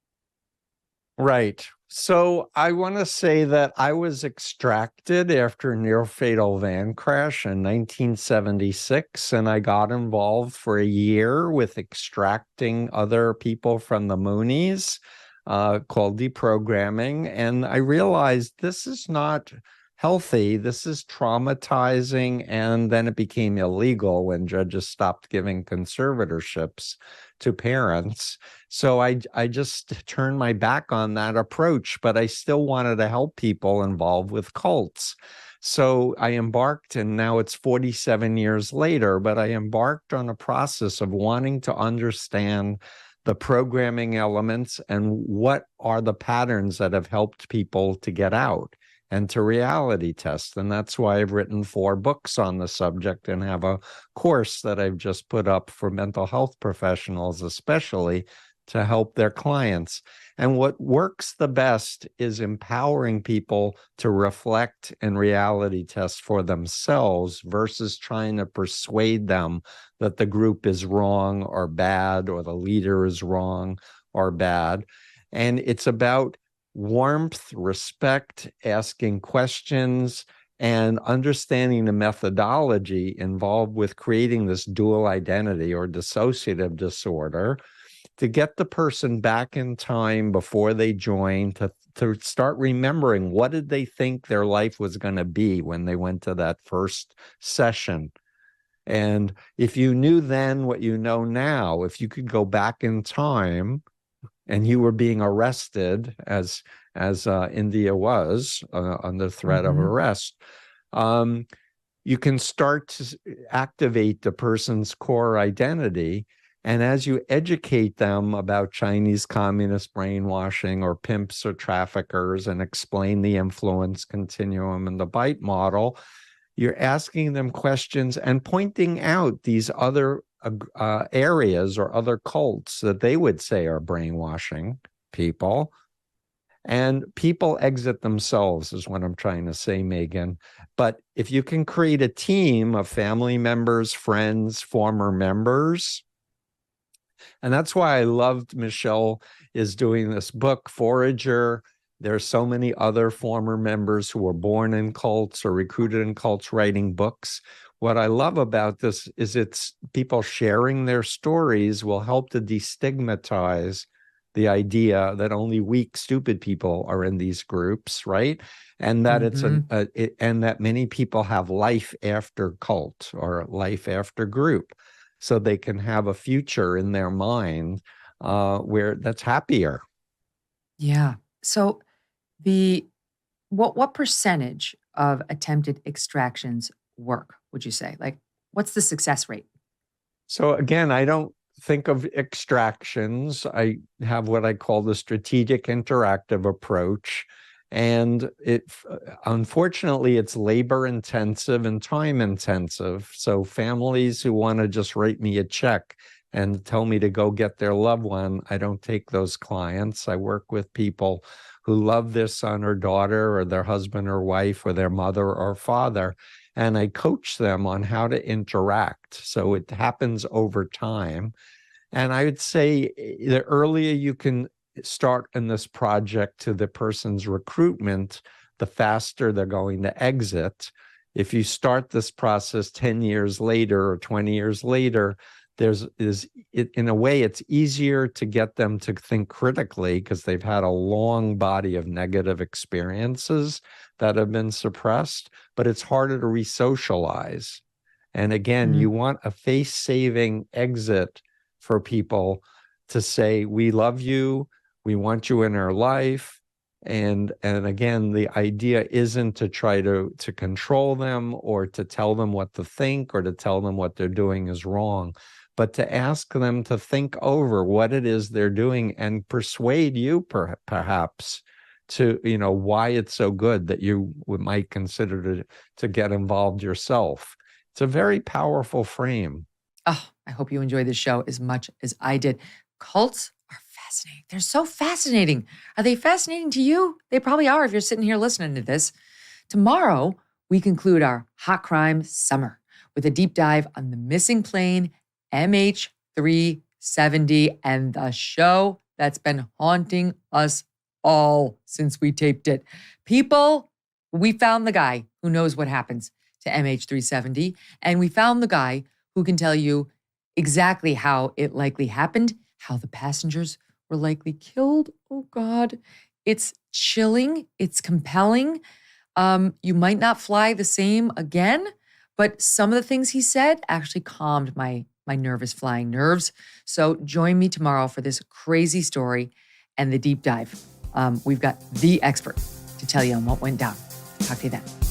Right. So I want to say that I was extracted after a near-fatal van crash in 1976, and I got involved for a year with extracting other people from the Moonies, called deprogramming. And I realized this is not healthy. This is traumatizing. And then it became illegal when judges stopped giving conservatorships to parents. So I just turned my back on that approach, but I still wanted to help people involved with cults. So I embarked, and now it's 47 years later, but I embarked on a process of wanting to understand the programming elements and what are the patterns that have helped people to get out and to reality test. And that's why I've written 4 books on the subject and have a course that I've just put up for mental health professionals, especially to help their clients. And what works the best is empowering people to reflect and reality test for themselves versus trying to persuade them that the group is wrong or bad, or the leader is wrong or bad. And it's about warmth, respect, asking questions, and understanding the methodology involved with creating this dual identity or dissociative disorder, to get the person back in time before they join, to start remembering what did they think their life was going to be when they went to that first session. And if you knew then what you know now, if you could go back in time and you were being arrested, as India was under threat of arrest, you can start to activate the person's core identity. And as you educate them about Chinese communist brainwashing or pimps or traffickers and explain the influence continuum and the bite model, you're asking them questions and pointing out these other areas or other cults that they would say are brainwashing people. And people exit themselves is what I'm trying to say, Megyn. But if you can create a team of family members, friends, former members, and that's why I loved Michelle is doing this book, Forager. There's so many other former members who were born in cults or recruited in cults writing books. What I love about this is it's people sharing their stories will help to destigmatize the idea that only weak, stupid people are in these groups, right? And that and that many people have life after cult or life after group, so they can have a future in their mind where that's happier. Yeah. So what percentage of attempted extractions work, would you say? Like, what's the success rate? So again, I don't think of extractions. I have what I call the strategic interactive approach. And unfortunately, it's labor intensive and time intensive. So families who want to just write me a check and tell me to go get their loved one, I don't take those clients. I work with people who love their son or daughter or their husband or wife or their mother or father, and I coach them on how to interact. So it happens over time. And I would say the earlier you can start in this project to the person's recruitment, the faster they're going to exit. If you start this process 10 years later or 20 years later, in a way, it's easier to get them to think critically because they've had a long body of negative experiences that have been suppressed, but it's harder to re-socialize. And again, you want a face-saving exit for people to say, we love you, we want you in our life. And again, the idea isn't to try to control them or to tell them what to think or to tell them what they're doing is wrong, but to ask them to think over what it is they're doing and persuade you perhaps to, why it's so good that you might consider to get involved yourself. It's a very powerful frame. Oh, I hope you enjoyed this show as much as I did. Cults are fascinating. They're so fascinating. Are they fascinating to you? They probably are if you're sitting here listening to this. Tomorrow, we conclude our hot crime summer with a deep dive on the missing plane MH370 and the show that's been haunting us all since we taped it. People, we found the guy who knows what happens to MH370, and we found the guy who can tell you exactly how it likely happened, how the passengers were likely killed. Oh God, it's chilling. It's compelling. You might not fly the same again, but some of the things he said actually calmed my nervous flying nerves. So join me tomorrow for this crazy story and the deep dive. We've got the expert to tell you on what went down. Talk to you then.